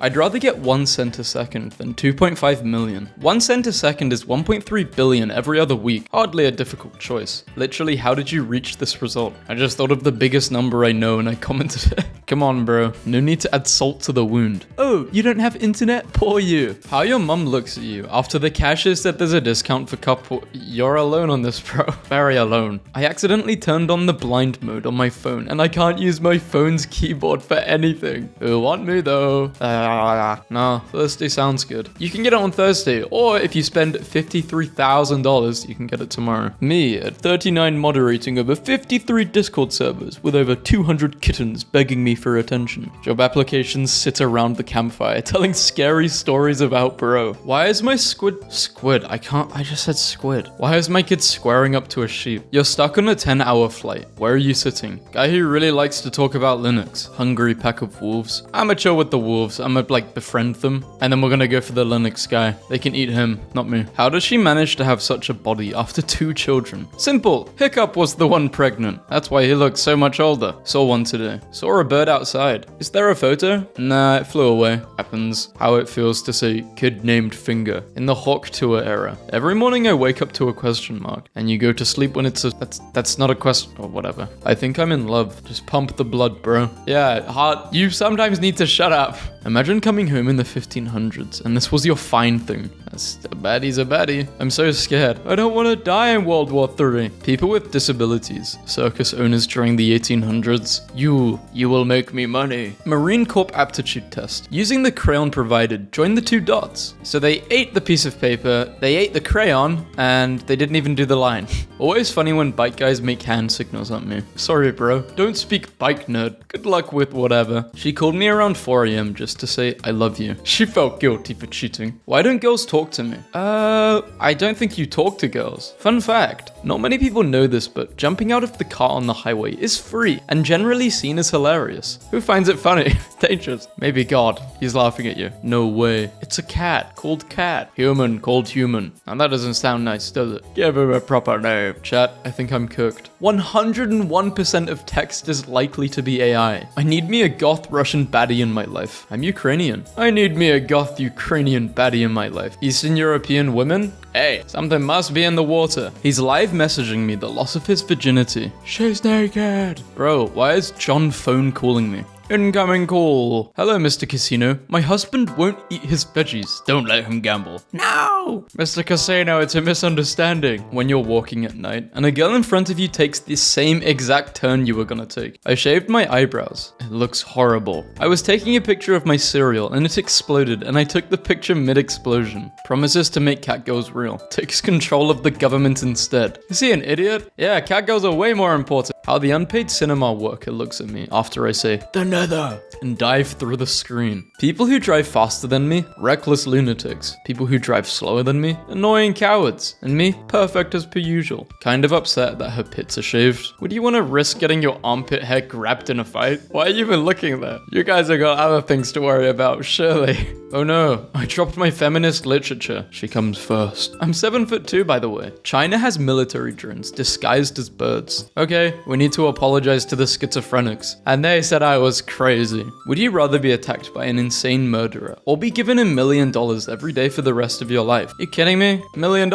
I'd rather get 1 cent a second than 2.5 million. 1 cent a second is 1.3 billion every other week. Hardly a difficult choice. Literally, how did you reach this result? I just thought of the biggest number I know and I commented it. Come on, bro. No need to add salt to the wound. Oh, you don't have internet? Poor you. How your mum looks at you after the cashier said there's a discount for couple. You're alone on this, bro. Very alone. I accidentally turned on the blind mode on my phone and I can't use my phone's keyboard for anything. Who want me though? No, Thursday sounds good. You can get it on Thursday, or if you spend $53,000, you can get it tomorrow. Me, at 39, moderating over 53 Discord servers with over 200 kittens begging me for attention. Job applications sit around the campfire telling scary stories about bro. Why is my squid? I just said squid. Why is my kid squaring up to a sheep? You're stuck on a 10-hour flight. Where are you sitting? Guy who really likes to talk about Linux. Hungry pack of wolves. I'ma chill with the wolves. I'ma like befriend them. And then we're gonna go for the Linux guy. They can eat him, not me. How does she manage to have such a body after 2 children? Simple. Hiccup was the one pregnant. That's why he looks so much older. Saw one today. Saw a bird outside. Is there a photo? Nah, it flew away. Happens. How it feels to say kid named Finger in the Hawk Tour era. Every morning I wake up to a question mark. And you go to sleep when it's a... That's not a question or whatever. I think I'm in love. Just pump the blood, bro. Yeah, heart. You sometimes need to shut up. Imagine coming home in the 1500s and this was your fine thing. That's a baddie's a baddie. I'm so scared. I don't want to die in World War III. People with disabilities. Circus owners during the 1800s. You will make me money. Marine Corps aptitude test. Using the crayon provided, join the 2 dots. So they ate the piece of paper, they ate the crayon, and they didn't even do the line. Always funny when bike guys make hand signals at me. Sorry, bro. Don't speak bike nerd. Good luck with whatever. She called me around 4 AM just to say I love you. She felt guilty for cheating. Why don't girls talk to me? I don't think you talk to girls. Fun fact, not many people know this, but jumping out of the car on the highway is free and generally seen as hilarious. Who finds it funny? Dangerous. Maybe God. He's laughing at you. No way. It's a cat called Cat. Human called Human. And that doesn't sound nice, does it? Give him a proper name. Chat, I think I'm cooked. 101% of text is likely to be AI. I need me a goth Russian baddie in my life. I'm Ukrainian. I need me a goth Ukrainian baddie in my life. Eastern European women? Hey, something must be in the water. He's live messaging me the loss of his virginity. She's naked. Bro, why is John phone calling me? Incoming call. Hello, Mr. Casino. My husband won't eat his veggies. Don't let him gamble. No! Mr. Casino, it's a misunderstanding. When you're walking at night and a girl in front of you takes the same exact turn you were gonna take. I shaved my eyebrows. It looks horrible. I was taking a picture of my cereal and it exploded and I took the picture mid-explosion. Promises to make catgirls real. Takes control of the government instead. Is he an idiot? Yeah, catgirls are way more important. How the unpaid cinema worker looks at me after I say, the nether, and dive through the screen. People who drive faster than me, reckless lunatics. People who drive slower than me, annoying cowards. And me, perfect as per usual. Kind of upset that her pits are shaved. Would you want to risk getting your armpit hair grabbed in a fight? Why are you even looking there? You guys have got other things to worry about, surely. Oh no, I dropped my feminist literature. She comes first. I'm 7'2", by the way. China has military drones disguised as birds. Okay, we need to apologize to the schizophrenics. And they said I was crazy. Would you rather be attacked by an insane murderer or be given $1 million every day for the rest of your life? You kidding me? $1 million.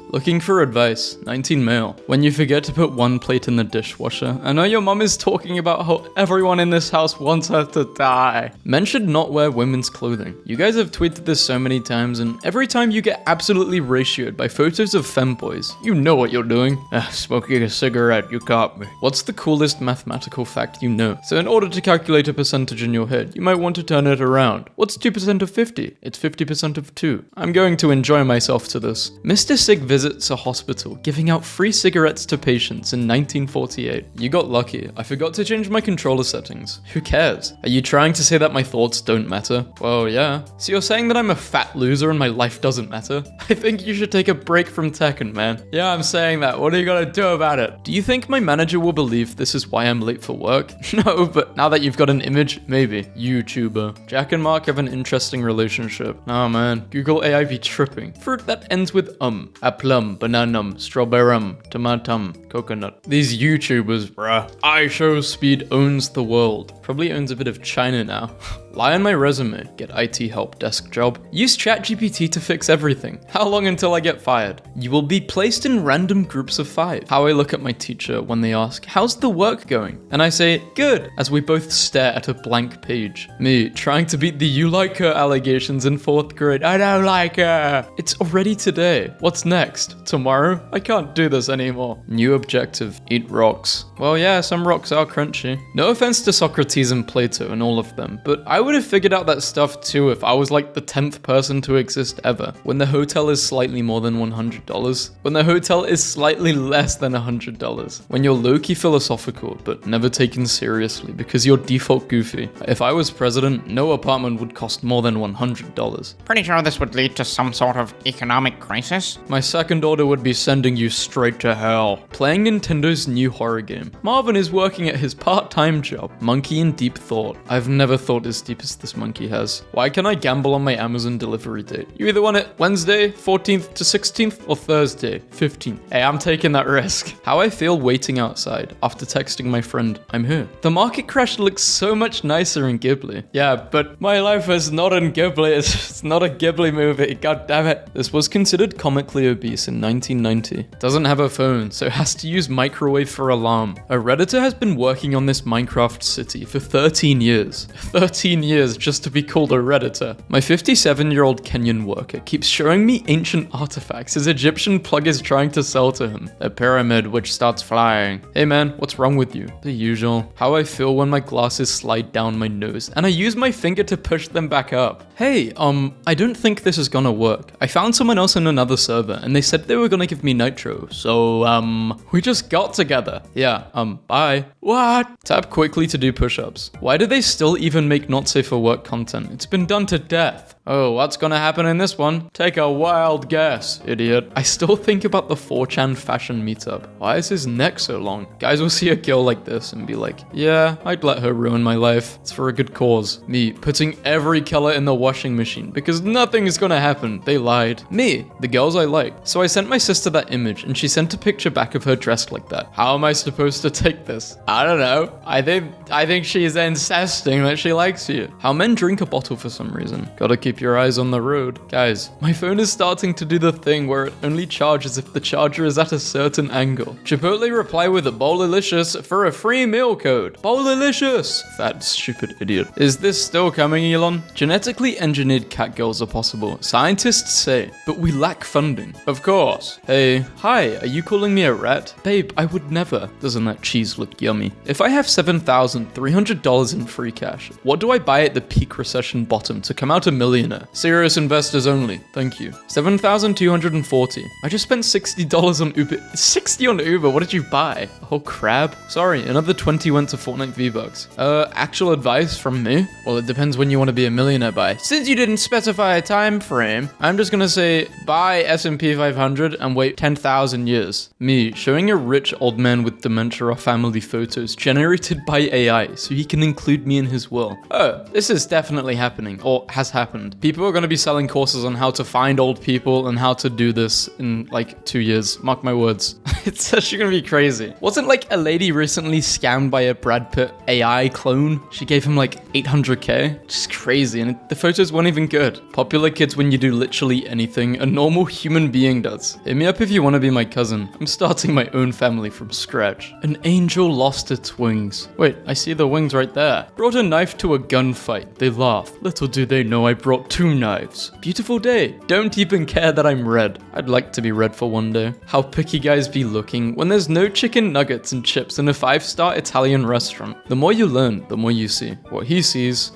Looking for advice. 19 male. When you forget to put 1 plate in the dishwasher, I know your mom is talking about how everyone in this house wants her to die. Men should not wear women's clothing. You guys have tweeted this so many times, and every time you get absolutely ratioed by photos of femboys, you know what you're doing. Smoking a cigarette, you caught me. What's the coolest mathematical fact you know? So in order to calculate a percentage in your head, you might want to turn it around. What's 2% of 50? It's 50% of 2. I'm going to enjoy myself to this. Mr. Sig visits a hospital, giving out free cigarettes to patients in 1948. You got lucky. I forgot to change my controller settings. Who cares? Are you trying to say that my thoughts don't matter? Well, yeah. So you're saying that I'm a fat loser and my life doesn't matter? I think you should take a break from Tekken, man. Yeah, I'm saying that. What are you gonna do about it? Do you think my manager will believe this is why I'm late for work? No, but now that you've got an image, maybe. YouTuber. Jack and Mark have an interesting relationship. Oh man, Google AI be tripping. Fruit that ends with a plum, bananum, strawberrum, tomatum, coconut. These YouTubers, bruh. iShowSpeed owns the world. Probably owns a bit of China now. Lie on my resume. Get IT help desk job. Use ChatGPT to fix everything. How long until I get fired? You will be placed in random groups of 5. How I look at my teacher when they ask, how's the work going? And I say, good, as we both stare at a blank page. Me, trying to beat the you like her allegations in 4th grade. I don't like her. It's already today. What's next? Tomorrow? I can't do this anymore. New objective, eat rocks. Well, yeah, some rocks are crunchy. No offense to Socrates and Plato and all of them, but I would have figured out that stuff too if I was like the 10th person to exist ever. When the hotel is slightly more than $100. When the hotel is slightly less than $100. When you're low-key philosophical, but never taken seriously because you're default goofy. If I was president, no apartment would cost more than $100. Pretty sure this would lead to some sort of economic crisis. My second order would be sending you straight to hell. Playing Nintendo's new horror game. Marvin is working at his part-time job. Monkey in deep thought. I've never thought as deep as this monkey has. Why can I gamble on my Amazon delivery date? You either want it Wednesday, 14th to 16th, or Thursday, 15th. Hey, I'm taking that risk. How I feel waiting outside after texting my friend, I'm here. The market crash looks so much nicer in Ghibli. Yeah, but my life is not in Ghibli. It's not a Ghibli movie. God damn it. This was considered comically obese in 1990. Doesn't have a phone, so has to use microwave for alarm. A Redditor has been working on this Minecraft city for 13 years. 13 years just to be called a Redditor. My 57-year-old Kenyan worker keeps showing me ancient artifacts his Egyptian plug is trying to sell to him. A pyramid which starts flying. Hey man, what's wrong with you? The usual. How I feel when my glasses slide down my nose and I use my finger to push them back up. Hey, I don't think this is gonna work. I found someone else in another server and they said they were gonna give me nitro. So, we just got together. Yeah, bye. What? Tap quickly to do push-ups. Why do they still even make not safe for work content? It's been done to death. Oh, what's gonna happen in this one? Take a wild guess, idiot. I still think about the 4chan fashion meetup. Why is his neck so long? Guys will see a girl like this and be like, yeah, I'd let her ruin my life. It's for a good cause. Me, putting every color in the washing machine because nothing is gonna happen. They lied. Me, the girls I like. So I sent my sister that image and she sent a picture back of her dressed like that. How am I supposed to take this? I don't know. I think she's insisting that she likes you. How men drink a bottle for some reason. Gotta keep your eyes on the road. Guys, my phone is starting to do the thing where it only charges if the charger is at a certain angle. Chipotle reply with a Bowlilicious for a free meal code. Bowlilicious! That stupid idiot. Is this still coming, Elon? Genetically engineered cat girls are possible. Scientists say, but we lack funding. Of course. Hey, hi, are you calling me a rat? Babe, I would never. Doesn't that cheese look yummy? If I have $7,300 in free cash, what do I buy at the peak recession bottom to come out a millionaire? Serious investors only. Thank you. 7,240. I just spent $60 on Uber. 60 on Uber? What did you buy? A whole crab? Sorry, another 20 went to Fortnite V-Bucks. Actual advice from me? Well, it depends when you want to be a millionaire by. Since you didn't specify a time frame, I'm just gonna say buy S&P 500 and wait 10,000 years. Me, showing a rich old man with dementia off family photos generated by AI so he can include me in his will. Oh, this is definitely happening, or has happened. People are going to be selling courses on how to find old people and how to do this in like 2 years. Mark my words. It's actually going to be crazy. Wasn't like a lady recently scammed by a Brad Pitt AI clone? She gave him like 800k. Just crazy. And the photos weren't even good. Popular kids when you do literally anything a normal human being does. Hit me up if you want to be my cousin. I'm starting my own family from scratch. An angel lost its wings. Wait, I see the wings right there. Brought a knife to a gunfight. They laugh. Little do they know I brought 2 knives. Beautiful day. Don't even care that I'm red. I'd like to be red for one day. How picky guys be looking when there's no chicken nuggets and chips in a 5-star Italian restaurant. The more you learn, the more you see. What he sees.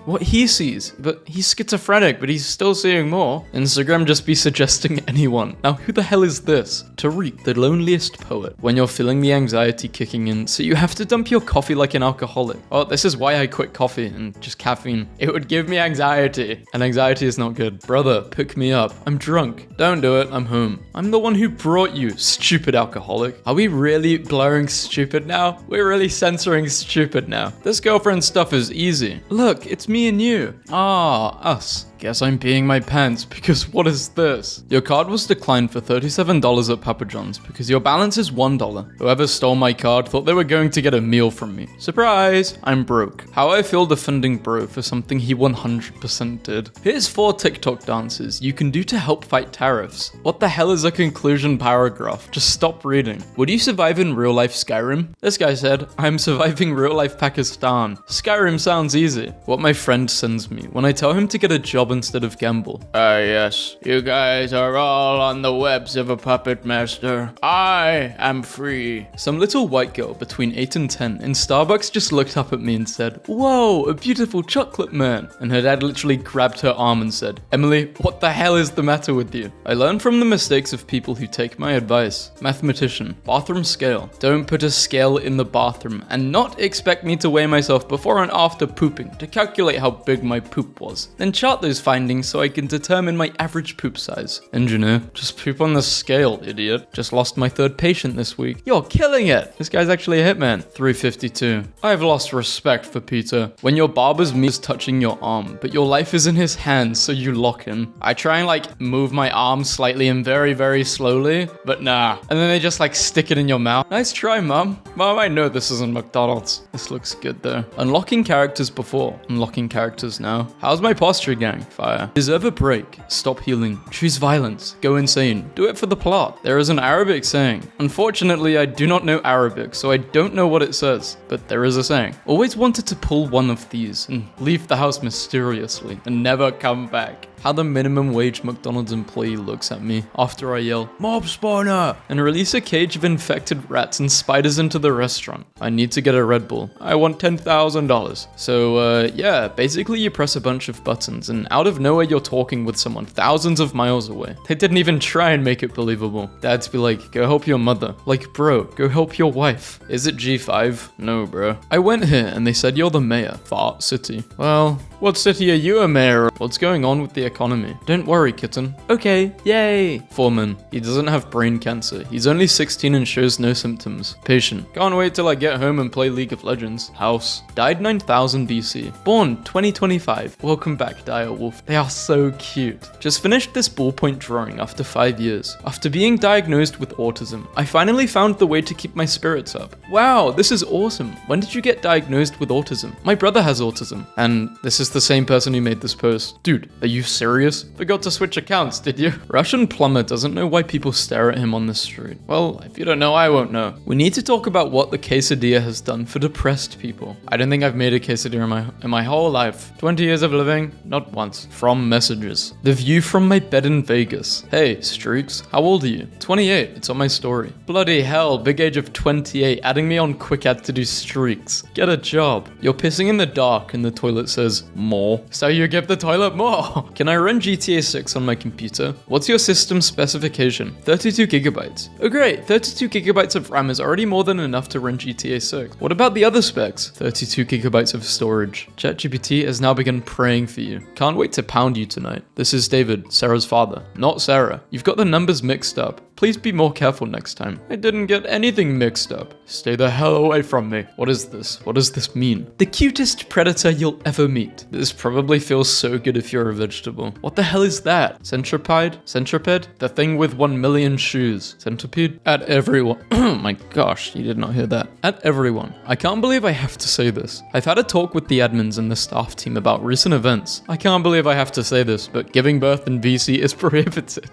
But he's schizophrenic, but he's still seeing more. Instagram just be suggesting anyone. Now who the hell is this? Tariq, the loneliest poet. When you're feeling the anxiety kicking in, so you have to dump your coffee like an alcoholic. Oh, this is why I quit coffee and just caffeine. It would give me anxiety. And anxiety is not good. Brother, pick me up. I'm drunk. Don't do it. I'm home. I'm the one who brought you, stupid alcoholic. Are we really blurring stupid now? We're really censoring stupid now. This girlfriend stuff is easy. Look, it's me and you. Ah, us. Guess I'm peeing my pants because what is this? Your card was declined for $37 at Papa John's because your balance is $1. Whoever stole my card thought they were going to get a meal from me. Surprise, I'm broke. How I feel defending bro for something he 100% did. Here's 4 TikTok dances you can do to help fight tariffs. What the hell is a conclusion paragraph? Just stop reading. Would you survive in real life Skyrim? This guy said, I'm surviving real life Pakistan. Skyrim sounds easy. What my friend sends me when I tell him to get a job instead of gamble. Yes, you guys are all on the webs of a puppet master. I am free. Some little white girl between 8 and 10 in Starbucks just looked up at me and said, whoa, a beautiful chocolate man. And her dad literally grabbed her arm and said, Emily, what the hell is the matter with you? I learned from the mistakes of people who take my advice. Mathematician, bathroom scale. Don't put a scale in the bathroom and not expect me to weigh myself before and after pooping to calculate how big my poop was. Then chart those findings so I can determine my average poop size. Engineer, just poop on the scale, idiot. Just lost my 3rd patient this week. You're killing it. This guy's actually a hitman. 352. I've lost respect for Peter. When your barber's meat is touching your arm, but your life is in his hands, so you lock in. I try and like move my arm slightly and very, very slowly, but nah. And then they just like stick it in your mouth. Nice try, mom. Mom, I know this isn't McDonald's. This looks good though. Unlocking characters before, unlocking characters now. How's my posture, gang? Fire. Deserve a break. Stop healing. Choose violence. Go insane. Do it for the plot. There is an Arabic saying. Unfortunately, I do not know Arabic, so I don't know what it says, but there is a saying. Always wanted to pull one of these and leave the house mysteriously and never come back. How the minimum wage McDonald's employee looks at me after I yell, mob spawner, and release a cage of infected rats and spiders into the restaurant. I need to get a Red Bull. I want $10,000. So, yeah, basically you press a bunch of buttons and out of nowhere you're talking with someone thousands of miles away. They didn't even try and make it believable. Dads be like, go help your mother. Like, bro, go help your wife. Is it G5? No, bro. I went here and they said you're the mayor. Fart city. Well, what city are you a mayor of? What's going on with the economy? Don't worry, kitten. Okay, yay. Foreman. He doesn't have brain cancer. He's only 16 and shows no symptoms. Patient. Can't wait till I get home and play League of Legends. House. Died 9000 BC. Born 2025. Welcome back, Dire Wolf. They are so cute. Just finished this ballpoint drawing after 5 years. After being diagnosed with autism, I finally found the way to keep my spirits up. Wow, this is awesome. When did you get diagnosed with autism? My brother has autism. And this is the same person who made this post. Dude, are you serious? Forgot to switch accounts, did you? Russian plumber doesn't know why people stare at him on the street. Well, if you don't know, I won't know. We need to talk about what the quesadilla has done for depressed people. I don't think I've made a quesadilla in my whole life. 20 years of living, not once. From messages. The view from my bed in Vegas. Hey, Streaks, how old are you? 28, it's on my story. Bloody hell, big age of 28, adding me on quick ad to do streaks. Get a job. You're pissing in the dark and the toilet says, more. So you give the toilet more. Can I run GTA 6 on my computer? What's your system specification? 32 gigabytes. Oh great, 32 gigabytes of RAM is already more than enough to run GTA 6. What about the other specs? 32 gigabytes of storage. ChatGPT has now begun praying for you. Can't wait to pound you tonight. This is David, Sarah's father. Not Sarah. You've got the numbers mixed up. Please be more careful next time. I didn't get anything mixed up. Stay the hell away from me. What is this? What does this mean? The cutest predator you'll ever meet. This probably feels so good if you're a vegetable. What the hell is that? Centripede? Centripede? The thing with 1 million shoes. Centipede? At everyone. Oh my gosh, you did not hear that. At everyone. I can't believe I have to say this. I've had a talk with the admins and the staff team about recent events. I can't believe I have to say this, but giving birth in VC is prohibited.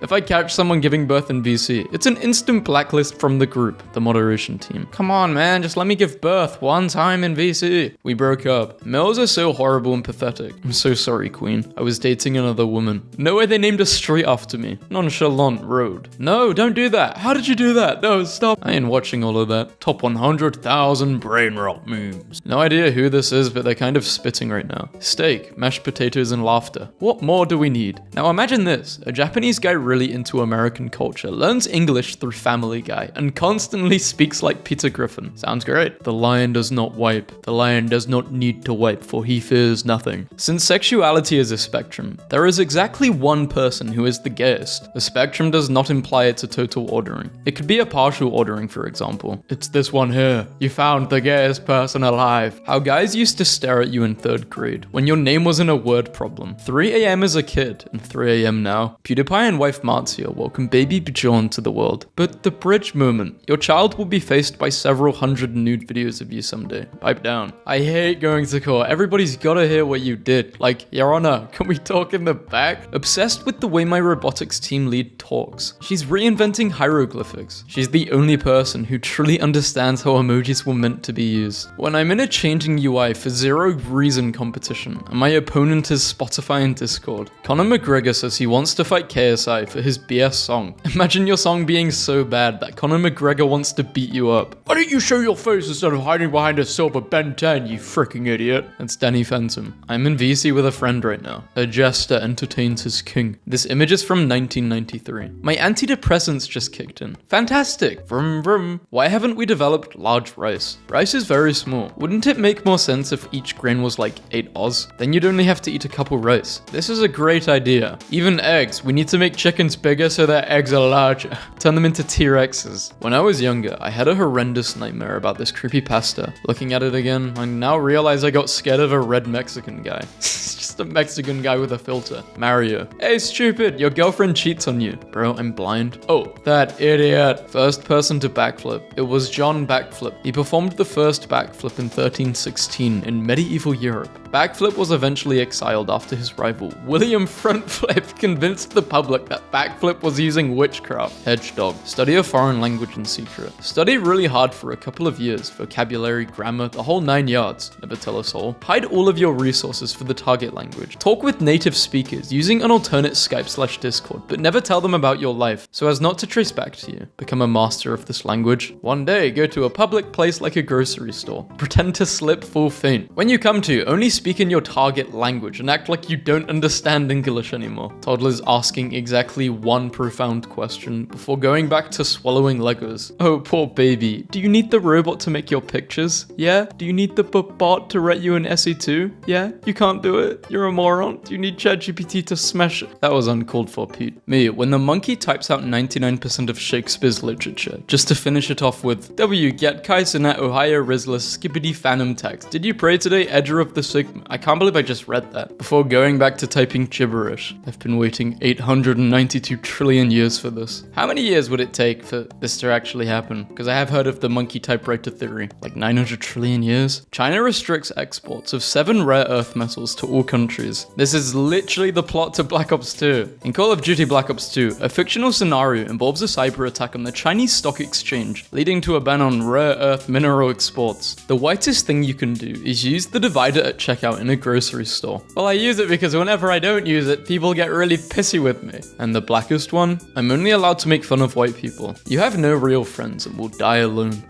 If I catch someone giving birth in VC, it's an instant blacklist from the group, the moderation team. Come on, man, just let me give birth one time in VC. We broke up. Males are so horrible and pathetic. I'm so sorry, Queen. I was dating another woman. No way they named a street after me. Nonchalant Road. No, don't do that. How did you do that? No, stop. I ain't watching all of that. Top 100,000 brain rot memes. No idea who this is, but they're kind of spitting right now. Steak, mashed potatoes, and laughter. What more do we need? Now imagine this. A Japanese guy really into American culture culture, learns English through Family Guy, and constantly speaks like Peter Griffin. Sounds great. The lion does not wipe. The lion does not need to wipe, for he fears nothing. Since sexuality is a spectrum, there is exactly one person who is the gayest. A spectrum does not imply it's a total ordering. It could be a partial ordering, for example. It's this one here. You found the gayest person alive. How guys used to stare at you in 3rd grade when your name wasn't a word problem. 3 a.m. as a kid and 3 a.m. now. PewDiePie and wife Marzia welcome baby Bjorn to the world. But the bridge moment. Your child will be faced by several hundred nude videos of you someday. Pipe down. I hate going to court. Everybody's gotta hear what you did. Like, Your Honor, can we talk in the back? Obsessed with the way my robotics team lead talks. She's reinventing hieroglyphics. She's the only person who truly understands how emojis were meant to be used. When I'm in a changing UI for zero reason competition, and my opponent is Spotify and Discord, Conor McGregor says he wants to fight KSI for his BS song. Imagine your song being so bad that Conor McGregor wants to beat you up. Why don't you show your face instead of hiding behind a silver Ben 10, you freaking idiot? That's Danny Phantom. I'm in VC with a friend right now. A jester entertains his king. This image is from 1993. My antidepressants just kicked in. Fantastic. Vroom vroom. Why haven't we developed large rice? Rice is very small. Wouldn't it make more sense if each grain was like 8 Oz? Then you'd only have to eat a couple rice. This is a great idea. Even eggs. We need to make chickens bigger so their eggs are larger. Turn them into T-Rexes. When I was younger, I had a horrendous nightmare about this creepypasta. Looking at it again, I now realize I got scared of a red Mexican guy. It's just a Mexican guy with a filter. Mario. Hey, stupid, your girlfriend cheats on you. Bro, I'm blind. Oh, that idiot. First person to backflip. It was John Backflip. He performed the first backflip in 1316 in medieval Europe. Backflip was eventually exiled after his rival, William Frontflip, convinced the public that Backflip was using witchcraft. Hedgehog. Study a foreign language in secret. Study really hard for a couple of years. Vocabulary, grammar, the whole 9 yards. Never tell a soul. Hide all of your resources for the target language. Talk with native speakers using an alternate Skype/Discord, but never tell them about your life so as not to trace back to you. Become a master of this language. One day, go to a public place like a grocery store. Pretend to slip full faint. When you come to, only speak in your target language and act like you don't understand English anymore. Toddlers asking exactly one profound question before going back to swallowing Legos. Oh, poor baby. Do you need the robot to make your pictures? Yeah? Do you need the bot to write you an essay too? Yeah? You can't do it? You're a moron? Do you need ChatGPT to smash it? That was uncalled for, Pete. Me, when the monkey types out 99% of Shakespeare's literature, just to finish it off with, W, get Kaisenet Ohio Rizla Skibbity Phantom text. Did you pray today, Edger of the Sigma? I can't believe I just read that. Before going back to typing gibberish, I've been waiting 892 trillion years for this. How many years would it take for this to actually happen? Because I have heard of the monkey typewriter theory. Like 900 trillion years? China restricts exports of 7 rare earth metals to all countries. This is literally the plot to Black Ops 2. In Call of Duty Black Ops 2, a fictional scenario involves a cyber attack on the Chinese stock exchange, leading to a ban on rare earth mineral exports. The whitest thing you can do is use the divider at checkout in a grocery store. Well, I use it because whenever I don't use it, people get really pissy with me. And the blackest one? I'm only allowed to make fun of white people. You have no real friends and will die alone.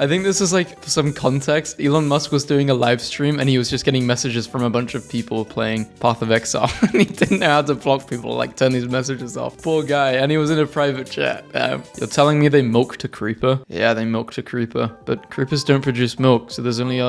I think this is like, for some context, Elon Musk was doing a live stream and he was just getting messages from a bunch of people playing Path of Exile. And he didn't know how to block people, like turn these messages off. Poor guy, and he was in a private chat. You're telling me they milked a creeper? Yeah, they milked a creeper. But creepers don't produce milk, so there's only,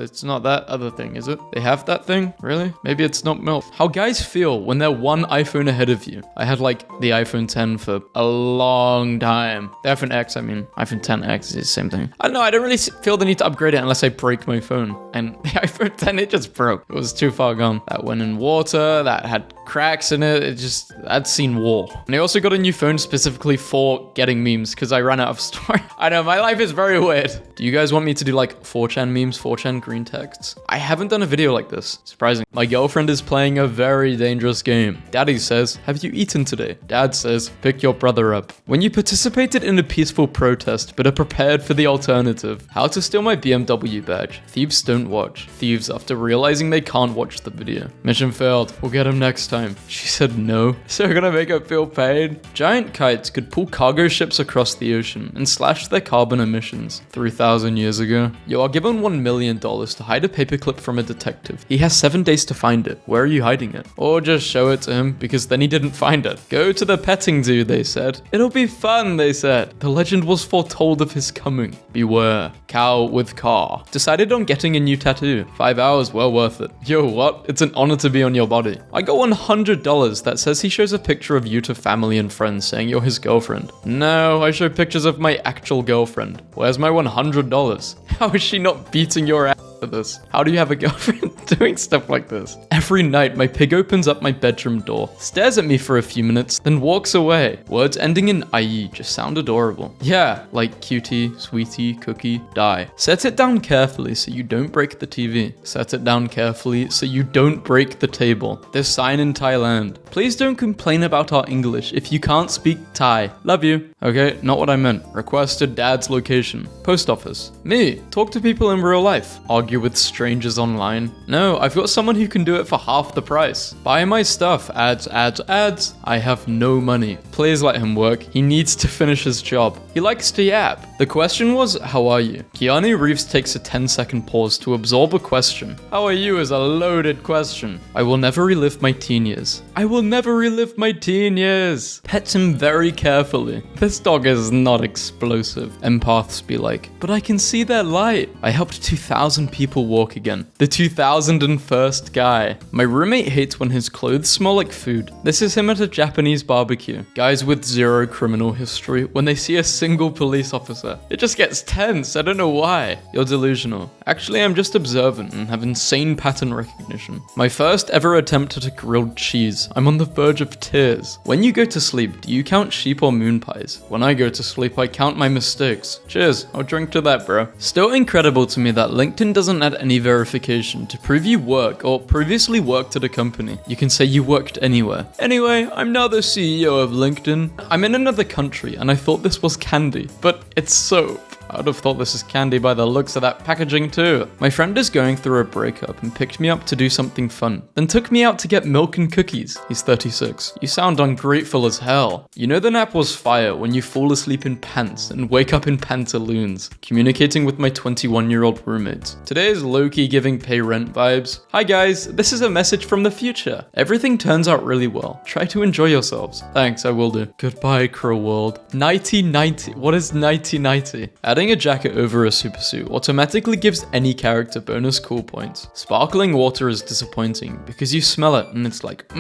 it's not that other thing, is it? They have that thing? Really? Maybe it's not milk. How guys feel when they're one iPhone ahead of you. I had like the iPhone 10 for a long time. The iPhone X, I mean, iPhone 10X is the same thing. I don't know, I don't really feel the need to upgrade it unless I break my phone. And the iPhone 10, it just broke. It was too far gone. That went in water, that had cracks in it. It just, I'd seen war. And I also got a new phone specifically for getting memes because I ran out of storage. I know, my life is very weird. Do you guys want me to do like 4chan memes, 4chan green texts? I haven't done a video like this. Surprising. My girlfriend is playing a very dangerous game. Daddy says, have you eaten today? Dad says, pick your brother up. When you participated in a peaceful protest but are prepared for the alternative. How to steal my BMW badge. Thieves don't watch. Thieves after realizing they can't watch the video. Mission failed. We'll get him next time. time. She said no. So we're gonna make her feel pain? Giant kites could pull cargo ships across the ocean and slash their carbon emissions 3,000 years ago. You are given $1 million to hide a paperclip from a detective. He has 7 days to find it. Where are you hiding it? Or just show it to him, because then he didn't find it. Go to the petting zoo, they said. It'll be fun, they said. The legend was foretold of his coming. Beware. Cow with car. Decided on getting a new tattoo. 5 hours, well worth it. Yo, what? It's an honor to be on your body. I got $100 that says he shows a picture of you to family and friends saying you're his girlfriend. No, I show pictures of my actual girlfriend. Where's my $100? How is she not beating your ass for this? How do you have a girlfriend doing stuff like this? Every night, my pig opens up my bedroom door, stares at me for a few minutes, then walks away. Words ending in IE just sound adorable. Yeah, like cutie, sweetie, cookie, die. Set it down carefully so you don't break the TV. Set it down carefully so you don't break the table. This sign in Thailand. Please don't complain about our English if you can't speak Thai. Love you. Okay, not what I meant. Requested dad's location. Post office. Me. Talk to people in real life. Argue with strangers online. No, I've got someone who can do it for half the price. Buy my stuff. Ads, ads, ads. I have no money. Please let him work. He needs to finish his job. He likes to yap. The question was, how are you? Keanu Reeves takes a 10-second pause to absorb a question. How are you is a loaded question. I will never relive my teen years. I will never relive my teen years. Pet him very carefully. This dog is not explosive. Empaths be like, but I can see their light. I helped 2,000 people walk again. The 2001st guy. My roommate hates when his clothes smell like food. This is him at a Japanese barbecue. Guys with 0 criminal history, when they see a single police officer, it just gets tense. I don't know why. You're delusional. Actually, I'm just observant and have insane pattern recognition. My first ever attempt at a grilled cheese. I'm on the verge of tears. When you go to sleep, do you count sheep or moon pies? When I go to sleep, I count my mistakes. Cheers. I'll drink to that, bro. Still incredible to me that LinkedIn doesn't add any verification to prove you work or previously worked at a company. You can say you worked anywhere. Anyway, I'm now the CEO of LinkedIn. I'm in another country and I thought this was candy, but it's soap. I'd have thought this is candy by the looks of that packaging too. My friend is going through a breakup and picked me up to do something fun, then took me out to get milk and cookies. He's 36. You sound ungrateful as hell. You know the nap was fire when you fall asleep in pants and wake up in pantaloons. Communicating with my 21-year-old roommates. Today is low-key giving pay rent vibes. Hi guys, this is a message from the future. Everything turns out really well. Try to enjoy yourselves. Thanks, I will do. Goodbye, cruel world. 90-90. What is 90-90? Adding a jacket over a supersuit automatically gives any character bonus cool points. Sparkling water is disappointing because you smell it and it's like,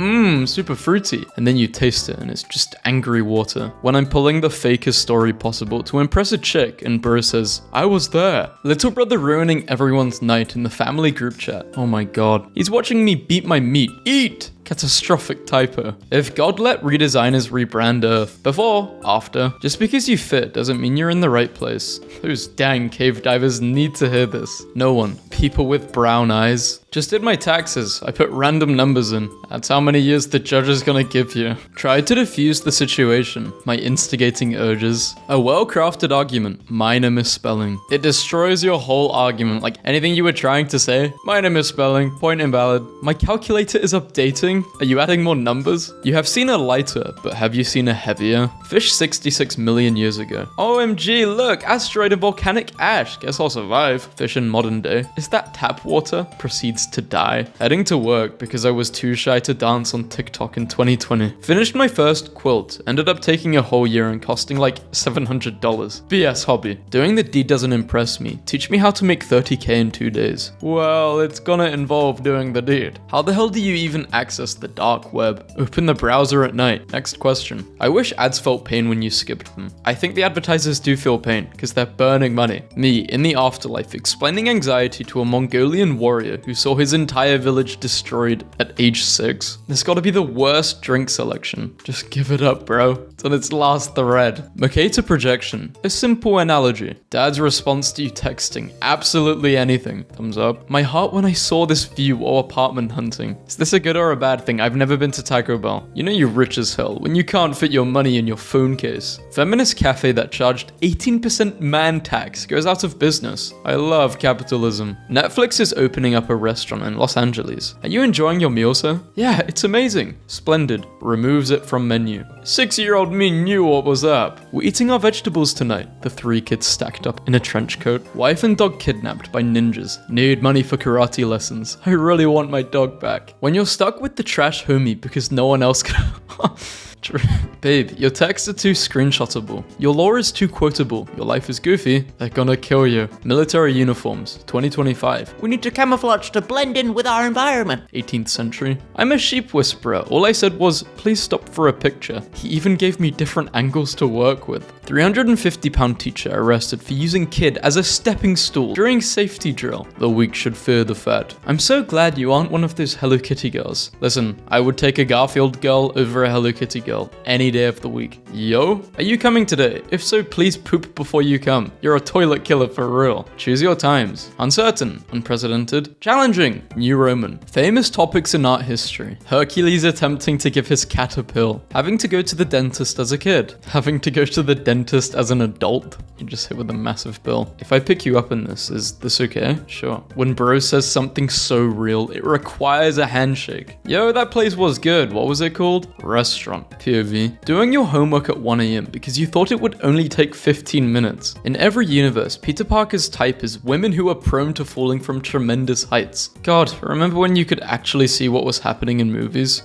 super fruity. And then you taste it and it's just angry water. When I'm pulling the fakest story possible to impress a chick and bro says, I was there. Little brother ruining everyone's night in the family group chat. Oh my god. He's watching me beat my meat. Eat! Catastrophic typo. If God let redesigners rebrand Earth, before, after, just because you fit doesn't mean you're in the right place. Those dang cave divers need to hear this. No one. People with brown eyes. Just did my taxes. I put random numbers in. That's how many years the judge is gonna give you. Tried to defuse the situation. My instigating urges. A well-crafted argument. Minor misspelling. It destroys your whole argument. Like anything you were trying to say. Minor misspelling. Point invalid. My calculator is updating. Are you adding more numbers? You have seen a lighter, but have you seen a heavier? Fish 66 million years ago. OMG, look, asteroid and volcanic ash. Guess I'll survive. Fish in modern day. Is that tap water? Proceeds to die. Heading to work because I was too shy to dance on TikTok in 2020. Finished my first quilt. Ended up taking a whole year and costing like $700. BS hobby. Doing the deed doesn't impress me. Teach me how to make 30k in 2 days. Well, it's gonna involve doing the deed. How the hell do you even access the dark web? Open the browser at night. Next question. I wish ads felt pain when you skipped them. I think the advertisers do feel pain because they're burning money. Me, in the afterlife, explaining anxiety to a Mongolian warrior who saw his entire village destroyed at age 6. This gotta be the worst drink selection. Just give it up, bro. It's on its last thread. McKay to projection. A simple analogy. Dad's response to you texting. Absolutely anything. Thumbs up. My heart when I saw this view or apartment hunting. Is this a good or a bad thing? I've never been to Taco Bell. You know you're rich as hell when you can't fit your money in your phone case. Feminist cafe that charged 18% man tax goes out of business. I love capitalism. Netflix is opening up a restaurant restaurant in Los Angeles. Are you enjoying your meal, sir? Yeah, it's amazing. Splendid. Removes it from menu. 6-year-old me knew what was up. We're eating our vegetables tonight. The 3 kids stacked up in a trench coat. Wife and dog kidnapped by ninjas. Need money for karate lessons. I really want my dog back. When you're stuck with the trash homie because no one else can... Babe, your texts are too screenshotable. Your lore is too quotable. Your life is goofy. They're gonna kill you. Military uniforms, 2025. We need to camouflage to blend in with our environment. 18th century. I'm a sheep whisperer. All I said was, please stop for a picture. He even gave me different angles to work with. 350-pound teacher arrested for using kid as a stepping stool during safety drill. The weak should fear the fat. I'm so glad you aren't one of those Hello Kitty girls. Listen, I would take a Garfield girl over a Hello Kitty girl any day of the week. Yo, are you coming today? If so, please poop before you come. You're a toilet killer for real. Choose your times. Uncertain, unprecedented, challenging, New Roman. Famous topics in art history. Hercules attempting to give his cat a pill. Having to go to the dentist as a kid. Having to go to the dentist as an adult. You just hit with a massive bill. If I pick you up in this, is this okay? Sure. When bro says something so real, it requires a handshake. Yo, that place was good. What was it called? Restaurant. POV. Doing your homework at 1 AM because you thought it would only take 15 minutes. In every universe, Peter Parker's type is women who are prone to falling from tremendous heights. God, remember when you could actually see what was happening in movies?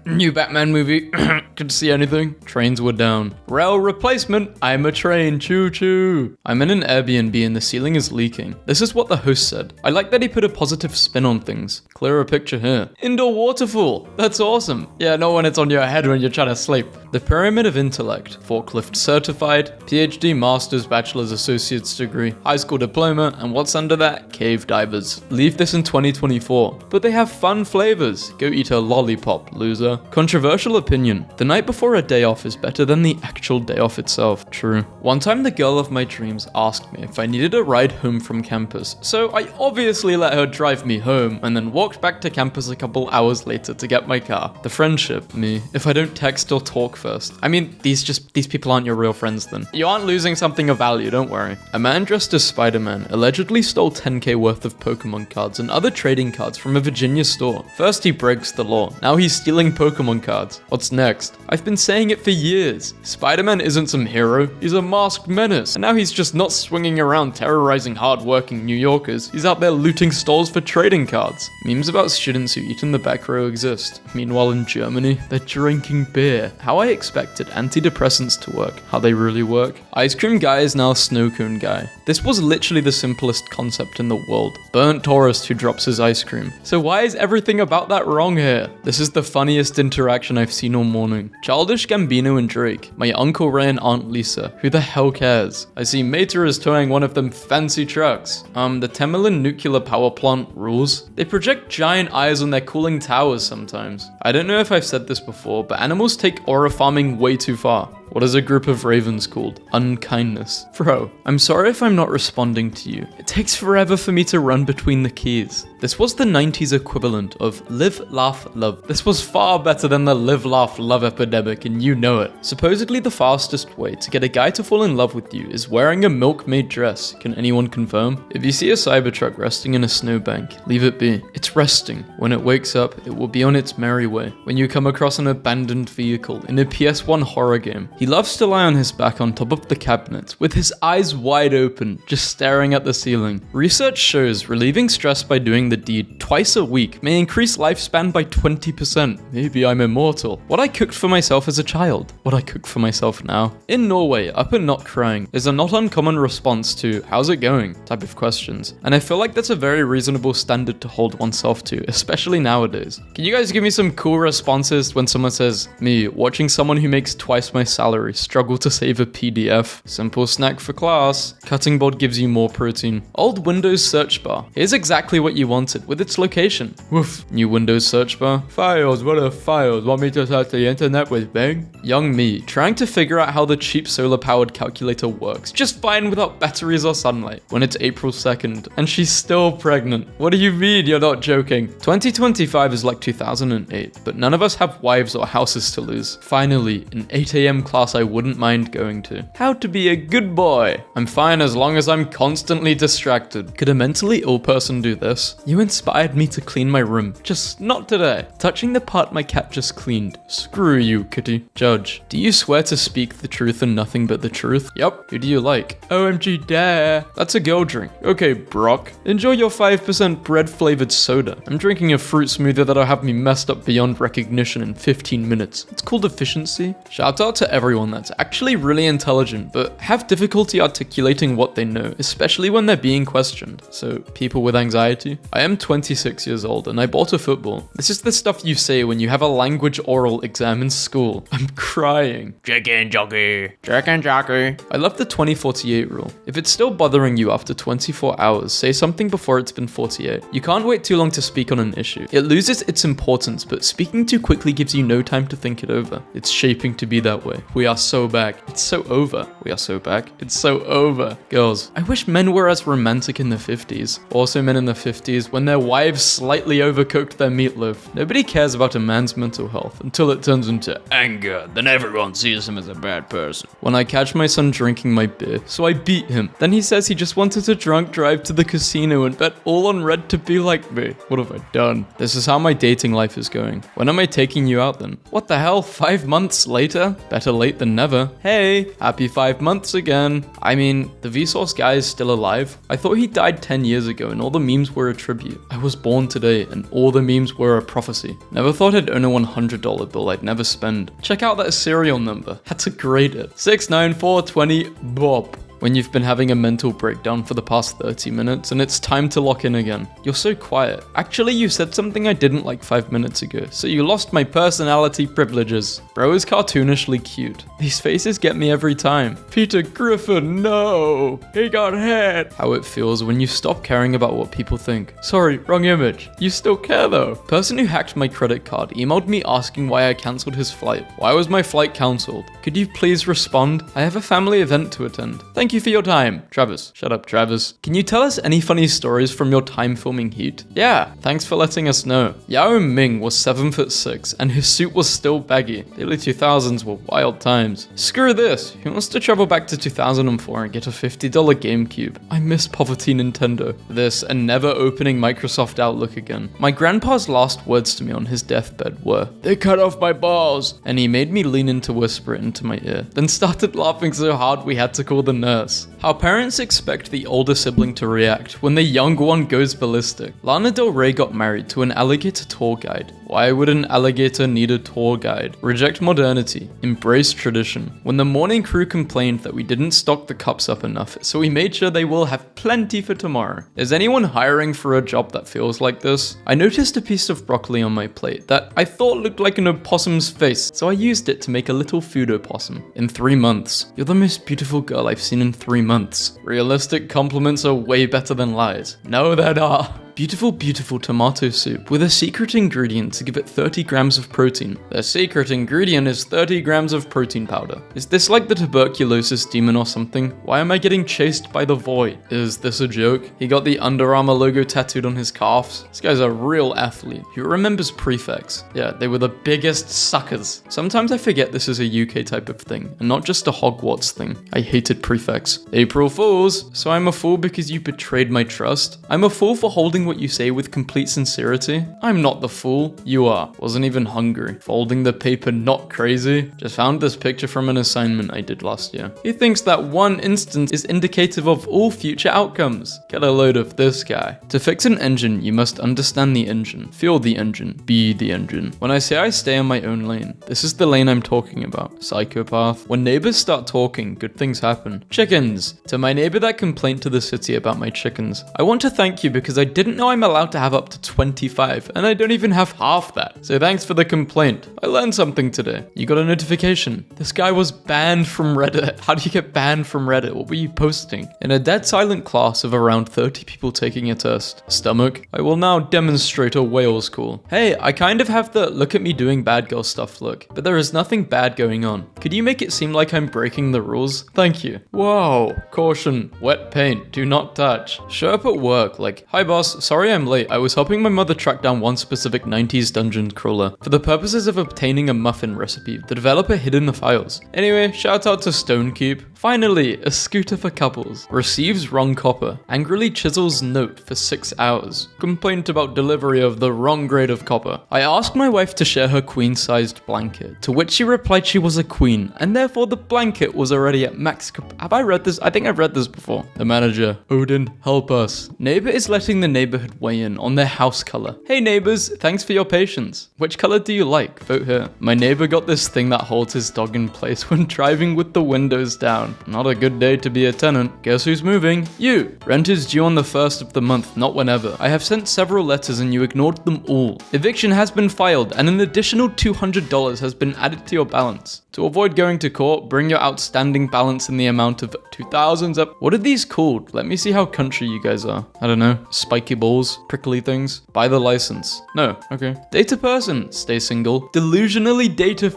New Batman movie. Could see anything? Trains were down. Rail replacement. I'm a train. Choo choo. I'm in an Airbnb and the ceiling is leaking. This is what the host said. I like that he put a positive spin on things. Clearer picture here. Indoor waterfall. That's awesome. Yeah, not when it's on your head when you're trying to sleep. The Pyramid of Intellect. Forklift certified. PhD, master's, bachelor's, associate's degree, high school diploma, and what's under that? Cave divers. Leave this in 2024. But they have fun flavors. Go eat a lollipop, loser. Controversial opinion. The night before a day off is better than the actual day off itself. True. One time the girl of my dreams asked me if I needed a ride home from campus, so I obviously let her drive me home and then walked back to campus a couple hours later to get my car. The friendship, me, if I don't text or talk first. I mean, these people aren't your real friends then. You aren't losing something of value, don't worry. A man dressed as Spider-Man allegedly stole 10k worth of Pokemon cards and other trading cards from a Virginia store. First he breaks the law, now he's stealing Pokemon cards. What's next? I've been saying it for years. Spider-Man isn't some hero, he's a masked menace. And now he's just not swinging around terrorizing hard-working New Yorkers. He's out there looting stores for trading cards. Memes about students who eat in the back row exist. Meanwhile in Germany, they're drinking beer. How I expected antidepressants to work. How they really work. Ice cream guy is now snow cone guy. This was literally the simplest concept in the world. Burnt tourist who drops his ice cream. So why is everything about that wrong here? This is the funniest interaction I've seen all morning. Childish Gambino and Drake. My Uncle Ray and Aunt Lisa. Who the hell cares? I see Mater is towing one of them fancy trucks. The Temelin nuclear power plant rules. They project giant eyes on their cooling towers sometimes. I don't know if I've said this before, but animals take aura farming way too far. What is a group of ravens called? Unkindness. Bro, I'm sorry if I'm not responding to you. It takes forever for me to run between the keys. This was the 90s equivalent of live, laugh, love. This was far better than the live, laugh, love epidemic, and you know it. Supposedly the fastest way to get a guy to fall in love with you is wearing a milkmaid dress. Can anyone confirm? If you see a Cybertruck resting in a snowbank, leave it be. It's resting. When it wakes up, it will be on its merry way. When you come across an abandoned vehicle in a PS1 horror game, he loves to lie on his back on top of the cabinet, with his eyes wide open, just staring at the ceiling. Research shows relieving stress by doing the deed twice a week may increase lifespan by 20%. Maybe I'm immortal. What I cooked for myself as a child. What I cook for myself now. In Norway, up and not crying is a not uncommon response to how's it going type of questions. And I feel like that's a very reasonable standard to hold oneself to, especially nowadays. Can you guys give me some cool responses when someone says, me, watching someone who makes twice my salary struggle to save a PDF. Simple snack for class. Cutting board gives you more protein. Old Windows search bar. Here's exactly what you wanted with its location. Woof. New Windows search bar. Files, what are files? Want me to search the internet with Bing? Young me, trying to figure out how the cheap solar powered calculator works. Just fine without batteries or sunlight. When it's April 2nd and she's still pregnant. What do you mean you're not joking? 2025 is like 2008, but none of us have Wi-Fi wives or houses to lose. Finally, an 8 a.m. class I wouldn't mind going to. How to be a good boy. I'm fine as long as I'm constantly distracted. Could a mentally ill person do this? You inspired me to clean my room, just not today. Touching the part my cat just cleaned. Screw you, kitty. Judge, do you swear to speak the truth and nothing but the truth? Yep. Who do you like? OMG dare. That's a girl drink. Okay, Brock. Enjoy your 5% bread flavored soda. I'm drinking a fruit smoothie that'll have me messed up beyond recognition in 15 minutes. It's called efficiency. Shout out to everyone that's actually really intelligent, but have difficulty articulating what they know, especially when they're being questioned. So, people with anxiety. I am 26 years old and I bought a football. This is the stuff you say when you have a language oral exam in school. I'm crying. Chicken jockey. Chicken jockey. I love the 2048 rule. If it's still bothering you after 24 hours, say something before it's been 48. You can't wait too long to speak on an issue. It loses its importance, but speaking too quickly gives you no time to think it over. It's shaping to be that way. We are so back. It's so over. We are so back. It's so over. Girls, I wish men were as romantic in the 50s. Also men in the 50s when their wives slightly overcooked their meatloaf. Nobody cares about a man's mental health until it turns into Anger. Then everyone sees him as a bad person. when I catch my son drinking my beer, so I beat him. Then he says he just wanted to drunk drive to the casino and bet all on red to be like me. What have I done? This is how my dating life is going. When am I taking you out then? What the hell? 5 months later? Better late than never. Hey, happy 5 months again. I mean, the Vsauce guy is still alive. I thought he died 10 years ago and all the memes were a tribute. I was born today and all the memes were a prophecy. Never thought I'd own a $100 bill I'd never spend. Check out that serial number. Had to grade it. 69420 Bob. When you've been having a mental breakdown for the past 30 minutes and it's time to lock in again. You're so quiet. Actually, you said something I didn't like 5 minutes ago, so you lost my personality privileges. Bro is cartoonishly cute. These faces get me every time. Peter Griffin, no! He got hit! How it feels when you stop caring about what people think. Sorry, wrong image. You still care though. Person who hacked my credit card emailed me asking why I cancelled his flight. Why was my flight cancelled? Could you please respond? I have a family event to attend. Thank you for your time. Travis. Shut up, Travis. Can you tell us any funny stories from your time filming Heat? Yeah, thanks for letting us know. Yao Ming was 7'6" and his suit was still baggy. The early 2000s were wild times. Screw this. He wants to travel back to 2004 and get a $50 GameCube. I miss poverty Nintendo. This and never opening Microsoft Outlook again. My grandpa's last words to me on his deathbed were, "They cut off my balls," and he made me lean in to whisper it into my ear, then started laughing so hard we had to call the nurse. How parents expect the older sibling to react when the young one goes ballistic. Lana Del Rey got married to an alligator tour guide. Why would an alligator need a tour guide? Reject modernity. Embrace tradition. When the morning crew complained that we didn't stock the cups up enough, so we made sure they will have plenty for tomorrow. Is anyone hiring for a job that feels like this? I noticed a piece of broccoli on my plate that I thought looked like an opossum's face, so I used it to make a little food opossum. In 3 months. You're the most beautiful girl I've seen in 3 months. Realistic compliments are way better than lies. No, that are. Beautiful, beautiful tomato soup with a secret ingredient to give it 30 grams of protein. The secret ingredient is 30 grams of protein powder. Is this like the tuberculosis demon or something? Why am I getting chased by the void? Is this a joke? He got the Under Armour logo tattooed on his calves. This guy's a real athlete. Who remembers prefects? Yeah, they were the biggest suckers. Sometimes I forget this is a UK type of thing, and not just a Hogwarts thing. I hated prefects. April Fools! So I'm a fool because you betrayed my trust? I'm a fool for holding what you say with complete sincerity? I'm not the fool. You are. Wasn't even hungry. Folding the paper not crazy. Just found this picture from an assignment I did last year. He thinks that one instance is indicative of all future outcomes. Get a load of this guy. To fix an engine, you must understand the engine, feel the engine, be the engine. When I say I stay in my own lane, this is the lane I'm talking about. Psychopath. When neighbors start talking, good things happen. Chickens. To my neighbor that complained to the city about my chickens, I want to thank you because I didn't know I'm allowed to have up to 25, and I don't even have half that. So thanks for the complaint. I learned something today. You got a notification. This guy was banned from Reddit. How do you get banned from Reddit? What were you posting? In a dead silent class of around 30 people taking a test. Stomach. I will now demonstrate a whale's call. Hey, I kind of have the look at me doing bad girl stuff look, but there is nothing bad going on. Could you make it seem like I'm breaking the rules? Thank you. Whoa. Caution. Wet paint. Do not touch. Show up at work like, hi boss, sorry I'm late. I was helping my mother track down one specific 90s dungeon crawler. For the purposes of obtaining a muffin recipe, the developer hid in the files. Anyway, shout out to Stonekeep. Finally, a scooter for couples. Receives wrong copper. Angrily chisels note for 6 hours. Complaint about delivery of the wrong grade of copper. I asked my wife to share her queen-sized blanket, to which she replied she was a queen, and therefore the blanket was already at max Have I read this? I think I've read this before. The manager, Odin, help us. Neighbor is letting the neighborhood weigh in on their house color. Hey neighbors, thanks for your patience. Which color do you like? Vote here. My neighbor got this thing that holds his dog in place when driving with the windows down. Not a good day to be a tenant. Guess who's moving? You. Rent is due on the 1st of the month, not whenever. I have sent several letters and you ignored them all. Eviction has been filed and an additional $200 has been added to your balance. To avoid going to court, bring your outstanding balance in the amount of $2,000 up. What are these called? Let me see how country you guys are. I don't know. Spiky balls? Prickly things? Buy the license. No. Okay. Date a person. Stay single. Delusionally date a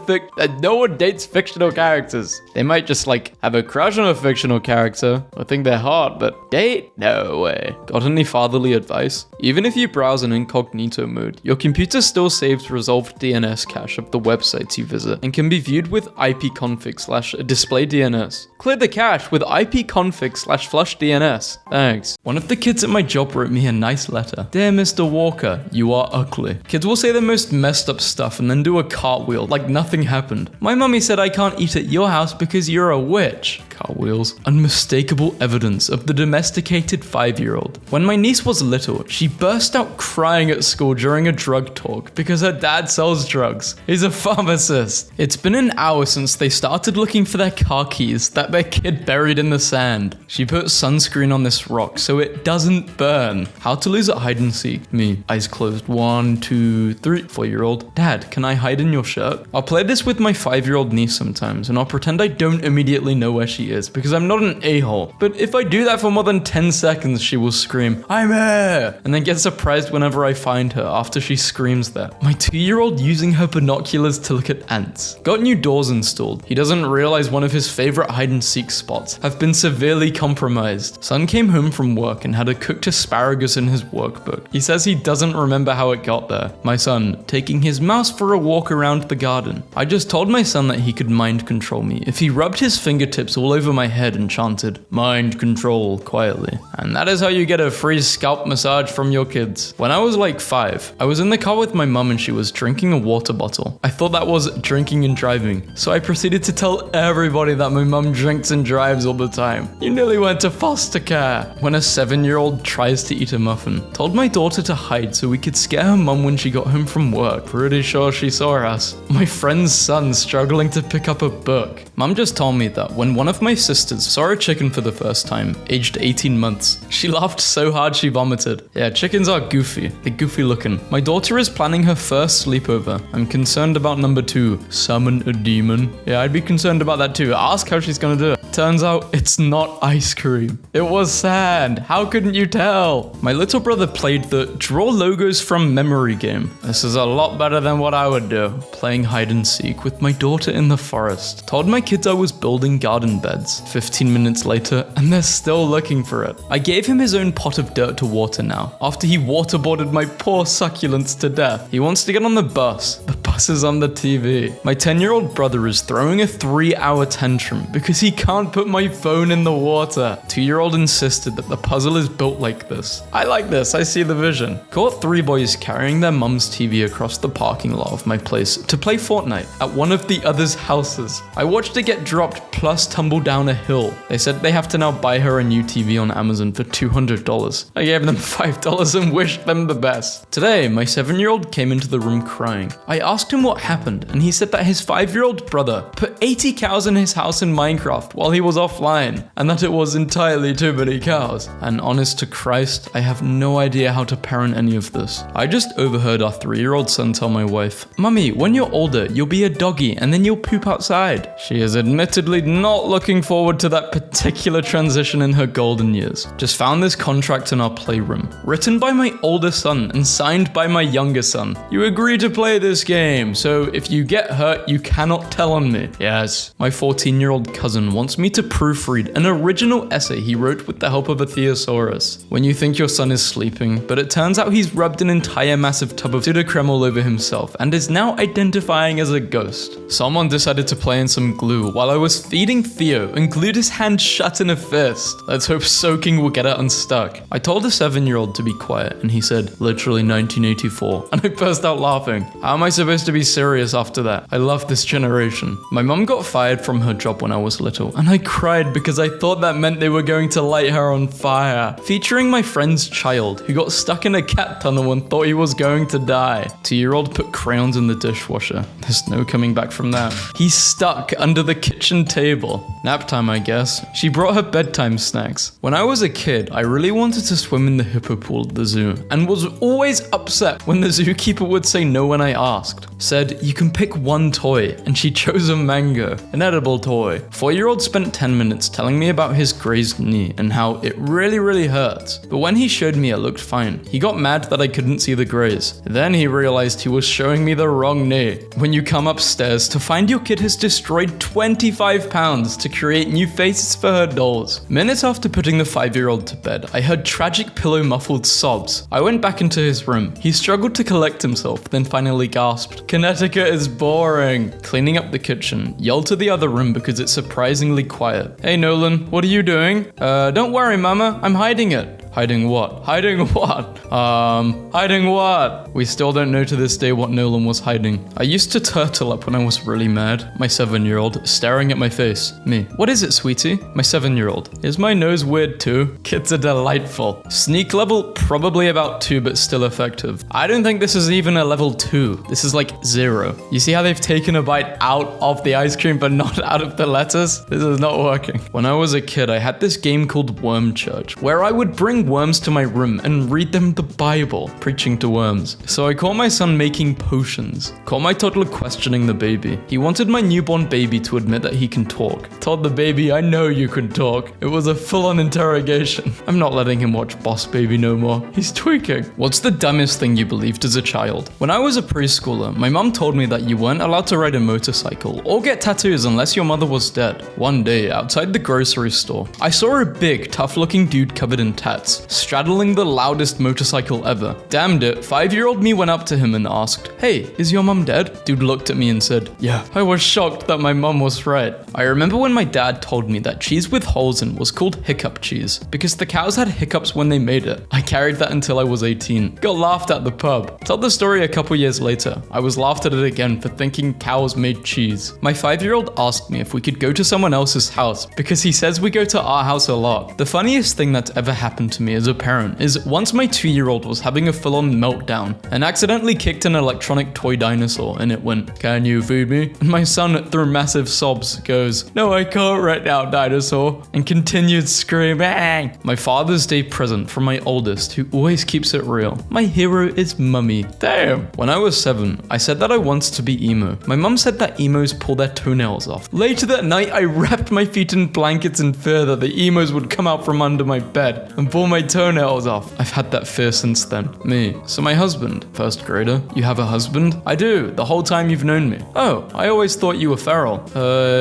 no one dates fictional characters. They might just like have a crush on a fictional character or think they're hot, but date? No way. Got any fatherly advice? Even if you browse in incognito mode, your computer still saves resolved DNS cache of the websites you visit and can be viewed with ipconfig/display DNS. Clear the cache with ipconfig/flush DNS. Thanks. One of the kids at my job wrote me a nice letter. Dear Mr. Walker, you are ugly. Kids will say the most messed up stuff and then do a cartwheel like nothing happened. My mummy said I can't eat at your house because you're a witch. Cartwheels. Unmistakable evidence of the domesticated 5-year-old. When my niece was little, she burst out crying at school during a drug talk because her dad sells drugs. He's a pharmacist. It's been an hour since they started looking for their car keys that their kid buried in the sand. She put sunscreen on this rock so it doesn't burn. How to lose at hide and seek. Me. Eyes closed. 1, 2, 3. 4-year-old. Dad, can I hide in your shirt? I'll play this with my 5-year-old niece sometimes and I'll pretend I don't immediately know where she is because I'm not an a-hole. But if I do that for more than 10 seconds, she will scream, I'm here! And then get surprised whenever I find her after she screams that. My 2-year-old using her binoculars to look at ants. Got new doors installed. He doesn't realize one of his favorite hide and seek spots have been severely compromised. Son came home from work and had a cooked asparagus in his workbook. He says he doesn't remember how it got there. My son, taking his mouse for a walk around the garden. I just told my son that he could mind control me if he rubbed his fingertips all over my head and chanted, mind control, quietly. And that is how you get a free scalp massage from your kids. When I was like 5, I was in the car with my mum and she was drinking a water bottle. I thought that was drinking and driving, so I proceeded to tell everybody that my mum drinks and drives all the time. You nearly went to foster care. When a 7-year-old tries to eat a muffin, told my daughter to hide so we could scare her mum when she got home from work. Pretty sure she saw us. My friend's son struggling to pick up a book. Mum just told me that when one of my sisters saw a chicken for the first time, aged 18 months, she laughed so hard she vomited. Yeah, chickens are goofy. They're goofy looking. My daughter is planning her first sleepover. I'm concerned about number 2, summon a demon. Yeah, I'd be concerned about that too. Ask how she's gonna do it. Turns out it's not ice cream. It was sand. How couldn't you tell? My little brother played the draw logos from memory game. This is a lot better than what I would do. Playing hide and seek with my daughter in the forest. Told my kids I was building garden beds. 15 minutes later, and they're still looking for it. I gave him his own pot of dirt to water now, after he waterboarded my poor succulents to death. He wants to get on the bus. The bus is on the TV. My 10-year-old brother is throwing a 3-hour tantrum because he can't put my phone in the water. 2-year-old insisted that the puzzle is built like this. I like this, I see the vision. Caught 3 boys carrying their mum's TV across the parking lot of my place to play Fortnite at one of the other's houses. I watched it get dropped plus tumble down a hill. They said they have to now buy her a new TV on Amazon for $200. I gave them $5 and wished them the best. Today, my 7-year-old came into the room crying. I asked him what happened and he said that his 5-year-old brother put 80 cows in his house in Minecraft while he was offline and that it was entirely too many cows. And honest to Christ, I have no idea how to parent any of this. I just overheard our 3-year-old son tell my wife, Mummy, when you're older, you'll be a doggy and then you'll poop outside. She is admittedly not looking forward to that particular transition in her golden years. Just found this contract in our playroom, written by my older son and signed by my younger son. You agree to play this game, so if you get hurt, you cannot tell on me. Yes. My 14-year-old cousin wants me to proofread an original essay he wrote with the help of a thesaurus. When you think your son is sleeping, but it turns out he's rubbed an entire massive tub of pseudocreme all over himself and is now identifying as a ghost. Someone decided to play in some glue while I was feeding Theo and glued his hand shut in a fist. Let's hope soaking will get it unstuck. I told a 7-year-old to be quiet and he said, literally 1984, and I burst out laughing. How am I supposed to be serious after that? I love this generation. My mum got fired from her job when I was little and I cried because I thought that meant they were going to light her on fire. Featuring my friend's child who got stuck in a cat tunnel and thought he was going to die. 2-year-old put crayons in the dishwasher. There's no coming back from that. He's stuck under the kitchen table. Nap time, I guess. She brought her bedtime snacks. When I was a kid, I really wanted to swim in the hippo pool at the zoo and was always upset when the zookeeper would say no when I asked. Said, you can pick one toy, and she chose a mango, an edible toy. 4-year-old spent 10 minutes telling me about his grazed knee and how it really hurts. But when he showed me it looked fine, he got mad that I couldn't see the graze. Then he realized he was showing me the wrong knee. When you come upstairs to find your kid has destroyed 25 pounds to create new faces for her dolls. Minutes after putting the 5-year-old to bed, I heard tragic pillow-muffled sobs. I went back into his room. He struggled to collect himself, then finally gasped, Connecticut is boring. Cleaning up the kitchen, yelled to the other room because it's surprisingly quiet. Hey Nolan, what are you doing? Don't worry mama, I'm hiding it. Hiding what? Hiding what? Hiding what? We still don't know to this day what Nolan was hiding. I used to turtle up when I was really mad. My 7-year-old, staring at my face. Me. What is it, sweetie? My 7-year-old. Is my nose weird too? Kids are delightful. Sneak level, probably about 2, but still effective. I don't think this is even a level 2. This is like 0. You see how they've taken a bite out of the ice cream, but not out of the lettuce? This is not working. When I was a kid, I had this game called Worm Church, where I would bring worms to my room and read them the Bible, preaching to worms. So I caught my son making potions. Caught my toddler questioning the baby. He wanted my newborn baby to admit that he can talk. Told the baby, I know you can talk. It was a full-on interrogation. I'm not letting him watch Boss Baby no more. He's tweaking. What's the dumbest thing you believed as a child? When I was a preschooler, my mom told me that you weren't allowed to ride a motorcycle or get tattoos unless your mother was dead. One day, outside the grocery store, I saw a big, tough-looking dude covered in tats, straddling the loudest motorcycle ever. Damned it, 5-year-old me went up to him and asked, hey, is your mum dead? Dude looked at me and said, yeah. I was shocked that my mum was right. I remember when my dad told me that cheese with holes in was called hiccup cheese because the cows had hiccups when they made it. I carried that until I was 18. Got laughed at the pub. Told the story a couple years later. I was laughed at it again for thinking cows made cheese. My 5-year-old asked me if we could go to someone else's house because he says we go to our house a lot. The funniest thing that's ever happened to me as a parent is once my 2-year-old was having a full-on meltdown and accidentally kicked an electronic toy dinosaur and it went, can you feed me? And my son, through massive sobs, goes, no I can't right now, dinosaur, and continued screaming. My Father's Day present from my oldest, who always keeps it real. My hero is Mummy. Damn. When I was 7, I said that I wanted to be emo. My mum said that emos pull their toenails off. Later that night, I wrapped my feet in blankets in fear that the emos would come out from under my bed and pull my toenails off. I've had that fear since then. Me. So my husband. First grader. You have a husband? I do. The whole time you've known me. Oh, I always thought you were feral.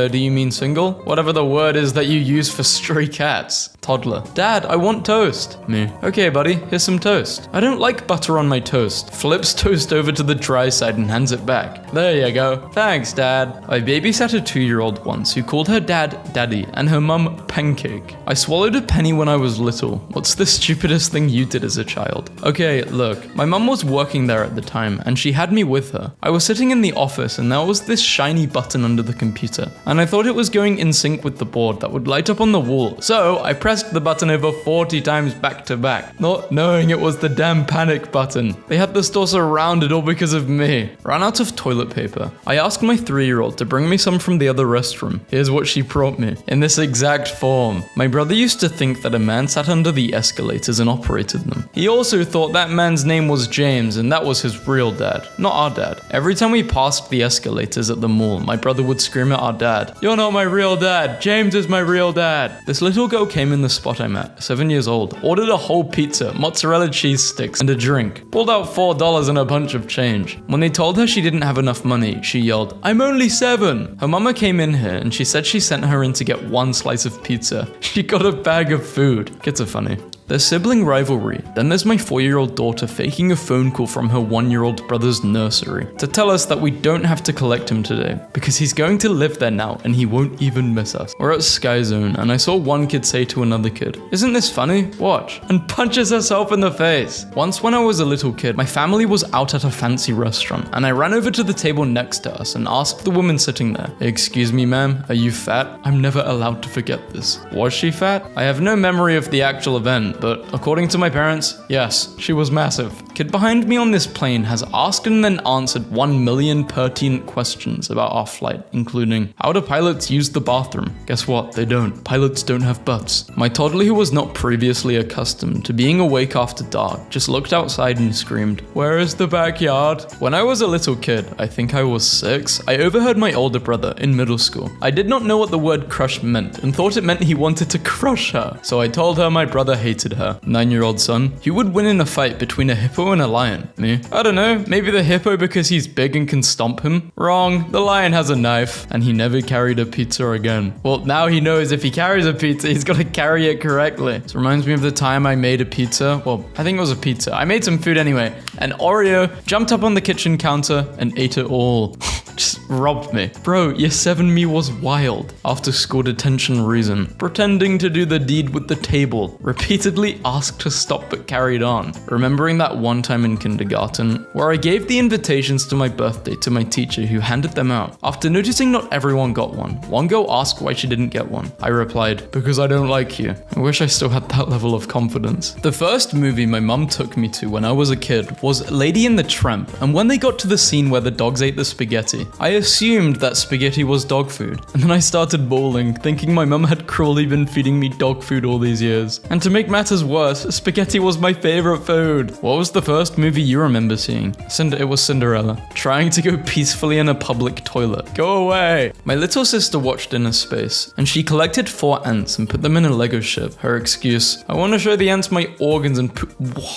Do you mean single? Whatever the word is that you use for stray cats. Toddler. Dad, I want toast. Me. Okay, buddy, here's some toast. I don't like butter on my toast. Flips toast over to the dry side and hands it back. There you go. Thanks, Dad. I babysat a 2-year-old once who called her dad Daddy and her mum Pancake. I swallowed a penny when I was little. What's the stupidest thing you did as a child? Okay, look, my mum was working there at the time and she had me with her. I was sitting in the office and there was this shiny button under the computer and I thought it was going in sync with the board that would light up on the wall. So I pressed the button over 40 times back to back, not knowing it was the damn panic button. They had the store surrounded all because of me. Ran out of toilet paper. I asked my 3-year-old to bring me some from the other restroom. Here's what she brought me, in this exact form. My brother used to think that a man sat under the escalators and operated them. He also thought that man's name was James and that was his real dad, not our dad. Every time we passed the escalators at the mall, my brother would scream at our dad, "You're not my real dad, James is my real dad." This little girl came in the spot I'm at, 7 years old, ordered a whole pizza, mozzarella cheese sticks, and a drink, pulled out $4 and a bunch of change. When they told her she didn't have enough money, she yelled, "I'm only 7." Her mama came in here and she said she sent her in to get one slice of pizza. She got a bag of food. Kids are funny. There's sibling rivalry. Then there's my 4-year-old daughter faking a phone call from her 1-year-old brother's nursery to tell us that we don't have to collect him today because he's going to live there now and he won't even miss us. We're at Sky Zone and I saw one kid say to another kid, "Isn't this funny? Watch," and punches herself in the face. Once when I was a little kid, my family was out at a fancy restaurant and I ran over to the table next to us and asked the woman sitting there, "Excuse me, ma'am, are you fat?" I'm never allowed to forget this. Was she fat? I have no memory of the actual event, but according to my parents, yes, she was massive. Kid behind me on this plane has asked and then answered 1 million pertinent questions about our flight, including, how do pilots use the bathroom? Guess what? They don't. Pilots don't have butts. My toddler, who was not previously accustomed to being awake after dark, just looked outside and screamed, "Where is the backyard?" When I was a little kid, I think I was 6, I overheard my older brother in middle school. I did not know what the word crush meant and thought it meant he wanted to crush her. So I told her my brother hated her. 9-year-old son, who would win in a fight between a hippo and a lion? Me? I don't know, maybe the hippo because he's big and can stomp him? Wrong, the lion has a knife, and he never carried a pizza again. Well, now he knows if he carries a pizza, he's gotta carry it correctly. This reminds me of the time I made a pizza. Well, I think it was a pizza. I made some food anyway, and Oreo jumped up on the kitchen counter and ate it all. Just robbed me. Bro, year 7 me was wild. After school detention reason, pretending to do the deed with the table, repeatedly asked to stop but carried on. Remembering that one time in kindergarten, where I gave the invitations to my birthday to my teacher who handed them out. After noticing not everyone got one girl asked why she didn't get one. I replied, "Because I don't like you." I wish I still had that level of confidence. The first movie my mum took me to when I was a kid was Lady and the Tramp, and when they got to the scene where the dogs ate the spaghetti, I assumed that spaghetti was dog food, and then I started bawling, thinking my mum had cruelly been feeding me dog food all these years. And to make matters worse, spaghetti was my favorite food. What was the first movie you remember seeing? It was Cinderella. Trying to go peacefully in a public toilet. Go away! My little sister watched Inner Space, and she collected 4 ants and put them in a Lego ship. Her excuse, "I want to show the ants my organs and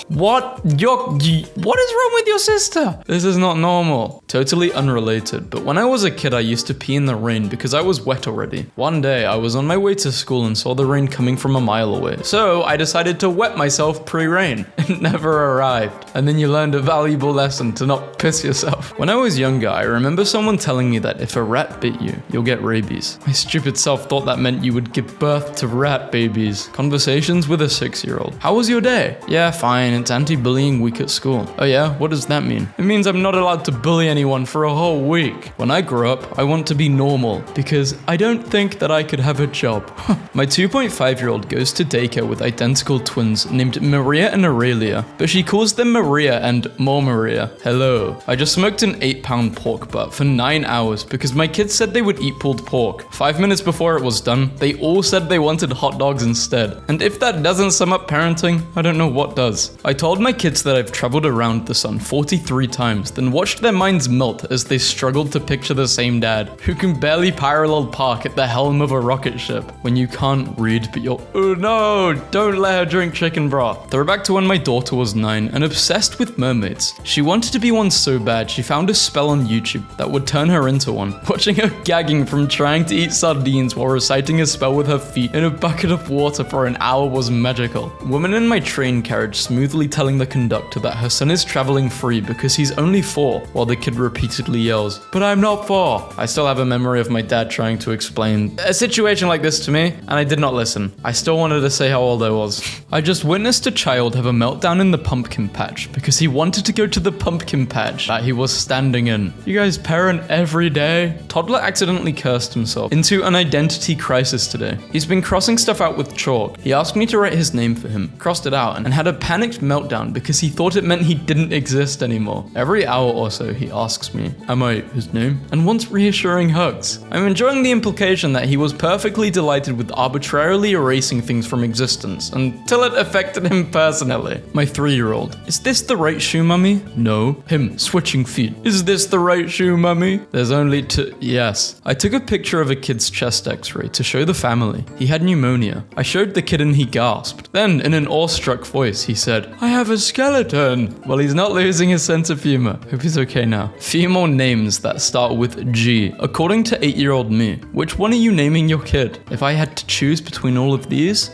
What? What is wrong with your sister? This is not normal. Totally unrelated, but when I was a kid I used to pee in the rain because I was wet already. One day I was on my way to school and saw the rain coming from a mile away. So I decided to wet myself pre-rain. It never arrived. And then you learned a valuable lesson to not piss yourself. When I was younger, I remember someone telling me that if a rat bit you, you'll get rabies. My stupid self thought that meant you would give birth to rat babies. Conversations with a 6-year-old. How was your day? Yeah, fine. It's anti-bullying week at school. Oh yeah? What does that mean? It means I'm not allowed to bully anyone for a whole week. When I grow up, I want to be normal because I don't think that I could have a job. My 2.5-year-old goes to daycare with identical twins named Maria and Aurelia, but she calls them Maria and more Maria. Hello. I just smoked an 8-pound pork butt for 9 hours because my kids said they would eat pulled pork. 5 minutes before it was done, they all said they wanted hot dogs instead. And if that doesn't sum up parenting, I don't know what does. I told my kids that I've traveled around the sun 43 times, then watched their minds melt as they struggled to picture the same dad who can barely parallel park at the helm of a rocket ship when you can't read but you're, oh no, don't let her drink chicken broth. Throwback to when my daughter was 9 and obsessed with mermaids. She wanted to be one so bad she found a spell on YouTube that would turn her into one. Watching her gagging from trying to eat sardines while reciting a spell with her feet in a bucket of water for an hour was magical. Woman in my train carriage smoothly telling the conductor that her son is traveling free because he's only 4, while the kid repeatedly yells, "But I'm not 4." I still have a memory of my dad trying to explain a situation like this to me, and I did not listen. I still wanted to say how old I was. I just witnessed a child have a meltdown in the pumpkin patch because he wanted to go to the pumpkin patch that he was standing in. You guys parent every day? Toddler accidentally cursed himself into an identity crisis today. He's been crossing stuff out with chalk. He asked me to write his name for him, crossed it out, and had a panicked meltdown because he thought it meant he didn't exist anymore. Every hour or so he asks me, "Am I his name, and wants reassuring hugs. I'm enjoying the implication that he was perfectly delighted with arbitrarily erasing things from existence until it affected him personally. My 3-year-old, is this the right shoe, mummy? No. Him, switching feet. Is this the right shoe, mummy? There's only two. Yes. I took a picture of a kid's chest x-ray to show the family. He had pneumonia. I showed the kid and he gasped. Then, in an awestruck voice, he said, I have a skeleton. Well, he's not losing his sense of humor. Hope he's okay now. Few more names that start with G. According to 8-year-old me, which one are you naming your kid? If I had to choose between all of these,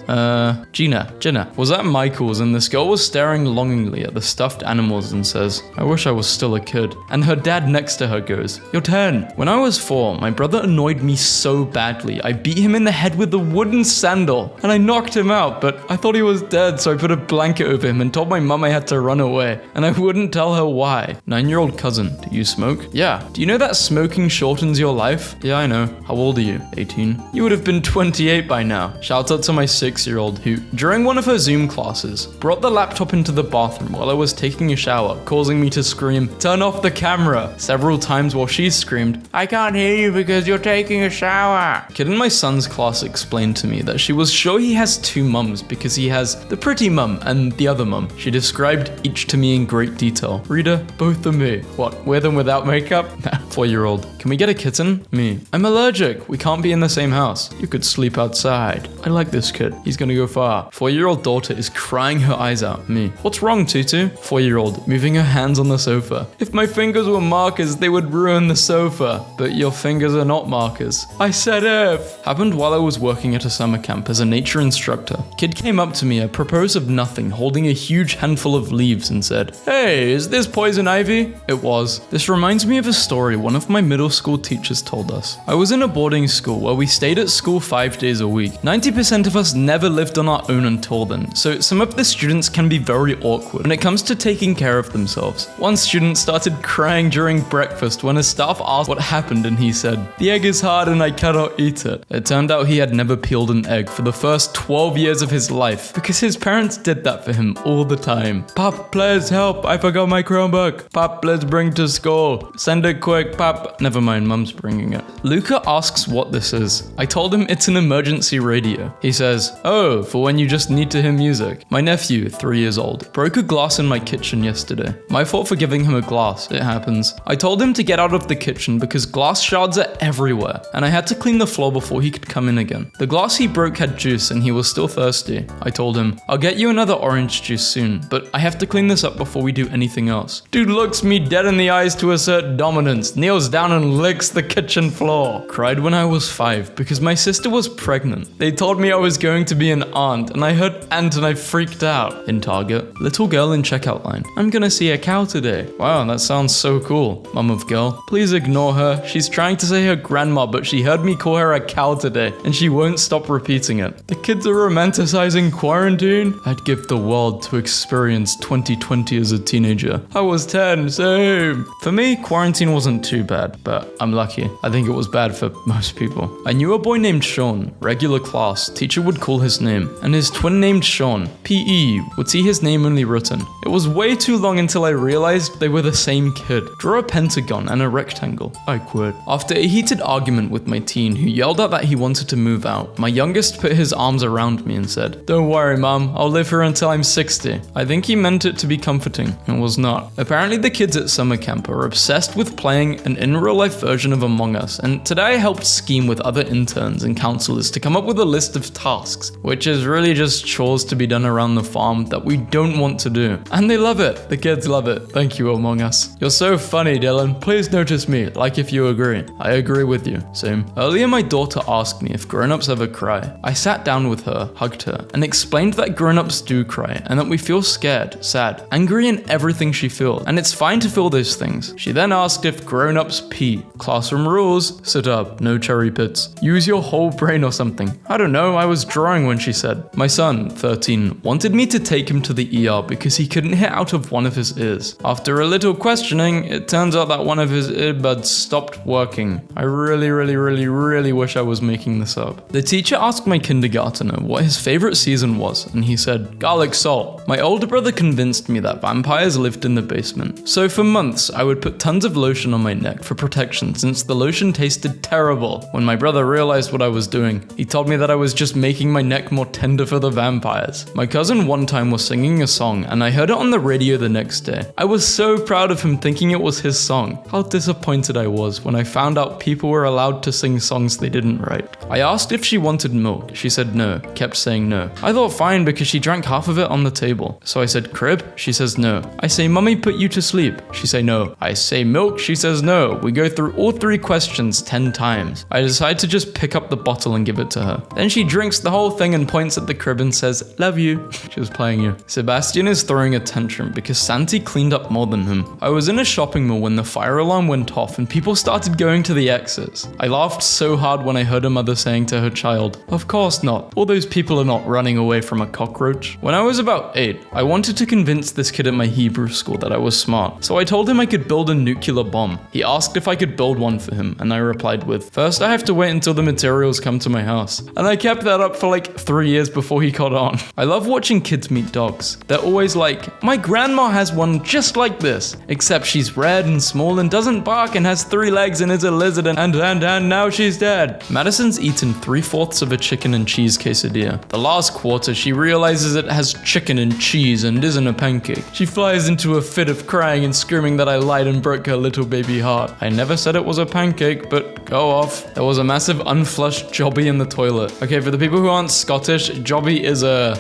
Jenna. Was at Michael's and this girl was staring longingly at the stuffed animals and says, I wish I was still a kid. And her dad next to her goes, you're 10. When I was 4, my brother annoyed me so badly, I beat him in the head with a wooden sandal and I knocked him out, but I thought he was dead, so I put a blanket over him and told my mum I had to run away, and I wouldn't tell her why. 9-year-old cousin, do you smoke? Yeah. Do you know that smoking shortens your life? Yeah, I know. How old are you? 18. You would have been 28 by now. Shout out to my 6-year-old who, during one of her Zoom classes, brought the laptop into the bathroom while I was taking a shower, causing me to scream, turn off the camera, several times while she screamed, I can't hear you because you're taking a shower. A kid in my son's class explained to me that she was sure he has 2 mums because he has the pretty mum and the other mum. She described each to me in great detail. Reader, both of me. What, with and without makeup? 4-year-old, can we get a kitten? Me, I'm allergic. We can't be in the same house. You could sleep outside. I like this kid. He's gonna go far. 4-year-old daughter is crying her eyes out. Me, what's wrong, Tutu? 4-year-old, moving her hands on the sofa. If my fingers were markers, they would ruin the sofa. But your fingers are not markers. I said if. Happened while I was working at a summer camp as a nature instructor. Kid came up to me, a propose of nothing, holding a huge handful of leaves and said, hey, is this poison ivy? It was. This reminds me of a story one of my middle school teachers told us. I was in a boarding school where we stayed at school 5 days a week. 90% of us never lived on our own until then, so some of the students can be very awkward when it comes to taking care of themselves. One student started crying during breakfast when a staff asked what happened and he said, the egg is hard and I cannot eat it. It turned out he had never peeled an egg for the first 12 years of his life because his parents did that for him all the time. Pop, please help, I forgot my Chromebook. Pop, let's bring to school. Send it quick, Pop. Never mind, Mum's bringing it. Luca asks what this is. I told him it's an emergency radio. He says, oh, for when you just need to hear music. My nephew, 3 years old, broke a glass in my kitchen yesterday. My fault for giving him a glass, it happens. I told him to get out of the kitchen because glass shards are everywhere, and I had to clean the floor before he could come in again. The glass he broke had juice and he was still thirsty. I told him, I'll get you another orange juice soon, but I have to clean this up before we do anything else. Dude looks me dead in the eyes to assert dominance, kneels down and licks the kitchen floor. Cried when I was 5 because my sister was pregnant. They told me I was going to be an aunt and I heard aunt and I freaked out. In Target, little girl in checkout line. I'm gonna see a cow today. Wow, that sounds so cool. Mum of girl, please ignore her. She's trying to say her grandma, but she heard me call her a cow today and she won't stop repeating it. The kids are romanticizing quarantine. I'd give the world to experience 2020 as a teenager. I was 10, same. For me, quarantine wasn't too bad, but I'm lucky. I think it was bad for most people. I knew a boy named Sean, regular class, teacher would call his name, and his twin named Sean, PE, would see his name only written. It was way too long until I realized they were the same kid. Draw a pentagon and a rectangle. I quit. After a heated argument with my teen who yelled out that he wanted to move out, my youngest put his arms around me and said, don't worry, Mom, I'll live here until I'm 60. I think he meant it to be comforting. It was not. Apparently the kids at summer camp are obsessed with playing an in-real-life version of Among Us, and today I helped scheme with other interns and counselors to come up with a list of tasks, which is really just chores to be done around the farm that we don't want to do. And they love it. The kids love it. Thank you, Among Us. You're so funny, Dylan. Please notice me, like if you agree. I agree with you. Same. Earlier, my daughter asked me if grown-ups ever cry. I sat down with her, hugged her, and explained that grown-ups do cry, and that we feel scared, sad, angry, and everything she feels, and it's fine to feel those things. She then asked if grown-ups pee. Classroom rules: sit up, no cherry pits. Use your whole brain or something. I don't know, I was drawing when she said. My son, 13, wanted me to take him to the ER because he couldn't hear out of one of his ears. After a little questioning, it turns out that one of his earbuds stopped working. I really wish I was making this up. The teacher asked my kindergartner what his favorite season was, and he said, garlic salt. My older brother convinced me that vampires lived in the basement. So for months, I would put tons of lotion lotion on my neck for protection since the lotion tasted terrible. When my brother realized what I was doing, he told me that I was just making my neck more tender for the vampires. My cousin one time was singing a song and I heard it on the radio the next day. I was so proud of him thinking it was his song. How disappointed I was when I found out people were allowed to sing songs they didn't write. I asked if she wanted milk. She said no, kept saying no. I thought fine because she drank half of it on the table. So I said crib? She says no. I say mummy put you to sleep? She say no. I say milk? She says no. We go through all 3 questions 10 times. I decide to just pick up the bottle and give it to her. Then she drinks the whole thing and points at the crib and says, love you. She was playing you. Sebastian is throwing a tantrum because Santi cleaned up more than him. I was in a shopping mall when the fire alarm went off and people started going to the exits. I laughed so hard when I heard a mother saying to her child, of course not. All those people are not running away from a cockroach. When I was about 8, I wanted to convince this kid at my Hebrew school that I was smart. So I told him I could build a nuclear bomb. He asked if I could build one for him and I replied with, first I have to wait until the materials come to my house. And I kept that up for like 3 years before he caught on. I love watching kids meet dogs. They're always like, my grandma has one just like this, except she's red and small and doesn't bark and has 3 legs and is a lizard and now she's dead. Madison's eaten 3/4 of a chicken and cheese quesadilla. The last quarter, she realizes it has chicken and cheese and isn't a pancake. She flies into a fit of crying and screaming that I lied and broke her little baby heart. I never said it was a pancake, but go off. There was a massive unflushed jobby in the toilet. Okay, for the people who aren't Scottish, jobby is a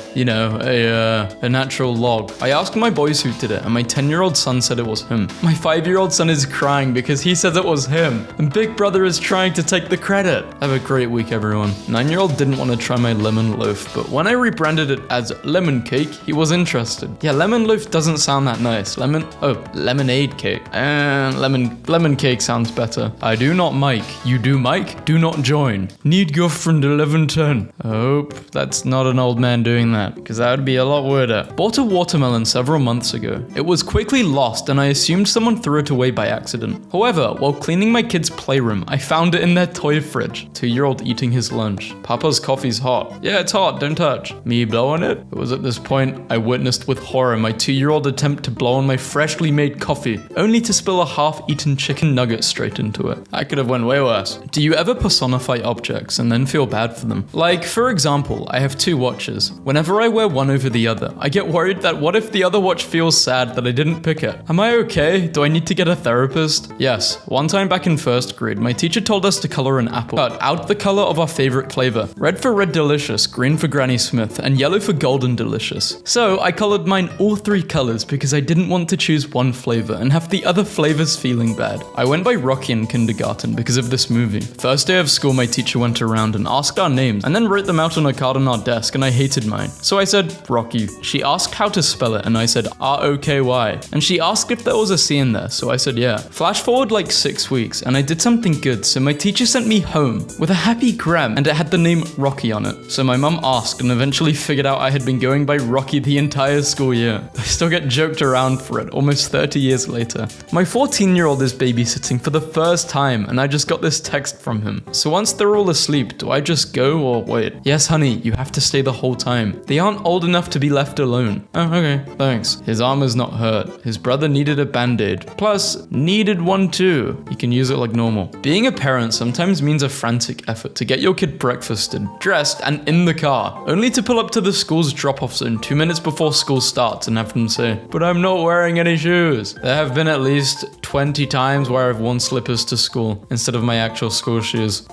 natural log. I asked my boys who did it, and my 10-year-old son said it was him. My 5-year-old son is crying because he says it was him, and Big Brother is trying to take the credit. Have a great week, everyone. 9-year-old didn't want to try my lemon loaf, but when I rebranded it as lemon cake, he was interested. Yeah, lemon loaf doesn't sound that nice. Lemonade cake. And lemon cake sounds better. I do not Mike. You do Mike? Do not join. Need girlfriend 1110. I hope that's not an old man doing that, because that would be a lot weirder. Bought a watermelon several months ago. It was quickly lost and I assumed someone threw it away by accident. However, while cleaning my kids' playroom, I found it in their toy fridge. 2-year-old eating his lunch. Papa's coffee's hot. Yeah, it's hot, don't touch. Me blow on it? It was at this point I witnessed with horror my 2-year-old attempt to blow on my freshly made coffee, only to spill a half-eaten chicken nugget straight into it. I could have went way worse. Do you ever personify objects and then feel bad for them? Like, for example, I have 2 watches. Whenever I wear one over the other, I get worried that what if the other watch feels sad that I didn't pick it? Am I okay? Do I need to get a therapist? Yes, one time back in 1st grade, my teacher told us to color an apple. Cut out the color of our favorite flavor. Red for Red Delicious, green for Granny Smith, and yellow for Golden Delicious. So I colored mine all 3 colors because I didn't want to choose one flavor and have the other flavors feeling bad. I went by Rocky in kindergarten because of this movie. First day of school, my teacher went around and asked our names and then wrote them out on a card on our desk, and I hated mine. So I said, Rocky. She asked how to spell it and I said R-O-K-Y. And she asked if there was a C in there, so I said yeah. Flash forward like 6 weeks and I did something good, so my teacher sent me home with a happy gram and it had the name Rocky on it. So my mum asked and eventually figured out I had been going by Rocky the entire school year. I still get joked around for it almost 30 years later. My 14-year-old is babysitting for the first time and I just got this text from him. So once they're all asleep, do I just go or wait? Yes, honey, you have to stay the whole time. They aren't old enough to be left alone. Oh, okay, thanks. His arm is not hurt. His brother needed a band-aid. Plus, needed one too. You can use it like normal. Being a parent sometimes means a frantic effort to get your kid breakfasted, dressed, and in the car, only to pull up to the school's drop-off zone 2 minutes before school starts and have them say, but I'm not wearing any shoes. There have been at least 20 times where I've worn slippers to school instead of my actual school shoes.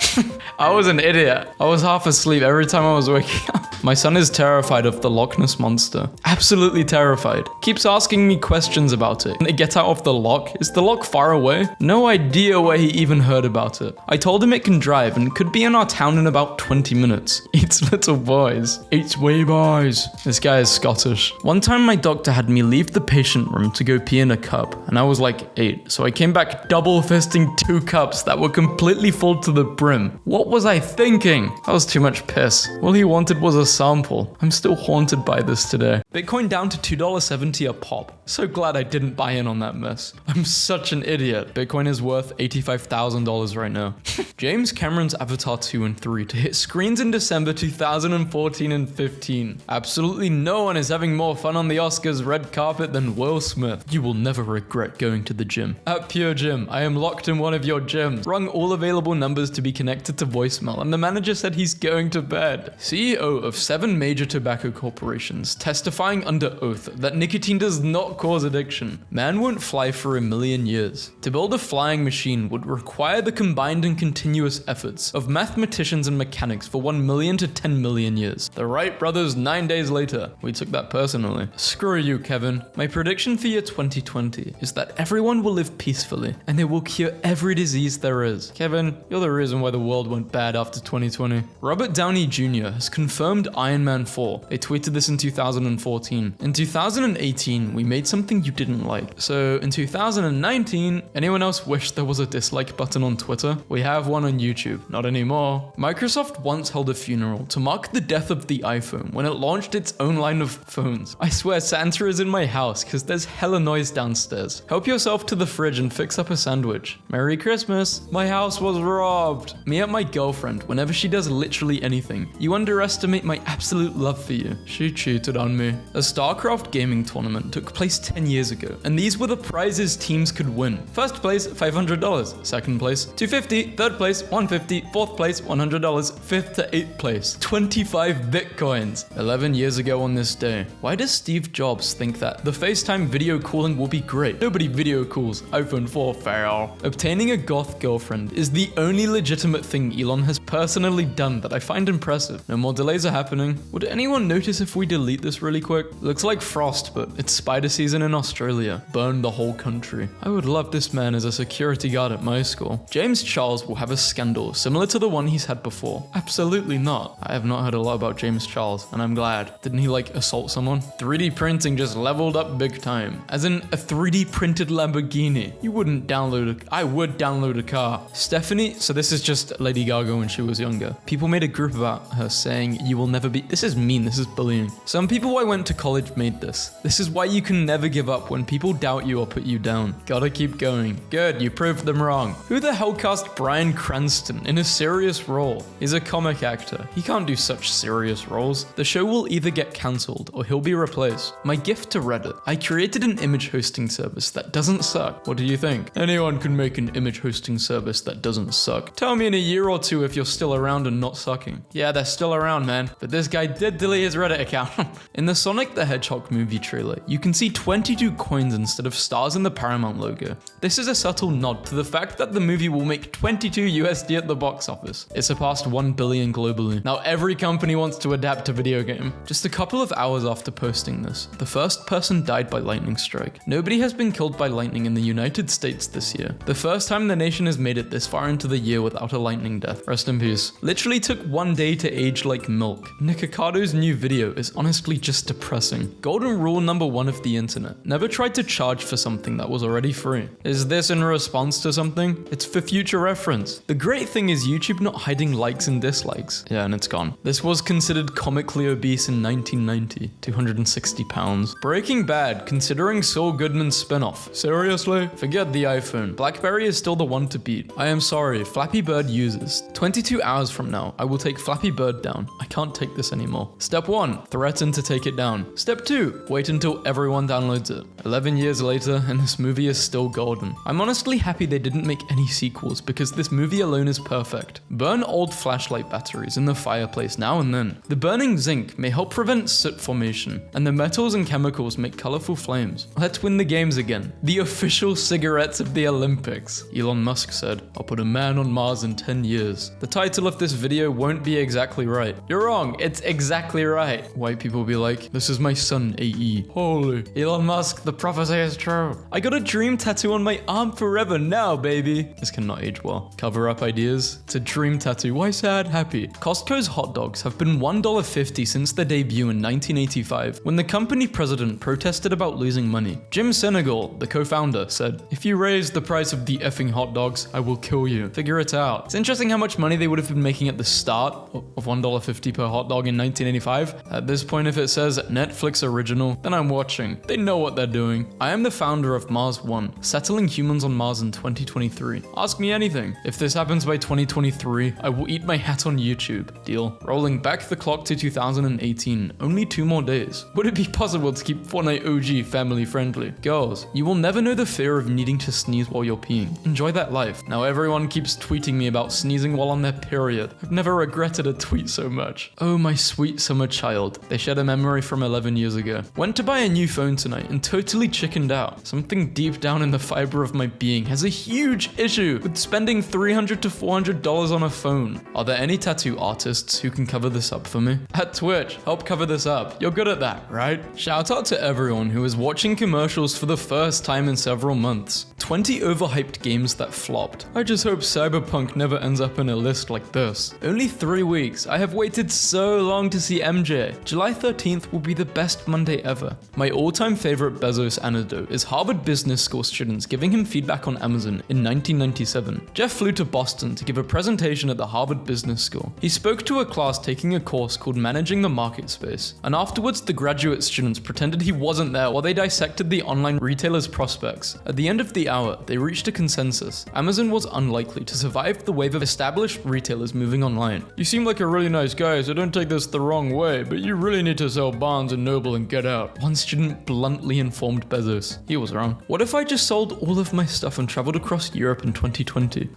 I was an idiot. I was half asleep every time I was waking up. My son is terrified of the Loch Ness Monster. Absolutely terrified. Keeps asking me questions about it. Can it get out of the loch? Is the loch far away? No idea where he even heard about it. I told him it can drive and could be in our town in about 20 minutes. Eats little boys. Eats wee boys. This guy is Scottish. One time my doctor had me leave the patient room to go pee in a cup, and I was like 8, so I came back double fisting 2 cups that were completely full to the brim. What was I thinking? That was too much piss. All he wanted was a sample. I'm still haunted by this today. Bitcoin down to $2.70 a pop. So glad I didn't buy in on that mess. I'm such an idiot. Bitcoin is worth $85,000 right now. James Cameron's Avatar 2 and 3 to hit screens in December 2014 and 15. Absolutely no one is having more fun on the Oscars red carpet than Will Smith. You will never regret going to the gym. At Pure Gym, I am locked in one of your gyms. Rung all available numbers to be connected to voicemail, and the manager said he's going to bed. CEO of 7 major tobacco corporations testifying under oath that nicotine does not cause addiction. Man won't fly for 1,000,000 years. To build a flying machine would require the combined and continuous efforts of mathematicians and mechanics for 1 million to 10 million years. The Wright brothers 9 days later. We took that personally. Screw you, Kevin. My prediction for year 2020 is that everyone will live peacefully and they will cure every disease there is. Kevin, you're the reason why the world went bad after 2020. Robert Downey Jr. has confirmed Iron Man 4. They tweeted this in 2014. In 2018, we made something you didn't like. So in 2019, anyone else wish there was a dislike button on Twitter? We have one on YouTube. Not anymore. Microsoft once held a funeral to mark the death of the iPhone when it launched its own line of phones. I swear Santa is in my house because there's hella noise downstairs. Help yourself to the fridge and fix up a sandwich. Merry Christmas. My house was robbed. Me at my girlfriend whenever she does literally anything. You underestimate my absolute love for you. She cheated on me. A StarCraft gaming tournament took place 10 years ago, and these were the prizes teams could win. First place, $500. Second place, $250. Third place, $150. Fourth place, $100. Fifth to 8th place, 25 Bitcoins. 11 years ago on this day. Why does Steve Jobs think that the FaceTime video calling will be great? Nobody video calls. iPhone 4 fail. Obtaining a goth girlfriend is the only legitimate thing Elon has personally done that I find impressive. No more delays are happening. Would anyone notice if we delete this really quick? Looks like frost, but it's spider season in Australia. Burn the whole country. I would love this man as a security guard at my school. James Charles will have a scandal similar to the one he's had before. Absolutely not. I have not heard a lot about James Charles, and I'm glad. Didn't he assault someone? 3D printing just leveled up big time. As in a 3D printed Lamborghini. You wouldn't download I would download a car. Stephanie, so this is just Lady Gaga when she was younger. People made a group about her saying, you will never be, this is mean, this is bullying. Some people I went to college made this. This is why you can never give up when people doubt you or put you down. Gotta keep going. Good, you proved them wrong. Who the hell cast Bryan Cranston in a serious role? He's a comic actor. He can't do such serious roles. The show will either get cancelled or he'll be replaced. My gift to Reddit. I created an image hosting service that doesn't suck. What do you think? Anyone can make an image hosting service that doesn't suck. Tell me in a year or two if you're still around and not sucking. Yeah, they're still around, man. But this guy did delete his Reddit account. In the Sonic the Hedgehog movie trailer, you can see 22 coins instead of stars in the Paramount logo. This is a subtle nod to the fact that the movie will make 22 USD at the box office. It surpassed 1 billion globally. Now every company wants to adapt a video game. Just a couple of hours after posting this, the first person died by lightning strike. Nobody has been killed by lightning in the United States this year. The first time the nation has made it this far into the year without a lightning death. Rest in peace. Literally took 1 day to age like milk. Nikocato's new video is honestly just depressing. Golden rule number 1 of the internet. Never try to charge for something that was already free. Is this in response to something? It's for future reference. The great thing is YouTube not hiding likes and dislikes. Yeah, and it's gone. This was considered comically obese in 1990. 260 pounds. Breaking Bad, considering Saul Goodman's spinoff. Seriously? Forget the iPhone. BlackBerry is still the one to beat. I am sorry, Flappy Bird users. 22 hours from now, I will take Flappy Bird down. I can't take this anymore. Step 1, threaten to take it down. Step 2, wait until everyone downloads it. 11 years later, and this movie is still golden. I'm honestly happy they didn't make any sequels because this movie alone is perfect. Burn old flashlight batteries in the fireplace now and then. The burning zinc may help prevent soot formation, and the metals and chemicals make colorful flames. Let's win the games again. The official cigarettes of the Olympics. Elon Musk said, I'll put a man on Mars in 10 years. The title of this video won't be exactly right. You're wrong, it's exactly right. White people will be like, this is my son, AE. Holy. Elon Musk, the prophecy is true. I got a dream tattoo on my arm forever now, baby. This cannot age well. Cover up ideas. It's a dream tattoo. Why sad? Happy. Costco's hot dogs have been $1.50 since their debut in 1985, when the company president protested about losing money. Jim Sinegal, the co-founder, said, if you raise the price of the effing hot dogs, I will kill you. Figure it out. It's interesting how much money they would have been making at the start of $1.50 per hot hot dog in 1985. At this point, if it says Netflix original, then I'm watching. They know what they're doing. I am the founder of Mars One, settling humans on Mars in 2023. Ask me anything. If this happens by 2023, I will eat my hat on YouTube. Deal. Rolling back the clock to 2018, only 2 more days. Would it be possible to keep Fortnite OG family friendly? Girls, you will never know the fear of needing to sneeze while you're peeing. Enjoy that life. Now everyone keeps tweeting me about sneezing while on their period. I've never regretted a tweet so much. Oh my sweet summer child. They shared a memory from 11 years ago. Went to buy a new phone tonight and totally chickened out. Something deep down in the fiber of my being has a huge issue with spending $300 to $400 on a phone. Are there any tattoo artists who can cover this up for me? At Twitch, help cover this up. You're good at that, right? Shout out to everyone who is watching commercials for the first time in several months. 20 overhyped games that flopped. I just hope Cyberpunk never ends up in a list like this. Only 3 weeks. I have waited so long to see MJ. July 13th will be the best Monday ever. My all-time favorite Bezos anecdote is Harvard Business School students giving him feedback on Amazon in 1997. Jeff flew to Boston to give a presentation at the Harvard Business School. He spoke to a class taking a course called Managing the Market Space, and afterwards the graduate students pretended he wasn't there while they dissected the online retailer's prospects. At the end of the hour, they reached a consensus. Amazon was unlikely to survive the wave of established retailers moving online. You seem like a really nice guy, so don't take this the wrong way, but you really need to sell Barnes and Noble and get out. One student bluntly informed Bezos. He was wrong. What if I just sold all of my stuff and traveled across Europe in 2020?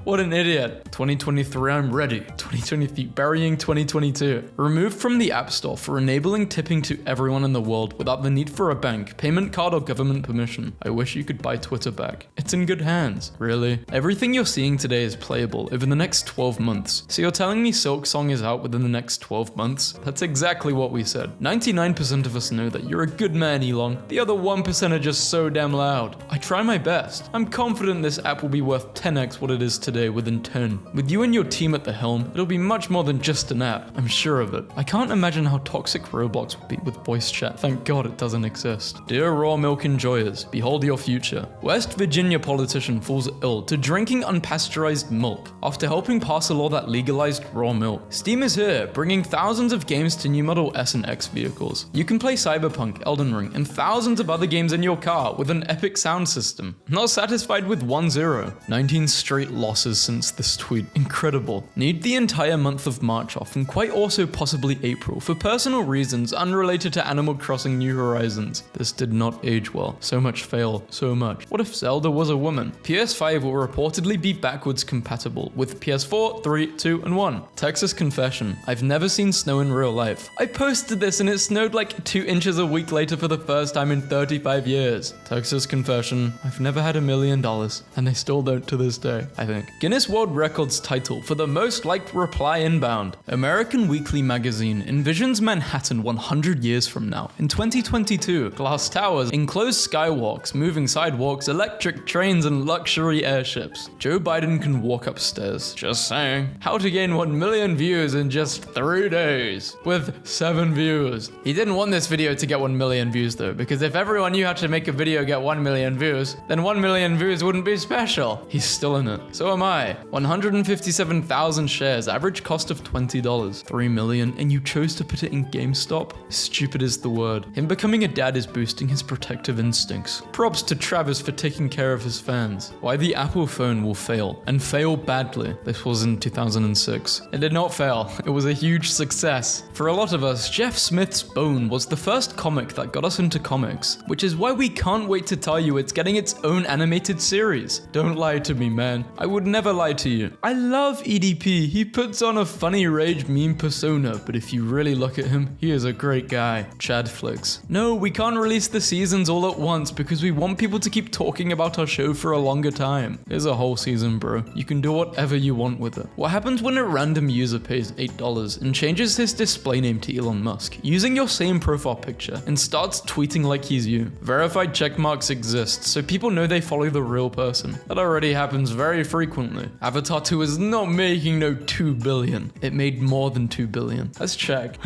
What an idiot. 2023, I'm ready. 2023, burying 2022. Removed from the App Store for enabling tipping to everyone in the world without the need for a bank, payment card, or government permission. I wish you could buy Twitter back. It's in good hands. Really? Everything you're seeing today is playable over the next 12 months. So you're telling me Silk Song is out within the next 12 months? That's exactly what we said. 99% of us know that you're a good man, Elon. The other 1% are just so damn loud. I try my best. I'm confident this app will be worth 10x what it is today within 10. With you and your team at the helm, it'll be much more than just an app. I'm sure of it. I can't imagine how toxic Roblox would be with voice chat. Thank God it doesn't exist. Dear raw milk enjoyers, behold your future. West Virginia politician falls ill to drinking unpasteurized milk after helping pass a law that legalized raw milk. Steam is here, bringing thousands of games to new Model S and X vehicles. You can play Cyberpunk, Elden Ring, and thousands of other games in your car with an epic sound system. Not satisfied with 1-0. 19 straight losses since this tweet. Incredible. Need the entire month of March off and quite also possibly April for personal reasons unrelated to Animal Crossing New Horizons. This did not age well. So much fail. So much. What if Zelda was a woman? PS5 will reportedly be backwards compatible with PS4, 3, 2, and 1. Texas confession. I've never seen snow in real life. I posted this and it snowed like 2 inches a week later for the first time in 35 years. Texas confession. I've never had $1 million, and they still don't to this day, I think. Guinness World Records title for the most liked reply inbound. American Weekly magazine envisions Manhattan 100 years from now. In 2022, glass towers, enclosed skywalks, moving sidewalks, electric trains, and luxury airships. Joe Biden can walk upstairs. Just saying. How to gain 1 million views in just 3 days with 7 views. He didn't want this video to get 1 million views though, because if everyone knew how to make a video get 1 million views, then 1 million views wouldn't be special. He's still in it. So am I. 157,000 shares, average cost of $20. 3 million, and you chose to put it in GameStop? Stupid is the word. Him becoming a dad is boosting his protective instincts. Props to Travis for taking care of his fans. Why the Apple phone will fail, and fail badly. This was in 2006. It did not fail. It was a huge success. For a lot of us, Jeff Smith's Bone was the first comic that got us into comics, which is why we can't wait to tell you it's getting its own animated series. Don't lie to me, man. I would never lie to you. I love EDP. He puts on a funny rage meme persona, but if you really look at him, he is a great guy. Chadflix. No, we can't release the seasons all at once because we want people to keep talking about our show for a longer time. Here's a whole season, bro. You can do whatever you want with it. What happens when a random user pays $8 and changes his display name to Elon Musk, using your same profile picture, and starts tweeting like he's you? Verified checkmarks exist, so people know they follow the real person. That already happens very frequently. Avatar 2 is not making no 2 billion. It made more than 2 billion. Let's check.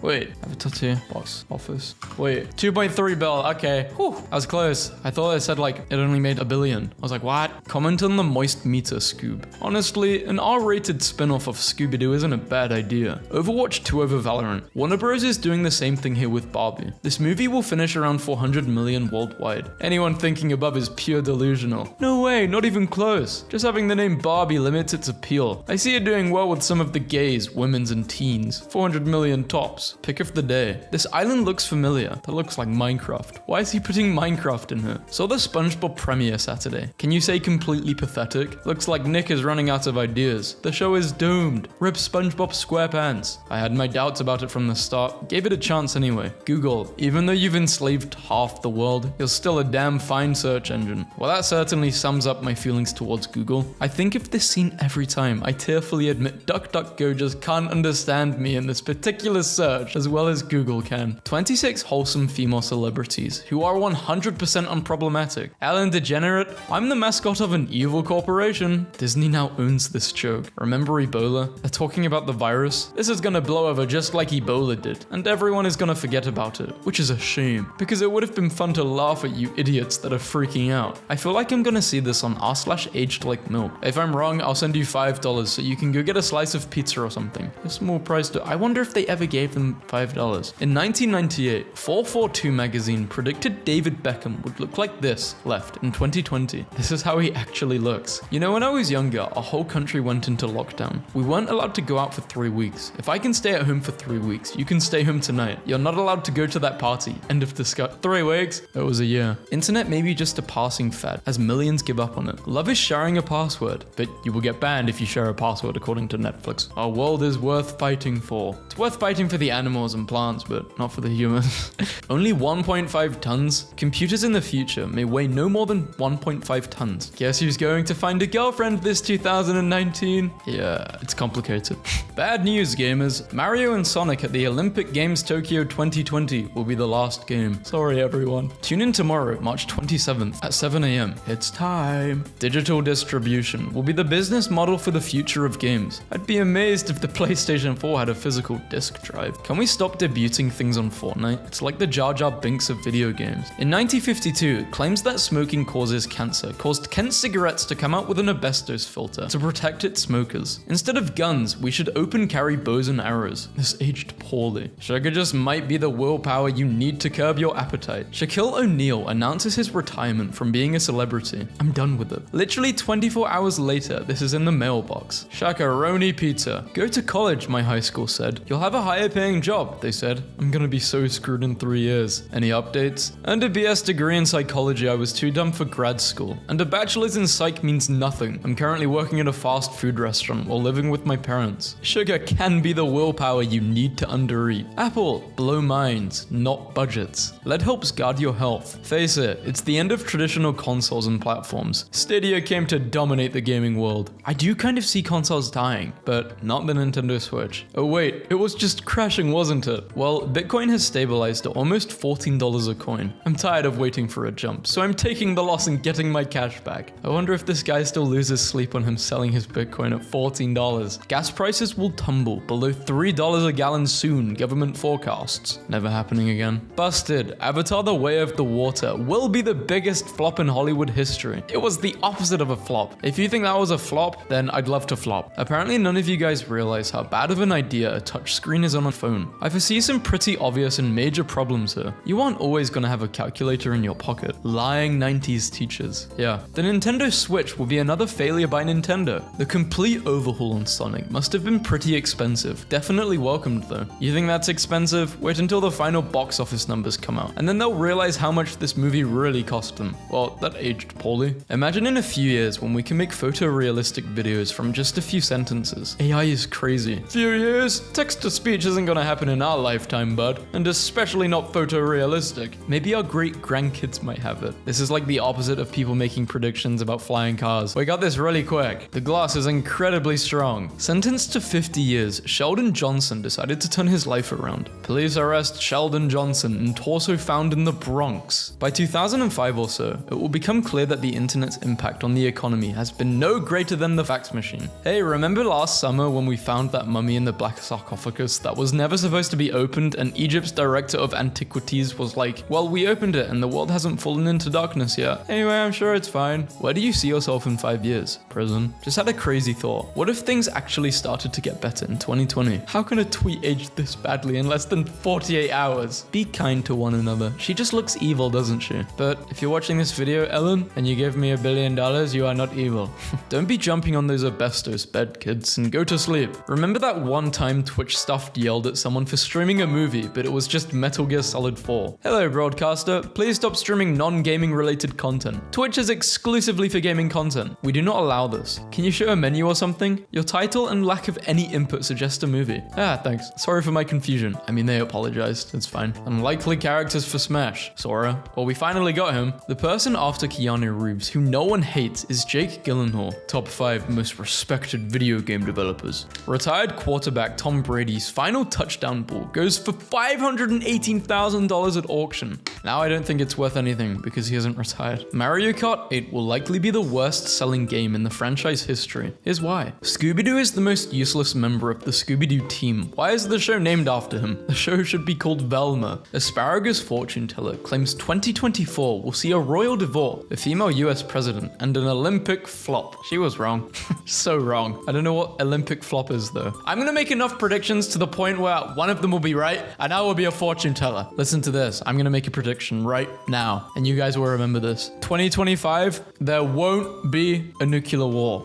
Wait, Avatar 2, box office. Wait, 2.3 bill, okay. Whew, I was close. I thought it said like it only made $1 billion. I was like, what? Comment on the Moist Meter Scoob. Honestly, an R-rated spin-off of Scooby-Doo isn't a bad idea. here. Overwatch 2 over Valorant. Warner Bros. Is doing the same thing here with Barbie. This movie will finish around 400 million worldwide. Anyone thinking above is pure delusional. No way, not even close. Just having the name Barbie limits its appeal. I see it doing well with some of the gays, women's, and teens. 400 million tops. Pick of the day. This island looks familiar. That looks like Minecraft. Why is he putting Minecraft in here? Saw the SpongeBob premiere Saturday. Can you say completely pathetic? Looks like Nick is running out of ideas. The show is doomed. Rip SpongeBob SquarePants. I had my doubts about it from the start. Gave it a chance anyway. Google. Even though you've enslaved half the world, you're still a damn fine search engine. Well, that certainly sums up my feelings towards Google. I think of this scene every time. I tearfully admit DuckDuckGo just can't understand me in this particular search as well as Google can. 26 wholesome female celebrities who are 100% unproblematic. Ellen DeGenerate, I'm the mascot of an evil corporation. Disney now owns this joke. Remember Ebola? They're talking about the virus. This is gonna blow over just like Ebola did, and everyone is gonna forget about it, which is a shame, because it would have been fun to laugh at you idiots that are freaking out. I feel like I'm gonna see this on r/agedlikemilk. If I'm wrong, I'll send you $5 so you can go get a slice of pizza or something. A small price to... I wonder if they ever gave them $5. In 1998, 442 magazine predicted David Beckham would look like this left in 2020. This is how he actually looks. You know, when I was younger, our whole country went into lockdown. We weren't allowed to go out for 3 weeks. If I can stay at home for 3 weeks, you can stay home tonight. You're not allowed to go to that party. End of discussion. 3 weeks? It was a year. Internet may be just a passing fad, as millions give up on it. Love is sharing a password, but you will get banned if you share a password according to Netflix. Our world is worth fighting for. It's worth fighting for the animals and plants, but not for the humans. Only 1.5 tons? Computers in the future may weigh no more than 1.5 tons. Guess who's going to find a girlfriend this 2019? Yeah, it's complicated. Bad news, gamers. Mario and Sonic at the Olympic Games Tokyo 2020 will be the last game. Sorry, everyone. Tune in tomorrow, March 27th at 7 a.m. It's time. Digital distribution will be the business model for the future of games. I'd be amazed if the PlayStation 4 had a physical disc drive. Can we stop debuting things on Fortnite? It's like the Jar Jar Binks of video games. In 1952, claims that smoking causes cancer caused Kent Cigarettes to come out with an asbestos filter to protect its smokers. Instead of guns, we should open carry bows and arrows. This aged poorly. Sugar just might be the willpower you need to curb your appetite. Shaquille O'Neal announces his retirement from being a celebrity. I'm done with it. Literally 24 hours later, this is in the mailbox. Shakaroni pizza. Go to college, my high school said. You'll have a higher paying job, they said. I'm gonna be so screwed in 3 years. Any updates? And a BS degree in psychology, I was too dumb for grad school. And a bachelor's in psych means nothing. I'm currently working at a fast food restaurant while living with my parents. Sugar can be the willpower you need to undereat. Apple, blow minds, not budgets. Lead helps guard your health. Face it, it's the end of traditional consoles and platforms. Stadia came to dominate the gaming world. I do kind of see consoles dying, but not the Nintendo Switch. Oh wait, it was just crashing, wasn't it? Well, Bitcoin has stabilized at almost $14 a coin. I'm tired of waiting for a jump, so I'm taking the loss and getting my cash back. I wonder if this guy still loses sleep on him selling his Bitcoin at $14. Gas prices will tumble below $3 a gallon soon, government forecasts. Never happening again. Busted. Avatar: The Way of the Water will be the biggest flop in Hollywood history. It was the opposite of a flop. If you think that was a flop, then I'd love to flop. Apparently none of you guys realize how bad of an idea a touchscreen is on a phone. I foresee some pretty obvious and major problems here. You aren't always gonna have a calculator in your pocket. Lying 90s teachers. Yeah. The Nintendo Switch will be another failure by Nintendo. The complete overhaul on Sonic must have been pretty expensive. Definitely welcomed though. You think that's expensive? Wait until the final box office numbers come out, and then they'll realize how much this movie really cost them. Well, that aged poorly. Imagine in a few years when we can make photorealistic videos from just a few sentences. AI is crazy. Few years? Text-to-speech isn't gonna happen in our lifetime, bud. And especially not photorealistic. Maybe our great-grandkids might have it. This is like the opposite of people making predictions about flying cars. We got this really quick. The glass is incredibly strong. Sentenced to 50 years, Sheldon Johnson decided to turn his life around. Police arrest Sheldon Johnson in torso found in the Bronx. By 2005 or so, it will become clear that the internet's impact on the economy has been no greater than the fax machine. Hey, remember last summer when we found that mummy in the black sarcophagus that was never supposed to be opened, and Egypt's director of antiquities was like, well, we opened it and the world hasn't fallen into darkness yet. Anyway, I'm sure it's fine. Where do you see yourself in 5 years? Prison? Just had a crazy thought. What if things actually started to get better in 2020. How can a tweet age this badly in less than 48 hours? Be kind to one another. She just looks evil, doesn't she? But if you're watching this video, Ellen, and you give me $1 billion, you are not evil. Don't be jumping on those asbestos bed, kids, and go to sleep. Remember that one time Twitch stuffed yelled at someone for streaming a movie, but it was just Metal Gear Solid 4. Hello, broadcaster. Please stop streaming non-gaming related content. Twitch is exclusively for gaming content. We do not allow this. Can you show a menu or something? Your title and lack of any input suggest a movie. Ah, thanks. Sorry for my confusion. I mean, they apologized. It's fine. Unlikely characters for Smash. Sora. Well, we finally got him. The person after Keanu Reeves who no one hates is Jake Gyllenhaal. Top 5 most respected video game developers. Retired quarterback Tom Brady's final touchdown ball goes for $518,000 at auction. Now I don't think it's worth anything because he hasn't retired. Mario Kart 8 will likely be the worst selling game in the franchise history. Here's why. Scooby-Doo is the most useless member of the Scooby-Doo team. Why is the show named after him? The show should be called Velma. Asparagus fortune teller claims 2024 will see a royal divorce, a female US president, and an Olympic flop. She was wrong. So wrong. I don't know what Olympic flop is though. I'm gonna make enough predictions to the point where one of them will be right and I will be a fortune teller. Listen to this. I'm gonna make a prediction right now and you guys will remember this. 2025, there won't be a nuclear war.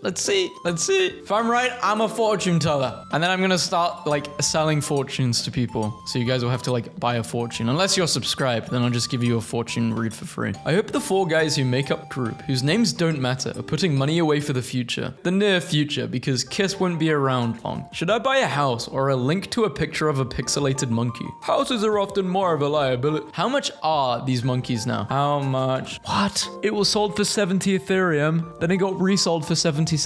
Let's see. If I'm right, I'm a fortune teller. And then I'm gonna start like selling fortunes to people. So you guys will have to like buy a fortune. Unless you're subscribed, then I'll just give you a fortune read for free. I hope the 4 guys who make up group, whose names don't matter, are putting money away for the future. The near future, because Kiss won't be around long. Should I buy a house or a link to a picture of a pixelated monkey? Houses are often more of a liability. How much are these monkeys now? How much? What? It was sold for 70 Ethereum, then it got resold for 77,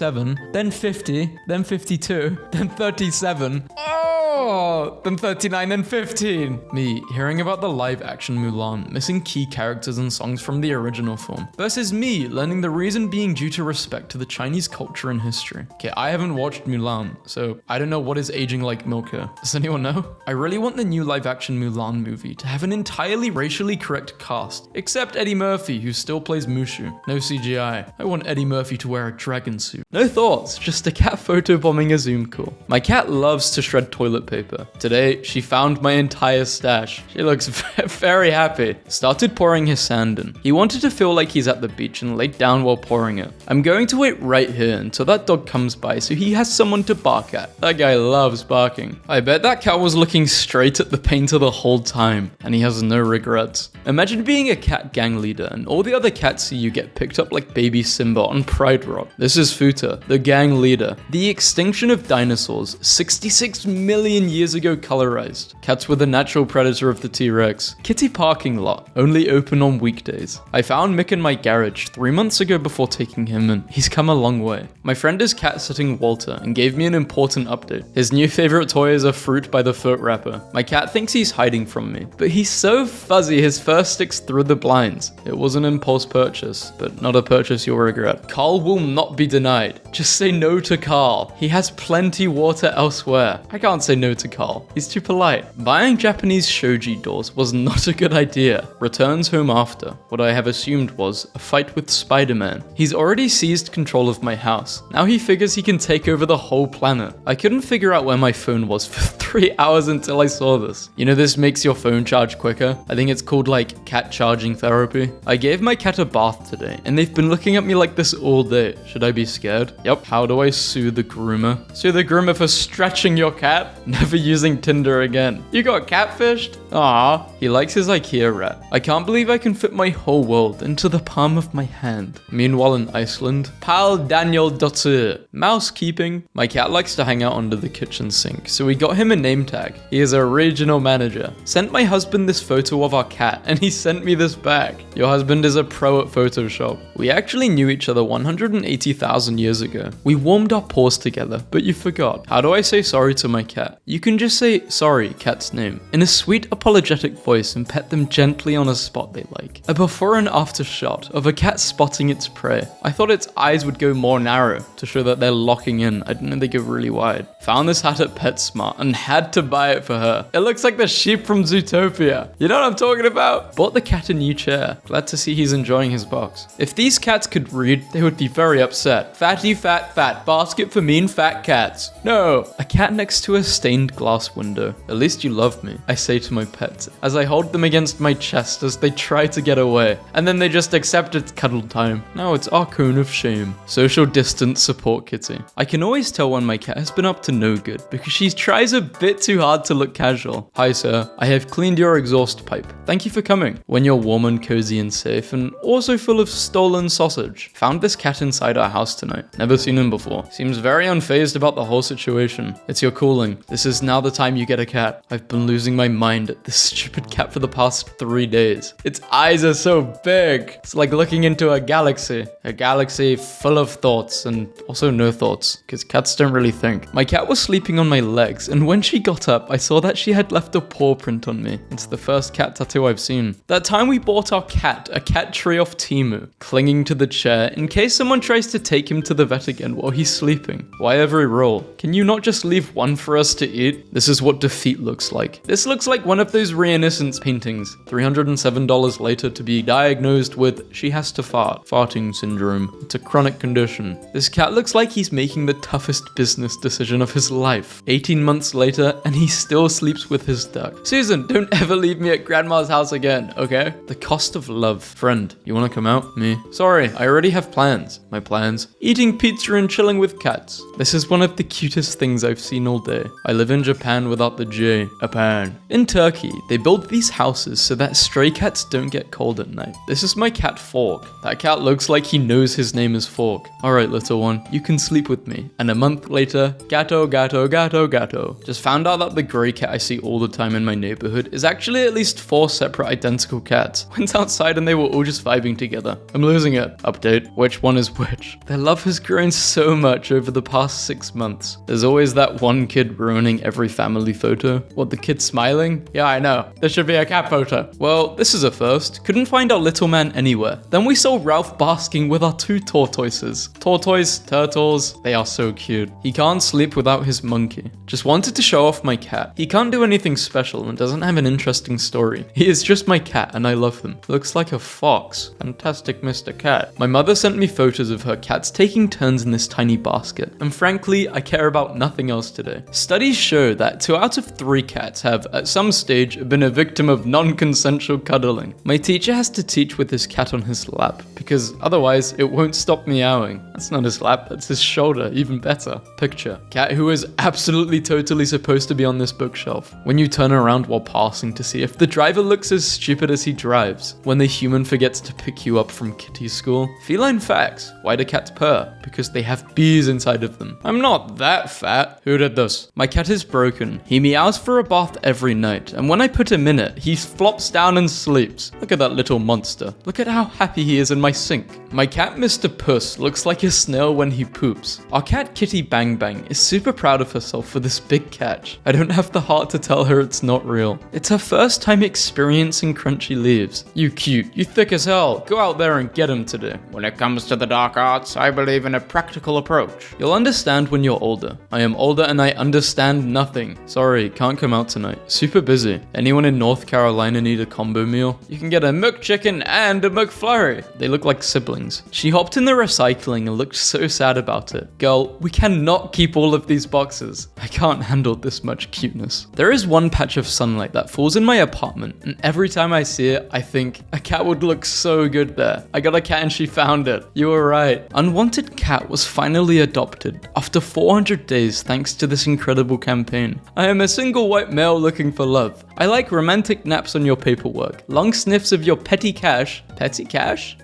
then 50, then 52, then 37. Oh, then 39, then 15. Me hearing about the live action Mulan, missing key characters and songs from the original film, versus me learning the reason being due to respect to the Chinese culture and history. Okay, I haven't watched Mulan, so I don't know what is aging like milk here. Does anyone know? I really want the new live action Mulan movie to have an entirely racially correct cast, except Eddie Murphy, who still plays Mushu. No CGI. I want Eddie Murphy to wear a dragon suit. No thoughts, just a cat photobombing a Zoom call. My cat loves to shred toilet paper. Today, she found my entire stash. She looks very happy. Started pouring his sand in. He wanted to feel like he's at the beach and laid down while pouring it. I'm going to wait right here until that dog comes by so he has someone to bark at. That guy loves barking. I bet that cat was looking straight at the painter the whole time, and he has no regrets. Imagine being a cat gang leader and all the other cats see you get picked up like baby Simba on Pride Rock. This is Futa, the gang leader. The extinction of dinosaurs, 66 million years ago colorized. Cats were the natural predator of the T-Rex. Kitty parking lot, only open on weekdays. I found Mick in my garage 3 months ago before taking him in. He's come a long way. My friend is cat-sitting Walter and gave me an important update. His new favorite toy is a fruit by the foot wrapper. My cat thinks he's hiding from me, but he's so fuzzy his fur sticks through the blinds. It was an impulse purchase, but not a purchase you'll regret. Carl will not be denied. Just say no to Carl. He has plenty water elsewhere. I can't say no to Carl. He's too polite. Buying Japanese shoji dolls was not a good idea. Returns home after what I have assumed was a fight with Spider-Man. He's already seized control of my house. Now he figures he can take over the whole planet. I couldn't figure out where my phone was for 3 hours until I saw this. You know this makes your phone charge quicker? I think it's called like cat charging therapy. I gave my cat a bath today and they've been looking at me like this all day. Should I be scared? Yep. How do I sue the groomer? Sue the groomer for stretching your cat? Never using Tinder again. You got catfished? Ah, he likes his IKEA rat. I can't believe I can fit my whole world into the palm of my hand. Meanwhile in Iceland, Pal Daniel Dotter. Mousekeeping. My cat likes to hang out under the kitchen sink, so we got him a name tag. He is a regional manager. Sent my husband this photo of our cat, and he sent me this back. Your husband is a pro at Photoshop. We actually knew each other 180,000 years ago. We warmed our paws together, but you forgot. How do I say sorry to my cat? you can just say, sorry, cat's name, in a sweet apologetic voice and pet them gently on a spot they like. A before and after shot of a cat spotting its prey. I thought its eyes would go more narrow to show that they're locking in. I didn't know they go really wide. Found this hat at PetSmart and had to buy it for her. It looks like the sheep from Zootopia. You know what I'm talking about? Bought the cat a new chair. Glad to see he's enjoying his box. If these cats could read, they would be very upset. Fatty, fat, fat. Basket for mean fat cats. No. A cat next to a stained glass window. At least you love me, I say to my pets, as I hold them against my chest as they try to get away. And then they just accept it's cuddle time. Now it's our cone of shame. Social distance support kitty. I can always tell when my cat has been up to no good because she tries a bit too hard to look casual. Hi sir, I have cleaned your exhaust pipe. Thank you for coming. When you're warm and cozy and safe and also full of stolen sausage. Found this cat inside our house tonight. Never seen him before. Seems very unfazed about the whole situation. It's your calling. This is now the time you get a cat. I've been losing my mind at this stupid cat for the past 3 days. Its eyes are so big. It's like looking into a galaxy. A galaxy full of thoughts and also no thoughts, because cats don't really think. My cat was sleeping on my legs, and when she got up, I saw that she had left a paw print on me. It's the first cat tattoo I've seen. That time we bought our cat a cat tree off Temu, clinging to the chair in case someone tries to take him to the vet again while he's sleeping. Why every roll? Can you not just leave one for us to eat? This is what defeat looks like. This looks like one of those Renaissance paintings. $307 later to be diagnosed with she has to fart. Farting syndrome. It's a chronic condition. This cat looks like he's making the toughest business decision of his life. 18 months later, and he still sleeps with his duck. Susan, don't ever leave me at grandma's house again, okay? The cost of love. Friend, you wanna come out? Me? Sorry, I already have plans. My plans? Eating pizza and chilling with cats. This is one of the cutest things I've seen all day. I live in Japan without the J. Japan. In Turkey, they build these houses so that stray cats don't get cold at night. This is my cat Fork. That cat looks like he knows his name is Fork. Alright, little one, you can sleep with me. And a month later, gatto, gatto, gatto, gatto. Just found out that the grey cat I see all the time in my neighborhood is actually at least 4 separate identical cats. Went outside and they were all just vibing together. I'm losing it. Update. Which one is which? Their love has grown so much over the past 6 months. There's always that one kid ruining every family photo. What, the kid smiling? Yeah, I know. There should be a cat photo. Well, this is a first. Couldn't find our little man anywhere. Then we saw Ralph basking with our 2 tortoises. Tortoise, turtles, they are so cute. He can't sleep without his monkey. Just wanted to show off my cat. He can't do anything special and doesn't have an interesting story. He is just my cat and I love him. Looks like a fox. Fantastic Mr. Cat. My mother sent me photos of her cats taking turns in this tiny basket. And frankly, I care about nothing else today. Studies show that 2 out of 3 cats have, at some stage, been a victim of non-consensual cuddling. My teacher has to teach with his cat on his lap, because otherwise it won't stop meowing. That's not his lap, that's his shoulder, even better. Picture. Cat who is absolutely totally supposed to be on this bookshelf. When you turn around while passing to see if the driver looks as stupid as he drives. When the human forgets to pick you up from kitty school. Feline facts. Why do cats purr? Because they have bees inside of them. I'm not that fat. Who did this? My cat is broken. He meows for a bath every night, and when I put him in it, he flops down and sleeps. Look at that little monster. Look at how happy he is in my sink. My cat Mr. Puss looks like a snail when he poops. Our cat Kitty Bang Bang is super proud of herself for this big catch. I don't have the heart to tell her it's not real. It's her first time experiencing crunchy leaves. You cute, you thick as hell. Go out there and get him today. When it comes to the dark arts, I believe in a practical approach. You'll understand when you're older. I am older and I understand nothing. Sorry, can't come out tonight. Super busy. Anyone in North Carolina need a combo meal? You can get a McChicken and a McFlurry. They look like siblings. She hopped in the recycling and looked so sad about it. Girl, we cannot keep all of these boxes. I can't handle this much cuteness. There is one patch of sunlight that falls in my apartment, and every time I see it, I think a cat would look so good there. I got a cat and she found it. You were right. Unwanted cat was finally adopted after 400 days thanks to this incredible campaign. I am a single white male looking for love. I like romantic naps on your paperwork, long sniffs of your petty cash,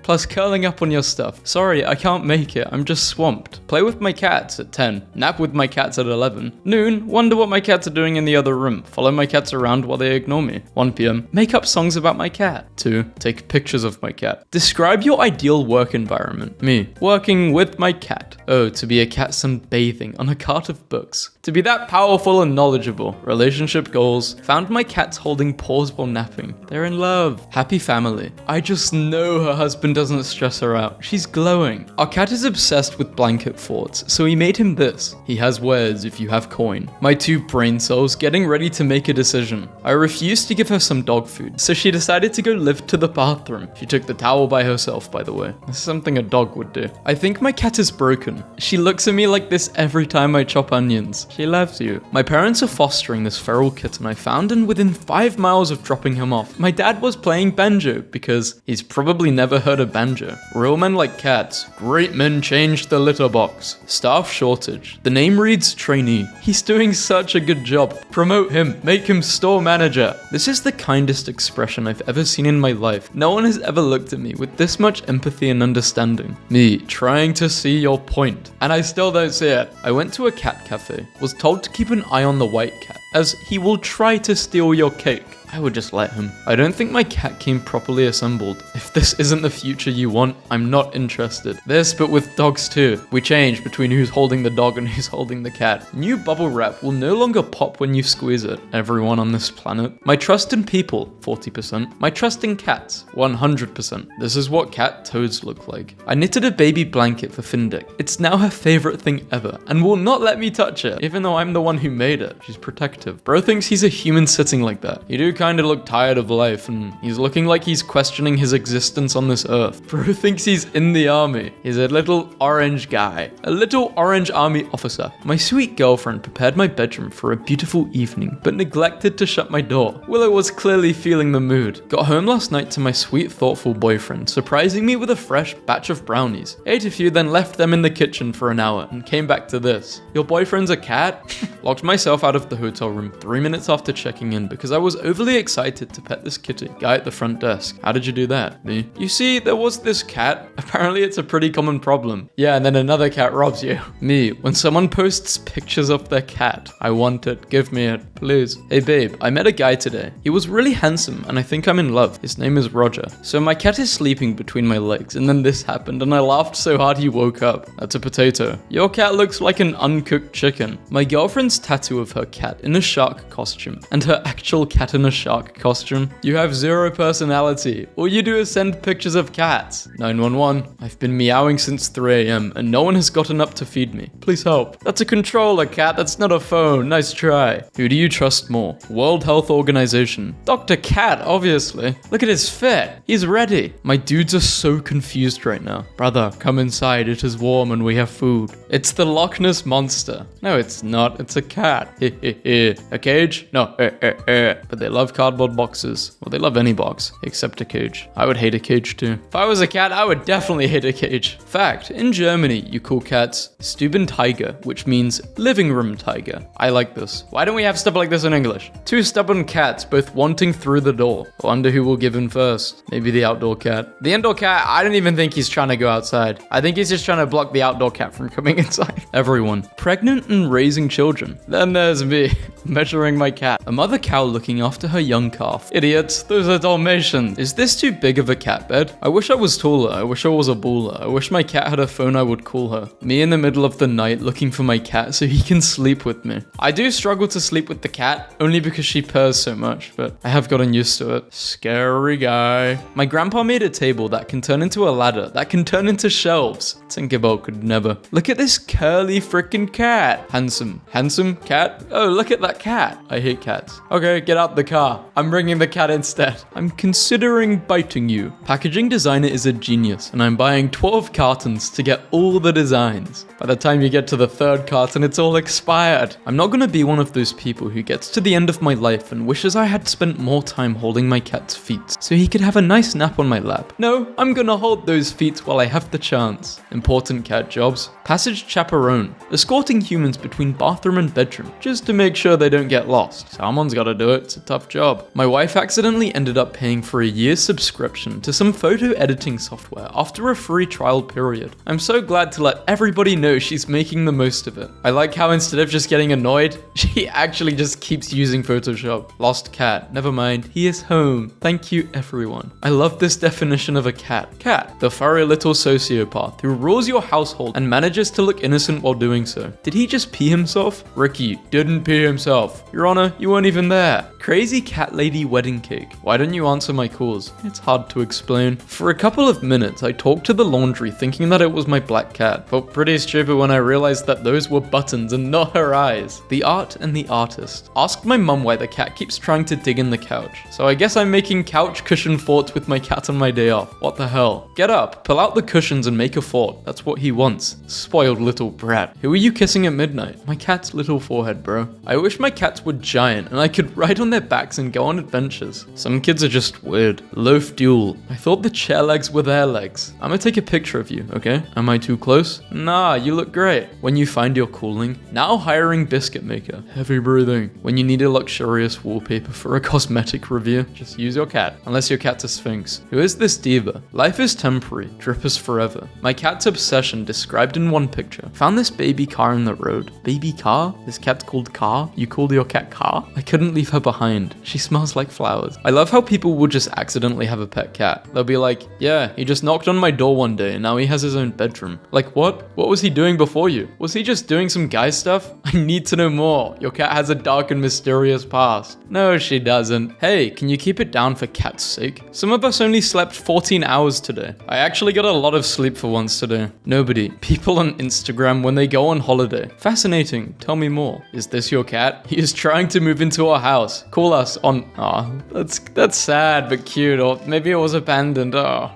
plus curling up on your stuff. Sorry, I can't make it. I'm just swamped. Play with my cats at 10. Nap with my cats at 11. Noon, wonder what my cats are doing in the other room. Follow my cats around while they ignore me. 1 p.m. Make up songs about my cat. 2. Take pictures of my cat. Describe your ideal work environment. Me. Working with my cat. Oh, to be a cat sunbathing on a cart of books. To be that powerful powerful and knowledgeable. Relationship goals. Found my cats holding paws while napping. They're in love. Happy family. I just know her husband doesn't stress her out. She's glowing. Our cat is obsessed with blanket forts, so he made him this. He has wares if you have coin. My 2 brain cells getting ready to make a decision. I refused to give her some dog food, so she decided to go lift to the bathroom. She took the towel by herself, by the way. This is something a dog would do. I think my cat is broken. She looks at me like this every time I chop onions. She loves you. My parents are fostering this feral kitten I found, and within 5 miles of dropping him off, my dad was playing banjo because he's probably never heard of banjo. Real men like cats. Great men changed the litter box. Staff shortage. The name reads trainee. He's doing such a good job. Promote him. Make him store manager. This is the kindest expression I've ever seen in my life. No one has ever looked at me with this much empathy and understanding. Me trying to see your point. And I still don't see it. I went to a cat cafe. Was told to keep an eye on the white cat, as he will try to steal your cake. I would just let him. I don't think my cat came properly assembled. If this isn't the future you want, I'm not interested. This, but with dogs too. We change between who's holding the dog and who's holding the cat. New bubble wrap will no longer pop when you squeeze it. Everyone on this planet. My trust in people, 40%. My trust in cats, 100%. This is what cat toads look like. I knitted a baby blanket for Findick. It's now her favorite thing ever, and will not let me touch it, even though I'm the one who made it. She's protective. Bro thinks he's a human sitting like that. You do kind of look tired of life, and he's looking like he's questioning his existence on this earth. Bro thinks he's in the army. He's a little orange guy. A little orange army officer. My sweet girlfriend prepared my bedroom for a beautiful evening, but neglected to shut my door. Willow was clearly feeling the mood. Got home last night to my sweet, thoughtful boyfriend, surprising me with a fresh batch of brownies. Ate a few, then left them in the kitchen for an hour, and came back to this. Your boyfriend's a cat? Locked myself out of the hotel room 3 minutes after checking in because I was overly excited to pet this kitty. Guy at the front desk. How did you do that? Me. You see, there was this cat. Apparently it's a pretty common problem. Yeah, and then another cat robs you. Me. When someone posts pictures of their cat, I want it. Give me it, please. Hey babe, I met a guy today. He was really handsome and I think I'm in love. His name is Roger. So my cat is sleeping between my legs and then this happened and I laughed so hard he woke up. That's a potato. Your cat looks like an uncooked chicken. My girlfriend's tattoo of her cat in a shark costume and her actual cat in a shark costume. You have zero personality. All you do is send pictures of cats. 911. I've been meowing since 3 a.m. and no one has gotten up to feed me. Please help. That's a controller, cat. That's not a phone. Nice try. Who do you trust more? World Health Organization. Dr. Cat, obviously. Look at his fit. He's ready. My dudes are so confused right now. Brother, come inside. It is warm and we have food. It's the Loch Ness Monster. No, it's not. It's a cat. A cage? No. But they love cardboard boxes. Well, they love any box, except a cage. I would hate a cage too. If I was a cat, I would definitely hate a cage. Fact, in Germany, you call cats Stubentiger, which means living room tiger. I like this. Why don't we have stuff like this in English? 2 stubborn cats, both wanting through the door. Wonder who will give in first. Maybe the outdoor cat. The indoor cat, I don't even think he's trying to go outside. I think he's just trying to block the outdoor cat from coming inside. Everyone. Pregnant and raising children. Then there's me, measuring my cat. A mother cow looking after her young calf. Idiots, those are Dalmatians. Is this too big of a cat bed? I wish I was taller. I wish I was a baller. I wish my cat had a phone I would call her. Me in the middle of the night looking for my cat so he can sleep with me. I do struggle to sleep with the cat, only because she purrs so much, but I have gotten used to it. Scary guy. My grandpa made a table that can turn into a ladder, that can turn into shelves. Tinkerbell could never. Look at this curly freaking cat. Handsome. Handsome cat? Oh, look at that cat. I hate cats. Okay, get out the car. I'm bringing the cat instead. I'm considering biting you. Packaging designer is a genius, and I'm buying 12 cartons to get all the designs. By the time you get to the 3rd carton, it's all expired. I'm not gonna be one of those people who gets to the end of my life and wishes I had spent more time holding my cat's feet so he could have a nice nap on my lap. No, I'm gonna hold those feet while I have the chance. Important cat jobs. Passage chaperone. Escorting humans between bathroom and bedroom, just to make sure they don't get lost. Someone's gotta do it. It's a tough job. My wife accidentally ended up paying for a year's subscription to some photo editing software after a free trial period. I'm so glad to let everybody know she's making the most of it. I like how instead of just getting annoyed, she actually just just keeps using Photoshop. Lost cat. Never mind. He is home. Thank you, everyone. I love this definition of a cat. Cat, the furry little sociopath who rules your household and manages to look innocent while doing so. Did he just pee himself? Ricky didn't pee himself. Your Honor, you weren't even there. Crazy cat lady wedding cake. Why don't you answer my calls? It's hard to explain. For a couple of minutes, I talked to the laundry thinking that it was my black cat. Felt pretty stupid when I realized that those were buttons and not her eyes. The art and the artist. Asked my mum why the cat keeps trying to dig in the couch. So I guess I'm making couch cushion forts with my cat on my day off. What the hell? Get up, pull out the cushions and make a fort. That's what he wants. Spoiled little brat. Who are you kissing at midnight? My cat's little forehead, bro. I wish my cats were giant and I could ride on their backs and go on adventures. Some kids are just weird. Loaf duel. I thought the chair legs were their legs. I'm gonna take a picture of you, okay? Am I too close? Nah, you look great. When you find your calling, now hiring biscuit maker. Heavy breathing. When you need a luxurious wallpaper for a cosmetic review, just use your cat. Unless your cat's a sphinx. Who is this diva? Life is temporary. Drip is forever. My cat's obsession described in one picture. Found this baby car in the road. Baby car? This cat's called Car? You called your cat Car? I couldn't leave her behind. She smells like flowers. I love how people will just accidentally have a pet cat. They'll be like, yeah, he just knocked on my door one day and now he has his own bedroom. Like what? What was he doing before you? Was he just doing some guy stuff? I need to know more. Your cat has a dark and mysterious past. No, she doesn't. Hey, can you keep it down for cat's sake? Some of us only slept 14 hours today. I actually got a lot of sleep for once today. Nobody. People on Instagram when they go on holiday. Fascinating. Tell me more. Is this your cat? He is trying to move into our house. Call us on... Aw, that's sad but cute. Or maybe it was abandoned.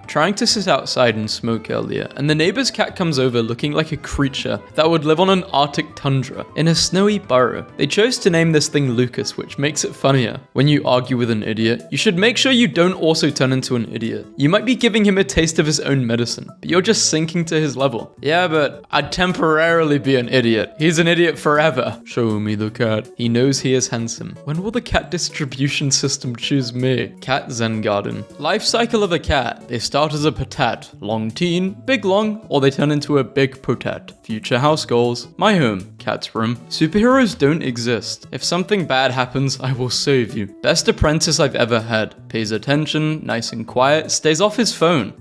Trying to sit outside and smoke earlier, and the neighbor's cat comes over looking like a creature that would live on an Arctic tundra in a snowy burrow. They chose to name this thing Lucas, which makes it funnier. When you argue with an idiot, you should make sure you don't also turn into an idiot. You might be giving him a taste of his own medicine, but you're just sinking to his level. Yeah, but I'd temporarily be an idiot. He's an idiot forever. Show me the cat. He knows he is handsome. When will the cat distribution system choose me? Cat Zen Garden. Life cycle of a cat. They start as a patat, long teen, big long, or they turn into a big potat. Future house goals. My home, cat's room. Superheroes don't exist. If something bad happens, I will save you. Best apprentice I've ever had. Pays attention, nice and quiet, stays off his phone.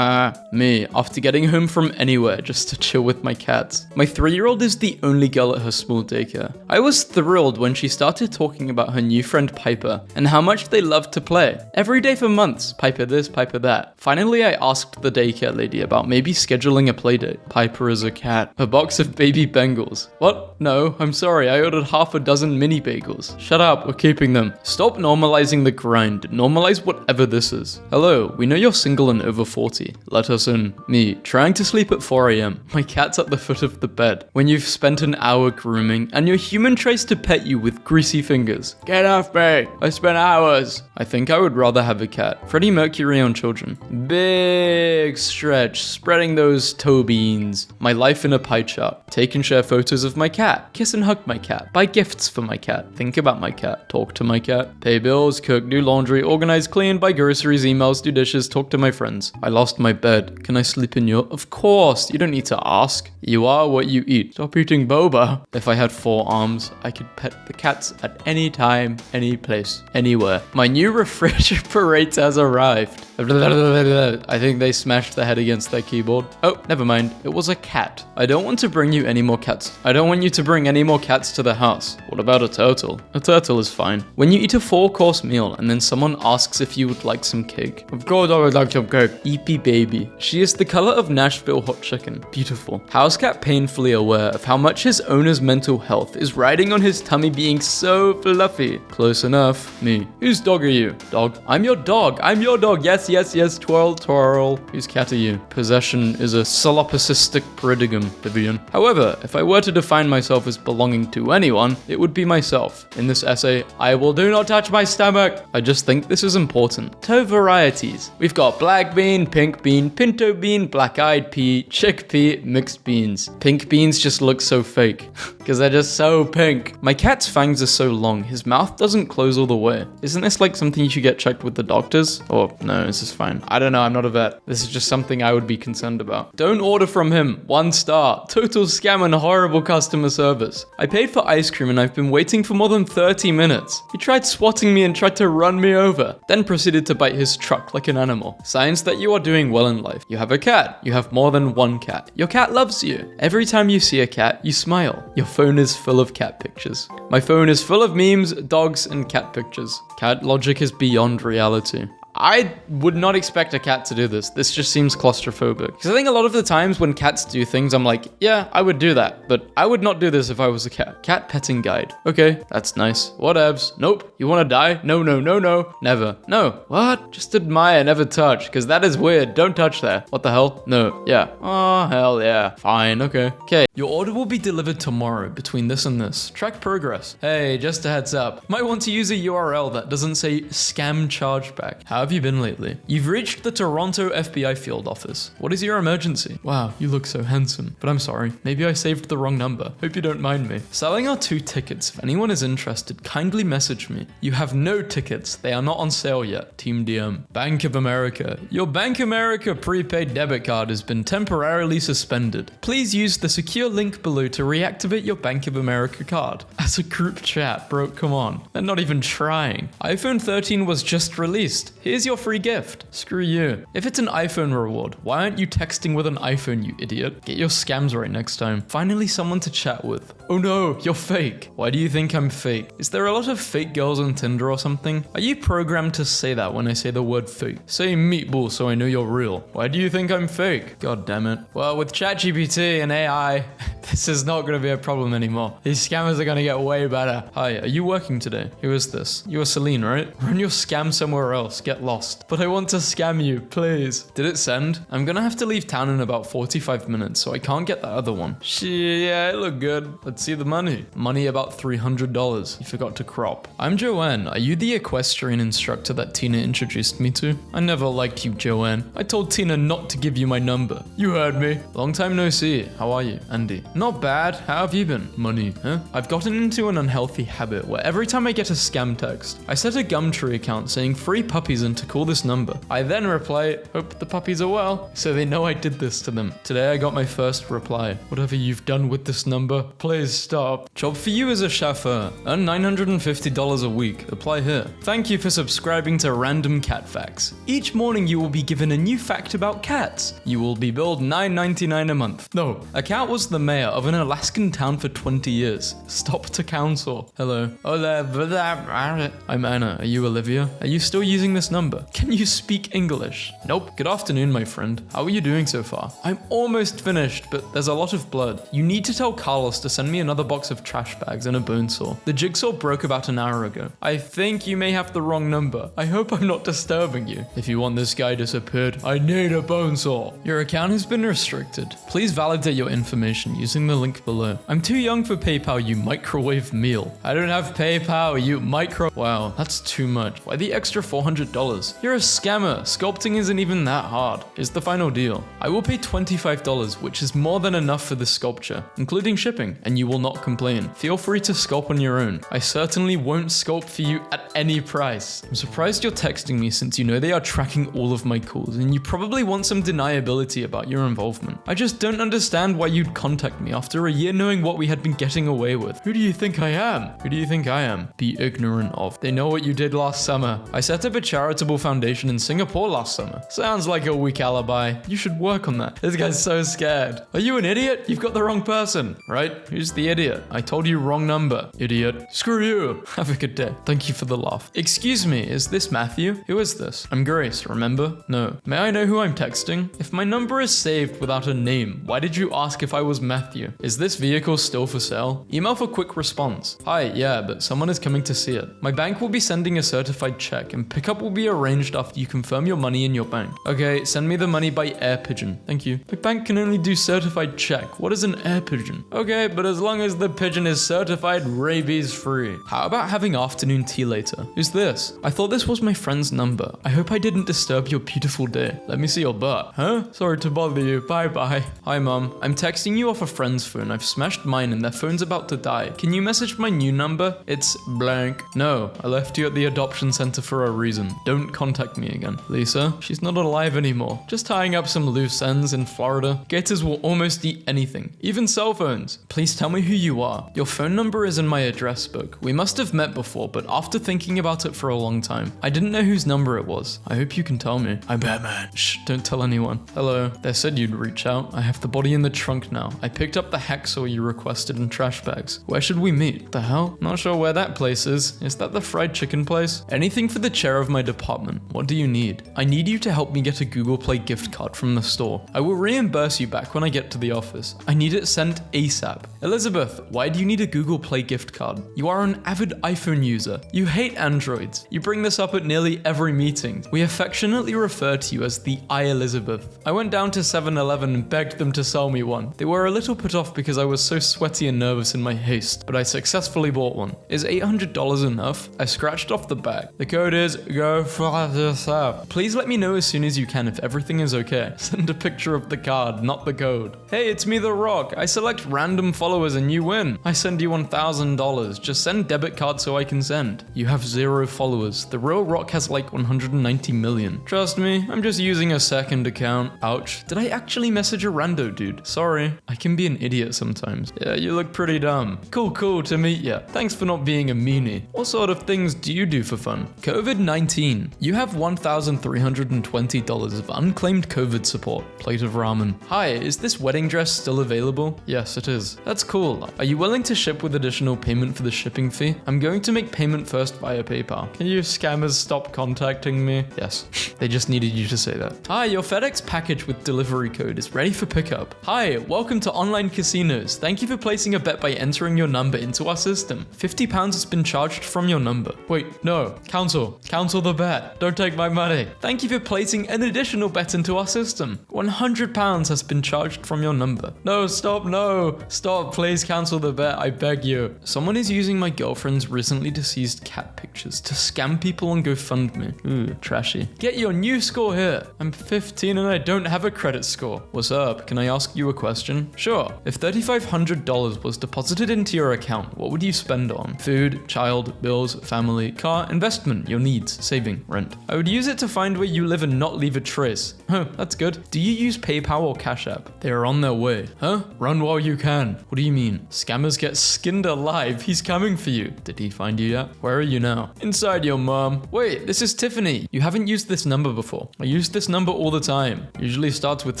Me, after getting home from anywhere just to chill with my cats. My 3-year-old is the only girl at her small daycare. I was thrilled when she started talking about her new friend Piper and how much they love to play. Every day for months, Piper this, Piper that. Finally, I asked the daycare lady about maybe scheduling a playdate. Piper is a cat. A box of baby Bengals. What? No, I'm sorry, I ordered half a dozen mini bagels. Shut up, we're keeping them. Stop normalizing the grind. Normalize whatever this is. Hello, we know you're single and over 40. Let us in. Me, trying to sleep at 4 a.m. My cat's at the foot of the bed. When you've spent an hour grooming and your human tries to pet you with greasy fingers. Get off me. I spent hours. I think I would rather have a cat. Freddie Mercury on children. Big stretch, spreading those toe beans. My life in a pie chart. Take and share photos of my cat. Kiss and hug my cat. Buy gifts for my cat. Think about my cat. Talk to my cat. Pay bills, cook, do laundry, organize, clean, buy groceries, emails, do dishes, talk to my friends. I lost my bed. Can I sleep in your... Of course, you don't need to ask. You are what you eat. Stop eating boba. If I had 4 arms, I could pet the cats at any time, any place, anywhere. My new refrigerator has arrived. I think they smashed their head against their keyboard. Oh, never mind. It was a cat. I don't want to bring you any more cats. I don't want you to bring any more cats to the house. What about a turtle? A turtle is fine. When you eat a 4-course meal and then someone asks if you would like some cake. Of course I would like some cake. Eepy baby. She is the color of Nashville hot chicken. Beautiful. House cat painfully aware of how much his owner's mental health is riding on his tummy being so fluffy. Close enough. Me. Whose dog are you? Dog. I'm your dog. I'm your dog. Yes, yes, yes. Twirl, twirl. Whose cat are you? Possession is a solipsistic paradigm, Vivian. However, if I were to define myself as belonging to anyone, it would be myself. In this essay, I will do not touch my stomach. I just think this is important. Toe varieties. We've got black bean, pink bean, pinto bean, black-eyed pea, chickpea, mixed beans. Pink beans just look so fake. because they're just so pink. My cat's fangs are so long, his mouth doesn't close all the way. Isn't this like something you should get checked with the doctors? Or no, this is fine. I don't know, I'm not a vet. This is just something I would be concerned about. Don't order from him. 1 star. Total scam and horrible customer service. I paid for ice cream and I've been waiting for more than 30 minutes. He tried swatting me and tried to run me over, then proceeded to bite his truck like an animal. Signs that you are doing well in life. You have a cat. You have more than 1 cat. Your cat loves you. Every time you see a cat, you smile. Your phone is full of cat pictures. My phone is full of memes, dogs, and cat pictures. Cat logic is beyond reality. I would not expect a cat to do this. This just seems claustrophobic. Because I think a lot of the times when cats do things, I'm like, yeah, I would do that. But I would not do this if I was a cat. Cat petting guide. Okay, that's nice. Whatevs. Nope. You want to die? No, no, no, no. Never. No. What? Just admire, never touch. Because that is weird. Don't touch there. What the hell? No. Yeah. Oh, hell yeah. Fine. Okay. Okay. Your order will be delivered tomorrow between this and this. Track progress. Hey, just a heads up. Might want to use a URL that doesn't say scam chargeback. How have you been lately? You've reached the Toronto FBI field office. What is your emergency? Wow, you look so handsome. But I'm sorry, maybe I saved the wrong number. Hope you don't mind me. Selling our 2 tickets. If anyone is interested, kindly message me. You have no tickets. They are not on sale yet. Team DM. Bank of America. Your Bank America prepaid debit card has been temporarily suspended. Please use the secure link below to reactivate your Bank of America card. As a group chat, bro, come on. They're not even trying. iPhone 13 was just released. Here's your free gift. Screw you. If it's an iPhone reward, why aren't you texting with an iPhone, you idiot? Get your scams right next time. Finally someone to chat with. Oh no, you're fake. Why do you think I'm fake? Is there a lot of fake girls on Tinder or something? Are you programmed to say that when I say the word fake? Say meatball so I know you're real. Why do you think I'm fake? God damn it. Well, with ChatGPT and AI, this is not going to be a problem anymore. These scammers are going to get way better. Hi, are you working today? Who is this? You are Celine, right? Run your scam somewhere else. Get lost. But I want to scam you, please. Did it send? I'm going to have to leave town in about 45 minutes, so I can't get that other one. Yeah, it looked good. Let's see the money. Money about $300. You forgot to crop. I'm Joanne. Are you the equestrian instructor that Tina introduced me to? I never liked you, Joanne. I told Tina not to give you my number. You heard me. Long time no see. How are you, Andy? Not bad. How have you been? Money, huh? I've gotten into an unhealthy habit where every time I get a scam text, I set a Gumtree account saying free puppies and to call this number. I then reply, hope the puppies are well, so they know I did this to them. Today I got my first reply. Whatever you've done with this number, please stop. Job for you as a chauffeur. Earn $950 a week. Apply here. Thank you for subscribing to Random Cat Facts. Each morning you will be given a new fact about cats. You will be billed $9.99 a month. No, a cat was the mayor of an Alaskan town for 20 years. Stop to counsel. Hello. I'm Anna. Are you Olivia? Are you still using this number? Can you speak English? Nope. Good afternoon, my friend. How are you doing so far? I'm almost finished, but there's a lot of blood. You need to tell Carlos to send me another box of trash bags and a bone saw. The jigsaw broke about an hour ago. I think you may have the wrong number. I hope I'm not disturbing you. If you want this guy disappeared, I need a bone saw. Your account has been restricted. Please validate your information using the link below. I'm too young for PayPal, you microwave meal. I don't have PayPal, you micro... Wow, that's too much. Why the extra $400? You're a scammer. Sculpting isn't even that hard. Here's the final deal. I will pay $25, which is more than enough for this sculpture, including shipping, and you will not complain. Feel free to sculpt on your own. I certainly won't sculpt for you at any price. I'm surprised you're texting me since you know they are tracking all of my calls, and you probably want some deniability about your involvement. I just don't understand why you'd contact me after a year knowing what we had been getting away with. Who do you think I am? Who do you think I am? Be ignorant of. They know what you did last summer. I set up a charitable foundation in Singapore last summer. Sounds like a weak alibi. You should work on that. This guy's so scared. Are you an idiot? You've got the wrong person, right? Who's the idiot? I told you wrong number, idiot. Screw you. Have a good day. Thank you for the laugh. Excuse me, is this Matthew? Who is this? I'm Grace, remember? No. May I know who I'm texting? If my number is saved without a name, why did you ask if I was Matthew? Is this vehicle still for sale? Email for quick response. Hi, yeah, but someone is coming to see it. My bank will be sending a certified check and pickup will be be arranged after you confirm your money in your bank. Okay, send me the money by air pigeon. Thank you. My bank can only do certified check. What is an air pigeon? Okay, but as long as the pigeon is certified rabies free. How about having afternoon tea later? Who's this? I thought this was my friend's number. I hope I didn't disturb your beautiful day. Let me see your butt. Huh? Sorry to bother you. Bye bye. Hi mom. I'm texting you off a friend's phone. I've smashed mine and their phone's about to die. Can you message my new number? It's blank. No, I left you at the adoption center for a reason. Don't contact me again. Lisa, she's not alive anymore. Just tying up some loose ends in Florida. Gators will almost eat anything, even cell phones. Please tell me who you are. Your phone number is in my address book. We must have met before, but after thinking about it for a long time, I didn't know whose number it was. I hope you can tell me. I'm Batman. Shh, don't tell anyone. Hello. They said you'd reach out. I have the body in the trunk now. I picked up the hacksaw you requested in trash bags. Where should we meet? The hell? Not sure where that place is. Is that the fried chicken place? Anything for the chair of my department. What do you need? I need you to help me get a Google Play gift card from the store. I will reimburse you back when I get to the office. I need it sent ASAP. Elizabeth, why do you need a Google Play gift card? You are an avid iPhone user. You hate Androids. You bring this up at nearly every meeting. We affectionately refer to you as the iElizabeth. I went down to 7-Eleven and begged them to sell me one. They were a little put off because I was so sweaty and nervous in my haste, but I successfully bought one. Is $800 enough? I scratched off the back. The code is go fuck yourself. Please let me know as soon as you can if everything is okay. Send a picture of the card, not the code. Hey, it's me, The Rock. I select random followers and you win. I send you $1,000. Just send debit card so I can send. You have 0 followers. The real Rock has like 190 million. Trust me, I'm just using a second account. Ouch. Did I actually message a rando dude? Sorry. I can be an idiot sometimes. Yeah, you look pretty dumb. Cool to meet ya. Thanks for not being a meanie. What sort of things do you do for fun? COVID-19. You have $1,320 of unclaimed COVID support. Plate of ramen. Hi, is this wedding dress still available? Yes, it is. That's cool. Are you willing to ship with additional payment for the shipping fee? I'm going to make payment first via PayPal. Can you scammers stop contacting me? Yes. They just needed you to say that. Hi, your FedEx package with delivery code is ready for pickup. Hi, welcome to online casinos. Thank you for placing a bet by entering your number into our system. £50 has been charged from your number. Wait, no. Cancel the bet. Don't take my money. Thank you for placing an additional bet into our system. £100 has been charged from your number. No, stop, please cancel the bet, I beg you. Someone is using my girlfriend's recently deceased cat pictures to scam people on GoFundMe. Ooh, trashy. Get your new score here. I'm 15 and I don't have a credit score. What's up? Can I ask you a question? Sure. If $3,500 was deposited into your account, what would you spend on? Food, child, bills, family, car, investment, your needs, saving, rent. I would use it to find where you live and not leave a trace. Huh, that's good. Do you use PayPal or Cash App? They are on their way. Huh? Run while you can. What do you mean? Scammers get skinned alive. He's coming for you. Did he find you yet? Where are you now? Inside your mom. Wait, this is Tiffany. You haven't used this number before. I use this number all the time. Usually starts with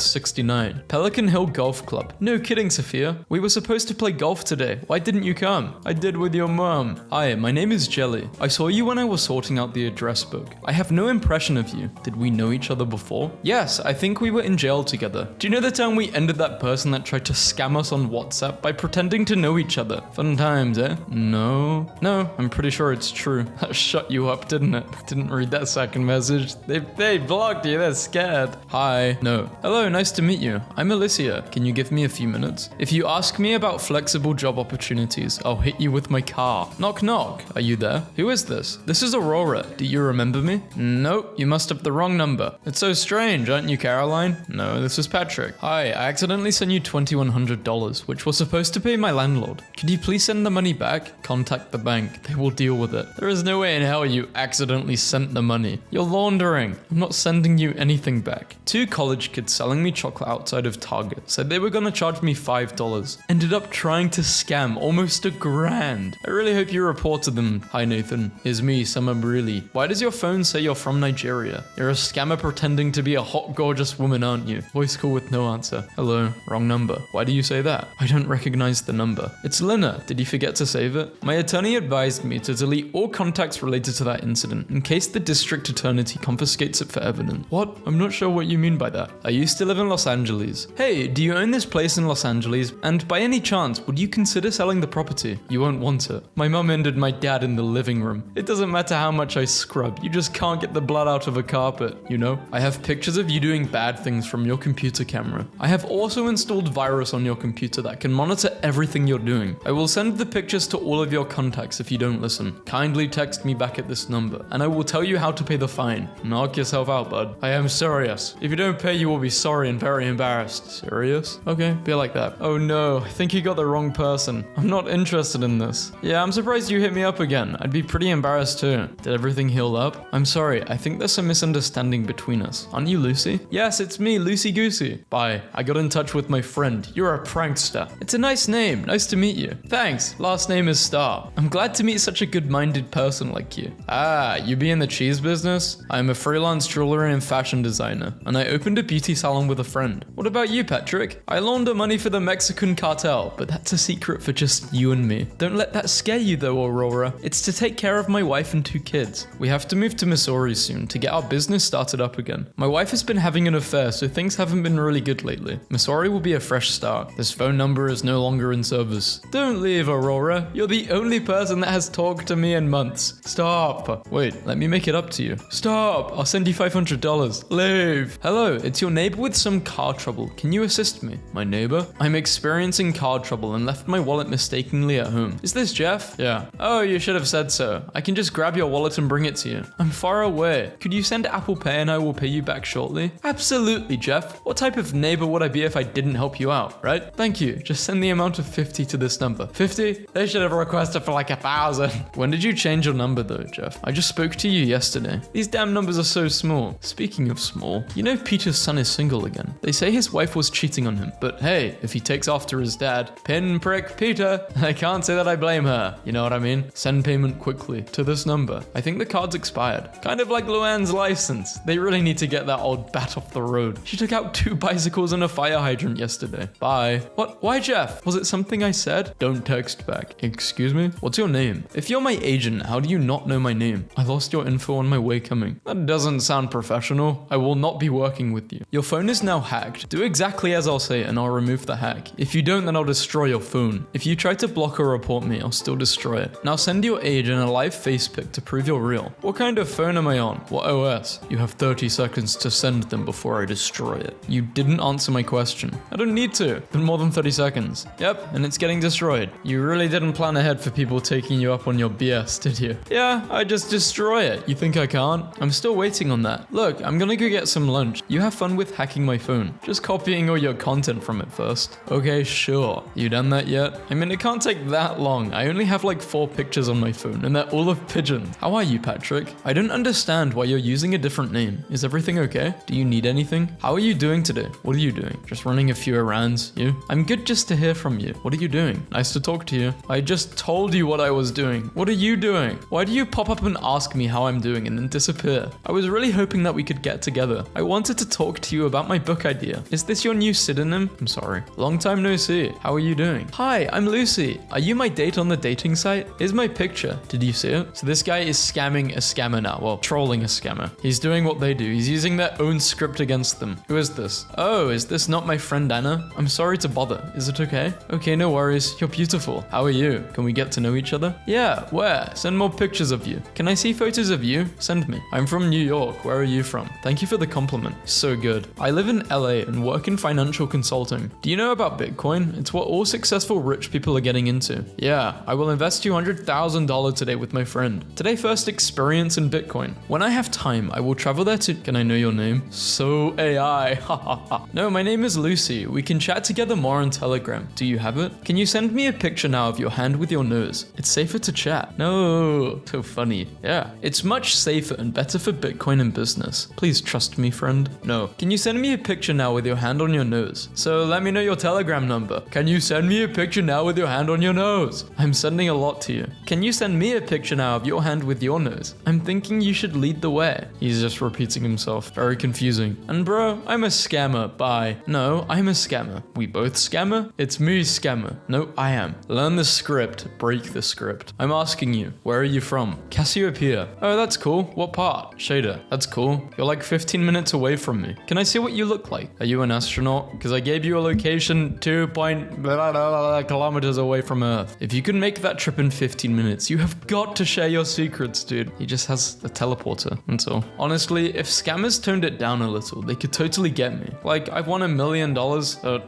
69. Pelican Hill Golf Club. No kidding, Sophia. We were supposed to play golf today. Why didn't you come? I did with your mom. Hi, my name is Jelly. I saw you when I was sorting out the address book. I have no impression of you. Did we know each other before? Yes, I think we were in jail together. Do you know the time we ended that person that tried to scam us on WhatsApp by pretending to know each other? Fun times, eh? No, I'm pretty sure it's true. That shut you up, didn't it? Didn't read that second message. They blocked you, they're scared. Hi. No. Hello, nice to meet you. I'm Alicia. Can you give me a few minutes? If you ask me about flexible job opportunities, I'll hit you with my car. Knock knock. Are you there? Who is this? This is Aurora. Do you remember me? Nope, you must have the wrong number. It's so strange, aren't you, Caroline? No, this is Patrick. Hi, I accidentally sent you $2,100, which was supposed to pay my landlord. Could you please send the money back? Contact the bank. They will deal with it. There is no way in hell you accidentally sent the money. You're laundering. I'm not sending you anything back. 2 college kids selling me chocolate outside of Target said they were gonna charge me $5. Ended up trying to scam almost $1,000. I really hope you reported them. Hi Nathan. Is me, Summer Breely. Why does your phone say you're from Nigeria? You're a scammer pretending to be a hot, gorgeous woman, aren't you? Voice call with no answer. Hello. Wrong number. Why do you say that? I don't recognize the number. It's Lina. Did you forget to save it? My attorney advised me to delete all contacts related to that incident in case the district attorney confiscates it for evidence. What? I'm not sure what you mean by that. I used to live in Los Angeles. Hey, do you own this place in Los Angeles? And by any chance, would you consider selling the property? You won't want it. My mum ended my dad in the living room. It doesn't matter how much I scrub. You just can't get the blood out of a carpet, you know? I have pictures of you doing bad things from your computer camera. I have also installed virus on your computer that can monitor everything you're doing. I will send the pictures to all of your contacts if you don't listen. Kindly text me back at this number, and I will tell you how to pay the fine. Knock yourself out, bud. I am serious. If you don't pay, you will be sorry and very embarrassed. Serious? Okay, be like that. Oh no, I think you got the wrong person. I'm not interested in this. Yeah, I'm surprised you hit me up again. I'd be pretty embarrassed too. Did everything heal up? I'm sorry, I think there's a misunderstanding between us. Aren't you Lucy? Yes, it's me, Lucy Goosey. Bye. I got in touch with my friend. You're a prankster. It's a nice name. Nice to meet you. Thanks. Last name is Star. I'm glad to meet such a good-minded person like you. Ah, you be in the cheese business? I'm a freelance jewelry and fashion designer, and I opened a beauty salon with a friend. What about you, Patrick? I launder money for the Mexican cartel, but that's a secret for just you and me. Don't let that scare you though, Aurora. It's to take care of my wife and 2 kids. We have to move to Missouri soon to get our business started up again. My wife has been having an affair, so things haven't been really good lately. Missouri will be a fresh start. This phone number is no longer in service. Don't leave, Aurora. You're the only person that has talked to me in months. Stop. Wait, let me make it up to you. Stop. I'll send you $500. Leave. Hello, it's your neighbor with some car trouble. Can you assist me? My neighbor? I'm experiencing car trouble and left my wallet mistakenly at home. Is this Jeff? Yeah. Oh, you should have said so. I can just grab your wallet and bring it to you. I'm far away. Could you send Apple Pay and I will pay you back shortly? Absolutely, Jeff. What type of neighbor would I be if I didn't help you out, right? Thank you. Just send the amount of 50 to this number. 50? They should have requested for like 1,000. When did you change your number though, Jeff? I just spoke to you yesterday. These damn numbers are so small. Speaking of small, you know Peter's son is single again. They say his wife was cheating on him, but hey, if he takes after his dad, pinprick Peter, I can't say that I blame her. You know what I mean? Send payment quickly to this number. I think the card's expired. Kind of like Luann's license. They really need to get that old bat off the road. She took out 2 bicycles and a fire hydrant yesterday. Bye. What? Why, Jeff? Was it something I said? Don't text back. Excuse me? What's your name? If you're my agent, how do you not know my name? I lost your info on my way coming. That doesn't sound professional. I will not be working with you. Your phone is now hacked. Do exactly as I'll say and I'll remove the hack. If you don't, then I'll destroy your phone. If you try to block or report me, I'll still destroy it. Now send your agent a live face pic to prove you're real. What kind of phone am I on? What OS? You have 30 seconds to send them before I destroy it. You didn't answer my question. I don't need to. Been more than 30 seconds. Yep, and it's getting destroyed. You really didn't plan ahead for people taking you up on your BS, did you? Yeah, I just destroy it. You think I can't? I'm still waiting on that. Look, I'm gonna go get some lunch. You have fun with hacking my phone. Just copying all your content from it first. Okay, sure. You done that yet? I mean, it can't take that long. I only have like 4 pictures on my phone and they're all of pigeons. How are you, Patrick? I don't understand why you're using a different name. Is everything okay? Do you need anything? How are you doing today? What are you doing? Just running a few errands? You? I'm good just to hear from you. What are you doing? Nice to talk to you. I just told you what I was doing. What are you doing? Why do you pop up and ask me how I'm doing and then disappear? I was really hoping that we could get together. I wanted to talk to you about my book idea. Is this your new pseudonym? I'm sorry. Long time no see. How are you doing? Hi, I'm Lucy. Are you my date on the dating site? Here's my picture. Did you see it? So this guy is scamming a scammer now. Well, trolling a scammer. He's doing what they do. He's using their own script against them. Who is this? Oh, is this not my friend Anna? I'm sorry to bother. Is it okay? Okay, no worries. You're beautiful. How are you? Can we get to know each other? Yeah, where? Send more pictures of you. Can I see photos of you? Send me. I'm from New York. Where are you from? Thank you for the compliment. So good. I live in LA and work in financial consulting. Do you know about Bitcoin? It's what all successful rich people are getting into. Yeah, I will invest $200,000 today with my friend. Today first experience in Bitcoin. When I have time, I will travel there to... Can I know your name? So AI. Ha ha ha. No, my name is Lucy. We can chat together more on Telegram. Do you have it? Can you send me a picture now of your hand with your nose? It's safer to chat. No. So funny. Yeah. It's much safer and better for Bitcoin and business. Please trust me, friend. No. Can you send me a picture now with your hand on your nose? So let me know your Telegram number. Can you send me a picture now with your hand on your nose? I'm sending a lot to you. Can you send me a picture now of your hand with your nose? I'm thinking you should lead the way. He's just repeating himself. Very confusing. And bro, I'm a scammer. Bye. No, I'm a scammer. We both scammer? It's me, scammer. No, I am. Learn the script. Break the script. I'm asking you, where are you from? Cassiopeia. Oh, that's cool. What part? Shader. That's cool. You're like 15 minutes away from me. Can I see what you look like? Are you an astronaut? Because I gave you a location 2 kilometers away from Earth. If you can make that trip in 15 minutes, you have got to share your secrets, dude. He just has guess a teleporter and so. Honestly, if scammers toned it down a little, they could totally get me. Like, I've won $1 million,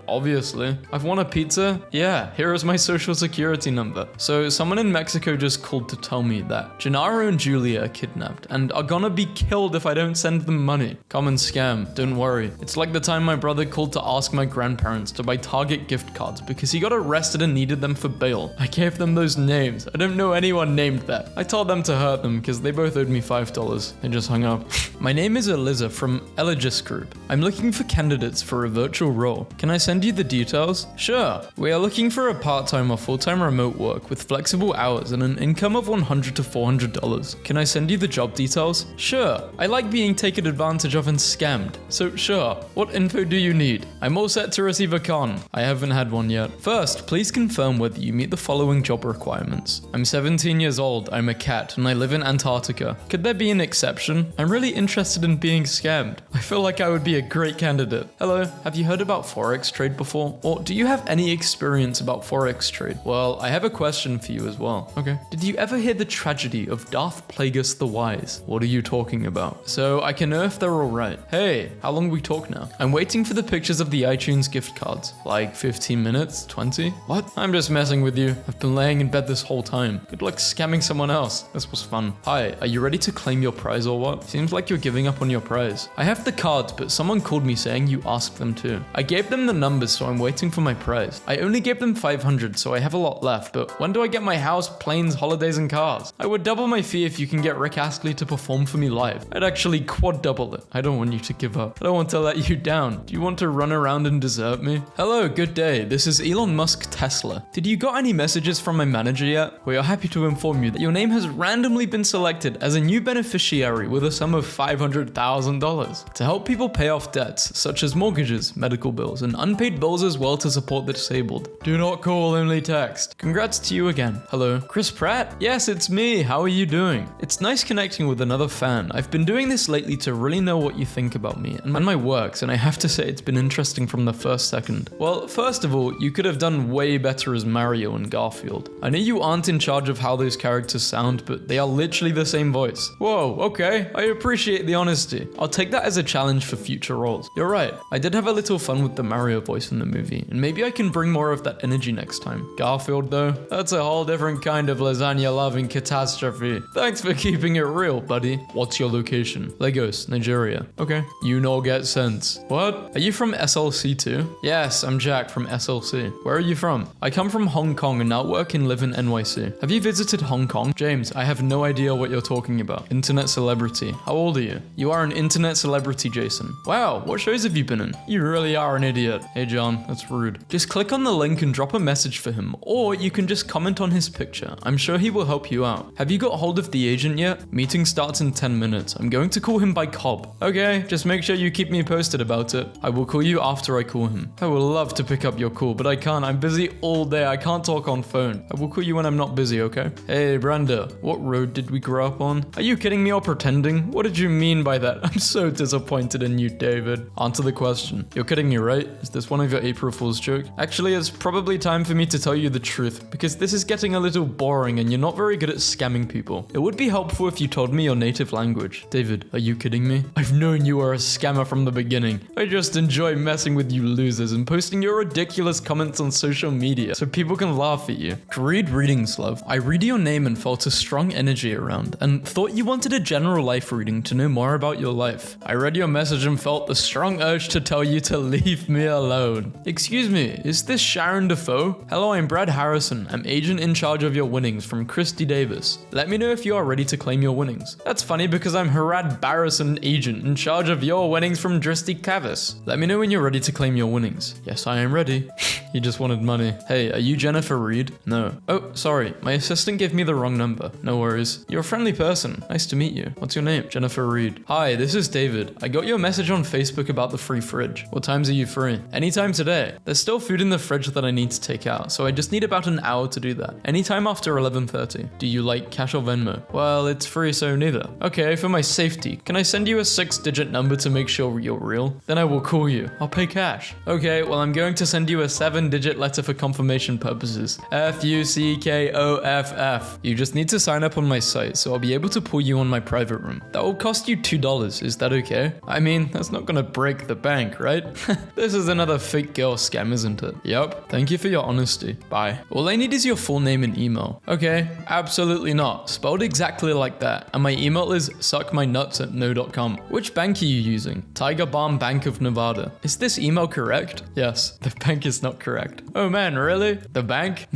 obviously. I've won a pizza? Yeah, here is my social security number. So someone in Mexico just called to tell me that Gennaro and Julia are kidnapped and are gonna be killed if I don't send them money. Common scam, don't worry. It's like the time my brother called to ask my grandparents to buy Target gift cards because he got arrested and needed them for bail. I gave them those names. I don't know anyone named that. I told them to hurt them because they both owed me $5. They just hung up. My name is Eliza from Elegis Group. I'm looking for candidates for a virtual role. Can I send you the details? Sure. We are looking for a part-time or full-time remote work with flexible hours and an income of $100 to $400. Can I send you the job details? Sure. I like being taken advantage of and scammed. So sure. What info do you need? I'm all set to receive a con. I haven't had one yet. First, please confirm whether you meet the following job requirements. I'm 17 years old, I'm a cat, and I live in Antarctica. Could there be an exception? I'm really interested in being scammed. I feel like I would be a great candidate. Hello, have you heard about Forex trade before? Or do you have any experience about Forex trade? Well, I have a question for you as well. Okay. Did you ever hear the tragedy of Darth Plagueis the Wise? What are you talking about? So I can know if they're alright. Hey, how long we talk now? I'm waiting for the pictures of the iTunes gift cards. Like 15 minutes? 20? What? I'm just messing with you. I've been laying in bed this whole time. Good luck scamming someone else. This was fun. Hi, are you ready to claim your prize or what? Seems like you're giving up on your prize. I have the cards, but someone called me saying you asked them to. I gave them the numbers, so I'm waiting for my prize. I only gave them 500, so I have a lot left, but when do I get my house, planes, holidays, and cars? I would double my fee if you can get Rick Astley to perform for me live. I'd actually quadruple it. I don't want you to give up. I don't want to let you down. Do you want to run around and desert me? Hello, good day. This is Elon Musk Tesla. Did you got any messages from my manager yet? We are happy to inform you that your name has randomly been selected as a new beneficiary with a sum of $500,000 to help people pay off debts such as mortgages, medical bills, and unpaid bills as well to support the disabled. Do not call, only text. Congrats to you again. Hello, Chris Pratt? Yes, it's me. How are you doing? It's nice connecting with another fan. I've been doing this lately to really know what you think about me and my works, and I have to say it's been interesting from the first second. Well, first of all, you could have done way better as Mario and Garfield. I know you aren't in charge of how those characters sound, but they are literally the same voice. Whoa, okay, I appreciate the honesty. I'll take that as a challenge for future roles. You're right, I did have a little fun with the Mario voice in the movie, and maybe I can bring more of that energy next time. Garfield though, that's a whole different kind of lasagna-loving catastrophe. Thanks for keeping it real, buddy. What's your location? Lagos, Nigeria. Okay. You know get sense. What? Are you from SLC too? Yes, I'm Jack from SLC. Where are you from? I come from Hong Kong and now work and live in NYC. Have you visited Hong Kong? James, I have no idea what you're talking about. Internet celebrity. How old are you? You are an internet celebrity, Jason. Wow, what shows have you been in? You really are an idiot. Hey John, that's rude. Just click on the link and drop a message for him, or you can just comment on his picture. I'm sure he will help you out. Have you got hold of the agent yet? Meeting starts in 10 minutes. I'm going to call him by Cobb. Okay, just make sure you keep me posted about it. I will call you after I call him. I would love to pick up your call, but I can't. I'm busy all day. I can't talk on phone. I will call you when I'm not busy, okay? Hey, Brenda, what road did we grow up on? Are you kidding me or pretending? What did you mean by that? I'm so disappointed in you, David. Answer the question. You're kidding me, right? Is this one of your April Fool's joke? Actually, it's probably time for me to tell you the truth, because this is getting a little boring and you're not very good at scamming people. It would be helpful if you told me your native language. David, are you kidding me? I've known you were a scammer from the beginning. I just enjoy messing with you losers and posting your ridiculous comments on social media so people can laugh at you. Read readings, love. I read your name and felt a strong energy around and thought you wanted a general life reading to know more about your life. I read your message and felt the strong urge to tell you to leave me alone. Excuse me, is this Sharon Defoe? Hello, I'm Brad Harrison. I'm agent in charge of your winnings from Christy Davis. Let me know if you are ready to claim your winnings. That's funny because I'm Harad Barrison, agent in charge of your winnings from Dristy Cavis. Let me know when you're ready to claim your winnings. Yes, I am ready. You just wanted money. Hey, are you Jennifer Reed? No. Oh, sorry. My assistant gave me the wrong number. No worries. You're a friendly person. Nice to meet you. What's your name? Jennifer Reed. Hi, this is David. I got your message on Facebook about the free fridge. What times are you free? Anytime today. There's still food in the fridge that I need to take out, so I just need about an hour to do that. Anytime after 11:30. Do you like cash or Venmo? Well, it's free, so neither. Okay, for my safety, can I send you a 6-digit number to make sure you're real? Then I will call you. I'll pay cash. Okay, well, I'm going to send you a 7-digit letter for confirmation purposes. FUCKOFF. You just need to sign up on my site, so I'll be able able to pull you on my private room. That will cost you $2. Is that okay? I mean, that's not gonna break the bank, right? This is another fake girl scam, isn't it? Yep. Thank you for your honesty. Bye. All I need is your full name and email. Okay, absolutely not. Spelled exactly like that. And my email is suckmynuts@no.com. Which bank are you using? Tiger Balm Bank of Nevada. Is this email correct? Yes, the bank is not correct. Oh man, really? The bank?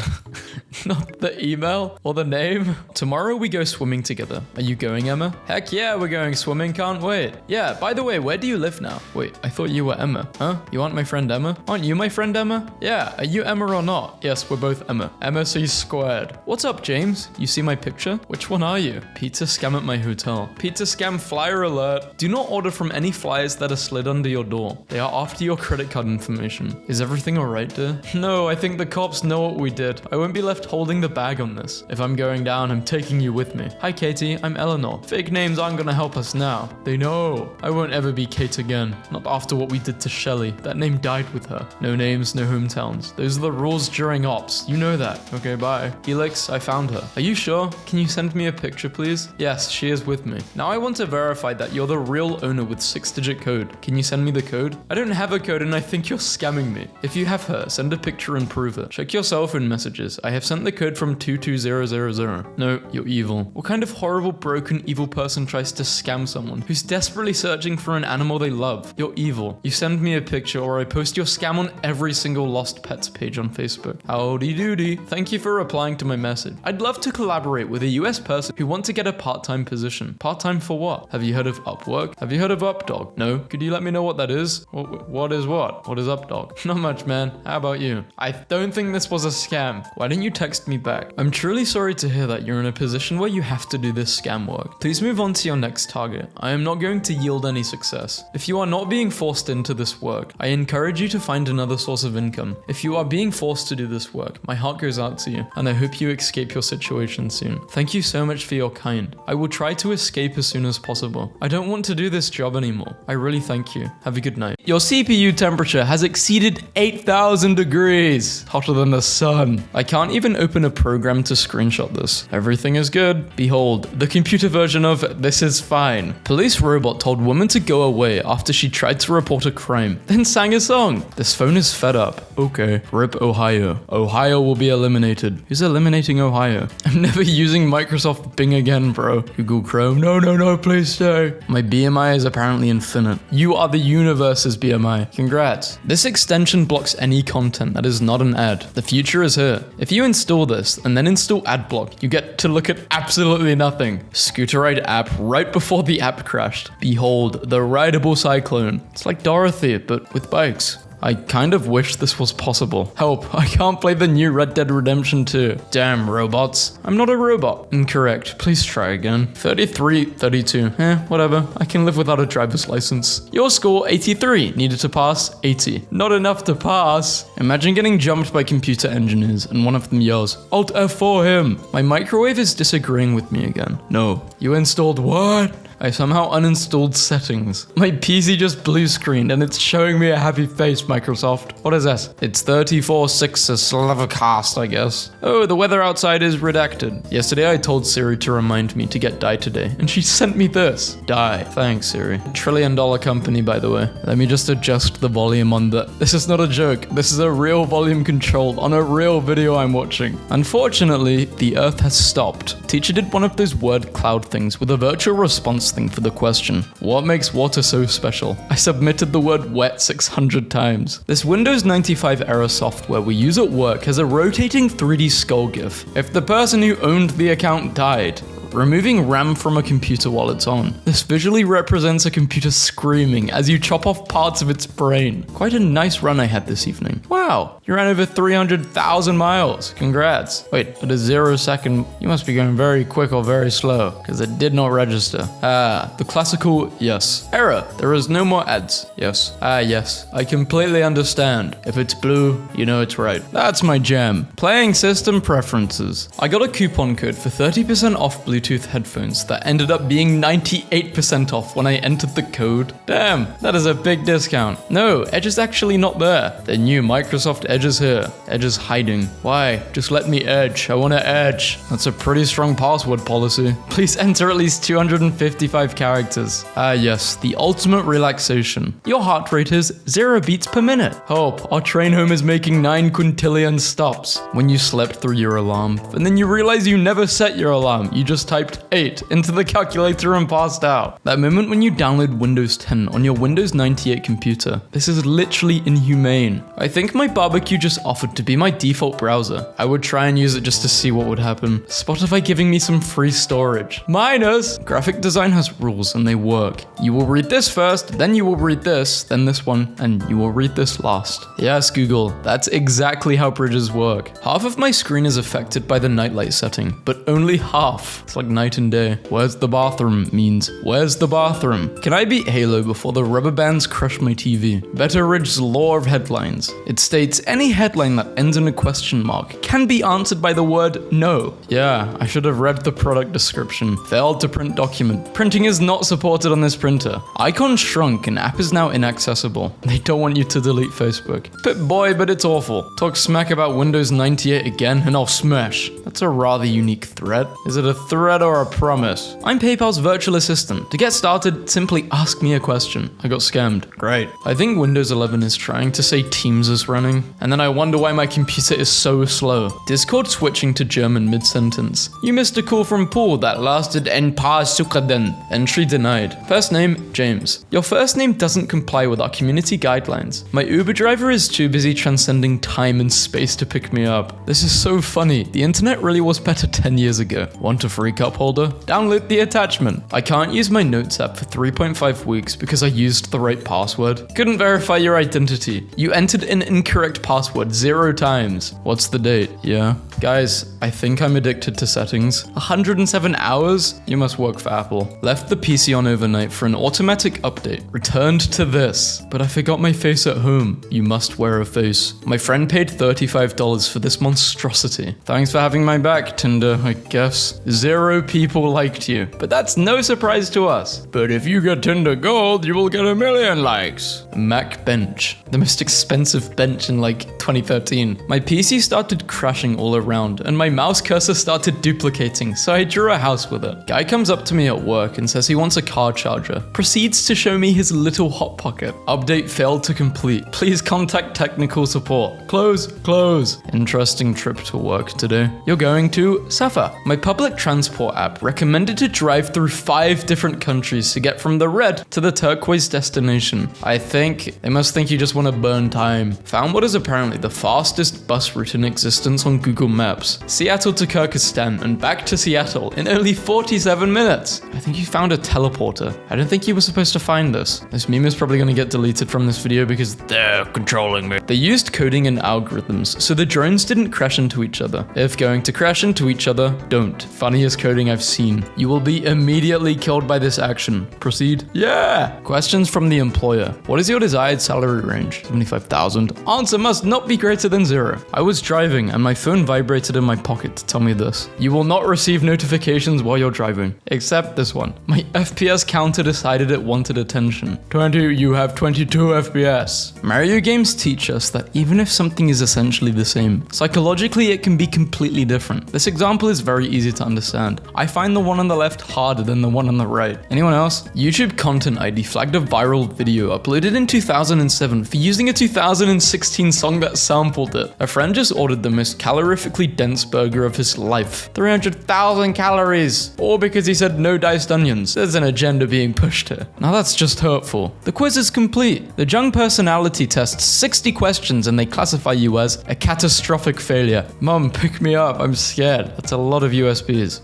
Not the email or the name? Tomorrow we go swimming together. Are you going, Emma? Heck yeah, we're going swimming, can't wait. Yeah, by the way, where do you live now? Wait, I thought you were Emma. Huh? You aren't my friend Emma? Aren't you my friend Emma? Yeah, are you Emma or not? Yes, we're both Emma. Emma C squared. What's up, James? You see my picture? Which one are you? Pizza scam at my hotel. Pizza scam flyer alert. Do not order from any flyers that are slid under your door. They are after your credit card information. Is everything alright, dear? No, I think the cops know what we did. I won't be left holding the bag on this. If I'm going down, I'm taking you with me. Hi, Katie. I'm Eleanor. Fake names aren't gonna help us now. They know. I won't ever be Kate again. Not after what we did to Shelly. That name died with her. No names, no hometowns. Those are the rules during ops. You know that. Okay, bye. Helix, I found her. Are you sure? Can you send me a picture, please? Yes, she is with me. Now I want to verify that you're the real owner with 6-digit code. Can you send me the code? I don't have a code and I think you're scamming me. If you have her, send a picture and prove it. Check your cell phone messages. I have sent the code from 22000. No, you're evil. What kind of horrible, broken, evil person tries to scam someone who's desperately searching for an animal they love? You're evil. You send me a picture or I post your scam on every single Lost Pets page on Facebook. Howdy doody. Thank you for replying to my message. I'd love to collaborate with a US person who wants to get a part-time position. Part-time for what? Have you heard of Upwork? Have you heard of Updog? No? Could you let me know what that is? What is what? What is Updog? Not much, man. How about you? I don't think this was a scam. Why didn't you text me back? I'm truly sorry to hear that you're in a position where you have to do this scam work. Please move on to your next target. I am not going to yield any success. If you are not being forced into this work, I encourage you to find another source of income. If you are being forced to do this work, my heart goes out to you, and I hope you escape your situation soon. Thank you so much for your kind. I will try to escape as soon as possible. I don't want to do this job anymore. I really thank you. Have a good night. Your CPU temperature has exceeded 8,000 degrees. Hotter than the sun. I can't even open a program to screenshot this. Everything is good. Behold, the computer version of This Is Fine. Police robot told woman to go away after she tried to report a crime, then sang a song. This phone is fed up. Okay. RIP Ohio. Ohio will be eliminated. Who's eliminating Ohio? I'm never using Microsoft Bing again, bro. Google Chrome. No, please stay. My BMI is apparently infinite. You are the universe's BMI. Congrats. This extension blocks any content that is not an ad. The future is here. If you install this and then install AdBlock, you get to look at absolutely nothing. Scooter ride app right before the app crashed. Behold, the rideable cyclone. It's like Dorothy, but with bikes. I kind of wish this was possible. Help, I can't play the new Red Dead Redemption 2. Damn, robots. I'm not a robot. Incorrect. Please try again. 33, 32. Whatever. I can live without a driver's license. Your score, 83. Needed to pass, 80. Not enough to pass. Imagine getting jumped by computer engineers and one of them yells, Alt F4 him. My microwave is disagreeing with me again. No. You installed what? I somehow uninstalled settings. My PC just blue screened and it's showing me a happy face, Microsoft. What is this? It's 34.6 Slavocast, I guess. Oh, the weather outside is redacted. Yesterday I told Siri to remind me to get dye today, and she sent me this. Dye. Thanks, Siri. $1 trillion company, by the way. Let me just adjust the volume on the... This is not a joke. This is a real volume control on a real video I'm watching. Unfortunately, the Earth has stopped. Teacher did one of those word cloud things with a virtual response thing for the question, what makes water so special? I submitted the word wet 600 times. This Windows 95 era software we use at work has a rotating 3D skull GIF. If the person who owned the account died, removing RAM from a computer while it's on. This visually represents a computer screaming as you chop off parts of its brain. Quite a nice run I had this evening. Wow, you ran over 300,000 miles. Congrats. Wait, at a 0 second, you must be going very quick or very slow, because it did not register. The classical yes. Error, there is no more ads. Yes. Yes. I completely understand. If it's blue, you know it's right. That's my jam. Playing system preferences. I got a coupon code for 30% off Bluetooth Bluetooth headphones that ended up being 98% off when I entered the code. Damn, that is a big discount. No, Edge is actually not there. The new Microsoft Edge is here. Edge is hiding. Why? Just let me edge. I want to edge. That's a pretty strong password policy. Please enter at least 255 characters. Ah yes, the ultimate relaxation. Your heart rate is 0 beats per minute. Hope, our train home is making 9 quintillion stops. When you slept through your alarm, and then you realize you never set your alarm. You just typed 8 into the calculator and passed out. That moment when you download Windows 10 on your Windows 98 computer. This is literally inhumane. I think my barbecue just offered to be my default browser. I would try and use it just to see what would happen. Spotify giving me some free storage. Minus! Graphic design has rules and they work. You will read this first, then you will read this, then this one, and you will read this last. Yes, Google, that's exactly how bridges work. Half of my screen is affected by the nightlight setting, but only half. It's like night and day. Where's the bathroom means, where's the bathroom? Can I beat Halo before the rubber bands crush my TV? Betteridge's law of headlines. It states any headline that ends in a question mark can be answered by the word no. Yeah, I should have read the product description. Failed to print document. Printing is not supported on this printer. Icon shrunk and app is now inaccessible. They don't want you to delete Facebook. Boy, but it's awful. Talk smack about Windows 98 again and I'll smash. That's a rather unique threat. Is it a threat or a promise? I'm PayPal's virtual assistant. To get started, simply ask me a question. I got scammed. Great. I think Windows 11 is trying to say Teams is running, and then I wonder why my computer is so slow. Discord switching to German mid-sentence. You missed a call from Paul that lasted ein paar Sekunden. Entry denied. First name, James. Your first name doesn't comply with our community guidelines. My Uber driver is too busy transcending time and space to pick me up. This is so funny. The internet really was better 10 years ago. Want a free cup holder? Download the attachment. I can't use my Notes app for 3.5 weeks because I used the right password. Couldn't verify your identity. You entered an incorrect password 0 times. What's the date? Yeah. Guys, I think I'm addicted to settings. 107 hours? You must work for Apple. Left the PC on overnight for an automatic update. Returned to this. But I forgot my face at home. You must wear a face. My friend paid $35 for this monstrosity. Thanks for having my back, Tinder, I guess. 0 people liked you. But that's no surprise to us. But if you get Tinder Gold, you will get 1 million likes. Mac bench. The most expensive bench in like 2013. My PC started crashing all around and my mouse cursor started duplicating, so I drew a house with it. Guy comes up to me at work and says he wants a car charger. Proceeds to show me his little hot pocket. Update failed to complete. Please contact technical support. Close. Interesting trip to work today. You're going to suffer. My public transport app recommended to drive through 5 different countries to get from the red to the turquoise destination. I think they must think you just want to burn time. Found what is apparently the fastest bus route in existence on Google Maps. Seattle to Kyrgyzstan and back to Seattle in only 47 minutes. I think you found a teleporter. I don't think you were supposed to find this. This meme is probably going to get deleted from this video because they're controlling me. They used coding and algorithms so the drones didn't crash into each other. If going to crash into each other, don't. Funniest coding I've seen. You will be immediately killed by this action. Proceed. Yeah. Questions from the employer. What is your desired salary range? 75,000. Answer must not be greater than 0. I was driving and my phone vibrated in my pocket to tell me this. You will not receive notifications while you're driving. Except this one. My FPS counter decided it wanted attention. 20, you have 22 FPS. Mario games teach us that even if something is essentially the same, psychologically it can be completely different. This example is very easy to understand. I find the one on the left harder than the one on the right. Anyone else? YouTube Content ID flagged a viral video uploaded in 2007 for using a 2016 song that sampled it. A friend just ordered the most calorifically dense burger of his life. 300,000 calories. All because he said no diced onions. There's an agenda being pushed here. Now that's just hurtful. The quiz is complete. The Jung personality tests 60 questions and they classify you as a catastrophic failure. Mom, pick me up. I'm scared. That's a lot of USBs.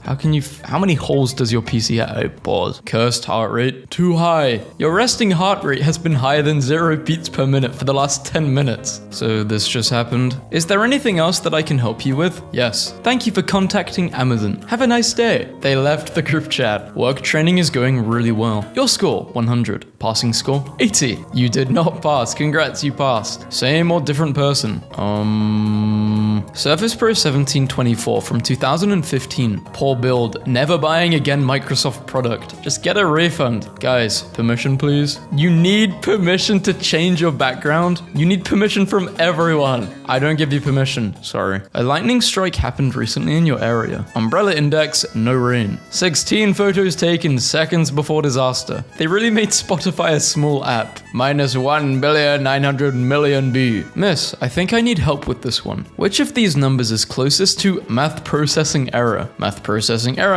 How many holes does your PC have? Oh, pause. Cursed heart rate. Too high. Your resting heart rate has been higher than 0 beats per minute for the last 10 minutes. So this this just happened. Is there anything else that I can help you with? Yes. Thank you for contacting Amazon. Have a nice day. They left the group chat. Work training is going really well. Your score, 100. Passing score, 80. You did not pass. Congrats, you passed. Same or different person? Surface Pro 1724 from 2015. Poor build. Never buying again Microsoft product. Just get a refund. Guys, permission please. You need permission to change your background. You need permission from everyone. I don't give you permission. Sorry. A lightning strike happened recently in your area. Umbrella index, no rain. 16 photos taken seconds before disaster. They really made Spotify a small app. Minus 1,900,000,000 B. Miss, I think I need help with this one. Which of these numbers is closest to math processing error? Math processing error,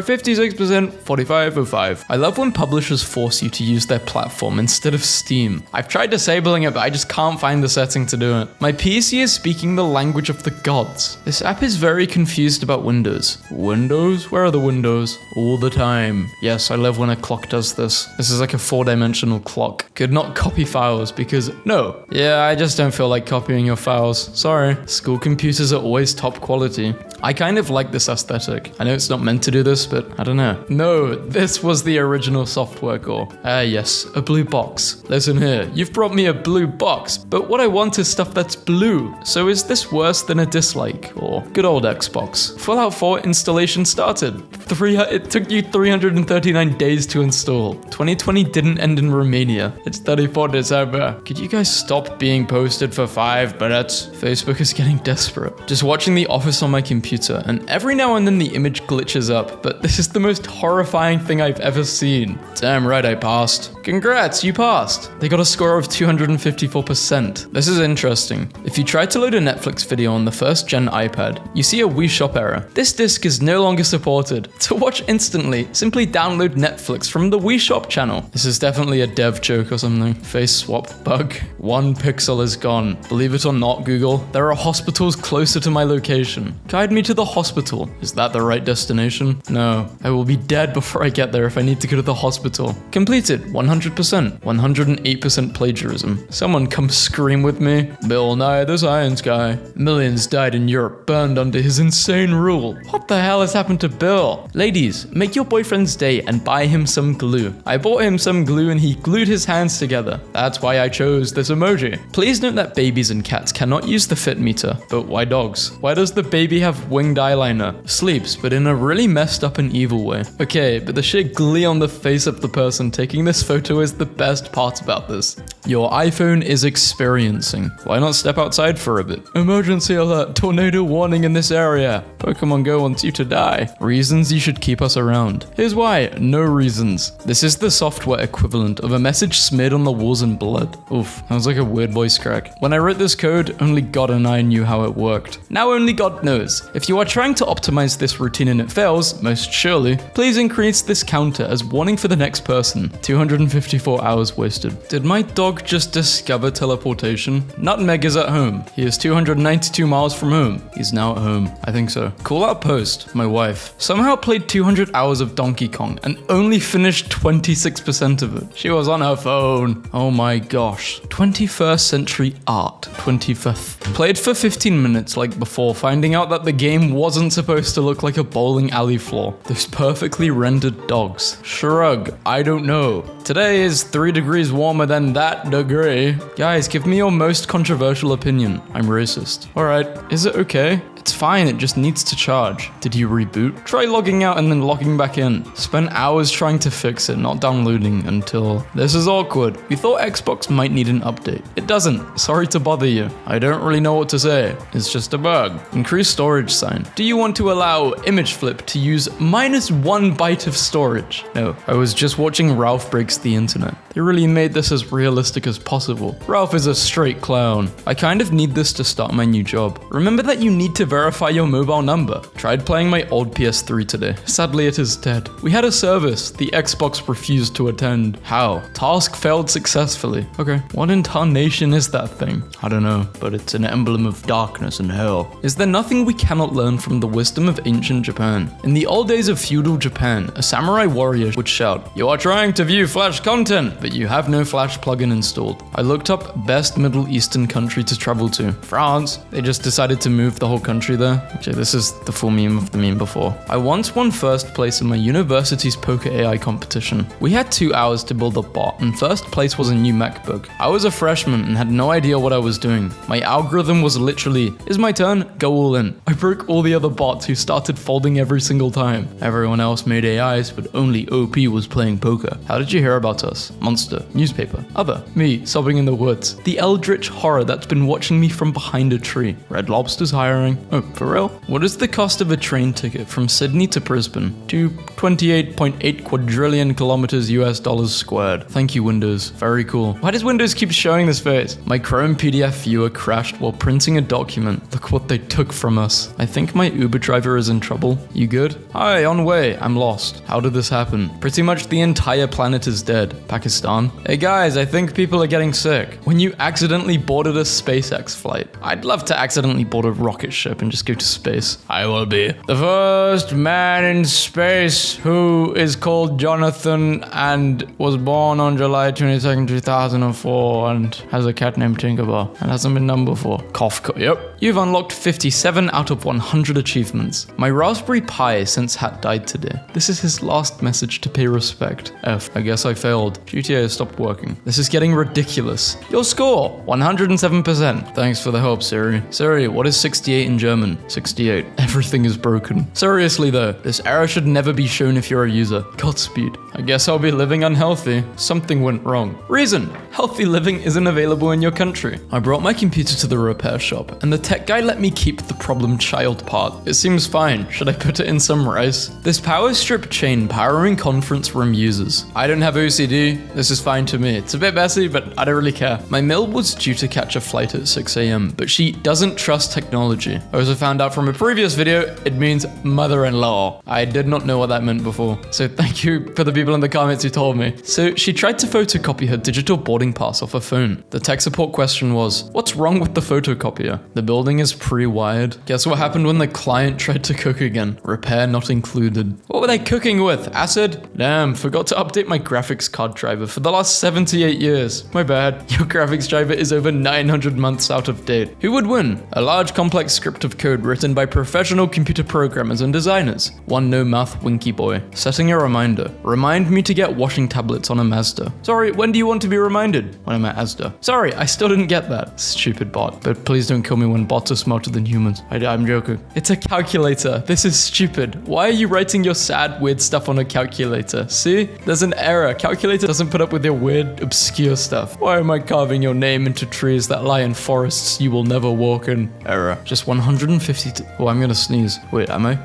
56%, 4505. I love when publishers force you to use their platform instead of Steam. I've tried disabling it, but I just can't find the setting to do it. My PC is speaking the language of the gods. This app is very confused about Windows. Windows? Where are the windows? All the time. Yes, I love when a clock does this. This is like a 4-dimensional clock. Could not copy files because no. Yeah, I just don't feel like copying your files. Sorry. School computers are always top quality. I kind of like this aesthetic. I know it's not meant to do this, but I don't know. No, this was the original software core. Yes, a blue box. Listen here, you've brought me a blue box, but what I want is stuff that's blue. So is this worse than a dislike or good old Xbox? Fallout 4 installation started. It took you 339 days to install. 2020 didn't end in Romania. It's 34 December. Could you guys stop being posted for 5 minutes? Facebook is getting desperate. Just watching The Office on my computer, and every now and then the image glitches up, but this is the most horrifying thing I've ever seen. Damn right I passed. Congrats, you passed. They got a score of 254%. This is interesting. If you try to load a Netflix video on the first gen iPad, you see a Wii Shop error. This disc is no longer supported. To watch instantly, simply download Netflix from the Wii Shop channel. This is definitely a dev joke or something. Face swap bug. 1 pixel is gone. Believe it or not, Google, there are hospitals closer to my location. Guide me to the hospital. Is that the right destination? No. I will be dead before I get there if I need to go to the hospital. Completed. 100%. 108% plagiarism. Someone come scream with me. Bill Nye the Science Guy. Millions died in Europe, burned under his insane rule. What the hell has happened to Bill? Ladies, make your boyfriend's day and buy him some glue. I bought him some glue and he glued his hands together. That's why I chose this emoji. Please note that babies and cats cannot use the fit meter. But why dogs? Why does the baby have winged eyeliner? Sleeps, but in a really messed up and evil way. Okay, but the sheer glee on the face of the person taking this photo is the best part about this. Your iPhone is experiencing. Why not step outside for a bit? Emergency alert, tornado warning in this area. Pokemon Go wants you to die. Reasons you should keep us around. Here's why, no reasons. This is the software equivalent of a message smeared on the walls in blood. Oof, that was like a weird voice crack. When I wrote this code, only God and I knew how it worked. Now only God knows. If you are trying to optimize this routine and it fails, most surely, please increase this counter as warning for the next person. 254 hours wasted. Did my dog just discover teleportation? Nutmeg is at home. He is 292 miles from home. He's now at home. I think so. Call out post. My wife somehow played 200 hours of Donkey Kong and only finished 26% of it. She was on her phone. Oh my gosh. 21st century art. 25th. Played for 15 minutes like before, finding out that the game wasn't supposed to look like a bowling alley floor. Those perfectly rendered dogs. Shrug. I don't know. Today is 3 degrees warmer than that degree. Guys, give me your most controversial opinion. I'm racist. Alright, is it okay? It's fine, it just needs to charge. Did you reboot? Try logging out and then logging back in. Spent hours trying to fix it, not downloading until... This is awkward. We thought Xbox might need an update. It doesn't. Sorry to bother you. I don't really know what to say. It's just a bug. Increase storage sign. Do you want to allow image flip to use -1 byte of storage? No. I was just watching Ralph Breaks the Internet. They really made this as realistic as possible. Ralph is a straight clown. I kind of need this to start my new job. Remember that you need to verify your mobile number. Tried playing my old PS3 today. Sadly, it is dead. We had a service. The Xbox refused to attend. How? Task failed successfully. Okay. What in tarnation is that thing? I don't know, but it's an emblem of darkness and hell. Is there nothing we cannot learn from the wisdom of ancient Japan? In the old days of feudal Japan, a samurai warrior would shout, "You are trying to view flash content. upset that you have no Flash plugin installed. I looked up best Middle Eastern country to travel to. France. They just decided to move the whole country there. Actually, this is the full meme of the meme before. I once won first place in my university's poker AI competition. We had 2 hours to build a bot, and first place was a new MacBook. I was a freshman and had no idea what I was doing. My algorithm was literally, is my turn? Go all in. I broke all the other bots who started folding every single time. Everyone else made AIs, but only OP was playing poker. How did you hear about us? Monster, newspaper, other, me, sobbing in the woods. The eldritch horror that's been watching me from behind a tree. Red Lobster's hiring. Oh, for real? What is the cost of a train ticket from Sydney to Brisbane? To 28.8 quadrillion kilometers US dollars squared. Thank you, Windows. Very cool. Why does Windows keep showing this face? My Chrome PDF viewer crashed while printing a document. Look what they took from us. I think my Uber driver is in trouble. You good? Hi, on way. I'm lost. How did this happen? Pretty much the entire planet is dead. Pakistan? Hey guys, I think people are getting sick. When you accidentally boarded a SpaceX flight. I'd love to accidentally board a rocket ship and just go to space. I will be the first man in space who is called Jonathan and was born on July 22nd, 2004 and has a cat named Tinkerbell and hasn't been done before. Cough. Yep. You've unlocked 57 out of 100 achievements. My Raspberry Pi since Hat died today. This is his last message to pay respect. F. I guess I failed. GTA has stopped working. This is getting ridiculous. Your score, 107%. Thanks for the help, Siri. Siri, what is 68 in German? 68. Everything is broken. Seriously though, this error should never be shown if you're a user. Godspeed. I guess I'll be living unhealthy. Something went wrong. Reason: healthy living isn't available in your country. I brought my computer to the repair shop, and the tech guy let me keep the problem child part. It seems fine. Should I put it in some rice? This power strip chain powering conference room users. I don't have OCD. This is fine to me. It's a bit messy, but I don't really care. My mill was due to catch a flight at 6 a.m., but she doesn't trust technology. I also found out from a previous video, it means mother-in-law. I did not know what that meant before. So thank you for the people in the comments who told me. So she tried to photocopy her digital boarding pass off her phone. The tech support question was, what's wrong with the photocopier? The building is pre-wired. Guess what happened when the client tried to cook again? Repair not included. What were they cooking with? Acid? Damn, forgot to update my graphics card driver for the last 78 years. My bad. Your graphics driver is over 900 months out of date. Who would win? A large complex script of code written by professional computer programmers and designers. One no-mouth winky boy. Setting a reminder. Remind me to get washing tablets on a Mazda. Sorry, when do you want to be reminded? When I'm at Asda. Sorry, I still didn't get that. Stupid bot. But please don't kill me when bots are smarter than humans. I'm joking. It's a calculator. This is stupid. Why are you writing your sad, weird stuff on a calculator? See? There's an error. Calculator doesn't put up with your weird, obscure stuff. Why am I carving your name into trees that lie in forests you will never walk in? Error. Just 150. Oh, I'm gonna sneeze. Wait, am I?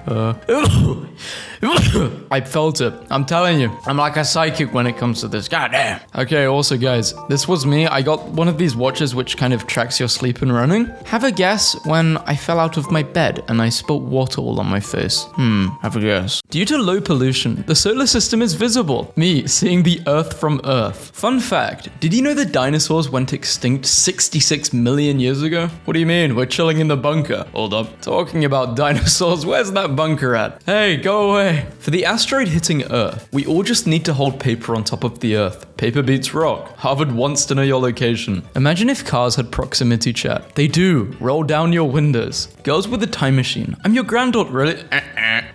I felt it. I'm telling you. I'm like a psychic when it comes to this. God damn. Okay, also guys, this was me. I got one of these watches which kind of tracks your sleep and running. Have a guess when I fell out of my bed and I spilt water all on my face. Have a guess. Due to low pollution, the solar system is visible. Me, seeing the Earth from Earth. Fun fact, did you know the dinosaurs went extinct 66 million years ago? What do you mean? We're chilling in the bunker. Hold up. Talking about dinosaurs, where's that bunker at? Hey, go away. For the asteroid hitting Earth, we all just need to hold paper on top of the Earth. Paper beats rock. Harvard wants to know your location. Imagine if cars had proximity chat. They do. Roll down your windows. Girls with a time machine. I'm your granddaughter, really?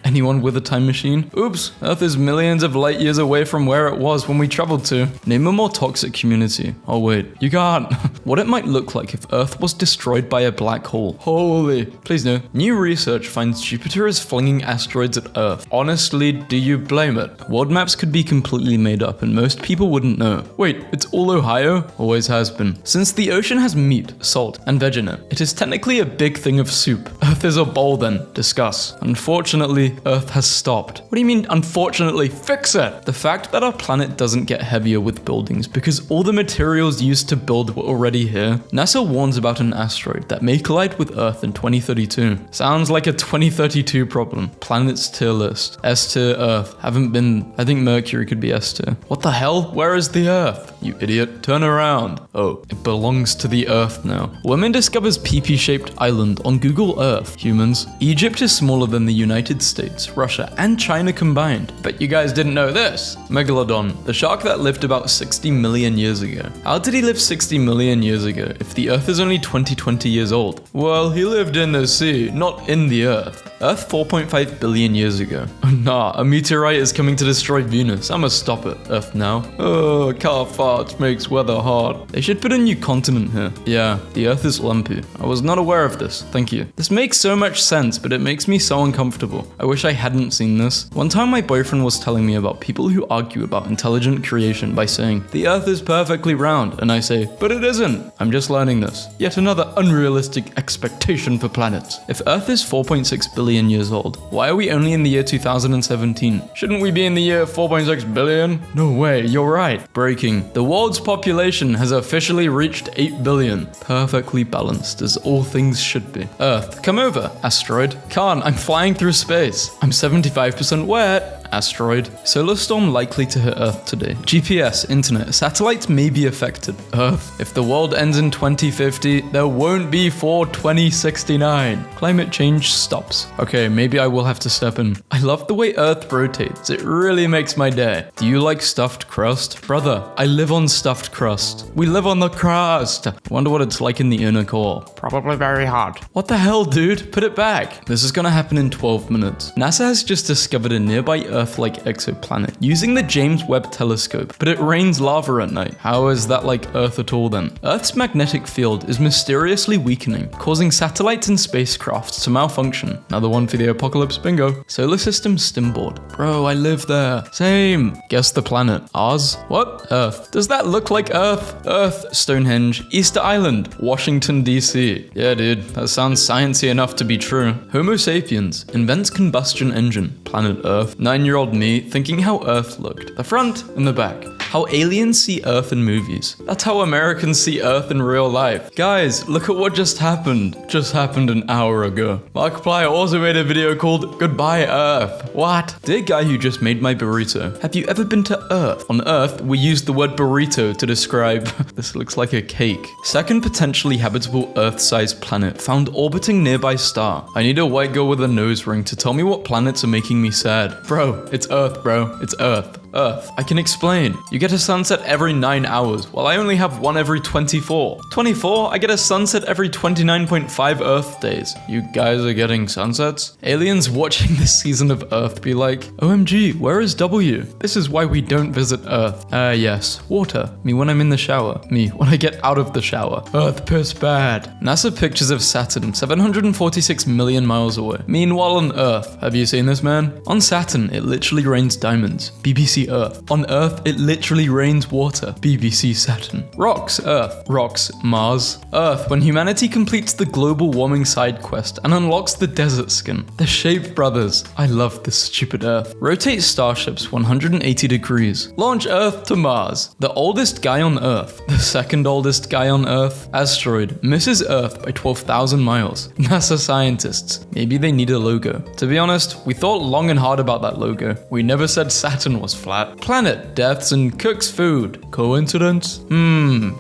Anyone with a time machine? Oops, Earth is millions of light years away from where it was when we traveled to. Name a more toxic community. Oh wait, you can't. What it might look like if Earth was destroyed by a black hole. Holy. Please no. New research finds Jupiter is flinging asteroids at Earth. Honestly, do you blame it? World maps could be completely made up and most people wouldn't know. Wait, it's all Ohio? Always has been. Since the ocean has meat, salt, and veg in it, it is technically a big thing of soup. Earth is a bowl then. Discuss. Unfortunately, Earth has stopped. What do you mean, unfortunately? Fix it! The fact that our planet doesn't get heavier with buildings because all the materials used to build were already here. NASA warns about an asteroid that may collide with Earth in 2032. Sounds like a 2032 problem. Planets tier list. S tier Earth. Haven't been... I think Mercury could be S tier. What the hell? Where is the Earth? You idiot. Turn around. Oh, it belongs to the Earth now. Woman discovers PP-shaped island on Google Earth. Humans. Egypt is smaller than the United States. States, Russia, and China combined. Bet you guys didn't know this. Megalodon, the shark that lived about 60 million years ago. How did he live 60 million years ago if the Earth is only 20 years old? Well, he lived in the sea, not in the Earth. Earth 4.5 billion years ago. Nah, a meteorite is coming to destroy Venus. I must stop it. Earth now. Oh, car farts makes weather hard. They should put a new continent here. Yeah, the Earth is lumpy. I was not aware of this. Thank you. This makes so much sense, but it makes me so uncomfortable. I wish I hadn't seen this. One time my boyfriend was telling me about people who argue about intelligent creation by saying, the Earth is perfectly round, and I say, but it isn't. I'm just learning this. Yet another unrealistic expectation for planets. If Earth is 4.6 billion years old, why are we only in the year 2017? Shouldn't we be in the year 4.6 billion? No way, you're right. Breaking. The world's population has officially reached 8 billion. Perfectly balanced, as all things should be. Earth, come over. Asteroid. Can't, I'm flying through space. I'm 75% wet. Asteroid. Solar storm likely to hit Earth today. GPS, internet, satellites may be affected. Earth. If the world ends in 2050, there won't be 2069. Climate change stops. Okay, maybe I will have to step in. I love the way Earth rotates. It really makes my day. Do you like stuffed crust? Brother, I live on stuffed crust. We live on the crust. Wonder what it's like in the inner core. Probably very hot. What the hell, dude? Put it back. This is gonna happen in 12 minutes. NASA has just discovered a nearby Earth-like exoplanet using the James Webb Telescope, but it rains lava at night. How is that like Earth at all then? Earth's magnetic field is mysteriously weakening, causing satellites and spacecrafts to malfunction. Another one for the apocalypse, bingo. Solar system stimboard. Bro, I live there. Same. Guess the planet. Ours? What? Earth. Does that look like Earth? Earth, Stonehenge, Easter Island, Washington, D.C. Yeah, dude, that sounds sciencey enough to be true. Homo sapiens invents combustion engine. Planet Earth. 9-year-old me thinking how Earth looked. The front and the back. How aliens see Earth in movies. That's how Americans see Earth in real life. Guys, look at what just happened. Just happened an hour ago. Markiplier also made a video called Goodbye Earth. What? Dear guy who just made my burrito, have you ever been to Earth? On Earth, we use the word burrito to describe this looks like a cake. Second potentially habitable Earth-sized planet found orbiting nearby star. I need a white girl with a nose ring to tell me what planets are making me sad. Bro, it's Earth, bro. It's Earth. Earth. I can explain. You get a sunset every 9 hours, while I only have one every 24. 24? I get a sunset every 29.5 Earth days. You guys are getting sunsets? Aliens watching this season of Earth be like, OMG, where is W? This is why we don't visit Earth. Yes. Water. Me when I'm in the shower. Me when I get out of the shower. Earth piss bad. NASA pictures of Saturn 746 million miles away. Meanwhile on Earth, have you seen this, man? On Saturn, it literally rains diamonds. BBC Earth. On Earth, it literally rains water. BBC Saturn. Rocks, Earth. Rocks, Mars. Earth, when humanity completes the global warming side quest and unlocks the desert skin. The Shape Brothers. I love this stupid Earth. Rotate starships 180 degrees. Launch Earth to Mars. The oldest guy on Earth. The second oldest guy on Earth. Asteroid. Misses Earth by 12,000 miles. NASA scientists. Maybe they need a logo. To be honest, we thought long and hard about that logo. We never said Saturn was flat. Planet deaths and cooks food. Coincidence?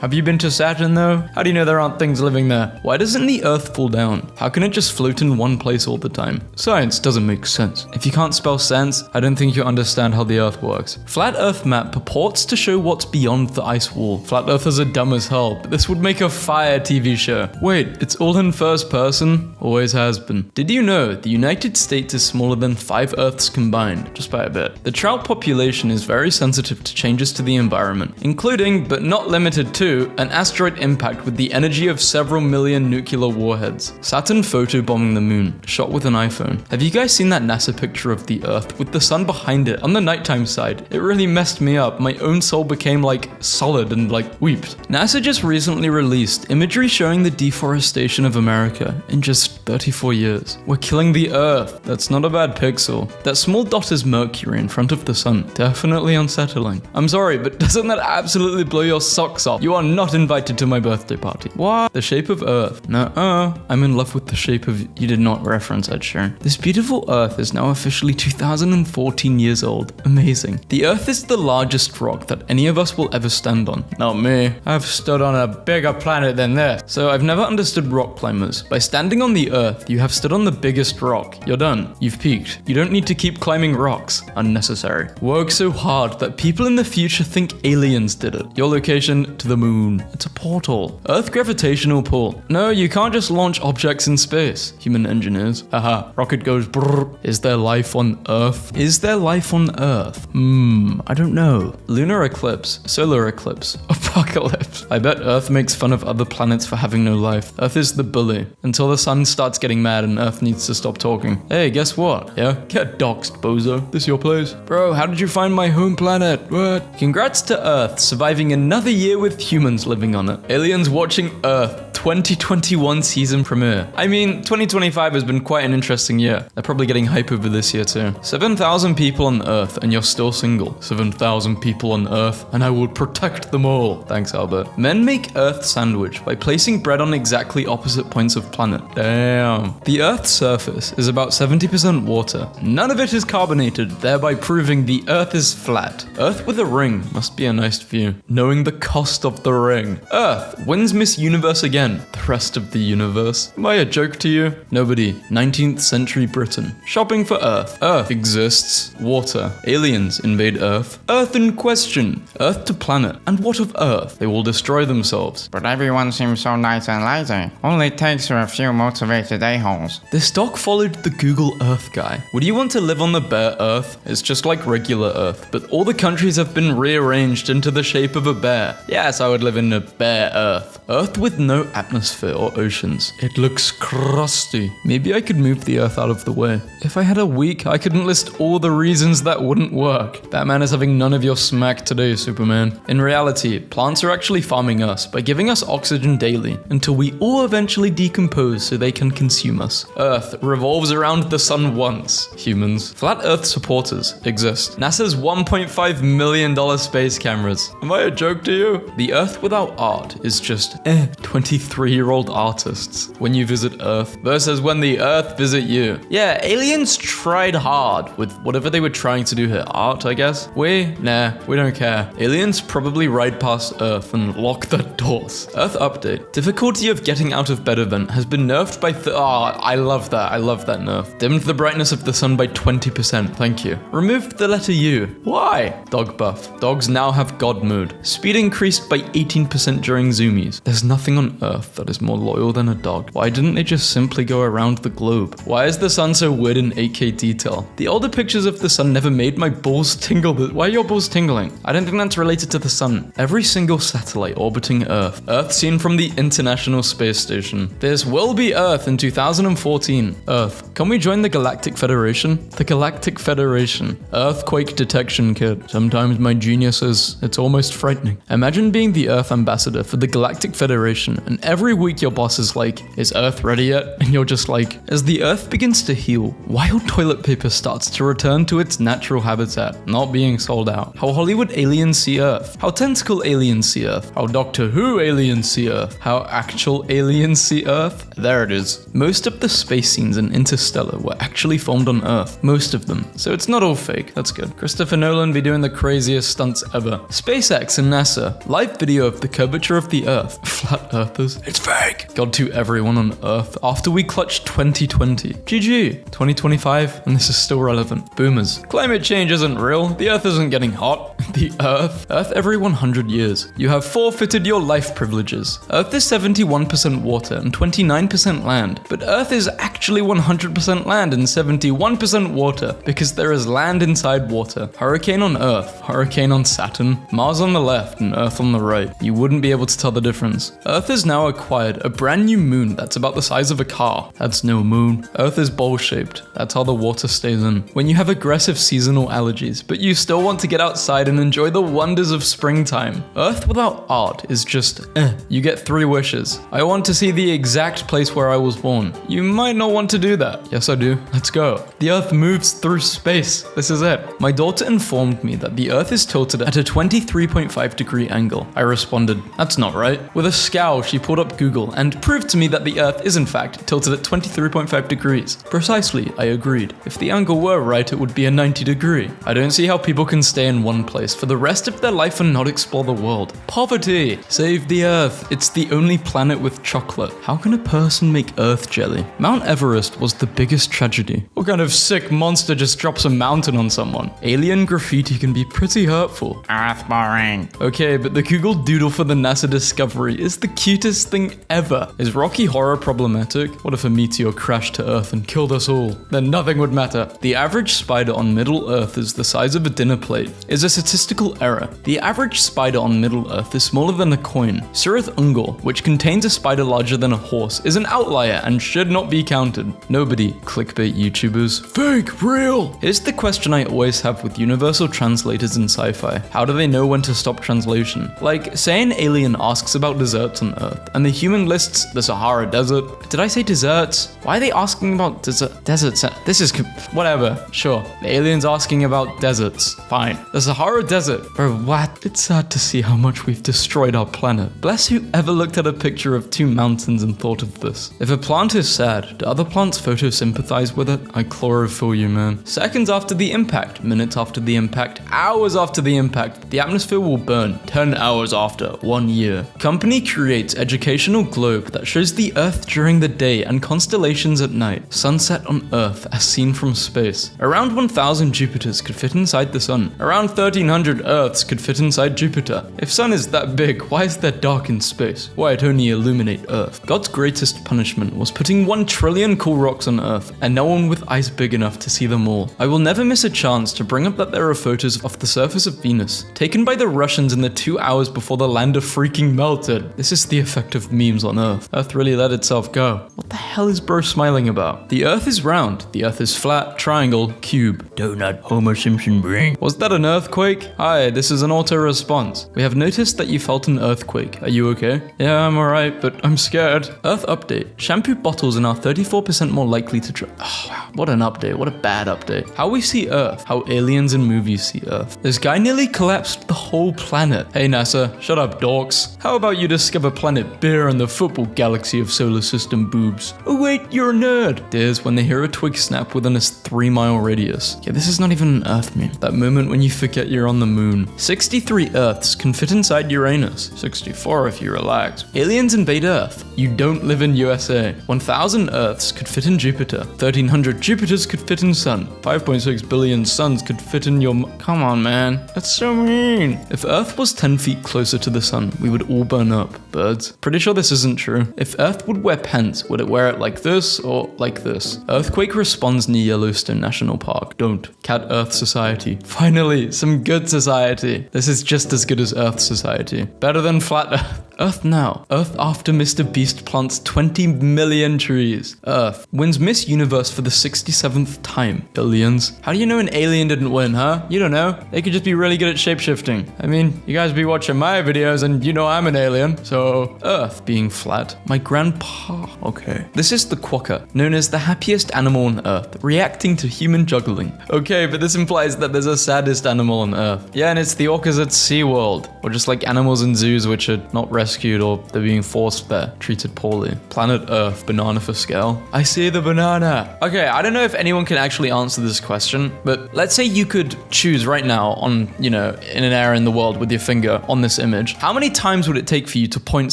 Have you been to Saturn though? How do you know there aren't things living there? Why doesn't the Earth fall down? How can it just float in one place all the time? Science doesn't make sense. If you can't spell sense, I don't think you understand how the Earth works. Flat Earth map purports to show what's beyond the ice wall. Flat Earthers are dumb as hell, but this would make a fire TV show. Wait, it's all in first person? Always has been. Did you know the United States is smaller than 5 Earths combined? Just by a bit. The trout population is very sensitive to changes to the environment, including, but not limited to, an asteroid impact with the energy of several million nuclear warheads. Saturn photobombing the moon, shot with an iPhone. Have you guys seen that NASA picture of the Earth with the sun behind it on the nighttime side? It really messed me up. My own soul became like solid and like weeped. NASA just recently released imagery showing the deforestation of America in just 34 years. We're killing the Earth. That's not a bad pixel. That small dot is Mercury in front of the sun. definitely unsettling. I'm sorry, but doesn't that absolutely blow your socks off? You are not invited to my birthday party. What? The shape of Earth. Nuh-uh. I'm in love with the shape of... You did not reference Ed Sheeran. This beautiful Earth is now officially 2014 years old. Amazing. The Earth is the largest rock that any of us will ever stand on. Not me. I've stood on a bigger planet than this. So I've never understood rock climbers. By standing on the Earth, you have stood on the biggest rock. You're done. You've peaked. You don't need to keep climbing rocks. Unnecessary. Work so hard that people in the future think aliens did it. Your location to the moon. It's a portal. Earth gravitational pull. No, you can't just launch objects in space. Human engineers. Haha. Rocket goes brrr. Is there life on Earth? Is there life on Earth? I don't know. Lunar eclipse. Solar eclipse. Apocalypse. I bet Earth makes fun of other planets for having no life. Earth is the bully. Until the sun starts getting mad and Earth needs to stop talking. Hey, guess what? Yeah? Get doxed, bozo. This your place? Bro, how did you find my home planet? What? Congrats to Earth, surviving another year with humans living on it. Aliens watching Earth. 2021 season premiere. I mean, 2025 has been quite an interesting year. They're probably getting hype over this year too. 7,000 people on Earth and you're still single. 7,000 people on Earth and I will protect them all. Thanks, Albert. Men make Earth sandwich by placing bread on exactly opposite points of planet. Damn. The Earth's surface is about 70% water. None of it is carbonated, thereby proving the Earth is flat. Earth with a ring must be a nice view. Knowing the cost of the ring. Earth wins Miss Universe again. The rest of the universe. Am I a joke to you? Nobody. 19th century Britain. Shopping for Earth. Earth exists. Water. Aliens invade Earth. Earth in question. Earth to planet. And what of Earth? They will destroy themselves. But everyone seems so nice and lazy. Only takes a few motivated a-holes. This doc followed the Google Earth guy. Would you want to live on the bare Earth? It's just like regular Earth, but all the countries have been rearranged into the shape of a bear. Yes, I would live in a bare Earth. Earth with no atmosphere or oceans. It looks crusty. Maybe I could move the Earth out of the way. If I had a week, I could list all the reasons that wouldn't work. Batman is having none of your smack today, Superman. In reality, plants are actually farming us by giving us oxygen daily until we all eventually decompose so they can consume us. Earth revolves around the sun once. Humans. Flat Earth supporters exist. NASA's $1.5 million space cameras. Am I a joke to you? The Earth without art is just 23-year-old artists when you visit Earth versus when the Earth visit you. Yeah, aliens tried hard with whatever they were trying to do here. Art, I guess. Nah, we don't care. Aliens probably ride past Earth and lock the doors. Earth update. Difficulty of getting out of bed event has been nerfed by I love that. I love that nerf. Dimmed the brightness of the sun by 20%. Thank you. Removed the letter U. Why? Dog buff. Dogs now have God mode. Speed increased by 18% during zoomies. There's nothing on Earth that is more loyal than a dog. Why didn't they just simply go around the globe? Why is the sun so weird in 8K detail? The older pictures of the sun never made my balls tingle. Why are your balls tingling? I don't think that's related to the sun. Every single satellite orbiting Earth. Earth seen from the International Space Station. This will be Earth in 2014. Earth. Can we join the Galactic Federation? The Galactic Federation. Earthquake detection kit. Sometimes my genius is, it's almost frightening. Imagine being the Earth ambassador for the Galactic Federation and every week your boss is like, is Earth ready yet? And you're just like, as the Earth begins to heal, wild toilet paper starts to return to its natural habitat, not being sold out. How Hollywood aliens see Earth. How tentacle aliens see Earth. How Doctor Who aliens see Earth. How actual aliens see Earth. There it is. Most of the space scenes in Interstellar were actually filmed on Earth. Most of them. So it's not all fake. That's good. Christopher Nolan be doing the craziest stunts ever. SpaceX and NASA. Live video of the curvature of the Earth. Flat Earthers. It's fake. God to everyone on Earth. After we clutched 2020. GG. 2025 and this is still relevant. Boomers. Climate change isn't real. The Earth isn't getting hot. The Earth. Earth every 100 years. You have forfeited your life privileges. Earth is 71% water and 29% land. But Earth is actually 100% land and 71% water because there is land inside water. Hurricane on Earth. Hurricane on Saturn. Mars on the left and Earth on the right. You wouldn't be able to tell the difference. Earth has now acquired a brand new moon that's about the size of a car. That's no moon. Earth is bowl-shaped. That's how the water stays in. When you have aggressive seasonal allergies, but you still want to get outside and enjoy the wonders of springtime. Earth Earth without art is just You get 3 wishes. I want to see the exact place where I was born. You might not want to do that. Yes, I do. Let's go. The Earth moves through space. This is it. My daughter informed me that the Earth is tilted at a 23.5 degree angle. I responded, that's not right. With a scowl, she pulled up Google and proved to me that the Earth is in fact tilted at 23.5 degrees. Precisely, I agreed. If the angle were right, it would be a 90 degree. I don't see how people can stay in one place for the rest of their life and not explore the world. Poverty! Save the Earth. It's the only planet with chocolate. How can a person make Earth jelly? Mount Everest was the biggest tragedy. What kind of sick monster just drops a mountain on someone? Alien graffiti can be pretty hurtful. Earth boring. Okay, but the Google Doodle for the NASA Discovery is the cutest thing ever. Is Rocky Horror problematic? What if a meteor crashed to Earth and killed us all? Then nothing would matter. The average spider on Middle Earth is the size of a dinner plate. Is a statistical error. The average spider on Middle Earth is smaller than a coin. Surith Ungol, which contains a spider larger than a horse, is an outlier and should not be counted. Nobody, clickbait YouTubers. Fake, real. Here's the question I always have with universal translators in sci-fi. How do they know when to stop translation? Like, say an alien asks about deserts on Earth, and the human lists the Sahara Desert. Did I say deserts? Why are they asking about deserts? This is whatever. Sure. The alien's asking about deserts. Fine. The Sahara Desert. Bro, what? It's sad to see how much we've destroyed our planet. Bless whoever looked at a picture of 2 mountains and thought of this. If a plant is sad, do other plants photosympathize with it? I chlorophyll you, man. Seconds after the impact, minutes after the impact, hours after the impact, the atmosphere will burn. 10 hours after, 1 year. Company creates educational globe that shows the Earth during the day and constellations at night. Sunset on Earth as seen from space. Around 1,000 Jupiters could fit inside the sun. Around 1,300 Earths could fit inside Jupiter. If sun is that big, why is there dark in space? Why it only illuminate Earth? God's greatest punishment was putting 1 trillion cool rocks on Earth and no one with eyes big enough to see them all. I will never miss a chance to bring up that there are photos of the surface of Venus, taken by the Russians in the 2 hours before the lander freaking melted. This is the effect of memes on Earth. Earth really let itself go. What the hell is bro smiling about? The Earth is round. The Earth is flat, triangle, cube. Donut, Homer Simpson brain. Was that an earthquake? Hi, this is an auto response. We have noticed that you felt an earthquake. Are you okay? Yeah, I'm alright, but I'm scared. Earth update. Shampoo bottles are now 34% more likely to dry. Oh, wow. What an update. What a bad update. How we see Earth. How aliens in movies see Earth. This guy nearly collapsed the whole planet. Hey NASA, shut up dorks. How about you discover planet Bear in the football galaxy of solar system boobs? Oh wait, you're a nerd. Dares when they hear a twig snap within a 3-mile radius. Yeah, this is not even an Earth meme. That moment when you forget you're on the moon. 63 Earths can fit inside Uranus. 64 if you relax. Aliens invade Earth. You don't live in USA. 1,000 Earths could fit in Jupiter. 1,300 Jupiters could fit in Sun. 5.6 billion suns could fit in your Come on, man. That's so mean. If Earth was 10 feet closer to the sun, we would all burn up. Birds. Pretty sure this isn't true. If Earth would wear pants, would it wear it like this or like this? Earthquake responds near Yellowstone National Park. Don't. Cat Earth Society. Finally, some good society. This is just as good as Earth Society. Better than Flat Earth. Earth now. Earth after Mr. Beast plants 20 million trees. Earth wins Miss Universe for the 67th time. Billions. How do you know an alien didn't win, huh? You don't know. They could just be really good at shapeshifting. I mean, you guys be watching my videos and you know I'm an alien. So, Earth being flat. My grandpa. Okay. This is the quokka, known as the happiest animal on Earth, reacting to human juggling. Okay, but this implies that there's a saddest animal on Earth. Yeah, and it's the orcas at SeaWorld. Or just like animals in zoos which are not rescued or they're being forced there, treated poorly. Planet Earth, banana for scale. I see the banana. Okay, I don't know if anyone can actually answer this question, but let's say you could choose right now on, in an area in the world with your finger on this image. How many times would it take for you to point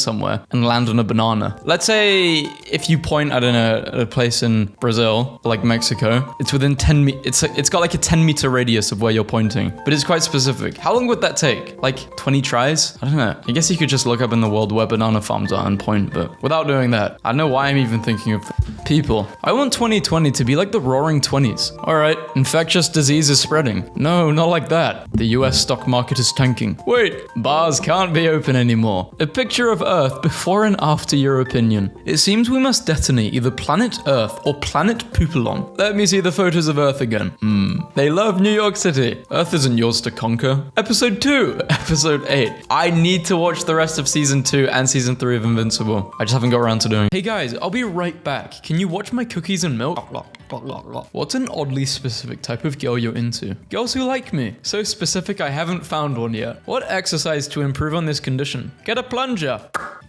somewhere and land on a banana? Let's say if you point, I don't know, at a place in Brazil, like Mexico, it's within 10 meters, it's got like a 10-meter radius of where you're pointing, but it's quite specific. How long would that take? Like 20 tries? I don't know. I guess you could just look up in the the world where banana farms are on point, but without doing that, I don't know why I'm even thinking of people. I want 2020 to be like the roaring 20s. Alright, infectious disease is spreading. No, not like that. The US stock market is tanking. Wait, bars can't be open anymore. A picture of Earth before and after your opinion. It seems we must detonate either planet Earth or planet Poopalong. Let me see the photos of Earth again. They love New York City. Earth isn't yours to conquer. Episode 2, Episode 8. I need to watch the rest of Season 2 and Season 3 of Invincible. I just haven't got around to doing it. Hey guys, I'll be right back. Can you watch my cookies and milk? What's an oddly specific type of girl you're into? Girls who like me. So specific I haven't found one yet. What exercise to improve on this condition? Get a plunger.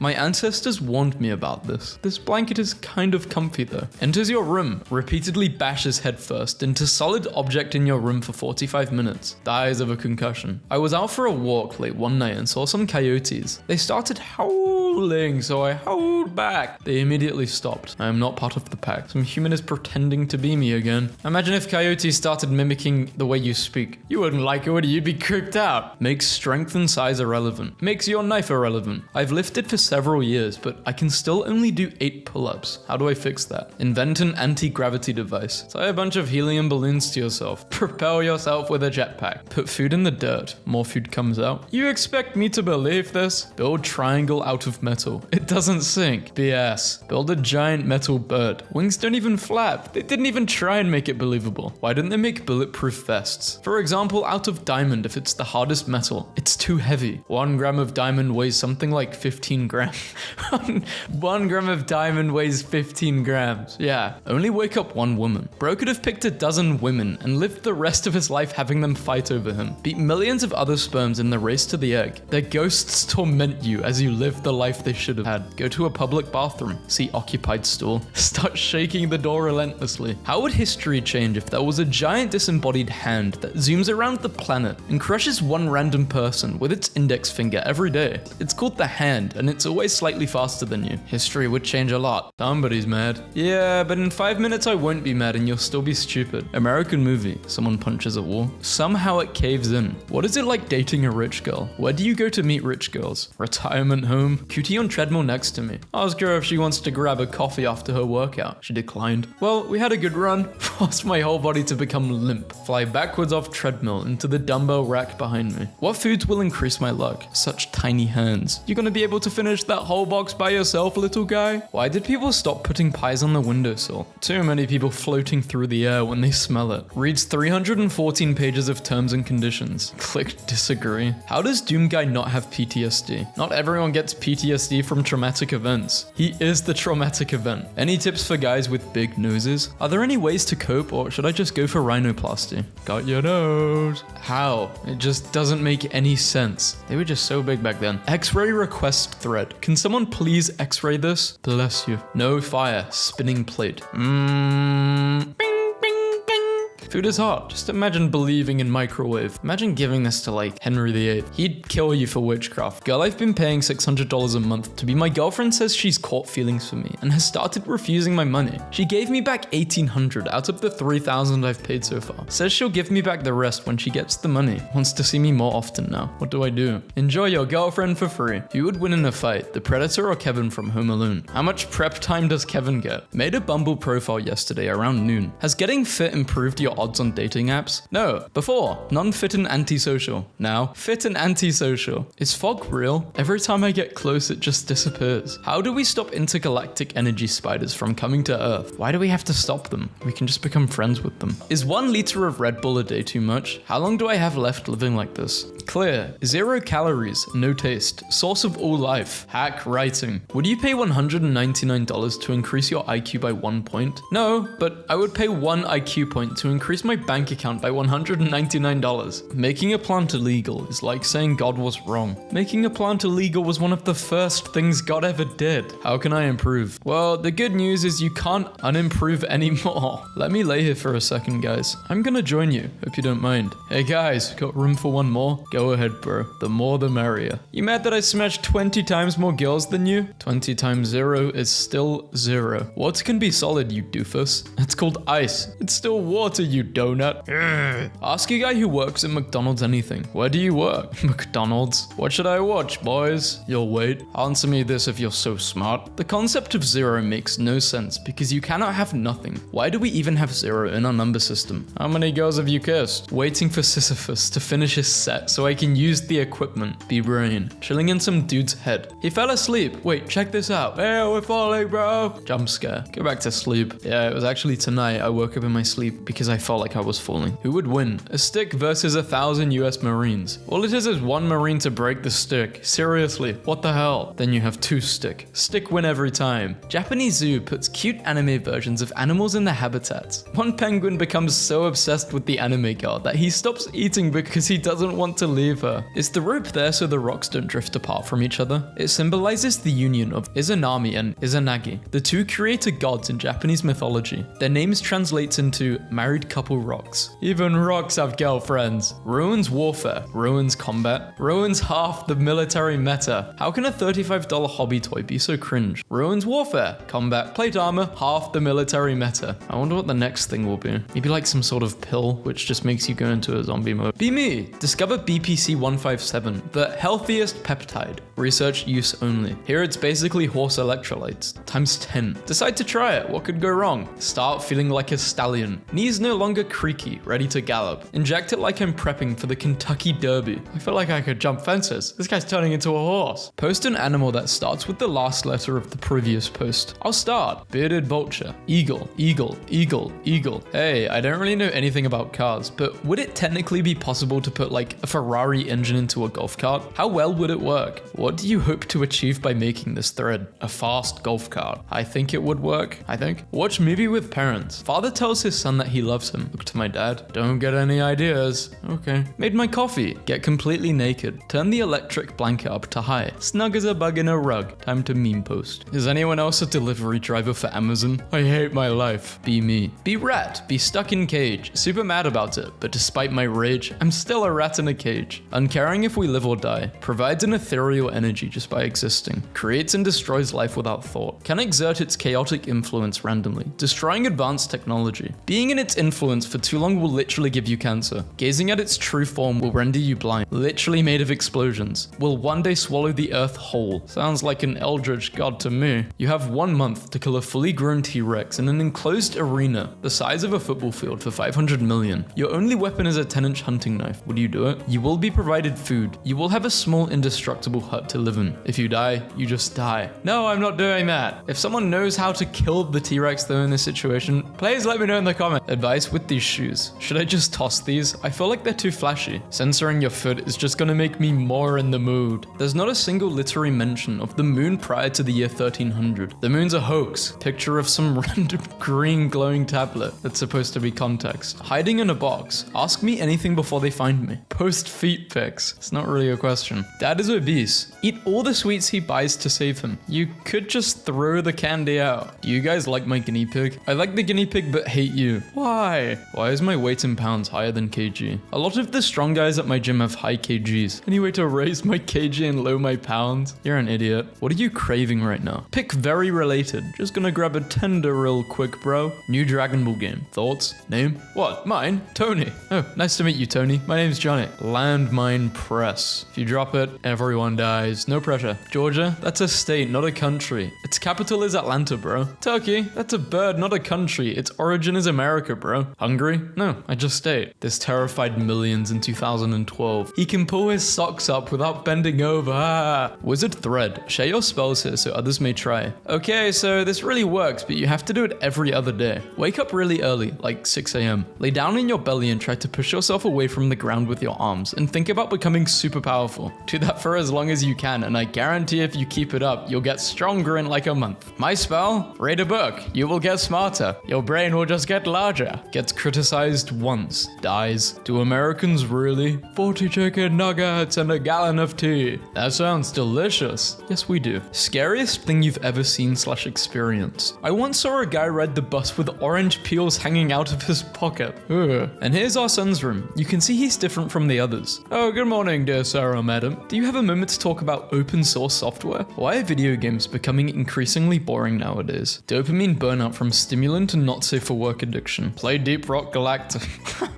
My ancestors warned me about this. This blanket is kind of comfy though. Enters your room, repeatedly bashes headfirst into solid object in your room for 45 minutes. Dies of a concussion. I was out for a walk late one night and saw some coyotes. They started howling, so I howled back. They immediately stopped. I am not part of the pack. Some human is pretending to be me again. Imagine if coyotes started mimicking the way you speak. You wouldn't like it, would you? You'd be creeped out. Makes strength and size irrelevant. Makes your knife irrelevant. I've lifted for several years, but I can still only do 8 pull-ups. How do I fix that? Invent an anti-gravity device. Tie a bunch of helium balloons to yourself. Propel yourself with a jetpack. Put food in the dirt. More food comes out. You expect me to believe this? Build triangle out of metal. It doesn't sink. BS. Build a giant metal bird. Wings don't even flap. They didn't even try and make it believable. Why didn't they make bulletproof vests? For example, out of diamond, if it's the hardest metal, it's too heavy. 1 gram of diamond weighs something like 15 grams. 1 gram of diamond weighs 15 grams. Yeah. Only wake up 1 woman. Bro could have picked a dozen women and lived the rest of his life having them fight over him. Beat millions of other sperms in the race to the egg. Their ghosts torment you as you live the life they should have had. Go to a public bathroom. See occupied stool. Start shaking the door relentlessly. How would history change if there was a giant disembodied hand that zooms around the planet and crushes one random person with its index finger every day? It's called the hand, and it's always slightly faster than you. History would change a lot. Somebody's mad. Yeah, but in 5 minutes I won't be mad and you'll still be stupid. American movie. Someone punches a wall. Somehow it caves in. What is it like dating a rich girl? Where do you go to meet rich girls? Retirement home? Cutie on treadmill next to me. Ask her if she wants to grab a coffee after her workout. She declined. Well, we had a good run. Forced my whole body to become limp. Fly backwards off treadmill into the dumbbell rack behind me. What foods will increase my luck? Such tiny hands. You're gonna be able to finish that whole box by yourself, little guy? Why did people stop putting pies on the windowsill? Too many people floating through the air when they smell it. Reads 314 pages of terms and conditions. Click disagree. How does Doom Guy not have PTSD? Not everyone gets PTSD from traumatic events. He is the traumatic event. Any tips for guys with big noses? Are there any ways to cope, or should I just go for rhinoplasty? Got your nose. How? It just doesn't make any sense. They were just so big back then. X-ray request thread. Can someone please X-ray this? Bless you. No fire. Spinning plate. Bing, bing, bing. Food is hot. Just imagine believing in microwave. Imagine giving this to like Henry VIII. He'd kill you for witchcraft. Girl I've been paying $600 a month to be my girlfriend says she's caught feelings for me and has started refusing my money. She gave me back $1,800 out of the $3,000 I've paid so far. Says she'll give me back the rest when she gets the money. Wants to see me more often now. What do I do? Enjoy your girlfriend for free. Who would win in a fight, the Predator or Kevin from Home Alone? How much prep time does Kevin get? Made a Bumble profile yesterday around noon. Has getting fit improved your odds on dating apps? No. Before, non-fit and antisocial. Now, fit and antisocial. Is fog real? Every time I get close, it just disappears. How do we stop intergalactic energy spiders from coming to Earth? Why do we have to stop them? We can just become friends with them. Is 1 liter of Red Bull a day too much? How long do I have left living like this? Clear. 0 calories, no taste. Source of all life. Hack writing. Would you pay $199 to increase your IQ by 1 point? No, but I would pay 1 IQ point to increase my bank account by $199. Making a plant illegal is like saying God was wrong. Making a plant illegal was one of the first things God ever did. How can I improve? Well, the good news is you can't unimprove anymore. Let me lay here for a second, guys. I'm gonna join you, if you don't mind. Hey guys, got room for one more? Go Go ahead, bro. The more the merrier. You mad that I smashed 20 times more girls than you? 20 times 0 is still 0. Water can be solid, you doofus. It's called ice. It's still water, you donut. Ugh. Ask a guy who works at McDonald's anything. Where do you work? McDonald's. What should I watch, boys? You'll wait. Answer me this if you're so smart. The concept of 0 makes no sense because you cannot have nothing. Why do we even have 0 in our number system? How many girls have you kissed? Waiting for Sisyphus to finish his set so I can use the equipment. B-brain. Chilling in some dude's head. He fell asleep. Wait, check this out. Hey, we're falling, bro. Jump scare. Go back to sleep. Yeah, it was actually tonight I woke up in my sleep because I felt like I was falling. Who would win? A stick versus 1,000 US Marines. All it is one Marine to break the stick. Seriously, what the hell? Then you have 2 stick. Stick win every time. Japanese zoo puts cute anime versions of animals in their habitats. One penguin becomes so obsessed with the anime girl that he stops eating because he doesn't want to leave her. Is the rope there so the rocks don't drift apart from each other? It symbolizes the union of Izanami and Izanagi, the 2 creator gods in Japanese mythology. Their names translates into married couple rocks. Even rocks have girlfriends. Ruins warfare. Ruins combat. Ruins half the military meta. How can a $35 hobby toy be so cringe? Ruins warfare. Combat. Plate armor. Half the military meta. I wonder what the next thing will be. Maybe like some sort of pill which just makes you go into a zombie mode. Be me. Discover BPC-157, the healthiest peptide. Research use only. Here it's basically horse electrolytes times 10. Decide to try it. What could go wrong? Start feeling like a stallion. Knees no longer creaky, ready to gallop. Inject it like I'm prepping for the Kentucky Derby. I feel like I could jump fences. This guy's turning into a horse. Post an animal that starts with the last letter of the previous post. I'll start. Bearded vulture. Eagle. Eagle. Eagle. Eagle. Hey, I don't really know anything about cars, but would it technically be possible to put like a Ferrari engine into a golf cart? How well would it work? What do you hope to achieve by making this thread? A fast golf cart. I think it would work. I think. Watch movie with parents. Father tells his son that he loves him. Look to my dad. Don't get any ideas. Okay. Made my coffee. Get completely naked. Turn the electric blanket up to high. Snug as a bug in a rug. Time to meme post. Is anyone else a delivery driver for Amazon? I hate my life. Be me. Be rat. Be stuck in cage. Super mad about it, but despite my rage, I'm still a rat in a cage. Uncaring if we live or die. Provides an ethereal energy just by existing. Creates and destroys life without thought. Can exert its chaotic influence randomly. Destroying advanced technology. Being in its influence for too long will literally give you cancer. Gazing at its true form will render you blind. Literally made of explosions. Will one day swallow the earth whole. Sounds like an eldritch god to me. You have 1 month to kill a fully grown T-Rex in an enclosed arena the size of a football field for 500 million. Your only weapon is a 10-inch hunting knife. Would you do it? You will be provided food. You will have a small indestructible hut to live in. If you die, you just die. No, I'm not doing that. If someone knows how to kill the T-Rex though in this situation, please let me know in the comment. Advice with these shoes. Should I just toss these? I feel like they're too flashy. Censoring your foot is just gonna make me more in the mood. There's not a single literary mention of the moon prior to the year 1300. The moon's a hoax. Picture of some random green glowing tablet that's supposed to be context. Hiding in a box. Ask me anything before they find me. Post feet pics. It's not really a question. Dad is obese. Eat all the sweets he buys to save him. You could just throw the candy out. Do you guys like my guinea pig? I like the guinea pig but hate you. Why? Why is my weight in pounds higher than kg? A lot of the strong guys at my gym have high kgs. Any way to raise my kg and lower my pounds? You're an idiot. What are you craving right now? Pick very related. Just gonna grab a tender real quick, bro. New Dragon Ball game. Thoughts? Name? What? Mine? Tony. Oh, nice to meet you, Tony. My name's Johnny. Landmine press. If you drop it, everyone dies. No pressure. Georgia? That's a state, not a country. Its capital is Atlanta, bro. Turkey? That's a bird, not a country. Its origin is America, bro. Hungary? No, I just ate. This terrified millions in 2012. He can pull his socks up without bending over. Ah. Wizard thread. Share your spells here so others may try. Okay, so this really works, but you have to do it every other day. Wake up really early, like 6 a.m. Lay down in your belly and try to push yourself away from the ground with your arms and think about becoming super powerful. Do that for as long as you can, and I guarantee if you keep it up, you'll get stronger in like a month. My spell? Read a book. You will get smarter. Your brain will just get larger. Gets criticized once, dies. Do Americans really? 40 chicken nuggets and a gallon of tea. That sounds delicious. Yes, we do. Scariest thing you've ever seen / experienced. I once saw a guy ride the bus with orange peels hanging out of his pocket. Ugh. And here's our son's room. You can see he's different from the others. Oh, good morning, dear sir or madam. Do you have a moment to talk about open source software? Why are video games becoming increasingly boring nowadays? Dopamine burnout from stimulant and not safe for work addiction. Play Deep Rock Galactic.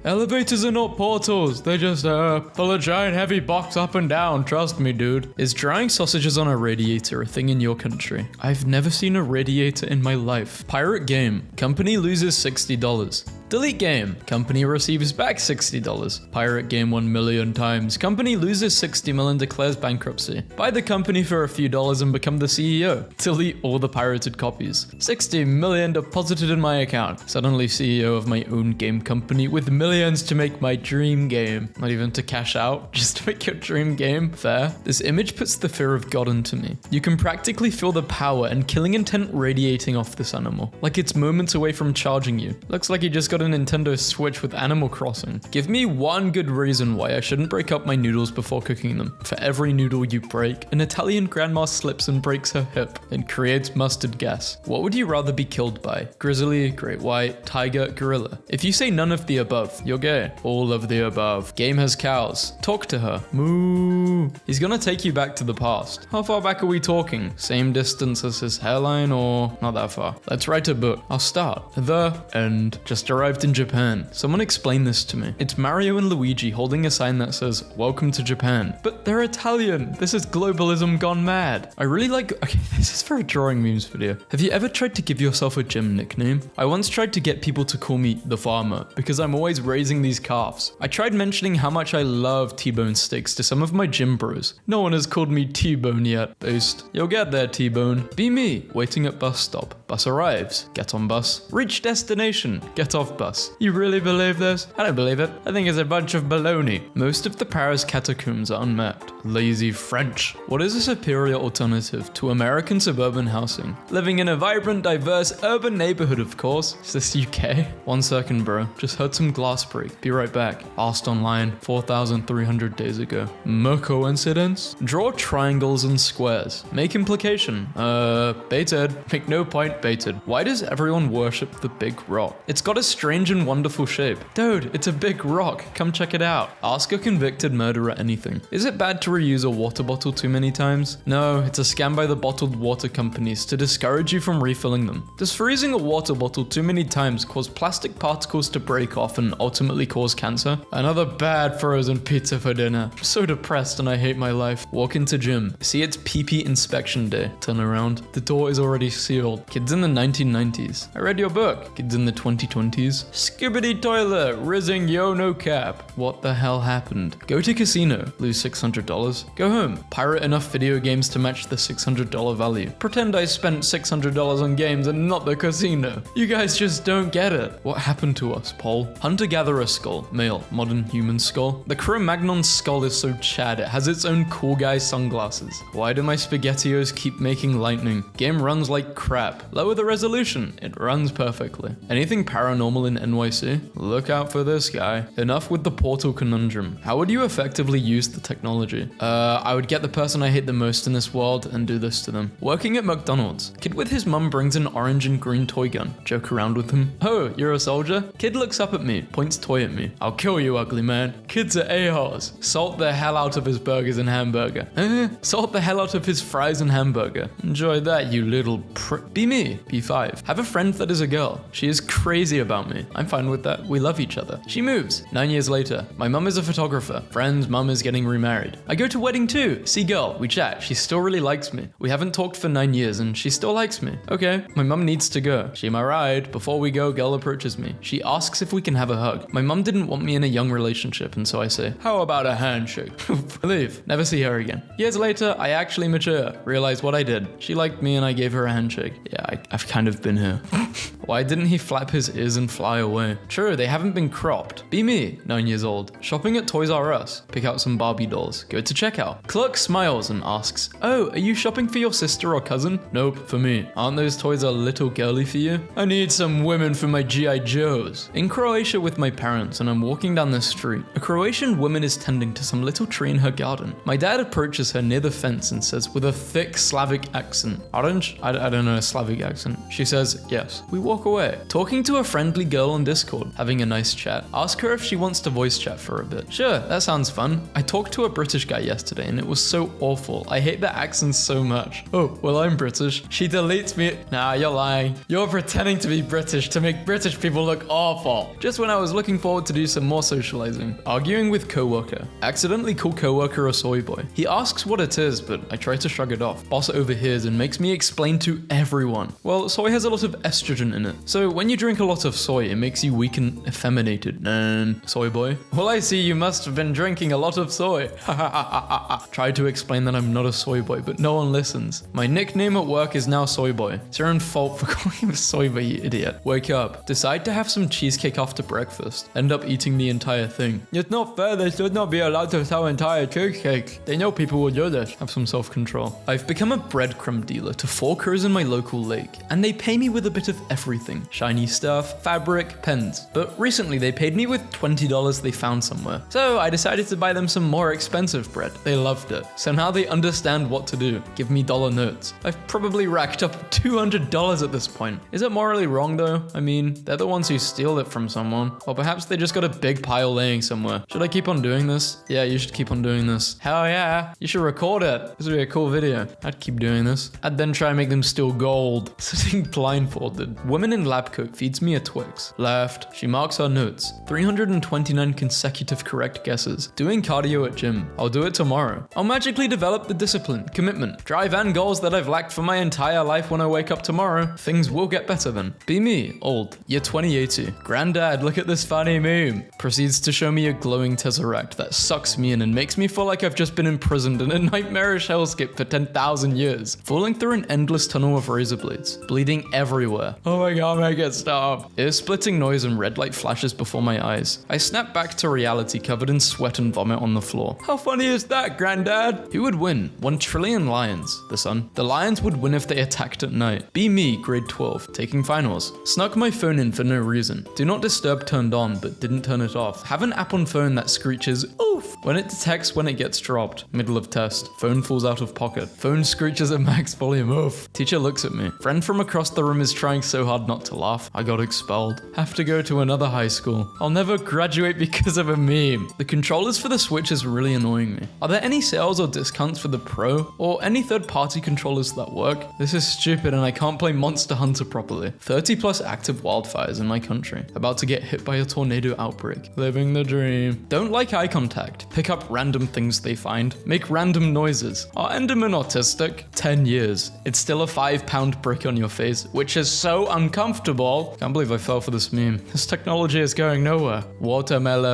Elevators are not portals. They just pull a giant heavy box up and down. Trust me, dude. Is drying sausages on a radiator a thing in your country? I've never seen a radiator in my life. Pirate game. Company loses $60. Delete game. Company receives back $60. Pirate game 1 million times. Company loses 60 million, declares bankruptcy. Buy the company for a few dollars and become the CEO. Delete all the pirated copies. 60 million deposited in my account. Suddenly CEO of my own game company with millions to make my dream game. Not even to cash out, just to make your dream game. Fair. This image puts the fear of God into me. You can practically feel the power and killing intent radiating off this animal. Like it's moments away from charging you. Looks like you just got a Nintendo Switch with Animal Crossing. Give me one good reason why I shouldn't break up my noodles before cooking them. For every noodle you break, an Italian grandma slips and breaks her hip and creates mustard gas. What would you rather be killed by? Grizzly, great white, tiger, gorilla. If you say none of the above, you're gay. All of the above. Game has cows. Talk to her. Moo. He's gonna take you back to the past. How far back are we talking? Same distance as his hairline or not that far? Let's write a book. I'll start. The end. Just arrived in Japan. Someone explain this to me. It's Mario and Luigi holding a sign that says, "Welcome to Japan." But they're Italian. This is globalism gone mad. I really like... Okay, this is for a drawing memes video. Have you ever tried to give yourself a gym nickname? I once tried to get people to call me the farmer because I'm always raising these calves. I tried mentioning how much I love T-bone steaks to some of my gym bros. No one has called me T-bone yet. Boost. You'll get there, T-bone. Be me. Waiting at bus stop. Bus arrives. Get on bus. Reach destination. Get off bus. You really believe this? I don't believe it. I think it's a bunch of baloney. Most of the Paris catacombs are unmapped. Lazy French. What is a superior alternative to American suburban housing? Living in a vibrant, diverse urban neighborhood, of course. Is this UK? 1 second, bro. Just heard some glass break. Be right back. Asked online 4,300 days ago. More coincidence? Draw triangles and squares. Make implication. Baited. Make no point, baited. Why does everyone worship the big rock? It's got a strange and wonderful shape. Dude, it's a big rock. Come check it out. Ask a convicted murderer anything. Is it bad to reuse a water bottle too many times? No, it's a scam by the bottled water companies to discourage you from refilling them. Does freezing a water bottle too many times cause plastic particles to break off and ultimately cause cancer? Another bad frozen pizza for dinner. I'm so depressed and I hate my life. Walk into gym. See, it's PP inspection day. Turn around. The door is already sealed. Kids in the 1990s. I read your book. Kids in the 2020s. Skibbity toilet. Rizzing yo no cap. What the hell happened? Go to casino. Lose $600. Go home. Pirate enough video games to match the $600 value. Pretend I spent $600 on games and not the casino. You guys just don't get it. What happened to us, Paul? Hunter-gatherer skull. Male. Modern human skull. The Cro-Magnon skull is so Chad. It has its own cool guy sunglasses. Why do my SpaghettiOs keep making lightning? Game runs like crap. Lower the resolution. It runs perfectly. Anything paranormal in NYC? Look out for this guy. Enough with the portal conundrum. How would you effectively use the technology? I would get the person I hate the most in this world and do this to them. Working at McDonald's. Kid with his mum brings an orange and green toy gun. Joke around with him. Oh, you're a soldier? Kid looks up at me. Points toy at me. I'll kill you, ugly man. Kids are a-holes. Salt the hell out of his burgers and hamburger. Salt the hell out of his fries and hamburger. Enjoy that, you little Be me. B5. Have a friend that is a girl. She is crazy about me. I'm fine with that. We love each other. She moves. 9 years later. My mum is a photographer. Friend's mum is getting remarried. I go to wedding too. See girl. We chat. She still really likes me. We haven't talked for 9 years and she still likes me. Okay. My mum needs to go. She my ride. Before we go, girl approaches me. She asks if we can have a hug. My mum didn't want me in a young relationship and so I say, how about a handshake? Leave. Never see her again. Years later, I actually mature. Realize what I did. She liked me and I gave her a handshake. Yeah, I've kind of been here. Why didn't he flap his ears and fly away? True, they haven't been cropped. Be me, 9 years old. Shopping at Toys R Us. Pick out some Barbie dolls. Go to checkout. Clerk smiles and asks, "Oh, are you shopping for your sister or cousin?" "Nope, for me." "Aren't those toys a little girly for you?" "I need some women for my G.I. Joes." In Croatia with my parents, and I'm walking down the street. A Croatian woman is tending to some little tree in her garden. My dad approaches her near the fence and says with a thick Slavic accent, "Orange?" I don't know a Slavic accent. She says, "Yes." We walk away. Talking to a friendly girl on Discord, having a nice chat. Ask her if she wants to voice chat for a bit. Sure, that sounds fun. I talked to a British guy yesterday and it was so awful. I hate the accents so much. "Oh, well, I'm British." She deletes me. Nah, you're lying. You're pretending to be British to make British people look awful. Just when I was looking forward to do some more socializing. Arguing with coworker. Accidentally call coworker a soy boy. He asks what it is, but I try to shrug it off. Boss overhears and makes me explain to everyone. Well, soy has a lot of estrogen in it. So when you drink a lot of soy, it makes you weak and effeminated. Soy boy. Well, I see you must have been drinking a lot of soy. Try to explain that I'm not a soy boy, but no one listens. My nickname at work is now Soy Boy. It's your own fault for calling him Soy Boy, you idiot. Wake up. Decide to have some cheesecake after breakfast. End up eating the entire thing. It's not fair, they should not be allowed to sell entire cheesecake. They know people will do this. Have some self-control. I've become a breadcrumb dealer to 4 crews in my local lake, and they pay me with a bit of everything. Shiny stuff, fabric, pens. But recently they paid me with $20 they found somewhere. So I decided to buy them some more expensive bread. They loved it. So now they understand what to do. Give me dollar notes. I've probably racked up $200 at this point. Is it morally wrong though? I mean, they're the ones who steal it from someone. Or perhaps they just got a big pile laying somewhere. Should I keep on doing this? Yeah, you should keep on doing this. Hell yeah. You should record it. This would be a cool video. I'd keep doing this. I'd then try and make them steal gold. Sitting blindfolded. Woman in lab coat feeds me a Twix. Left. She marks her notes. 329 consecutive correct guesses. Doing cardio at gym. I'll do it tomorrow. I'll magically develop the discipline, commitment, drive and goals that I've lacked for my entire life when I wake up tomorrow. Things will get better then. Be me, old, year 2080. Granddad, look at this funny meme. Proceeds to show me a glowing tesseract that sucks me in and makes me feel like I've just been imprisoned in a nightmarish hellscape for 10,000 years. Falling through an endless tunnel of razor blades. Bleeding everywhere. Oh my god, make it stop. Ear-splitting noise and red light flashes before my eyes. I snap back to reality covered in sweat and vomit on the floor. How funny is that, Granddad? Who would win? 1 trillion lions. The sun. The lions would win if they attacked at night. Be me, grade 12, taking finals. Snuck my phone in for no reason. Do not disturb turned on, but didn't turn it off. Have an app on phone that screeches oof when it detects when it gets dropped. Middle of test. Phone falls out of pocket. Phone screeches at max volume. Oof. Teacher looks at me. Friend from across the room is trying so hard not to laugh. I got expelled. Have to go to another high school. I'll never graduate because of a meme. The controllers for the Switch is really annoying me. Are there any sales or discounts for the Pro? Or any third-party controllers that work? This is stupid and I can't play Monster Hunter properly. 30 plus active wildfires in my country. About to get hit by a tornado outbreak. Living the dream. Don't like eye contact. Pick up random things they find. Make random noises. Are Endermen autistic? 10 years. It's still a 5-pound brick on your face, which is so uncomfortable. Can't believe I fell for this meme. This technology is going nowhere. Watermelon,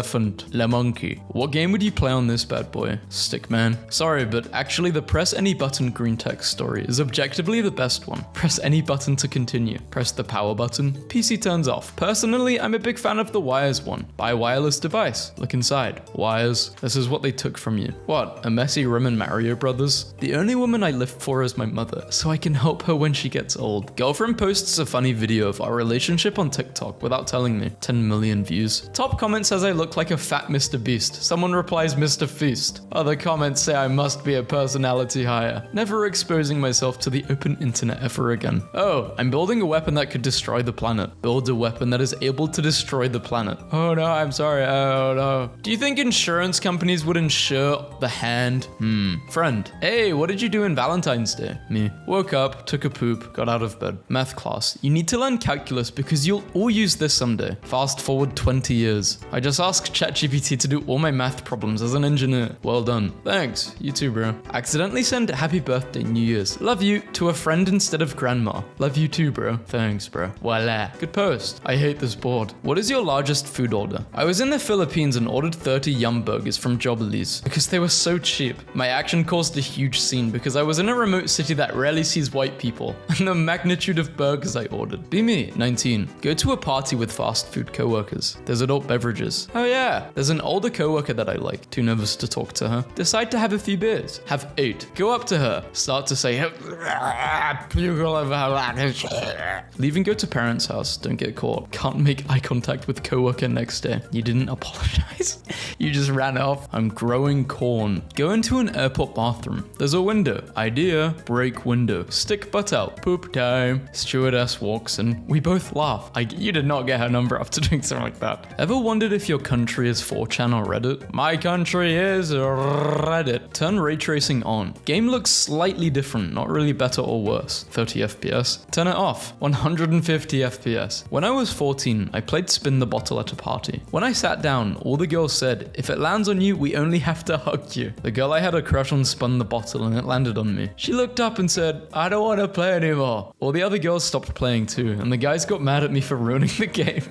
le monkey. What game would you play on this bad boy? Stickman. Sorry, but actually the press any button green text story is objectively the best one. Press any button to continue. Press the power button. PC turns off. Personally, I'm a big fan of the wires one. Buy a wireless device. Look inside. Wires. This is what they took from you. What? A messy room in Mario Brothers? The only woman I live for is my mother, so I can help her when she gets old. Girlfriend posts a funny video of our relationship on TikTok without telling me. 10 million views. Top comment says I look like a fat Mr. Beast. Someone replies Mr. Feast. Other comments say I must be a personality hire. Never exposing myself to the open internet ever again. Oh, I'm building a weapon that could destroy the planet. Build a weapon that is able to destroy the planet. Oh no, I'm sorry. Oh no. Do you think insurance companies would insure the hand? Friend. Hey, what did you do in Valentine's Day? Me. Woke up, took a poop, got out of bed. Math class. You need to learn calculus because you'll all use this someday. Fast forward 20 years. I just asked ChatGPT to do all my math problems as an engineer. Well done. Thanks. You too, bro. Accidentally send happy birthday, New Year's. Love you to a friend instead of grandma. Love you too, bro. Thanks, bro. Voila. Good post. I hate this board. What is your largest food order? I was in the Philippines and ordered 30 Yum burgers from Joblies because they were so cheap. My action caused a huge scene because I was in a remote city that rarely sees white people and the magnitude of burgers I ordered. Be me, 19. Go to a party with fast food coworkers. There's adult beverages. Oh yeah, there's an older coworker that I like. Too nervous to talk to her. Decide to have a few beers. Have 8. Go up to her. Start to say, leave and go to parents' house. Don't get caught. Can't make eye contact with coworker next day. You didn't apologize. You just ran off. I'm growing corn. Go into an airport bathroom. There's a window. Idea. Break window. Stick butt out. Poop time. Stewardess walks in. We both laugh. You did not get her number after doing something like that. Ever wondered if your country is 4chan or Reddit? My country is Reddit. Turn ray tracing on. Game looks slightly different, not really better or worse. 30 FPS. Turn it off. 150 FPS. When I was 14, I played Spin the Bottle at a party. When I sat down, all the girls said, if it lands on you, we only have to hug you. The girl I had a crush on spun the bottle and it landed on me. She looked up and said, I don't want to play anymore. All the other girls stopped playing too, and the guys got mad at me for ruining the game.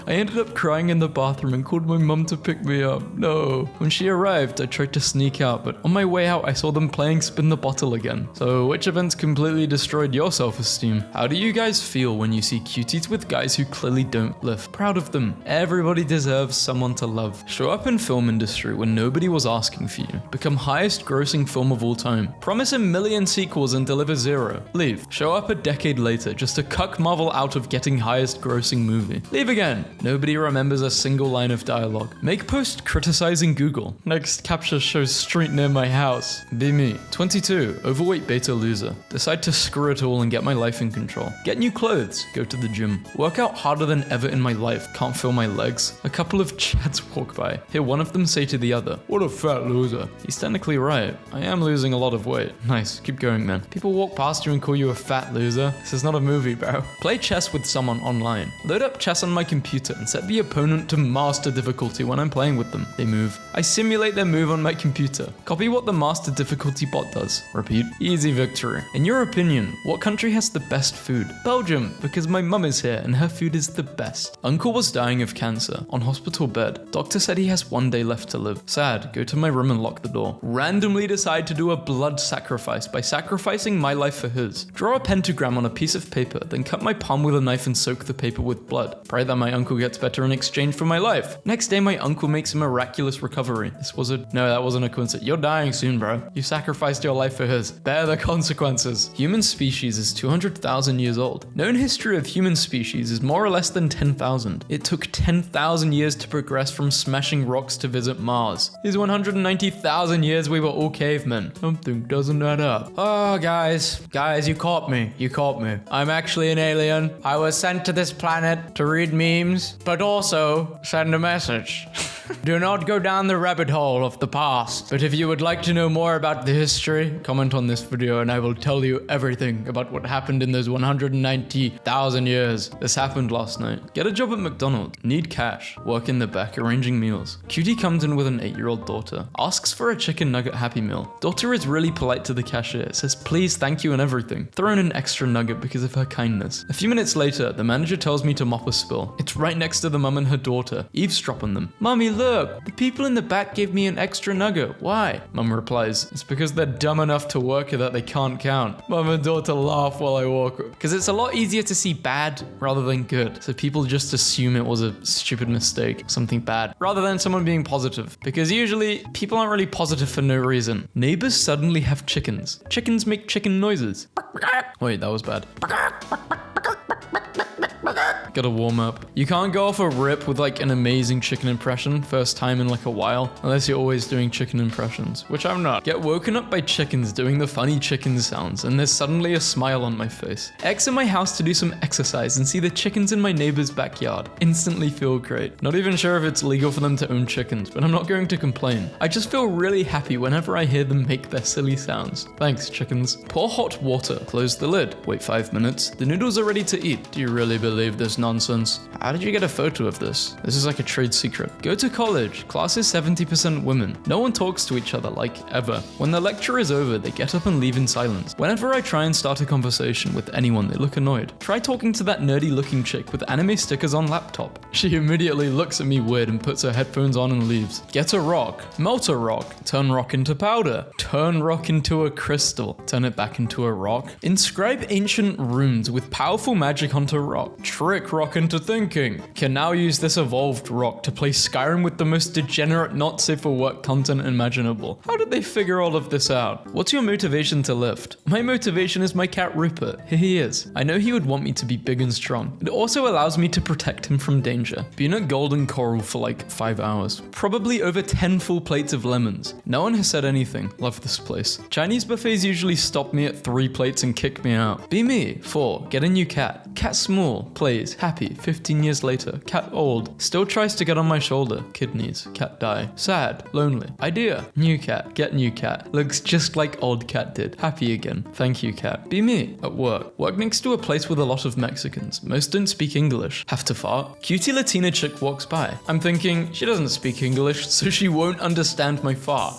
I ended up crying in the bathroom and called my mum to pick me up. No. When she arrived, I tried to sneak out, but on my way out, I saw them playing Spin the Bottle again. So which events completely destroyed your self-esteem? How do you guys feel when you see cuties with guys who clearly don't live? Proud of them. Everybody deserves someone to love. Show up in film industry when nobody was asking for you. Become highest grossing film of all time. Promise a million sequels and deliver 0. Leave. Show up a decade later just to cuck Marvel out of getting highest grossing movie. Leave again. Nobody remembers a single line of dialogue. Make post criticizing Google. Next capture shows street near my house. Be me. 22. Overweight beta loser. Decide to screw it all and get my life in control. Get new clothes. Go to the gym. Work out harder than ever in my life. Can't feel my legs. A couple of chads walk by. Hear one of them say to the other, what a fat loser. He's technically right. I am losing a lot of weight. Nice. Keep going, man. People walk past you and call you a fat loser. This is not a movie, bro. Play chess with someone online. Load up chess on my computer and set the opponent to master difficulty when I'm playing with them. They move. I simulate their move on my computer. Copy what the master difficulty bot does. Repeat. Easy victory. In your opinion, what country has the best food? Belgium, because my mum is here and her food is the best. Uncle was dying of cancer, on hospital bed. Doctor said he has 1 day left to live. Sad, go to my room and lock the door. Randomly decide to do a blood sacrifice by sacrificing my life for his. Draw a pentagram on a piece of paper, then cut my palm with a knife and soak the paper with blood. Pray that my uncle gets better in exchange for my life. Next day, my uncle makes a miraculous recovery. That wasn't a coincidence. You're dying soon, bro. You sacrificed your life for his. Bear the consequences. Human species is 200,000 years old. Known history of human species is more or less than 10,000. It took 10,000 years to progress from smashing rocks to visit Mars. These 190,000 years we were all cavemen. Something doesn't add up. Oh, guys, you caught me. I'm actually an alien. I was sent to this planet to read memes, but also send a message. Do not go down the rabbit hole of the past. But if you would like to know more about the history, comment on this video and I will tell you everything about what happened in those 190,000 years. This happened last night. Get a job at McDonald's. Need cash. Work in the back arranging meals. Cutie comes in with an 8-year-old daughter. Asks for a chicken nugget Happy Meal. Daughter is really polite to the cashier. Says please, thank you and everything. Throw in an extra nugget because of her kindness. A few minutes later, the manager tells me to mop a spill. It's right next to the mum and her daughter. Eavesdrop on them. Mommy, look, the people in the back gave me an extra nugget. Why? Mum replies, it's because they're dumb enough to work it that they can't count. Mum and daughter laugh while I walk. Because it's a lot easier to see bad rather than good. So people just assume it was a stupid mistake, something bad, rather than someone being positive. Because usually people aren't really positive for no reason. Neighbors suddenly have chickens. Chickens make chicken noises. Wait, that was bad. Gotta warm up. You can't go off a rip with like an amazing chicken impression first time in like a while, unless you're always doing chicken impressions, which I'm not. Get woken up by chickens doing the funny chicken sounds, and there's suddenly a smile on my face. Exit my house to do some exercise and see the chickens in my neighbor's backyard. Instantly feel great. Not even sure if it's legal for them to own chickens, but I'm not going to complain. I just feel really happy whenever I hear them make their silly sounds. Thanks, chickens. Pour hot water. Close the lid. Wait 5 minutes. The noodles are ready to eat. Do you really believe this nonsense. How did you get a photo of this? This is like a trade secret. Go to college. Class is 70% women. No one talks to each other like ever. When the lecture is over, they get up and leave in silence. Whenever I try and start a conversation with anyone, they look annoyed. Try talking to that nerdy looking chick with anime stickers on laptop. She immediately looks at me weird and puts her headphones on and leaves. Get a rock. Melt a rock. Turn rock into powder. Turn rock into a crystal. Turn it back into a rock. Inscribe ancient runes with powerful magic onto rock. Trick rock into thinking. Can now use this evolved rock to play Skyrim with the most degenerate, not safe for work content imaginable. How did they figure all of this out? What's your motivation to lift? My motivation is my cat Rupert. Here he is. I know he would want me to be big and strong. It also allows me to protect him from danger. Been at Golden Coral for like 5 hours. Probably over 10 full plates of lemons. No one has said anything. Love this place. Chinese buffets usually stop me at 3 plates and kick me out. Be me. 4. Get a new cat. Cat small. Plays. Happy. 15 years later. Cat old. Still tries to get on my shoulder. Kidneys. Cat die. Sad. Lonely. Idea. New cat. Get new cat. Looks just like old cat did. Happy again. Thank you cat. Be me. At work. Work next to a place with a lot of Mexicans. Most don't speak English. Have to fart. Cutie Latina chick walks by. I'm thinking, she doesn't speak English, so she won't understand my fart.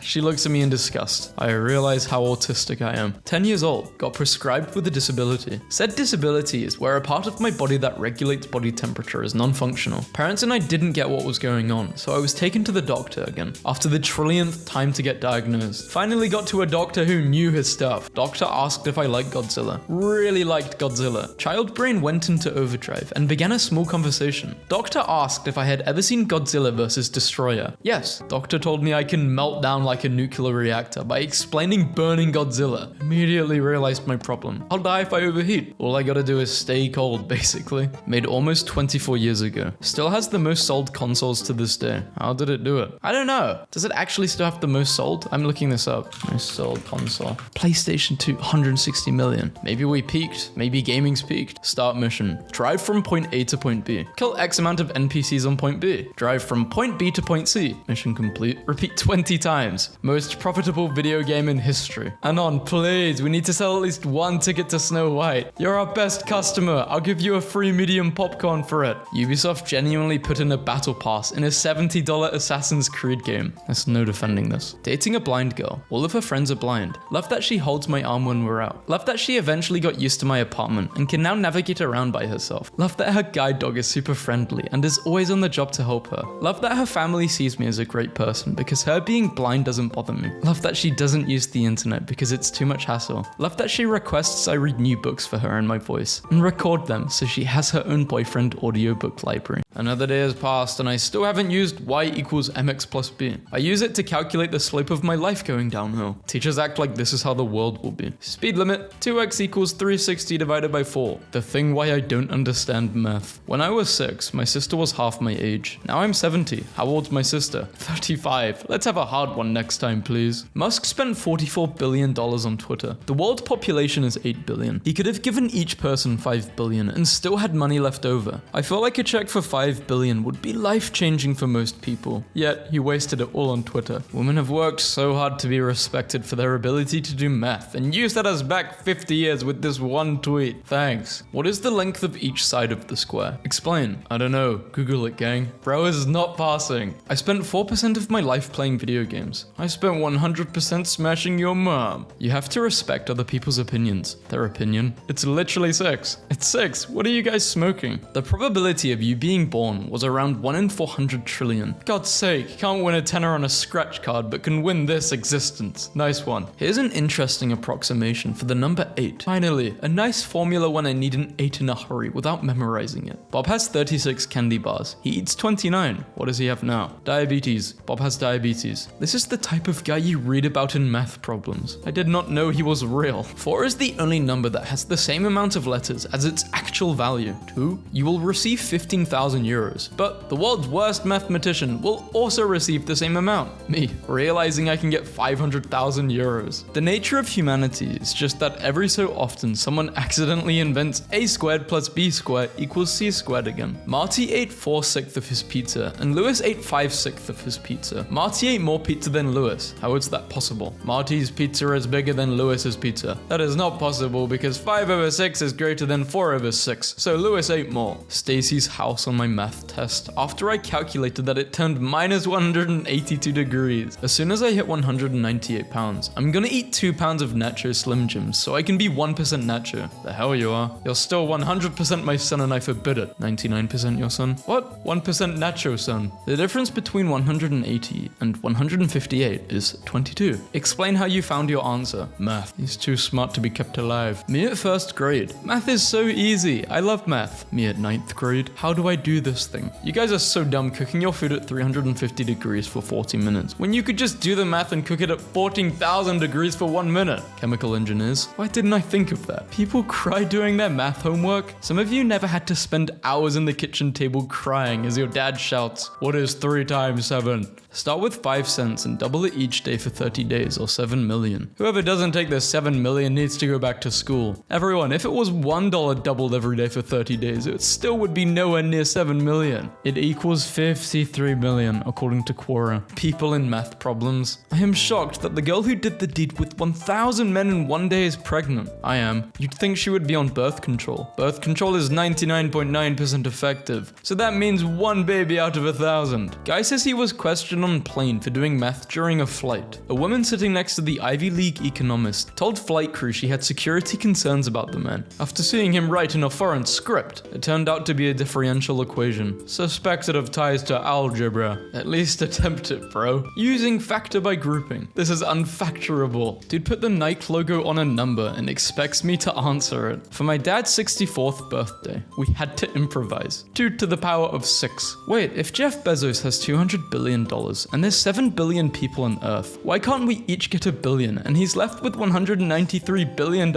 She looks at me in disgust. I realize how autistic I am. 10 years old, got prescribed with a disability. Said disability is where a part of my body that regulates body temperature is non-functional. Parents and I didn't get what was going on, so I was taken to the doctor again, after the trillionth time to get diagnosed. Finally got to a doctor who knew his stuff. Doctor asked if I liked Godzilla. Really liked Godzilla. Child brain went into overdrive and began a small conversation. Doctor asked if I had ever seen Godzilla vs. Destroyer. Yes. Doctor told me I can melt down like a nuclear reactor by explaining burning Godzilla. Immediately realized my problem. I'll die if I overheat. All I gotta do is stay cold, basically. Made almost 24 years ago. Still has the most sold consoles to this day. How did it do it? I don't know. Does it actually still have the most sold? I'm looking this up. Most sold console. PlayStation 2, 160 million. Maybe we peaked. Maybe gaming's peaked. Start mission. Drive from point A to point B. Kill X amount of NPCs on point B. Drive from point B to point C. Mission complete. Repeat 20 times. Most profitable video game in history. Anon, please, we need to sell at least 1 ticket to Snow White. You're our best customer. I'll give you a free medium popcorn for it. Ubisoft genuinely put in a battle pass in a $70 Assassin's Creed game. There's no defending this. Dating a blind girl. All of her friends are blind. Love that she holds my arm when we're out. Love that she eventually got used to my apartment and can now navigate around by herself. Love that her guide dog is super friendly and is always on the job to help her. Love that her family sees me as a great person because her being blind doesn't bother me. Love that she doesn't use the internet because it's too much hassle. Love that she requests I read new books for her in my voice and record them so she has her own boyfriend audiobook library. Another day has passed and I still haven't used y equals mx plus b. I use it to calculate the slope of my life going downhill. Teachers act like this is how the world will be. Speed limit, 2x equals 360 divided by 4. The thing why I don't understand math. When I was 6, my sister was half my age. Now I'm 70. How old's my sister? 35. Let's have a hard one next time, please. Musk spent $44 billion on Twitter. The world population is 8 billion. He could have given each person 5 billion and still had money left over. I feel like a check for 5 billion would be life-changing for most people. Yet, he wasted it all on Twitter. Women have worked so hard to be respected for their ability to do math, and you set us back 50 years with this one tweet. Thanks. What is the length of each side of the square? Explain. I don't know. Google it, gang. Bro is not passing. I spent 4% of my life playing video games. I spent 100% smashing your mom. You have to respect other people's opinions. Their opinion. It's literally 6. It's 6. What are you guys smoking? The probability of you being born was around 1 in 400 trillion. God's sake, can't win a tenner on a scratch card, but can win this existence. Nice one. Here's an interesting approximation for the number 8. Finally, a nice formula when I need an 8 in a hurry without memorizing it. Bob has 36 candy bars. He eats 29. What does he have now? Diabetes. Bob has diabetes. This is the type of guy you read about in math problems. I did not know he was real. 4 is the only number that has the same amount of letters as its actual value. 2. You will receive 15,000 euros. But the world's worst mathematician will also receive the same amount. Me, realizing I can get 500,000 euros. The nature of humanity is just that every so often someone accidentally invents a squared plus b squared equals c squared again. Marty ate 4/6 of his pizza, and Lewis ate 5/6 of his pizza. Marty ate more pizza than Lewis. How is that possible? Marty's pizza is bigger than Lewis's pizza. That is not possible because 5/6 is greater than 4/6, so Lewis ate more. Stacy's house on my math test, after I calculated that it turned minus 182 degrees. As soon as I hit 198 pounds, I'm gonna eat 2 pounds of Nacho Slim Jims so I can be 1% Nacho. The hell you are. You're still 100% my son and I forbid it. 99% your son? What? 1% Nacho son. The difference between 180 and 158 is 22. Explain how you found your answer. Math. He's too smart to be kept alive. Me at first grade. Math is so easy. I love math. Me at 9th grade. How do I do this thing? You guys are so dumb cooking your food at 350 degrees for 40 minutes when you could just do the math and cook it at 14,000 degrees for 1 minute. Chemical engineers. Why didn't I think of that? People cry doing their math homework. Some of you never had to spend hours in the kitchen table crying as your dad shouts, "What is 3 times 7? Start with 5 cents and double it each day for 30 days or 7 million. Whoever doesn't take the 7 million needs to go back to school. Everyone, if it was $1 doubled every day for 30 days, it still would be nowhere near 7 million. It equals 53 million, according to Quora. People in math problems. I am shocked that the girl who did the deed with 1,000 men in 1 day is pregnant. I am. You'd think she would be on birth control. Birth control is 99.9% effective, so that means 1 baby out of 1,000. Guy says he was questioned on plane for doing math during a flight. A woman sitting next to the Ivy League economist told flight crew she had security concerns about the man. After seeing him write in a foreign script, it turned out to be a differential equation. Suspected of ties to algebra. At least attempt it, bro. Using factor by grouping. This is unfactorable. Dude put the Nike logo on a number and expects me to answer it. For my dad's 64th birthday, we had to improvise. 2 to the power of 6. Wait, if Jeff Bezos has $200 billion and there's 7 billion people on Earth, why can't we each get $1 billion and he's left with $193 billion?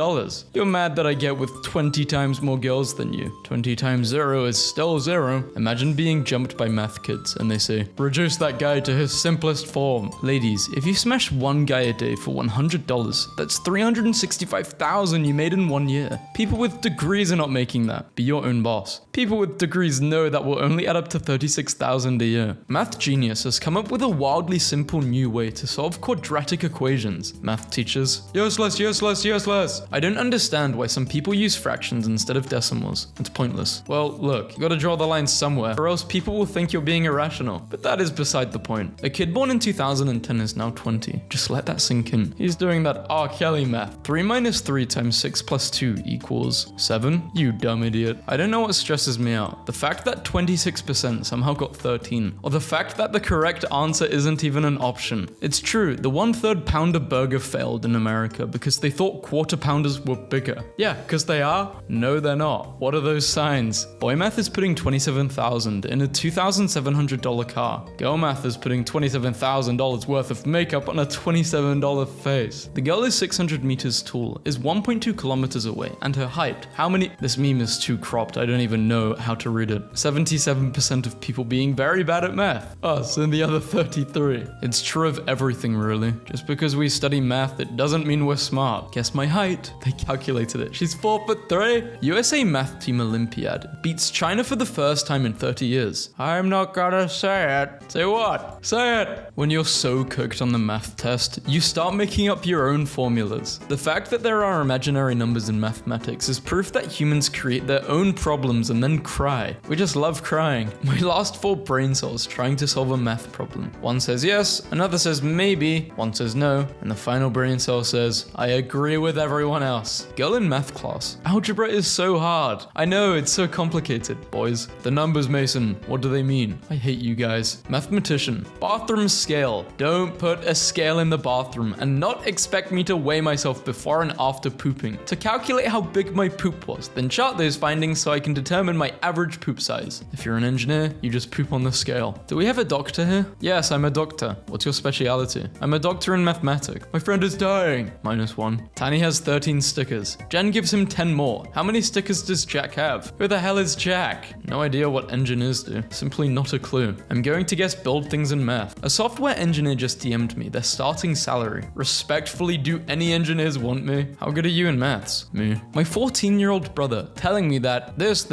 You're mad that I get with 20 times more girls than you. 20 times 0 is still 0. Imagine being jumped by math kids and they say, reduce that guy to his simplest form. Ladies, if you smash one guy a day for $100, that's $365,000 you made in 1 year. People with degrees are not making that. Be your own boss. People with degrees know that will only add up to $36,000 a year. Math Genius has come up with a wildly simple new way to solve quadratic equations. Math teachers, useless, useless, useless. I don't understand why some people use fractions instead of decimals. It's pointless. Well, look, you gotta draw the line somewhere, or else people will think you're being irrational. But that is beside the point. A kid born in 2010 is now 20. Just let that sink in. He's doing that R. Kelly math. 3 minus 3 times 6 plus 2 equals 7? You dumb idiot. I don't know what stresses me out. The fact that 26% somehow got 13, or the fact that the correct answer isn't even an option. It's true, the 1/3 pounder burger failed in America because they thought quarter pounders were bigger. Yeah, because they are? No, they're not. What are those signs? Boy math is putting $27,000 in a $2,700 car. Girl math is putting $27,000 worth of makeup on a $27 face. The girl is 600 meters tall, is 1.2 kilometers away, and her height, how many? This meme is too cropped, I don't even know how to read it. 77% of people being very bad at math. Us and the other 33. It's true of everything really. Just because we study math, it doesn't mean we're smart. Guess my height. They calculated it. She's 4'3". USA math team Olympiad beats China for the first time in 30 years. I'm not gonna say it. Say what? Say it. When you're so cooked on the math test, you start making up your own formulas. The fact that there are imaginary numbers in mathematics is proof that humans create their own problems and then cry. We just love crying. My last 4 brain cells trying to solve a math problem. One says yes, another says maybe, one says no, and the final brain cell says, I agree with everyone else. Girl in math class. Algebra is so hard. I know, it's so complicated. Boys, the numbers, Mason, what do they mean? I hate you guys. Mathematician. Bathroom scale. Don't put a scale in the bathroom and not expect me to weigh myself before and after pooping. To calculate how big my poop was, then chart those findings so I can determine my average poop size. If you're an engineer, you just poop on the scale. Do we have a doctor here? Yes, I'm a doctor. What's your speciality? I'm a doctor in mathematics. My friend is dying. -1. Tiny has 13 stickers. Jen gives him 10 more. How many stickers does Jack have? Who the hell is Jack? No idea. idea what engineers do. Simply not a clue. I'm going to guess build things in math. A software engineer just DM'd me their starting salary. Respectfully, do any engineers want me? How good are you in maths? Me. My 14-year-old brother telling me that this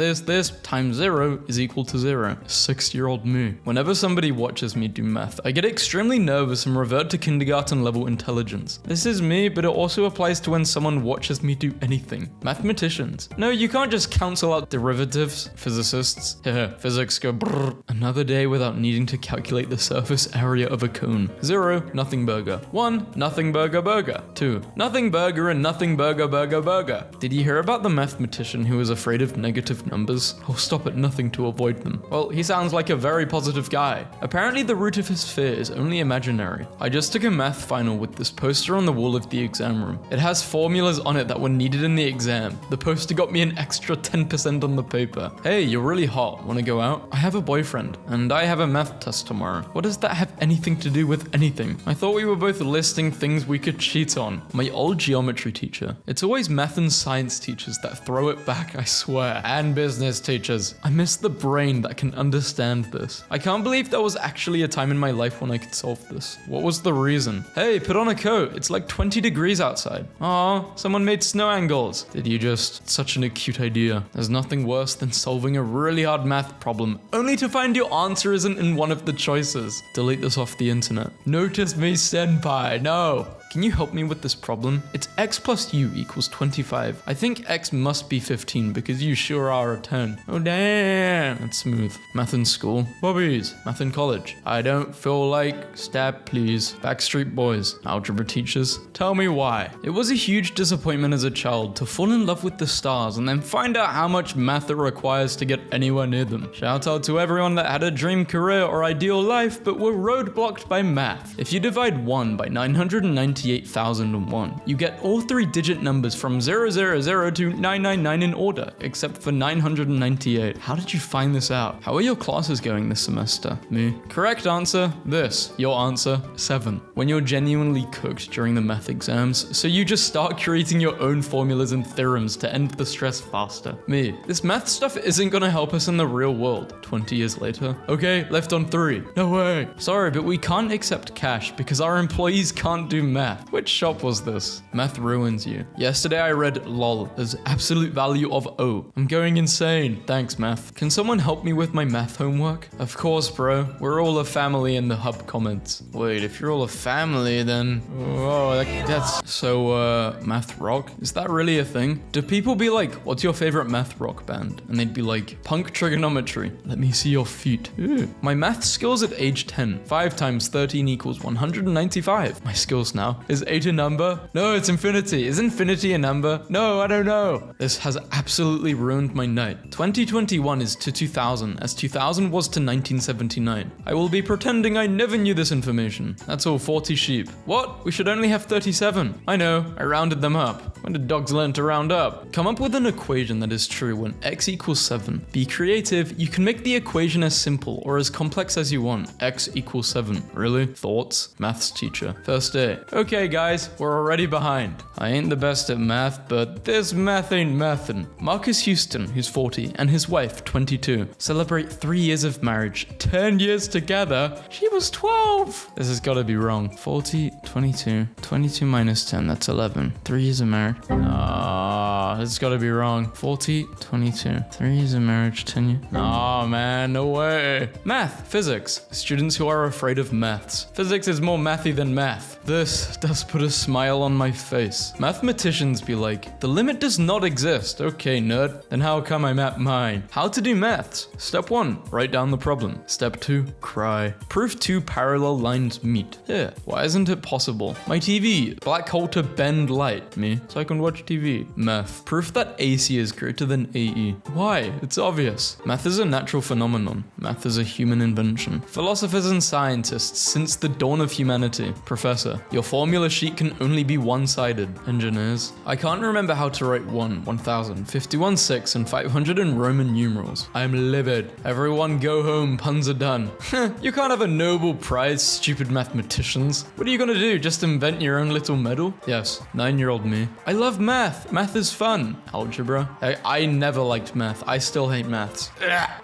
times 0 is equal to 0. 6-year-old me. Whenever somebody watches me do math, I get extremely nervous and revert to kindergarten level intelligence. This is me, but it also applies to when someone watches me do anything. Mathematicians. No, you can't just cancel out derivatives. Physicists. Physics go brrr. Another day without needing to calculate the surface area of a cone. 0, nothing burger. 1, nothing burger burger. 2, nothing burger and nothing burger burger burger. Did you hear about the mathematician who was afraid of negative numbers? He'll stop at nothing to avoid them. Well, he sounds like a very positive guy. Apparently the root of his fear is only imaginary. I just took a math final with this poster on the wall of the exam room. It has formulas on it that were needed in the exam. The poster got me an extra 10% on the paper. Hey, you're really hot. Wanna go out? I have a boyfriend, and I have a math test tomorrow. What does that have anything to do with anything? I thought we were both listing things we could cheat on. My old geometry teacher. It's always math and science teachers that throw it back, I swear. And business teachers. I miss the brain that can understand this. I can't believe there was actually a time in my life when I could solve this. What was the reason? Hey, put on a coat. It's like 20 degrees outside. Aw, someone made snow angles. Did you just? Such an acute idea. There's nothing worse than solving a really hard math problem, only to find your answer isn't in one of the choices. Delete this off the internet. Notice me, senpai. No. Can you help me with this problem? It's x plus u equals 25. I think x must be 15 because you sure are a 10. Oh damn, that's smooth. Math in school? Bobbies. Math in college? I don't feel like. Stab please. Backstreet Boys. Algebra teachers? Tell me why. It was a huge disappointment as a child to fall in love with the stars and then find out how much math it requires to get anywhere near them. Shout out to everyone that had a dream career or ideal life but were roadblocked by math. If you divide 1 by 998,001, you get all 3-digit numbers from 000 to 999 in order, except for 998. How did you find this out? How are your classes going this semester? Me. Correct answer, this. Your answer, 7. When you're genuinely cooked during the math exams, so you just start creating your own formulas and theorems to end the stress faster. Me. This math stuff isn't gonna help us in the real world. 20 years later. Okay, left on 3. No way. Sorry, but we can't accept cash because our employees can't do math. Which shop was this? Math ruins you. Yesterday I read lol as absolute value of O. I'm going insane. Thanks, math. Can someone help me with my math homework? Of course, bro. We're all a family in the hub comments. Wait, if you're all a family, then... Oh, that's... So, math rock? Is that really a thing? Do people be like, what's your favorite math rock band? And they'd be like, punk trigonometry. Let me see your feet. Ooh. My math skills at age 10. 5 times 13 equals 195. My skills now. Is 8 a number? No, it's infinity. Is infinity a number? No, I don't know. This has absolutely ruined my night. 2021 is to 2000, as 2000 was to 1979. I will be pretending I never knew this information. That's all 40 sheep. What? We should only have 37. I know, I rounded them up. When did dogs learn to round up? Come up with an equation that is true when x equals 7. Be creative. You can make the equation as simple or as complex as you want. X equals 7. Really? Thoughts? Maths teacher. First day. Okay guys, we're already behind. I ain't the best at math, but this math ain't mathin'. Marcus Houston, who's 40, and his wife, 22, celebrate 3 years of marriage. 10 years together? She was 12! This has gotta be wrong. 40, 22. 22 minus 10, that's 11. 3 years of marriage. Ah, this has gotta be wrong. 40, 22. 3 years of marriage, 10 years. Oh man, no way. Math, physics. Students who are afraid of maths. Physics is more mathy than math. This does put a smile on my face. Mathematicians be like, the limit does not exist. Okay, nerd. Then how come I'm at mine? How to do maths? Step 1, write down the problem. Step 2, cry. Proof 2 parallel lines meet. Yeah, why isn't it possible? My TV, black hole to bend light. Me, so I can watch TV. Math, proof that AC is greater than AE. Why? It's obvious. Math is a natural phenomenon. Math is a human invention. Philosophers and scientists since the dawn of humanity. Professor, your formula sheet can only be one-sided. Engineers, I can't remember how to write 1, 1000, 51, 6, and 500 in Roman numerals. I am livid. Everyone go home, puns are done. You can't have a Nobel Prize, stupid mathematicians. What are you gonna do, just invent your own little medal? Yes, 9-year-old me. I love math. Math is fun. None. Algebra. I never liked math. I still hate maths.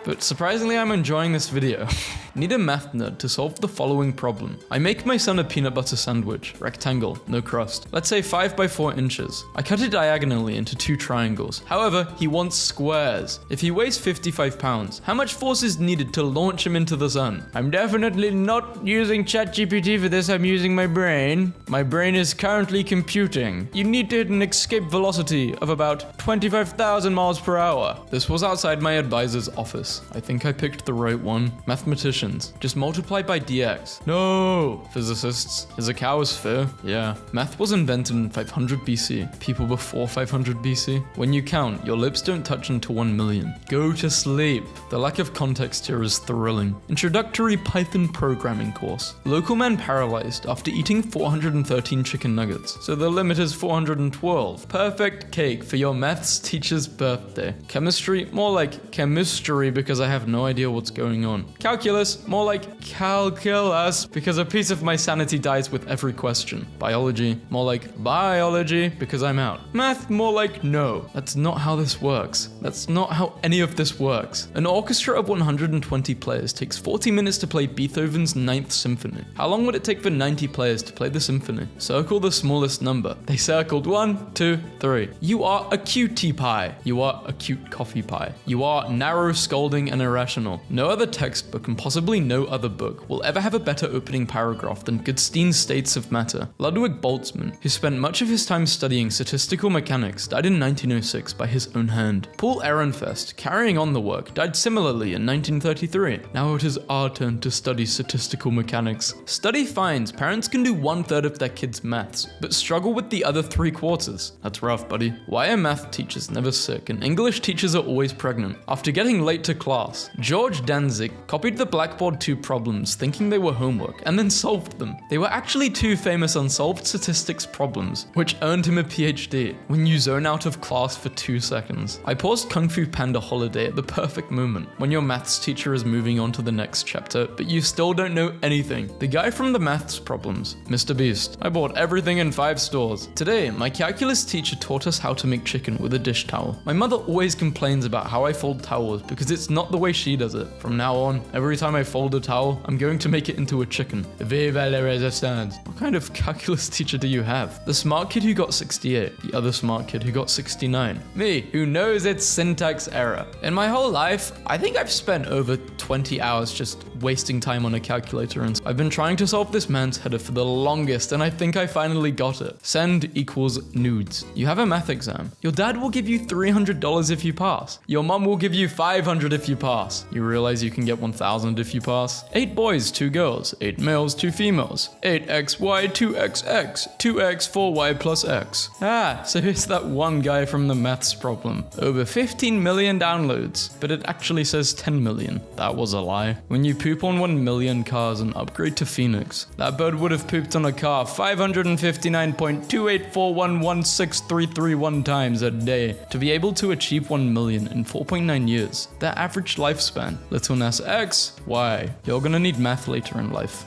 But surprisingly, I'm enjoying this video. Need a math nerd to solve the following problem. I make my son a peanut butter sandwich. Rectangle, no crust. Let's say 5 by 4 inches. I cut it diagonally into 2 triangles. However, he wants squares. If he weighs 55 pounds, how much force is needed to launch him into the sun? I'm definitely not using ChatGPT for this. I'm using my brain. My brain is currently computing. You need to hit an escape velocity of about 25,000 miles per hour. This was outside my advisor's office. I think I picked the right one. Mathematicians. Just multiply by dx. No! Physicists. Is a cow a sphere? Yeah. Math was invented in 500 BC. People before 500 BC. When you count, your lips don't touch until 1 million. Go to sleep. The lack of context here is thrilling. Introductory Python programming course. Local man paralyzed after eating 413 chicken nuggets. So the limit is 412. Perfect cake for your maths teacher's birthday. Chemistry, more like chemistry because I have no idea what's going on. Calculus, more like calculus because a piece of my sanity dies with every question. Biology, more like biology because I'm out. Math, more like no. That's not how this works. That's not how any of this works. An orchestra of 120 players takes 40 minutes to play Beethoven's 9th Symphony. How long would it take for 90 players to play the symphony? Circle the smallest number. They circled 1, 2, 3. You are a cutie pie. You are a cute coffee pie. You are narrow, scolding, and irrational. No other textbook and possibly no other book will ever have a better opening paragraph than Goodstein's States of Matter. Ludwig Boltzmann, who spent much of his time studying statistical mechanics, died in 1906 by his own hand. Paul Ehrenfest, carrying on the work, died similarly in 1933. Now it is our turn to study statistical mechanics. Study finds parents can do 1/3 of their kids' maths, but struggle with the other 3/4. That's rough, buddy. Why are math teachers never sick and English teachers are always pregnant? After getting late to class, George Danzig copied the Blackboard 2 problems thinking they were homework and then solved them. They were actually 2 famous unsolved statistics problems, which earned him a PhD. When you zone out of class for 2 seconds. I paused Kung Fu Panda Holiday at the perfect moment, when your maths teacher is moving on to the next chapter, but you still don't know anything. The guy from the maths problems, Mr. Beast. I bought everything in 5 stores. Today, my calculus teacher taught us how to make chicken with a dish towel. My mother always complains about how I fold towels because it's not the way she does it. From now on, every time I fold a towel, I'm going to make it into a chicken. Viva la resistance. What kind of calculus teacher do you have? The smart kid who got 68, the other smart kid who got 69. Me, who knows its syntax error. In my whole life, I think I've spent over 20 hours just wasting time on a calculator, and I've been trying to solve this man's header for the longest, and I think I finally got it. Send equals nudes. You have a math exam. Your dad will give you $300 if you pass. Your mom will give you $500 if you pass. You realize you can get $1,000 if you pass? 8 boys, 2 girls, 8 males, 2 females, 8xy, 2xx, 2x, 4y plus x. So it's that one guy from the maths problem. Over 15 million downloads, but it actually says 10 million. That was a lie. When you poop on 1 million cars and upgrade to Phoenix, that bird would have pooped on a car 559.284116331 times a day to be able to achieve 1 million in 4.9 years. Their average lifespan. Little Nas X, Y. You're gonna need math later in life.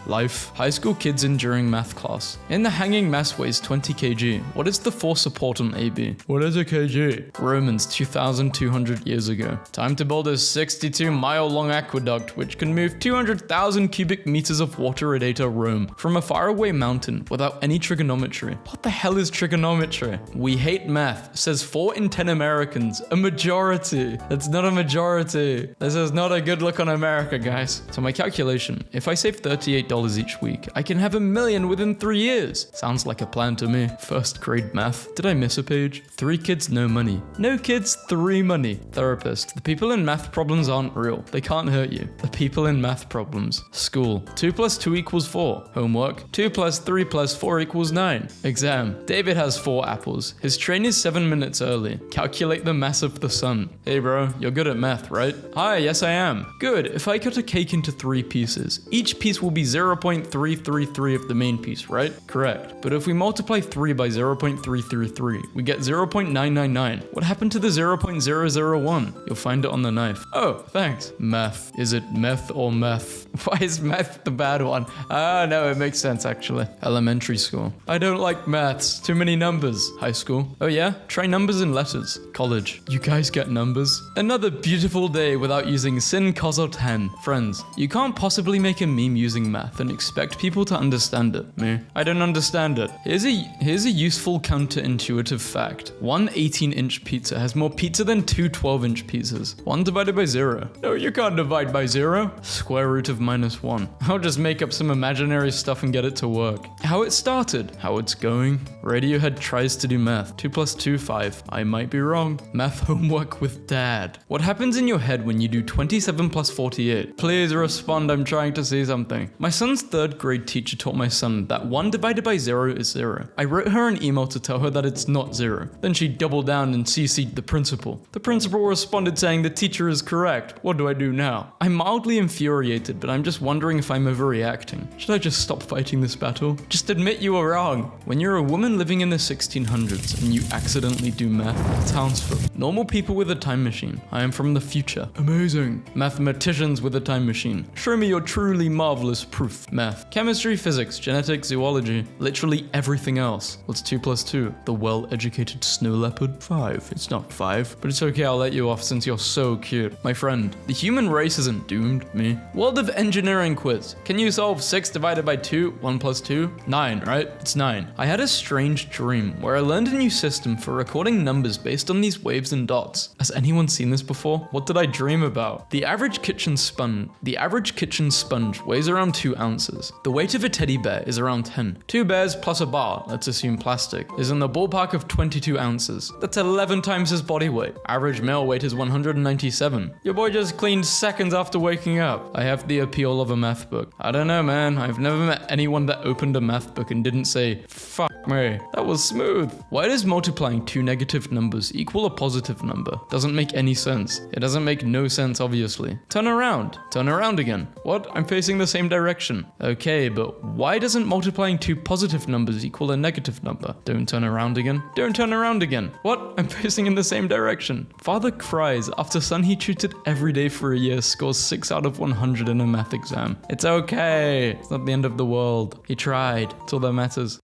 High school kids enduring math class. In the hanging mass weighs 20 kg. What is the force support on AB? What is a kg? Romans 2,200 years ago. Time to build a 62-mile-long aqueduct which can move 200,000 cubic meters of water a day to Rome from a faraway mountain without any trigonometry. What the hell is trigonometry? We hate math, says 4 in 10 Americans. A majority. That's not a majority. This is not a good look on America, guys. So my calculation, if I save $38 each week, I can have $1 million within 3 years. Sounds like a plan to me. First grade math. Did I miss a page? 3 kids, no money. No kids, 3 money. Therapist. The people in math problems aren't real. They can't hurt you. The people in math problems. School. 2 + 2 = 4. Homework. 2 + 3 + 4 = 9. Exam. David has 4 apples. His train is 7 minutes early. Calculate the mass of the sun. Hey bro, you're good at math, right? Hi, yes I am. Good. If I cut a cake make into 3 pieces. Each piece will be 0.333 of the main piece, right? Correct. But if we multiply 3 by 0.333, we get 0.999. What happened to the 0.001? You'll find it on the knife. Oh, thanks. Meth. Is it meth or meth? Why is meth the bad one? Ah, no, it makes sense actually. Elementary school. I don't like maths. Too many numbers. High school. Oh yeah? Try numbers and letters. College. You guys get numbers? Another beautiful day without using sin, cos, or tan. Friends, you can't possibly make a meme using math and expect people to understand it. Me? I don't understand it. Here's a useful counterintuitive fact. One 18-inch pizza has more pizza than 2 12-inch pizzas. 1 divided by 0. No, you can't divide by 0. Square root of -1. I'll just make up some imaginary stuff and get it to work. How it started. How it's going. Radiohead tries to do math. 2 + 2, 5. I might be wrong. Math homework with dad. What happens in your head when you do 27 + 48? Please respond, I'm trying to see something. My son's 3rd grade teacher taught my son that 1 divided by 0 is 0. I wrote her an email to tell her that it's not 0. Then she doubled down and CC'd the principal. The principal responded saying the teacher is correct. What do I do now? I'm mildly infuriated, but I'm just wondering if I'm overreacting. Should I just stop fighting this battle? Just admit you were wrong. When you're a woman living in the 1600s and you accidentally do math, townsfolk. Normal people with a time machine. I am from the future. Amazing. Mathematicians with a time machine. Show me your truly marvelous proof. Math. Chemistry, physics, genetics, zoology. Literally everything else. What's 2 + 2? The well-educated snow leopard? 5. It's not 5. But it's okay, I'll let you off since you're so cute. My friend, the human race isn't doomed. Me. World of engineering quiz. Can you solve 6 divided by 2? 1 + 2? 9, right? It's 9. I had a strange dream where I learned a new system for recording numbers based on these waves and dots. Has anyone seen this before? What did I dream about? The average kitchen sponge weighs around 2 ounces. The weight of a teddy bear is around 10. 2 bears plus a bar, let's assume plastic, is in the ballpark of 22 ounces. That's 11 times his body weight. Average male weight is 197. Your boy just cleaned seconds after waking up. I have the appeal of a math book. I don't know, man. I've never met anyone that opened a math book and didn't say, fuck me. That was smooth. Why does multiplying 2 negative numbers equal a positive number? Doesn't make any sense. It doesn't make no sense, obviously. Turn around. Turn around again. What? I'm facing the same direction. Okay, but why doesn't multiplying 2 positive numbers equal a negative number? Don't turn around again. Don't turn around again. What? I'm facing in the same direction. Father cries after son he tutored every day for a year scores 6 out of 100 in a math exam. It's okay. It's not the end of the world. He tried. It's all that matters.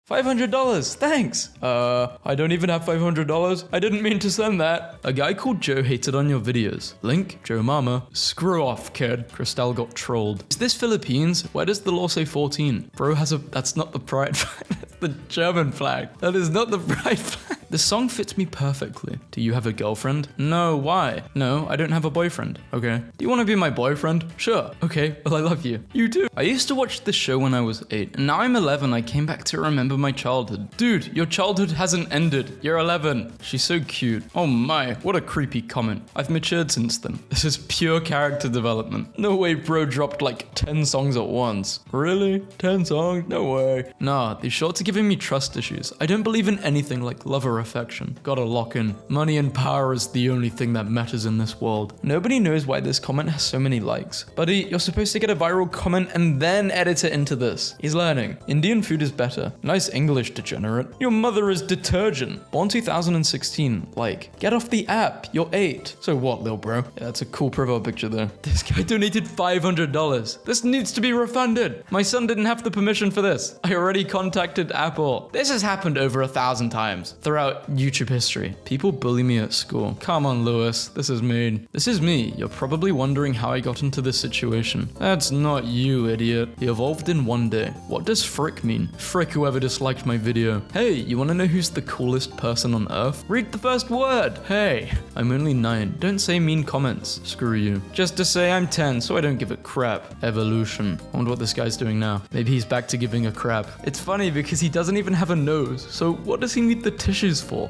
$500, thanks. I don't even have $500. I didn't mean to send that. A guy called Joe hated on your videos. Link, Joe Mama. Screw off, kid. Cristal got trolled. Is this Philippines? Why does the law say 14? Bro has a, that's not the pride flag. That's the German flag. That is not the pride flag. The song fits me perfectly. Do you have a girlfriend? No, why? No, I don't have a boyfriend. Okay. Do you want to be my boyfriend? Sure. Okay, well I love you. You too. I used to watch this show when I was 8, and now I'm 11. I came back to remember my childhood. Dude, your childhood hasn't ended. You're 11. She's so cute. Oh my, what a creepy comment. I've matured since then. This is pure character development. No way bro dropped like 10 songs at once. Really? 10 songs? No way. Nah, these shorts are giving me trust issues. I don't believe in anything like love or affection. Gotta lock in. Money and power is the only thing that matters in this world. Nobody knows why this comment has so many likes. Buddy, you're supposed to get a viral comment and then edit it into this. He's learning. Indian food is better. Nice English, degenerate. Your mother is detergent. Born 2016. Like, get off the app. You're 8. So what, little bro? Yeah, that's a cool profile picture there. This guy donated $500. This needs to be refunded. My son didn't have the permission for this. I already contacted Apple. This has happened over 1,000 times throughout YouTube history. People bully me at school. Come on, Lewis. This is mean. This is me. You're probably wondering how I got into this situation. That's not you, idiot. He evolved in one day. What does frick mean? Frick whoever disliked my video. Hey, you wanna know who's the coolest person on earth? Read the first word. Hey, I'm only 9. Don't say mean comments. Screw you. Just to say I'm 10, so I don't give a crap. Evolution. I wonder what this guy's doing now. Maybe he's back to giving a crap. It's funny because he doesn't even have a nose. So what does he need the tissues his for?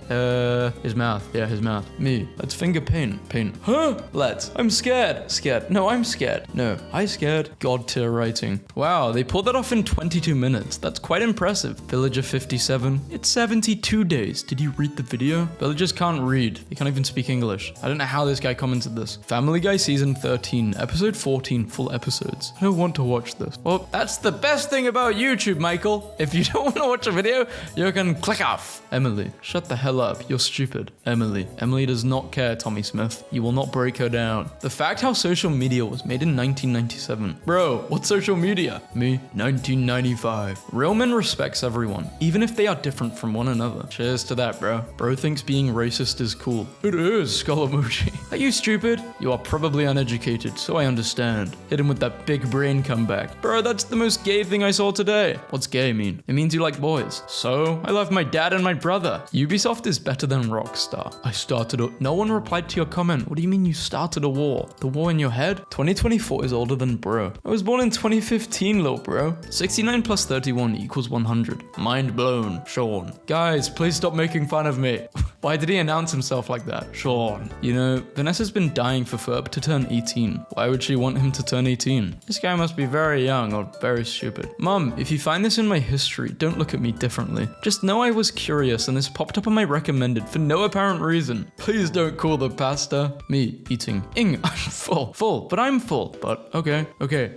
His mouth. Yeah, his mouth. Me. Let's finger paint. Paint. Huh? Let's. I'm scared. Scared. No, I'm scared. No, I scared. God tier writing. Wow, they pulled that off in 22 minutes. That's quite impressive. Villager 57. It's 72 days. Did you read the video? Villagers can't read. They can't even speak English. I don't know how this guy commented this. Family Guy season 13, episode 14, full episodes. I don't want to watch this. Well, that's the best thing about YouTube, Michael. If you don't want to watch a video, you can click off. Emily, shut the hell up. You're stupid. Emily does not care, Tommy Smith. You will not break her down. The fact how social media was made in 1997. Bro, what's social media? Me, 1995. Real men respects everyone, even if they are different from one another. Cheers to that, bro. Bro thinks being racist is cool. It is, skull emoji. Are you stupid? You are probably uneducated, so I understand. Hit him with that big brain comeback. Bro, that's the most gay thing I saw today. What's gay mean? It means you like boys. So, I love my dad and my brother. Ubisoft is better than Rockstar. I started a... No one replied to your comment. What do you mean you started a war? The war in your head? 2024 is older than bro. I was born in 2015, little bro. 69 plus 31 equals 100. Mind blown. Sean. Guys, please stop making fun of me. Why did he announce himself like that? Sean. You know, Vanessa's been dying for Ferb to turn 18. Why would she want him to turn 18? This guy must be very young or very stupid. Mom, if you find this in my history, don't look at me differently. Just know I was curious and this popped up on my recommended for no apparent reason. Please don't call the pasta. Me, eating. I'm full, but I'm full. But, okay.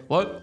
What?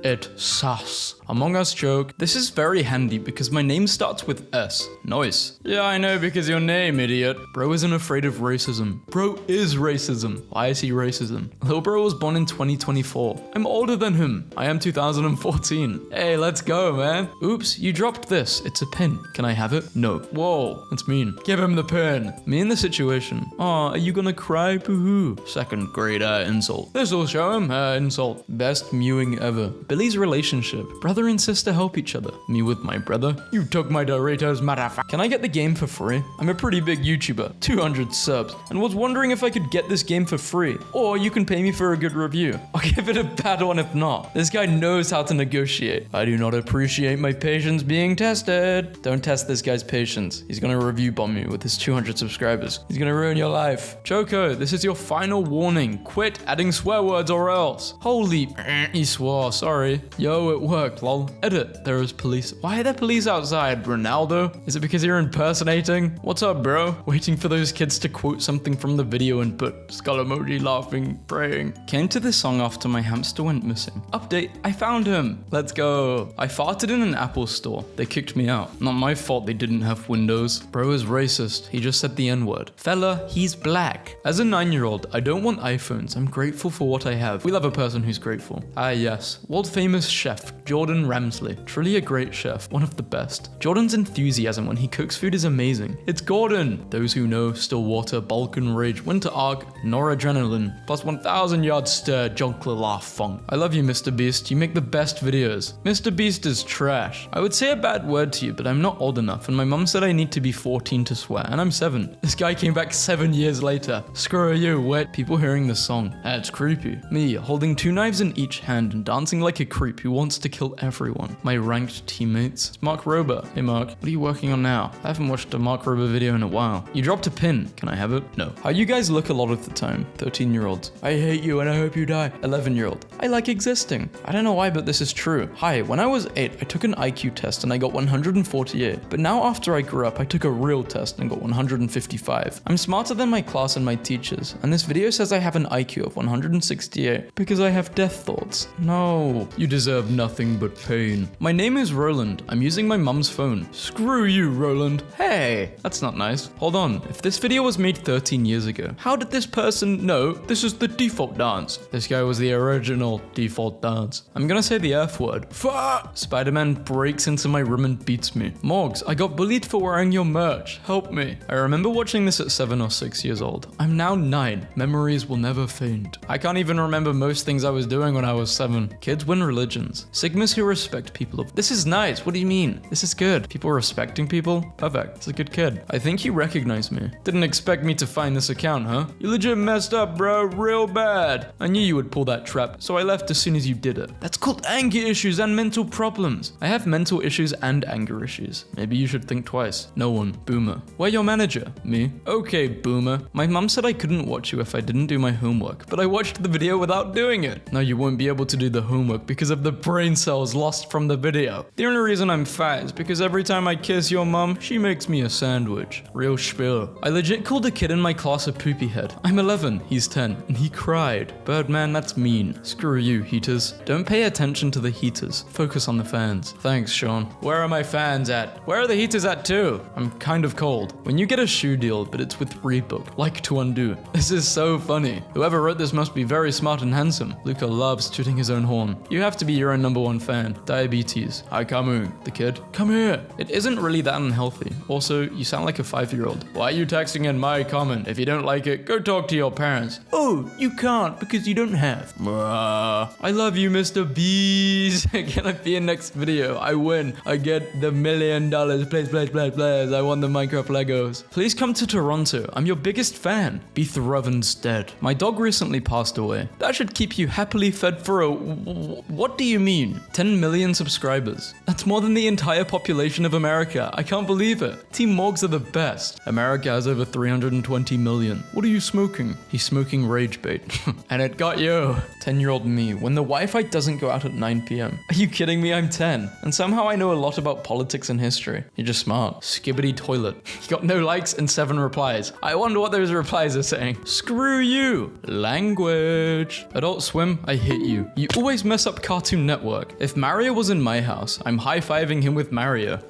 It sus. Among Us joke. This is very handy because my name starts with S. Nice. Yeah, I know because your name, idiot. Bro isn't afraid of racism. Bro is racism. Why is he racism? Lil bro was born in 2024. I'm older than him. I am 2014. Hey, let's go, man. Oops, you dropped this. It's a pin. Can I have it? No. Whoa, that's mean. Give him the pin. Me in the situation. Aw, are you gonna cry? Boo-hoo. Second grade insult. This'll show him insult. Best mewing ever. Billy's relationship. Brother and sister help each other. Me with my brother. You took my Doritos, motherfucker. Can I get the game for free? I'm a pretty big YouTuber. 200 subs. And was wondering if I could get this game for free. Or you can pay me for a good review. I'll give it a bad one if not. This guy knows how to negotiate. I do not appreciate my patience being tested. Don't test this guy's patience. He's gonna review bomb you with his 200 subscribers. He's gonna ruin your life. Choco, this is your final warning. Quit adding swear words or else. Holy, he swore, sorry. Yo, it worked, lol. Edit, there is police. Why are there police outside, Ronaldo? Is it because you're impersonating? What's up, bro? Waiting for those kids to quote something from the video and put skull emoji laughing, praying. Came to this song after my hamster went missing. Update, I found him. Let's go. I farted in an Apple store. They kicked me out. Not my fault they didn't have windows. Bro is racist. He just said the N-word. Fella, he's black. As a 9-year-old, I don't want iPhones. I'm grateful for what I have. We love a person who's grateful. Ah, yes. World famous chef, Jordan Ramsley. Truly a great chef. One of the best. Jordan's enthusiasm when he cooks food is amazing. It's Gordon. Those who know, Stillwater, Balkan Ridge, Winter Arc, Noradrenaline, plus 1,000 yards stare, Jonkla laugh funk. I love you, Mr. Beast. You make the best videos. Mr. Beast is trash. I would say a bad word to you, but I'm not old enough, and my mum said I need to be 14 to swear, and I'm 7. This guy came back 7 years later. Screw you, wet. People hearing this song. That's creepy. Me, holding 2 knives in each hand and dancing like a creep who wants to kill everyone. My ranked teammates. It's Mark Rober. Hey Mark, what are you working on now? I haven't watched a Mark Rober video in a while. You dropped a pin. Can I have it? No. How you guys look a lot of the time. 13-year-olds. I hate you and I hope you die. 11-year-old. I like existing. I don't know why, but this is true. Hi, when I was 8, I took an IQ test and I got 148. But now after I grew up, I took a real test and got 155. I'm smarter than my class and my teachers. And this video says I have an IQ of 168 because I have death thoughts. No. You deserve nothing but pain. My name is Roland. I'm using my mum's phone. Screw you, Roland. Hey, that's not nice. Hold on. If this video was made 13 years ago, how did this person know this is the default dance? This guy was the original default dance. I'm gonna say the F word. Fuck! Spider-Man breaks into my room and beats me. Morgs, I got bullied for wearing your merch. Help me. I remember watching this at 7 or 6 years old. I'm now 9. Memories will never fade. I can't even remember most things I was doing when I was 7. Kids win religions. Sigma Enigmas who respect people. This is nice. What do you mean? This is good. People respecting people? Perfect. It's a good kid. I think you recognize me. Didn't expect me to find this account, huh? You legit messed up, bro. Real bad. I knew you would pull that trap, so I left as soon as you did it. That's called anger issues and mental problems. I have mental issues and anger issues. Maybe you should think twice. No one. Boomer. Where your manager? Me. Okay, Boomer. My mum said I couldn't watch you if I didn't do my homework, but I watched the video without doing it. Now you won't be able to do the homework because of the brain cells lost from the video. The only reason I'm fat is because every time I kiss your mum, she makes me a sandwich. Real spiel. I legit called a kid in my class a poopy head. I'm 11, he's 10, and he cried. Birdman, that's mean. Screw you, heaters. Don't pay attention to the heaters. Focus on the fans. Thanks, Sean. Where are my fans at? Where are the heaters at too? I'm kind of cold. When you get a shoe deal, but it's with Reebok, like to undo. This is so funny. Whoever wrote this must be very smart and handsome. Luca loves tooting his own horn. You have to be your own #1 fan. Diabetes. Hi, Camu. The kid. Come here. It isn't really that unhealthy. Also, you sound like a 5-year-old. Why are you texting in my comment? If you don't like it, go talk to your parents. Oh, you can't because you don't have. I love you, Mr. Bees. Can I be in next video? I win. I get the $1 million. Please, please, please, please. I want the Minecraft Legos. Please come to Toronto. I'm your biggest fan. Be Throven's dead. My dog recently passed away. That should keep you happily fed for a... What do you mean? 10 million subscribers. That's more than the entire population of America. I can't believe it. Team Morgs are the best. America has over 320 million. What are you smoking? He's smoking rage bait. And it got you. 10-year-old me. When the Wi-Fi doesn't go out at 9 p.m. Are you kidding me? I'm 10. And somehow I know a lot about politics and history. You're just smart. Skibbity toilet. You got no likes and 7 replies. I wonder what those replies are saying. Screw you. Language. Adult Swim, I hate you. You always mess up Cartoon Network. If Mario was in my house, I'm high-fiving him with Mario.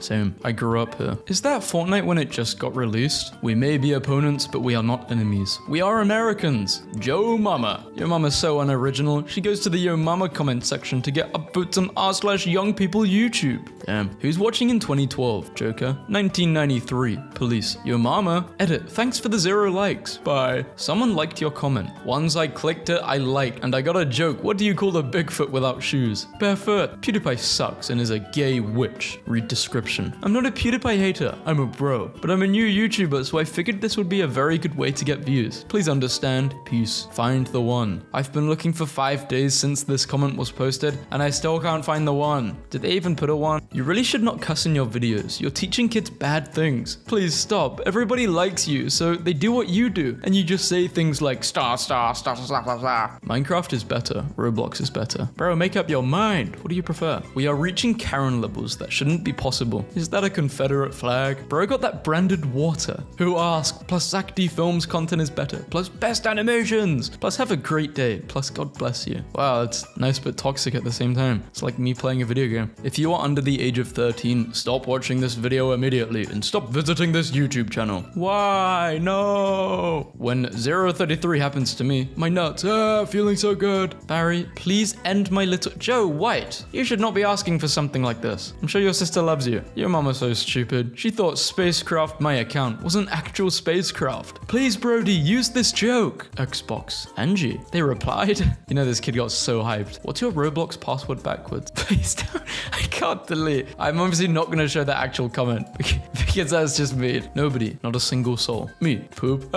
Same. I grew up here. Is that Fortnite when it just got released? We may be opponents, but we are not enemies. We are Americans. Joe Mama. Yo Mama's so unoriginal. She goes to the Yo Mama comment section to get upvotes on r/young people YouTube. Damn. Who's watching in 2012? Joker. 1993. Police. Yo Mama. Edit. Thanks for the 0 likes. Bye. Someone liked your comment. Once I clicked it, I liked, and I got a joke. What do you call a Bigfoot without shoes? Barefoot. PewDiePie sucks and is a gay witch. Read description. I'm not a PewDiePie hater, I'm a bro, but I'm a new YouTuber, so I figured this would be a very good way to get views. Please understand. Peace. Find the one. I've been looking for 5 days since this comment was posted, and I still can't find the one. Did they even put a one? You really should not cuss in your videos. You're teaching kids bad things. Please stop. Everybody likes you, so they do what you do, and you just say things like star, star, star, star, star, star. Minecraft is better. Roblox is better. Bro, make up your mind. What do you prefer? We are reaching Karen levels that shouldn't be possible. Is that a Confederate flag? Bro got that branded water. Who asked? Plus ZackD Films content is better. Plus best animations. Plus have a great day. Plus God bless you. Wow, it's nice but toxic at the same time. It's like me playing a video game. If you are under the age of 13, stop watching this video immediately and stop visiting this YouTube channel. Why? No. When 033 happens to me, my nuts, feeling so good. Barry, please end my little... Joe White, you should not be asking for something like this. I'm sure your sister loves you. Your mama's so stupid. She thought spacecraft my account was an actual spacecraft. Please, Brody, use this joke. Xbox. Angie. They replied. You know, this kid got so hyped. What's your Roblox password backwards? Please don't. I can't delete. I'm obviously not going to show the actual comment because that's just me. Nobody. Not a single soul. Me. Poop.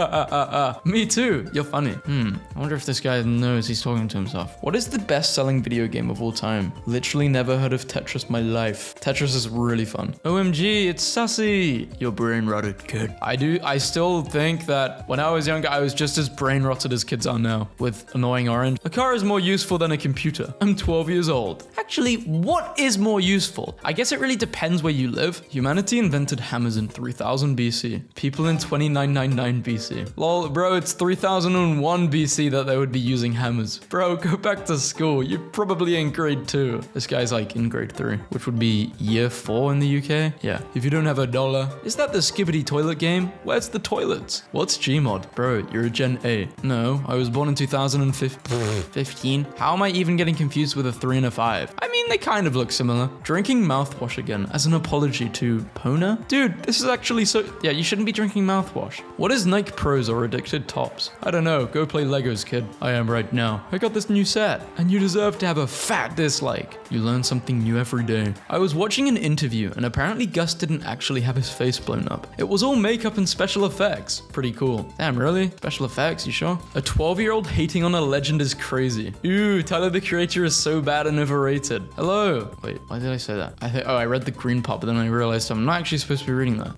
Me too. You're funny. I wonder if this guy knows he's talking to himself. What is the best-selling video game of all time? Literally never heard of Tetris my life. Tetris is really fun. OMG, it's sassy. Your brain rotted, kid. I still think that when I was younger, I was just as brain rotted as kids are now with annoying orange. A car is more useful than a computer. I'm 12 years old. Actually, what is more useful? I guess it really depends where you live. Humanity invented hammers in 3000 BC. People in 2999 BC. Lol, bro, it's 3001 BC that they would be using hammers. Bro, go back to school. You're probably in grade 2. This guy's like in grade 3, which would be year 4 in the UK. Yeah, if you don't have $1. Is that the Skibbity toilet game? Where's the toilets? What's Gmod? Bro, you're a Gen A. No, I was born in 2015. How am I even getting confused with a 3 and a 5? I mean, they kind of look similar. Drinking mouthwash again as an apology to Pona? Dude, Dude, this is actually so... Yeah, you shouldn't be drinking mouthwash. What is Nike Pros or Addicted Tops? I don't know. Go play Legos, kid. I am right now. I got this new set, and you deserve to have a fat dislike. You learn something new every day. I was watching an interview, and apparently Gus didn't actually have his face blown up. It was all makeup and special effects. Pretty cool. Damn, really? Special effects, you sure? A 12-year-old hating on a legend is crazy. Ooh, Tyler the Creator is so bad and overrated. Hello. Wait, why did I say that? I read the green part, but then I realized I'm not actually supposed to be reading that.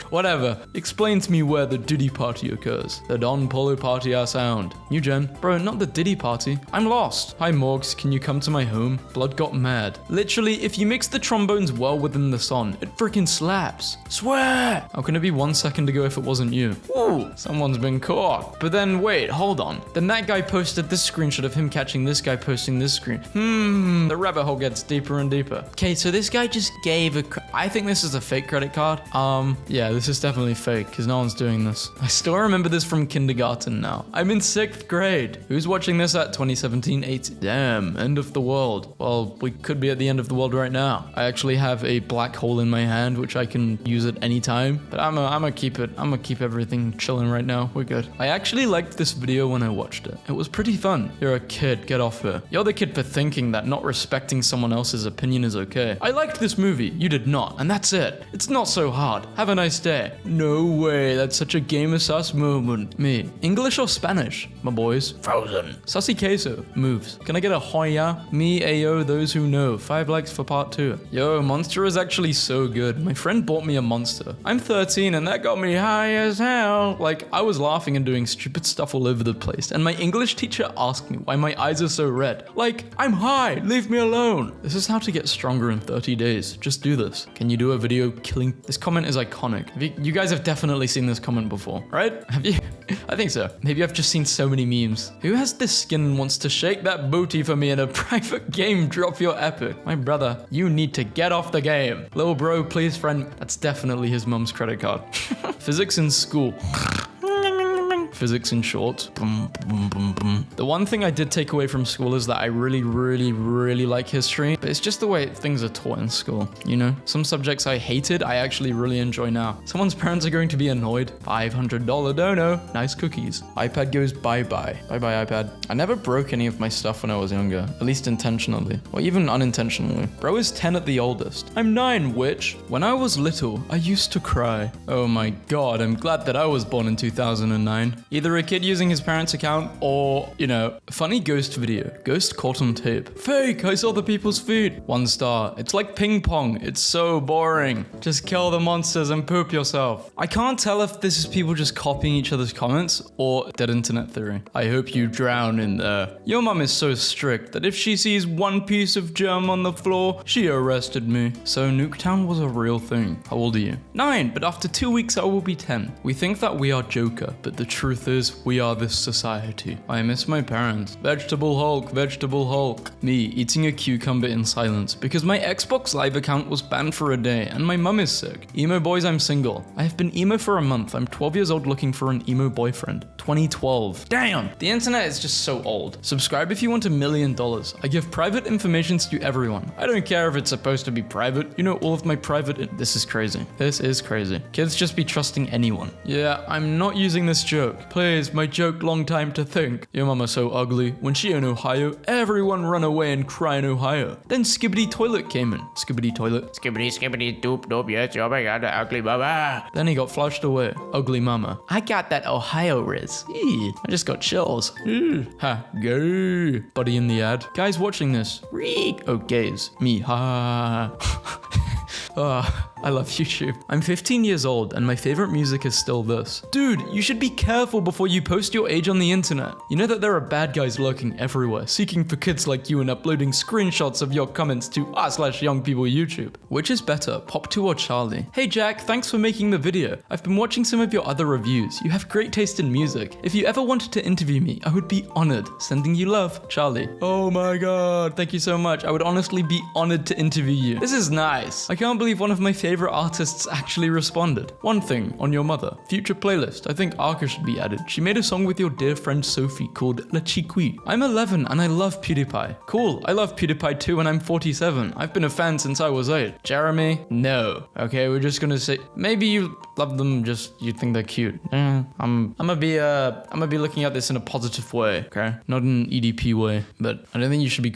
Whatever. Explain to me where the Diddy party occurs. The Don Polo party are sound. New gen. Bro, not the Diddy party. I'm lost. Hi Morgs, can you come to my home? Blood got mad. Literally, if you mix the trombones well within the song, it freaking slaps. Swear! How can it be 1 second ago if it wasn't you? Ooh, someone's been caught. But then wait, hold on. Then that guy posted this screenshot of him catching this guy posting this screen. The rabbit hole gets deeper and deeper. Okay, so this guy just gave I think this is a fake credit card. Yeah, this is definitely fake because no one's doing this. I still remember this from kindergarten now. I'm in 6th grade. Who's watching this at 2017? 80. Damn, end of the world. Well, we could be at the end of the world right now. I actually have a black hole in my hand, which I can use at any time. But I'm gonna keep it. I'm gonna keep everything chilling right now. We're good. I actually liked this video when I watched it. It was pretty fun. You're a kid. Get off here. You're the kid for thinking that not respecting someone else's opinion is okay. I liked this movie. You did not. And that's it. It's not so hard. Have a nice day. No way, that's such a gamer sus moment. Me. English or Spanish, my boys? Frozen. Sussy queso. Moves. Can I get a hoya? Me, ayo, those who know. 5 likes for part 2. Yo, Monster is actually so good. My friend bought me a Monster. I'm 13 and that got me high as hell. Like, I was laughing and doing stupid stuff all over the place. And my English teacher asked me why my eyes are so red. Like, I'm high, leave me alone. This is how to get stronger in 30 days. Just do this. Can you do a video killing? This comment is iconic. You guys have definitely seen this comment before, right? Have you? I think so. Maybe I've just seen so many memes. Who has this skin and wants to shake that booty for me in a private game? Drop your epic. My brother, you need to get off the game. Little bro, please friend. That's definitely his mum's credit card. Physics in school. Physics in short. Boom, boom, boom, boom. The one thing I did take away from school is that I really like history, but it's just the way things are taught in school, you know? Some subjects I hated, I actually really enjoy now. Someone's parents are going to be annoyed. $500 dono. Nice cookies. iPad goes bye-bye. Bye-bye, iPad. I never broke any of my stuff when I was younger, at least intentionally, or even unintentionally. Bro is 10 at the oldest. I'm 9, which, when I was little, I used to cry. Oh my god, I'm glad that I was born in 2009. Either a kid using his parents' account or, you know, funny ghost video. Ghost caught on tape. Fake, I saw the people's feet. 1 star. It's like ping pong. It's so boring. Just kill the monsters and poop yourself. I can't tell if this is people just copying each other's comments or dead internet theory. I hope you drown in there. Your mum is so strict that if she sees 1 piece of germ on the floor, she arrested me. So Nuketown was a real thing. How old are you? 9, but after 2 weeks I will be 10. We think that we are Joker, but the truth is, we are this society. I miss my parents. Vegetable Hulk, Vegetable Hulk. Me, eating a cucumber in silence because my Xbox Live account was banned for a day and my mum is sick. Emo boys, I'm single. I have been emo for a month. I'm 12 years old looking for an emo boyfriend. 2012. Damn! The internet is just so old. Subscribe if you want $1 million. I give private information to everyone. I don't care if it's supposed to be private. You know all of my private... This is crazy. This is crazy. Kids just be trusting anyone. Yeah, I'm not using this joke. Please, my joke long time to think. Your mama so ugly. When she in Ohio, everyone run away and cry in Ohio. Then Skibbity Toilet came in. Skibbity Toilet. Skibbity, skibbity, doop, doop, yes, oh my god, the ugly mama. Then he got flushed away. Ugly mama. I got that Ohio riz. Eee, I just got chills. Ha, gay. Buddy in the ad. Guys watching this. Reek. Oh, gays. Me, ha. I love YouTube. I'm 15 years old and my favorite music is still this. Dude, you should be careful before you post your age on the internet. You know that there are bad guys lurking everywhere, seeking for kids like you and uploading screenshots of your comments to r/youngpeople YouTube. Which is better, Pop 2 or Charlie? Hey Jack, thanks for making the video. I've been watching some of your other reviews. You have great taste in music. If you ever wanted to interview me, I would be honored. Sending you love, Charlie. Oh my god, thank you so much. I would honestly be honored to interview you. This is nice. I can't believe one of my favorite favorite artists actually responded. One thing, on your mother. Future playlist. I think Arca should be added. She made a song with your dear friend Sophie called La Chiqui. I'm 11 and I love PewDiePie. Cool, I love PewDiePie too and I'm 47. I've been a fan since I was 8. Jeremy? No. Okay, we're just gonna say, maybe you love them, just you think they're cute. I'm gonna be looking at this in a positive way, okay? Not in an EDP way, but I don't think you should be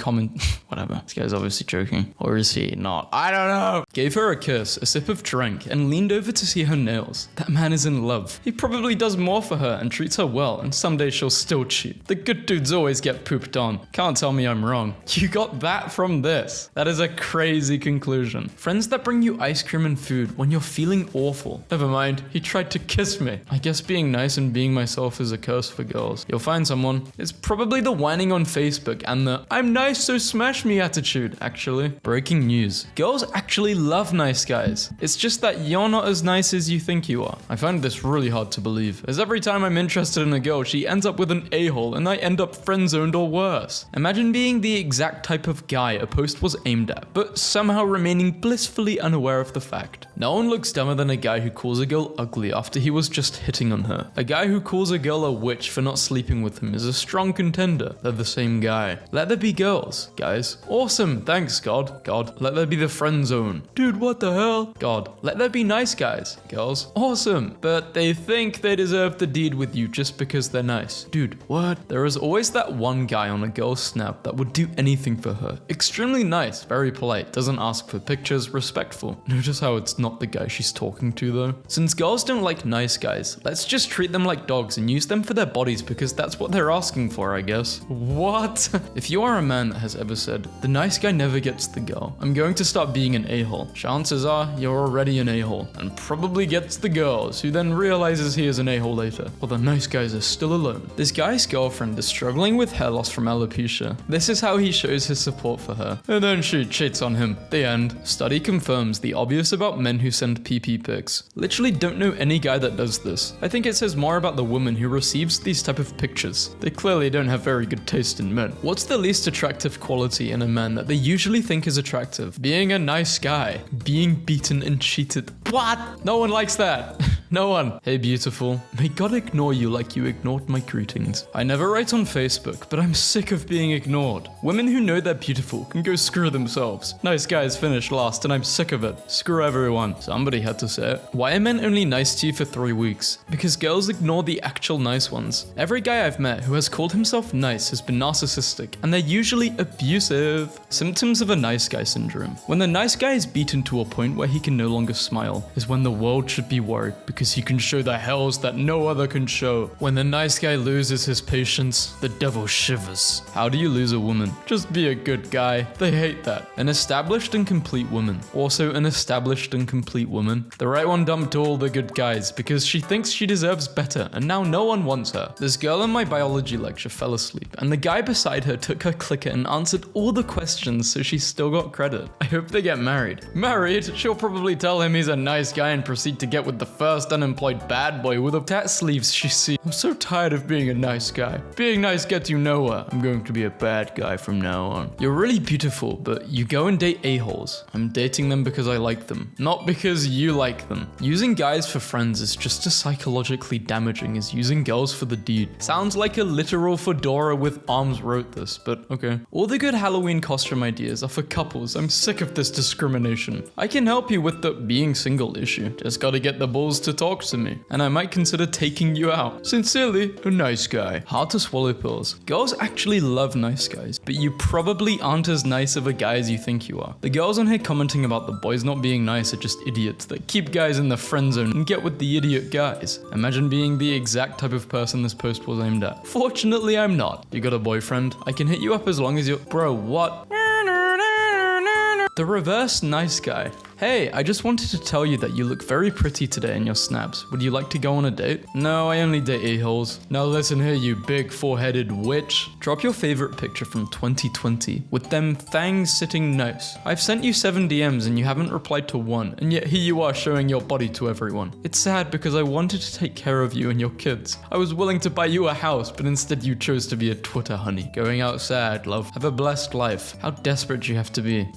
whatever. This guy's obviously joking. Or is he not? I don't know. Gave her a kiss, a sip of drink, and leaned over to see her nails. That man is in love. He probably does more for her and treats her well, and someday she'll still cheat. The good dudes always get pooped on. Can't tell me I'm wrong. You got that from this. That is a crazy conclusion. Friends that bring you ice cream and food when you're feeling awful. Never mind, he tried to kiss me. I guess being nice and being myself is a curse for girls. You'll find someone. It's probably the whining on Facebook and the I'm nice so smash me attitude, actually. Breaking news. Girls actually love nice guys. It's just that you're not as nice as you think you are. I find this really hard to believe, as every time I'm interested in a girl, she ends up with an a-hole and I end up friend-zoned or worse. Imagine being the exact type of guy a post was aimed at, but somehow remaining blissfully unaware of the fact. No one looks dumber than a guy who calls a girl ugly after he was just hitting on her. A guy who calls a girl a witch for not sleeping with him is a strong contender. They're the same guy. Let there be girls, guys. Awesome, thanks God. God, let there be the friend zone. Dude, what the hell? God, let there be nice guys, girls. Awesome, but they think they deserve the deed with you just because they're nice. Dude, what? There is always that one guy on a girl's snap that would do anything for her. Extremely nice, very polite, doesn't ask for pictures, respectful. Notice how it's not the guy she's talking to though. Since girls don't like nice guys, let's just treat them like dogs and use them for their bodies because that's what they're asking for, I guess. What? If you are a man that has ever said, the nice guy never gets the girl, I'm going to start being an a-hole. Chances are you're already an a-hole and probably gets the girls, who then realizes he is an a-hole later. Well, the nice guys are still alone. This guy's girlfriend is struggling with hair loss from alopecia. This is how he shows his support for her. And then she cheats on him. The end. Study confirms the obvious about men who send PP pics. Literally don't know any guy that does this. I think it says more about the woman who receives these type of pictures. They clearly don't have very good taste in men. What's the least attractive quality in a man that they usually think is attractive? Being a nice guy. Being beaten and cheated. What? No one likes that. No one. Hey beautiful, may God ignore you like you ignored my greetings. I never write on Facebook, but I'm sick of being ignored. Women who know they're beautiful can go screw themselves. Nice guys finish last and I'm sick of it. Screw everyone. Somebody had to say it. Why are men only nice to you for 3 weeks? Because girls ignore the actual nice ones. Every guy I've met who has called himself nice has been narcissistic, and they're usually abusive. Symptoms of a nice guy syndrome. When the nice guy is beaten to a point where he can no longer smile, is when the world should be worried because he can show the hells that no other can show. When the nice guy loses his patience, the devil shivers. How do you lose a woman? Just be a good guy. They hate that. An established and complete woman. Also an established and complete woman. The right one dumped all the good guys because she thinks she deserves better and now no one wants her. This girl in my biology lecture fell asleep and the guy beside her took her clicker and answered all the questions so she still got credit. I hope they get married. Married? She'll probably tell him he's a nice guy and proceed to get with the first unemployed bad boy with the tat sleeves she sees. I'm so tired of being a nice guy. Being nice gets you nowhere. I'm going to be a bad guy from now on. You're really beautiful, but you go and date a-holes. I'm dating them because I like them, not because you like them. Using guys for friends is just as psychologically damaging as using girls for the deed. Sounds like a literal fedora with arms wrote this, but okay. All the good Halloween costume ideas are for couples. I'm sick of this discrimination. I can help you with the being single issue. Just gotta get the balls to talk to me, and I might consider taking you out. Sincerely, a nice guy. Hard to swallow pills. Girls actually love nice guys, but you probably aren't as nice of a guy as you think you are. The girls on here commenting about the boys not being nice are just idiots that keep guys in the friend zone and get with the idiot guys. Imagine being the exact type of person this post was aimed at. Fortunately, I'm not. You got a boyfriend? I can hit you up as long as you're— Bro, what? The reverse nice guy. Hey, I just wanted to tell you that you look very pretty today in your snaps. Would you like to go on a date? No, I only date a-holes. Now listen here, you big four-headed witch. Drop your favorite picture from 2020 with them fangs sitting nice. I've sent you 7 DMs and you haven't replied to one, and yet here you are showing your body to everyone. It's sad because I wanted to take care of you and your kids. I was willing to buy you a house, but instead you chose to be a Twitter honey. Going out sad, love. Have a blessed life. How desperate you have to be.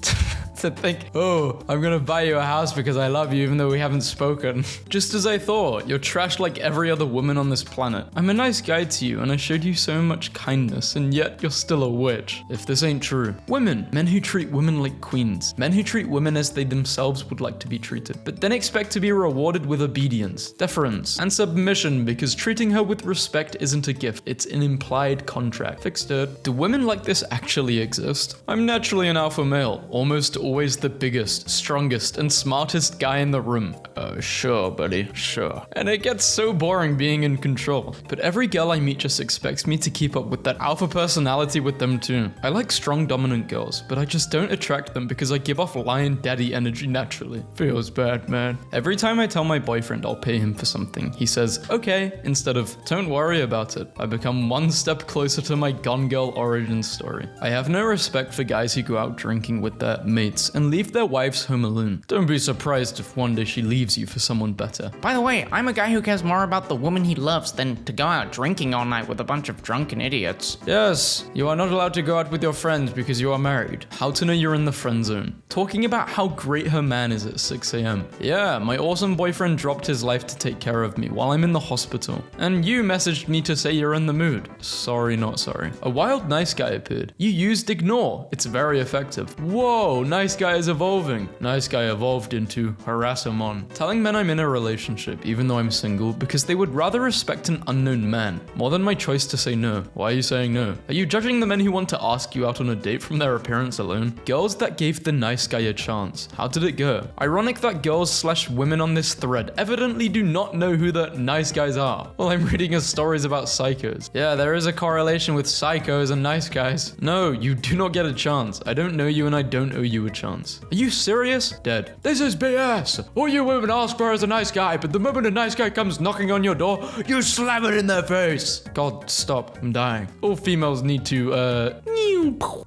to think, oh, I'm gonna buy you a house because I love you even though we haven't spoken. Just as I thought, you're trashed like every other woman on this planet. I'm a nice guy to you and I showed you so much kindness and yet you're still a witch. If this ain't true. Women. Men who treat women like queens. Men who treat women as they themselves would like to be treated. But then expect to be rewarded with obedience, deference, and submission because treating her with respect isn't a gift, it's an implied contract. Fixed it. Do women like this actually exist? I'm naturally an alpha male, almost always the biggest, strongest, and smartest guy in the room. Sure, buddy, sure. And it gets so boring being in control. But every girl I meet just expects me to keep up with that alpha personality with them too. I like strong, dominant girls, but I just don't attract them because I give off lion daddy energy naturally. Feels bad, man. Every time I tell my boyfriend I'll pay him for something, he says, okay, instead of, don't worry about it. I become one step closer to my Gone Girl origin story. I have no respect for guys who go out drinking with their mates and leave their wives home alone. Don't be surprised if one day she leaves you for someone better. By the way, I'm a guy who cares more about the woman he loves than to go out drinking all night with a bunch of drunken idiots. Yes, you are not allowed to go out with your friends because you are married. How to know you're in the friend zone. Talking about how great her man is at 6 a.m. Yeah, my awesome boyfriend dropped his life to take care of me while I'm in the hospital. And you messaged me to say you're in the mood. Sorry, not sorry. A wild nice guy appeared. You used ignore. It's very effective. Whoa, nice guy is evolving. Nice guy evolved into harassamon. Telling men I'm in a relationship even though I'm single because they would rather respect an unknown man more than my choice to say no. Why are you saying no? Are you judging the men who want to ask you out on a date from their appearance alone? Girls that gave the nice guy a chance. How did it go? Ironic that girls/women on this thread evidently do not know who the nice guys are. Well, I'm reading a stories about psychos. Yeah, there is a correlation with psychos and nice guys. No, you do not get a chance. I don't know you and I don't owe you a chance. Are you serious? Dead. This is BS. All you women ask for is a nice guy, but the moment a nice guy comes knocking on your door, you slam it in their face. God, stop. I'm dying. All females need to,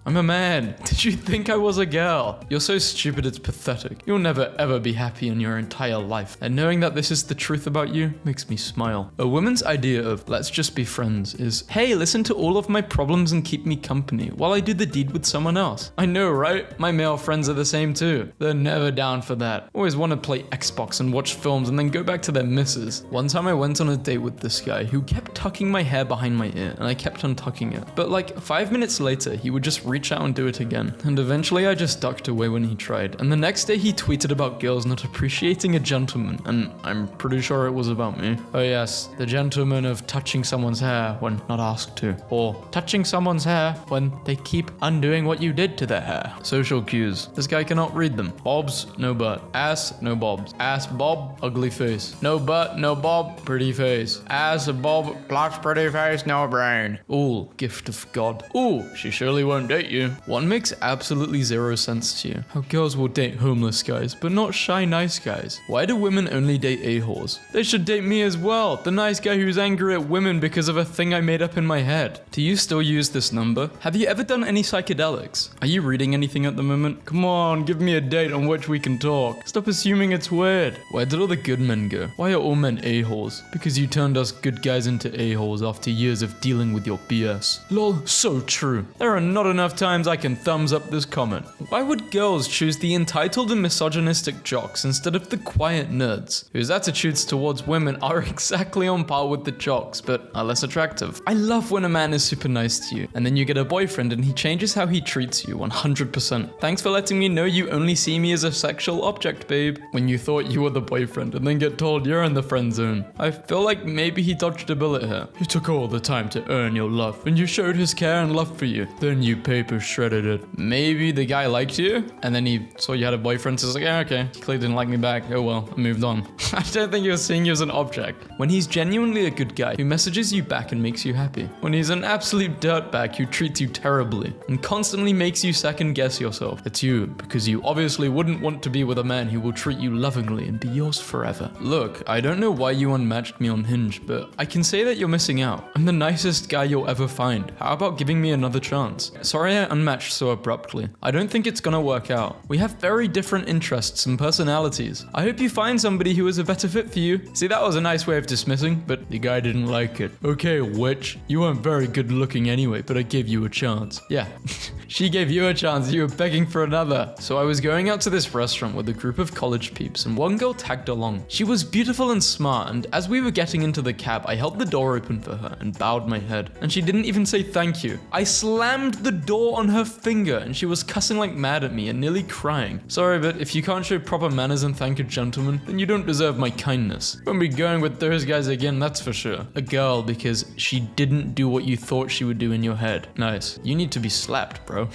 I'm a man. Did you think I was a girl? You're so stupid it's pathetic. You'll never ever be happy in your entire life. And knowing that this is the truth about you makes me smile. A woman's idea of let's just be friends is, hey, listen to all of my problems and keep me company while I do the deed with someone else. I know, right? My male friends are the same too. They're never down for that. Always want to play Xbox and watch films and then go back to their missus. One time I went on a date with this guy who kept tucking my hair behind my ear and I kept untucking it. But like 5 minutes later, he would just reach out and do it again. And eventually I just ducked away when he tried. And the next day he tweeted about girls not appreciating a gentleman. And I'm pretty sure it was about me. Oh yes, the gentleman of touching someone's hair when not asked to. Or touching someone's hair when they keep undoing what you did to their hair. Social cues. This guy cannot read them. Bobs, no butt. Ass, no bobs. Ass, bob, ugly face. No butt, no bob, pretty face. Ass, bob, Plus pretty face, no brain. All gift of God. Ooh, she surely won't date you. One makes absolutely zero sense to you. How girls will date homeless guys, but not shy nice guys. Why do women only date a-holes? They should date me as well, the nice guy who's angry at women because of a thing I made up in my head. Do you still use this number? Have you ever done any psychedelics? Are you reading anything at the moment? Come on, give me a date on which we can talk. Stop assuming it's weird. Where did all the good men go? Why are all men a-holes? Because you turned us good guys into a-holes after years of dealing with your BS. Lol, so true. There are not enough times I can thumbs up this comment. Why would girls choose the entitled and misogynistic jocks instead of the quiet nerds, whose attitudes towards women are exactly on par with the jocks, but are less attractive? I love when a man is super nice to you, and then you get a boyfriend and he changes how he treats you 100%. Thanks for letting me know you only see me as a sexual object, babe, when you thought you were the boyfriend and then get told you're in the friend zone. I feel like maybe he dodged a bullet here. He took all the time to earn your love, and you showed his care and love for you. Then you paper shredded it. Maybe the guy liked you, and then he saw you had a boyfriend, so he's like, yeah, okay, he clearly didn't like me back. Oh well, I moved on. I don't think he was seeing you as an object. When he's genuinely a good guy who messages you back and makes you happy. When he's an absolute dirtbag who treats you terribly and constantly makes you second guess yourself. It's you, because you obviously wouldn't want to be with a man who will treat you lovingly and be yours forever. Look, I don't know why you unmatched me on Hinge, but I can say that you're missing out. I'm the nicest guy you'll ever find. How about giving me another chance? Sorry I unmatched so abruptly. I don't think it's gonna work out. We have very different interests and personalities. I hope you find somebody who is a better fit for you. See, that was a nice way of dismissing, but the guy didn't like it. Okay, witch, you weren't very good looking anyway, but I gave you a chance. Yeah, she gave you a chance. You were begging for another. another. So I was going out to this restaurant with a group of college peeps and one girl tagged along. She was beautiful and smart, and as we were getting into the cab, I held the door open for her and bowed my head. And she didn't even say thank you. I slammed the door on her finger and she was cussing like mad at me and nearly crying. Sorry, but if you can't show proper manners and thank a gentleman, then you don't deserve my kindness. Won't be going with those guys again, that's for sure. A girl because she didn't do what you thought she would do in your head. Nice. You need to be slapped, bro.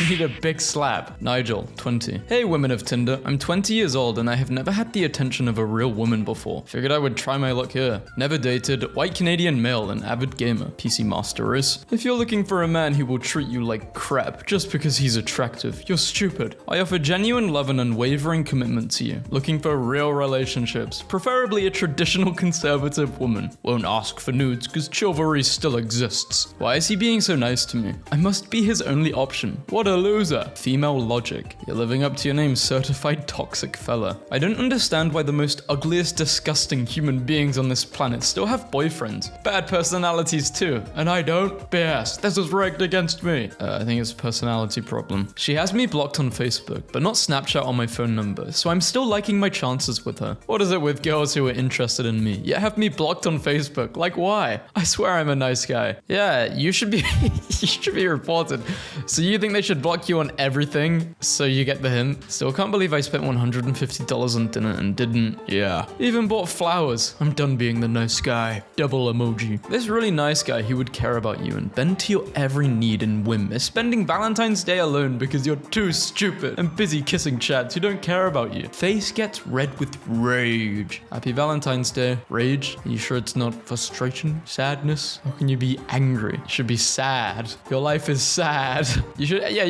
You need a big slap. Nigel, 20. Hey, women of Tinder. I'm 20 years old and I have never had the attention of a real woman before. Figured I would try my luck here. Never dated, white Canadian male and avid gamer, PC Master Race. If you're looking for a man who will treat you like crap just because he's attractive, you're stupid. I offer genuine love and unwavering commitment to you. Looking for real relationships, preferably a traditional conservative woman. Won't ask for nudes because chivalry still exists. Why is he being so nice to me? I must be his only option. What a loser. Female logic. You're living up to your name, certified toxic fella. I don't understand why the most ugliest, disgusting human beings on this planet still have boyfriends. Bad personalities too. And I don't? BS. This is rigged against me. I think it's a personality problem. She has me blocked on Facebook, but not Snapchat on my phone number, so I'm still liking my chances with her. What is it with girls who are interested in me, yet have me blocked on Facebook? Like, why? I swear I'm a nice guy. Yeah, you should be you should be reported. So you think they should block you on everything so you get the hint? Still can't believe I spent $150 on dinner and didn't. Yeah. Even bought flowers. I'm done being the nice guy. Double emoji. This really nice guy who would care about you and bend to your every need and whim is spending Valentine's Day alone because you're too stupid and busy kissing chads who don't care about you. Face gets red with rage. Happy Valentine's Day. Rage? Are you sure it's not frustration? Sadness? How can you be angry? You should be sad. Your life is sad. You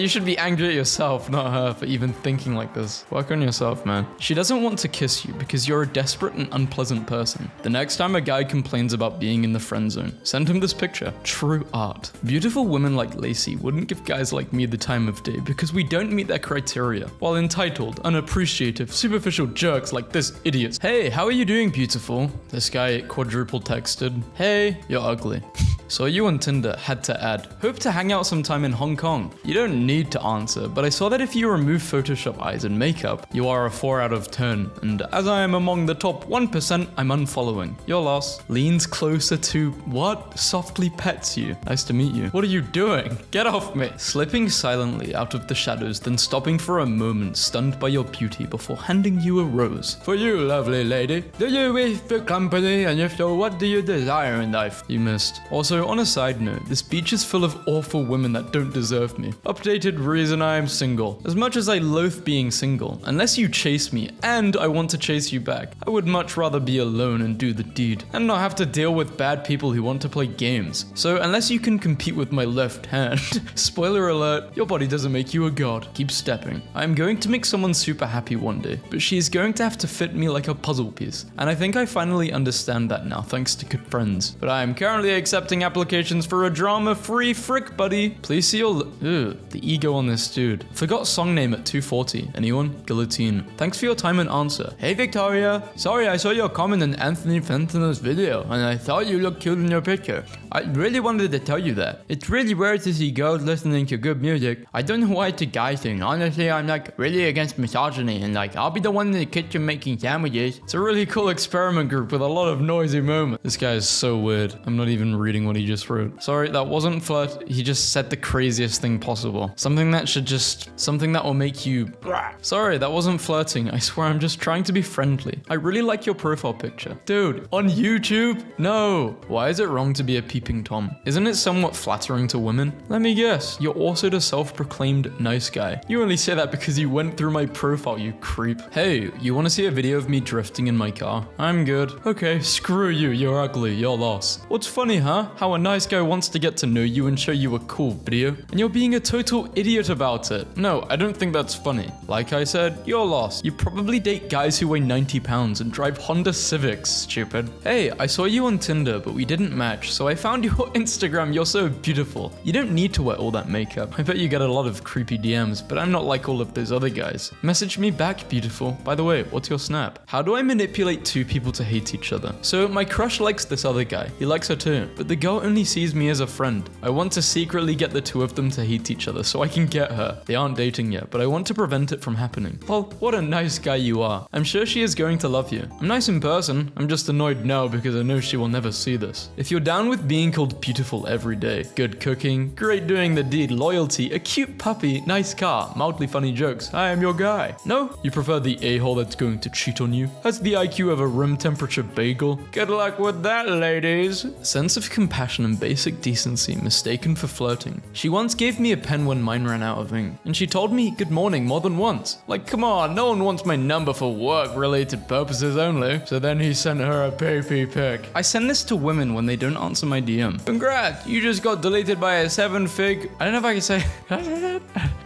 should be angry at yourself, not her, for even thinking like this. Work on yourself, man. She doesn't want to kiss you because you're a desperate and unpleasant person. The next time a guy complains about being in the friend zone, send him this picture. True art. Beautiful women like Lacey wouldn't give guys like me the time of day because we don't meet their criteria, while entitled, unappreciative, superficial jerks like this idiot. Hey, how are you doing, beautiful? This guy quadruple texted. Hey, you're ugly. Saw you on Tinder, had to add. Hope to hang out sometime in Hong Kong. You don't need to answer, but I saw that if you remove Photoshop eyes and makeup, you are a 4 out of 10. And as I am among the top 1%, I'm unfollowing. Your loss. Leans closer to what? Softly pets you. Nice to meet you. What are you doing? Get off me. Slipping silently out of the shadows, then stopping for a moment, stunned by your beauty before handing you a rose. For you, lovely lady. Do you wish for company? And if so, what do you desire in life? You missed. Also, on a side note, this beach is full of awful women that don't deserve me. Updated reason I am single. As much as I loathe being single, unless you chase me and I want to chase you back, I would much rather be alone and do the deed, and not have to deal with bad people who want to play games. So unless you can compete with my left hand, spoiler alert, your body doesn't make you a god. Keep stepping. I am going to make someone super happy one day, but she is going to have to fit me like a puzzle piece. And I think I finally understand that now thanks to good friends. But I am currently accepting applications for a drama-free frick buddy. Please see your... the ego on this dude. Forgot song name at 2:40. Anyone? Guillotine. Thanks for your time and answer. Hey Victoria. Sorry, I saw your comment in Anthony Fentano's video and I thought you looked cute in your picture. I really wanted to tell you that. It's really rare to see girls listening to good music. I don't know why it's a guy thing. Honestly, I'm like really against misogyny and like I'll be the one in the kitchen making sandwiches. It's a really cool experiment group with a lot of noisy moments. This guy is so weird. I'm not even reading what he just wrote. Sorry, that wasn't flirt. He just said the craziest thing possible. Something that will make you... Sorry, that wasn't flirting. I swear I'm just trying to be friendly. I really like your profile picture. Dude, on YouTube? No. Why is it wrong to be a peeping Tom? Isn't it somewhat flattering to women? Let me guess. You're also the self-proclaimed nice guy. You only say that because you went through my profile, you creep. Hey, you want to see a video of me drifting in my car? I'm good. Okay, screw you. You're ugly. Your loss. What's funny, huh? How a nice guy wants to get to know you and show you a cool video, and you're being a total idiot about it. No, I don't think that's funny. Like I said, you're lost. You probably date guys who weigh 90 pounds and drive Honda Civics, stupid. Hey, I saw you on Tinder, but we didn't match, so I found your Instagram. You're so beautiful. You don't need to wear all that makeup. I bet you get a lot of creepy DMs, but I'm not like all of those other guys. Message me back, beautiful. By the way, what's your snap? How do I manipulate two people to hate each other? So my crush likes this other guy. He likes her too, but the girl only sees me as a friend. I want to secretly get the two of them to hate each other so I can get her. They aren't dating yet, but I want to prevent it from happening. Well, what a nice guy you are. I'm sure she is going to love you. I'm nice in person. I'm just annoyed now because I know she will never see this. If you're down with being called beautiful every day, good cooking, great doing the deed, loyalty, a cute puppy, nice car, mildly funny jokes, I am your guy. No? You prefer the a-hole that's going to cheat on you? Has the IQ of a room temperature bagel? Good luck with that, ladies. Sense of compassion and basic decency mistaken for flirting. She once gave me a pen when mine ran out of ink, and she told me good morning more than once. Like, come on, no one wants my number for work-related purposes only. So then he sent her a PP pic. I send this to women when they don't answer my DM. Congrats, you just got deleted by a 7-fig. I don't know if I can say.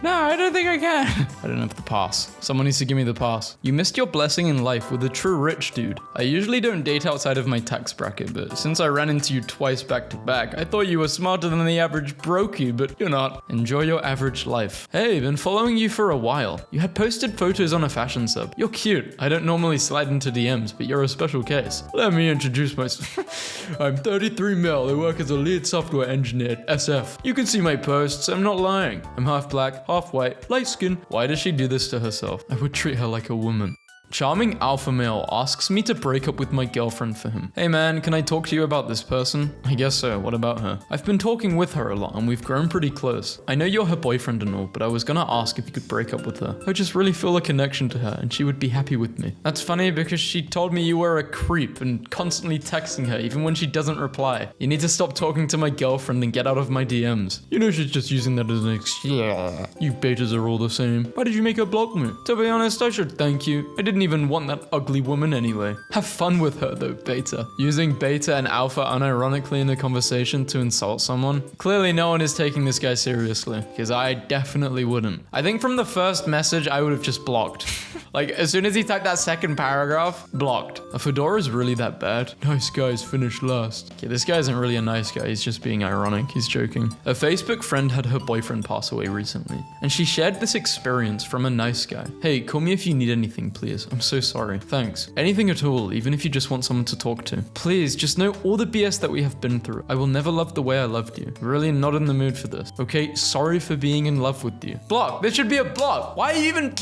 No, I don't think I can. I don't have the pass. Someone needs to give me the pass. You missed your blessing in life with a true rich dude. I usually don't date outside of my tax bracket, but since I ran into you twice back to back, I thought you were smarter than the average brokey, but you're not. Enjoy your average life. Hey, been following you for a while. You had posted photos on a fashion sub. You're cute. I don't normally slide into DMs, but you're a special case. Let me introduce myself. I'm 33 mil. I work as a lead software engineer at SF. You can see my posts. I'm not lying. I'm half black, half white, light skin. Why does she do this to herself? I would treat her like a woman. Charming alpha male asks me to break up with my girlfriend for him. Hey man, can I talk to you about this person? I guess so, what about her? I've been talking with her a lot and we've grown pretty close. I know you're her boyfriend and all, but I was gonna ask if you could break up with her. I just really feel a connection to her and she would be happy with me. That's funny because she told me you were a creep and constantly texting her even when she doesn't reply. You need to stop talking to my girlfriend and get out of my DMs. You know she's just using that as an excuse. You betas are all the same. Why did you make her block me? To be honest, I should thank you. I didn't even want that ugly woman anyway. Have fun with her though, beta. Using beta and alpha unironically in the conversation to insult someone. Clearly no one is taking this guy seriously, because I definitely wouldn't. I think from the first message, I would have just blocked. Like, as soon as he typed that second paragraph, blocked. A fedora is really that bad? Nice guys finished last. Okay, this guy isn't really a nice guy, he's just being ironic, he's joking. A Facebook friend had her boyfriend pass away recently, and she shared this experience from a nice guy. Hey, call me if you need anything, please. I'm so sorry. Thanks. Anything at all, even if you just want someone to talk to. Please, just know all the BS that we have been through. I will never love the way I loved you. Really not in the mood for this. Okay, sorry for being in love with you. Block. There should be a block. Why haven't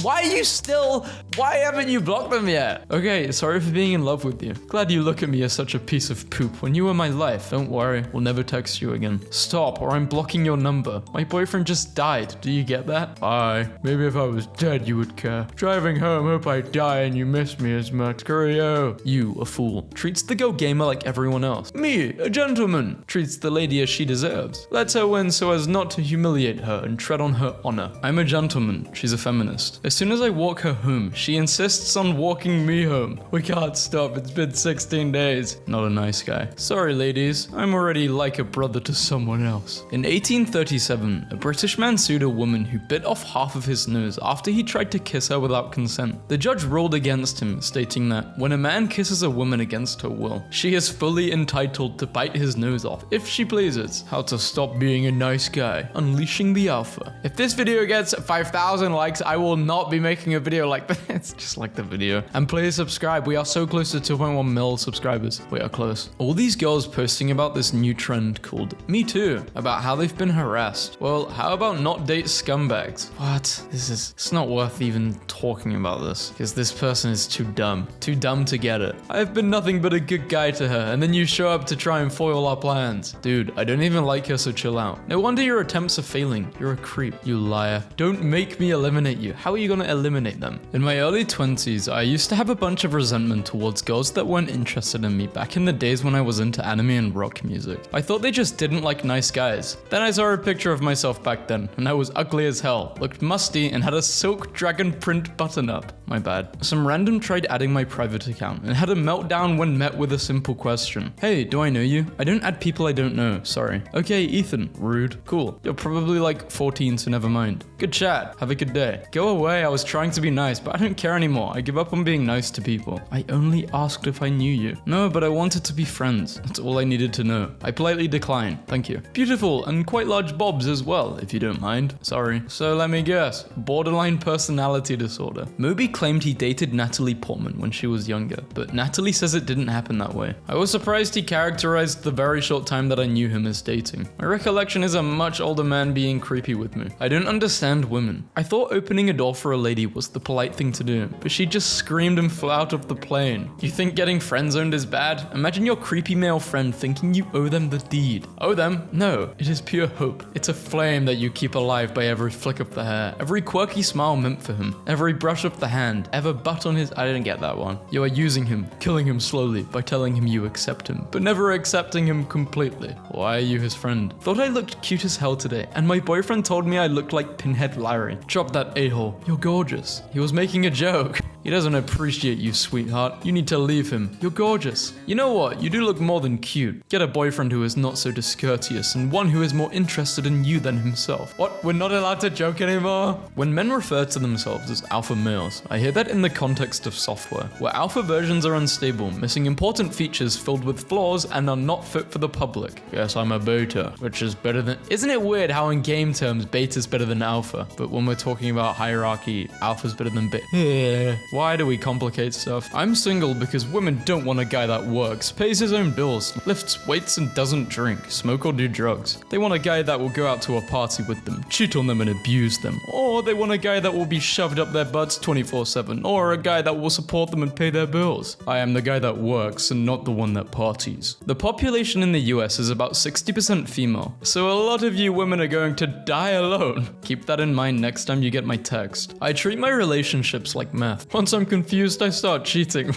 you blocked them yet? Okay, sorry for being in love with you. Glad you look at me as such a piece of poop when you were my life. Don't worry, we'll never text you again. Stop, or I'm blocking your number. My boyfriend just died. Do you get that? Bye. Maybe if I was dead, you would care. Driving home, hope I die and you miss me as much. Curio. You, a fool, treats the Go Gamer like everyone else. Me, a gentleman, treats the lady as she deserves. Lets her win so as not to humiliate her and tread on her honor. I'm a gentleman. She's a feminist. As soon as I walk her home, she insists on walking me home. We can't stop. It's been 16 days. Not a nice guy. Sorry, ladies. I'm already like a brother to someone else. In 1837, a British man sued a woman who bit off half of his nose after he tried to kiss her without consent. The judge ruled against him, stating that when a man kisses a woman against her will, she is fully entitled to bite his nose off if she pleases. How to stop being a nice guy. Unleashing the alpha. If this video gets 5,000 likes, I will not be making a video like this. Just like the video. And please subscribe. We are so close to 2.1 mil subscribers. We are close. All these girls posting about this new trend called Me Too, about how they've been harassed. Well, how about not date scumbags? What? It's not worth even talking about this, because this person is too dumb to get it. I've been nothing but a good guy to her, and then you show up to try and foil our plans. Dude, I don't even like her, so chill out. No wonder your attempts are failing. You're a creep, you liar. Don't make me eliminate you. How are you gonna eliminate them? In my early 20s, I used to have a bunch of resentment towards girls that weren't interested in me back in the days when I was into anime and rock music. I thought they just didn't like nice guys. Then I saw a picture of myself back then, and I was ugly as hell, looked musty, and had a silk dragon print button up. My bad. Some random tried adding my private account and had a meltdown when met with a simple question. Hey, do I know you? I don't add people I don't know, sorry. Okay, Ethan. Rude. Cool. You're probably like 14, so never mind. Good chat. Have a good day. Go away, I was trying to be nice, but I don't care anymore. I give up on being nice to people. I only asked if I knew you. No, but I wanted to be friends. That's all I needed to know. I politely declined. Thank you. Beautiful and quite large bobs as well, if you don't mind. Sorry. So let me guess. Borderline personality disorder. Moby claimed he dated Natalie Portman when she was younger, but Natalie says it didn't happen that way. I was surprised he characterized the very short time that I knew him as dating. My recollection is a much older man being creepy with me. I don't understand stand women. I thought opening a door for a lady was the polite thing to do, but she just screamed and flew out of the plane. You think getting friend-zoned is bad? Imagine your creepy male friend thinking you owe them the deed. Owe them? No, it is pure hope. It's a flame that you keep alive by every flick of the hair, every quirky smile meant for him, every brush of the hand, ever butt on his— I didn't get that one. You are using him, killing him slowly by telling him you accept him, but never accepting him completely. Why are you his friend? Thought I looked cute as hell today, and my boyfriend told me I looked like Pinhead Larry. Drop that a-hole. You're gorgeous. He was making a joke. He doesn't appreciate you, sweetheart. You need to leave him. You're gorgeous. You know what? You do look more than cute. Get a boyfriend who is not so discourteous and one who is more interested in you than himself. What? We're not allowed to joke anymore? When men refer to themselves as alpha males, I hear that in the context of software, where alpha versions are unstable, missing important features filled with flaws and are not fit for the public. Yes, I'm a beta, which is better than— Isn't it weird how in game terms beta's better than alpha, but when we're talking about hierarchy, alpha's better than beta? Why do we complicate stuff? I'm single because women don't want a guy that works, pays his own bills, lifts weights and doesn't drink, smoke or do drugs. They want a guy that will go out to a party with them, cheat on them and abuse them. Or they want a guy that will be shoved up their butts 24/7, or a guy that will support them and pay their bills. I am the guy that works and not the one that parties. The population in the US is about 60% female, so a lot of you women are going to die alone. Keep that in mind next time you get my text. I treat my relationships like math. Once I'm confused, I start cheating.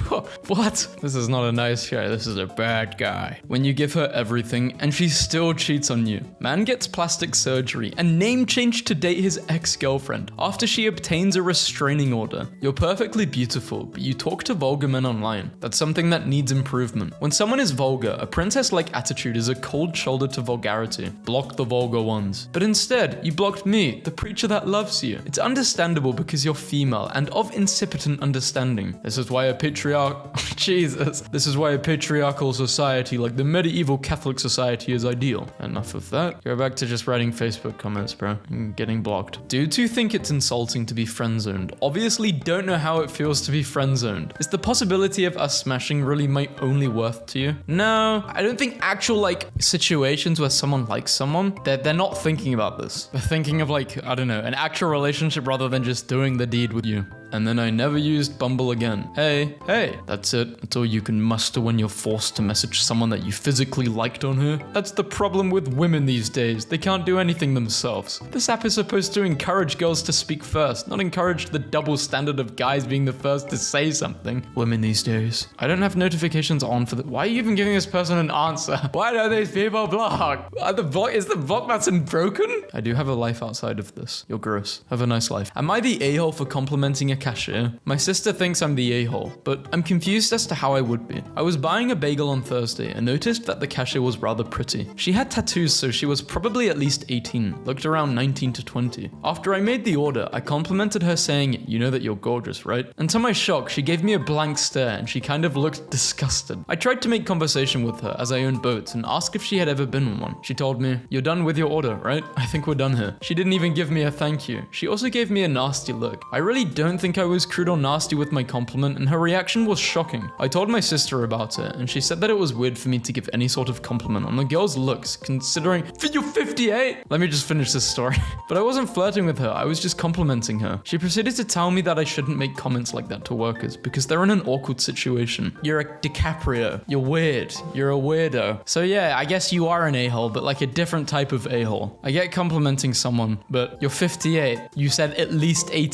What? This is not a nice guy, this is a bad guy. When you give her everything and she still cheats on you. Man gets plastic surgery and name change to date his ex-girlfriend after she obtains a restraining order. You're perfectly beautiful, but you talk to vulgar men online. That's something that needs improvement. When someone is vulgar, a princess-like attitude is a cold shoulder to vulgarity. Block the vulgar ones. But instead, you blocked me, the preacher that loves you. It's understandable because you're female and of incipient understanding. This is why a Jesus. This is why a patriarchal society like the medieval Catholic society is ideal. Enough of that. Go back to just writing Facebook comments, bro, and getting blocked. Dudes who think it's insulting to be friend-zoned obviously don't know how it feels to be friend-zoned. Is the possibility of us smashing really my only worth to you? No, I don't think actual like situations where someone likes someone, they're not thinking about this. They're thinking of like, I don't know, an actual relationship rather than just doing the deed with you. And then I never used Bumble again. Hey, that's it. That's all you can muster when you're forced to message someone that you physically liked on her. That's the problem with women these days. They can't do anything themselves. This app is supposed to encourage girls to speak first, not encourage the double standard of guys being the first to say something. Women these days. I don't have notifications on for the— Why are you even giving this person an answer? Why don't these people block? Is the block button broken? I do have a life outside of this. You're gross. Have a nice life. Am I the a-hole for complimenting a cashier? My sister thinks I'm the a-hole, but I'm confused as to how I would be. I was buying a bagel on Thursday and noticed that the cashier was rather pretty. She had tattoos, so she was probably at least 18, looked around 19 to 20. After I made the order, I complimented her saying, "You know that you're gorgeous, right?" And to my shock, she gave me a blank stare and she kind of looked disgusted. I tried to make conversation with her as I own boats and asked if she had ever been on one. She told me, "You're done with your order, right? I think we're done here." She didn't even give me a thank you. She also gave me a nasty look. I really don't think I was crude or nasty with my compliment, and her reaction was shocking. I told my sister about it, and she said that it was weird for me to give any sort of compliment on the girl's looks, considering— You're 58! Let me just finish this story. But I wasn't flirting with her, I was just complimenting her. She proceeded to tell me that I shouldn't make comments like that to workers, because they're in an awkward situation. You're a DiCaprio. You're weird. You're a weirdo. So yeah, I guess you are an a-hole, but like a different type of a-hole. I get complimenting someone, but you're 58. You said at least 18.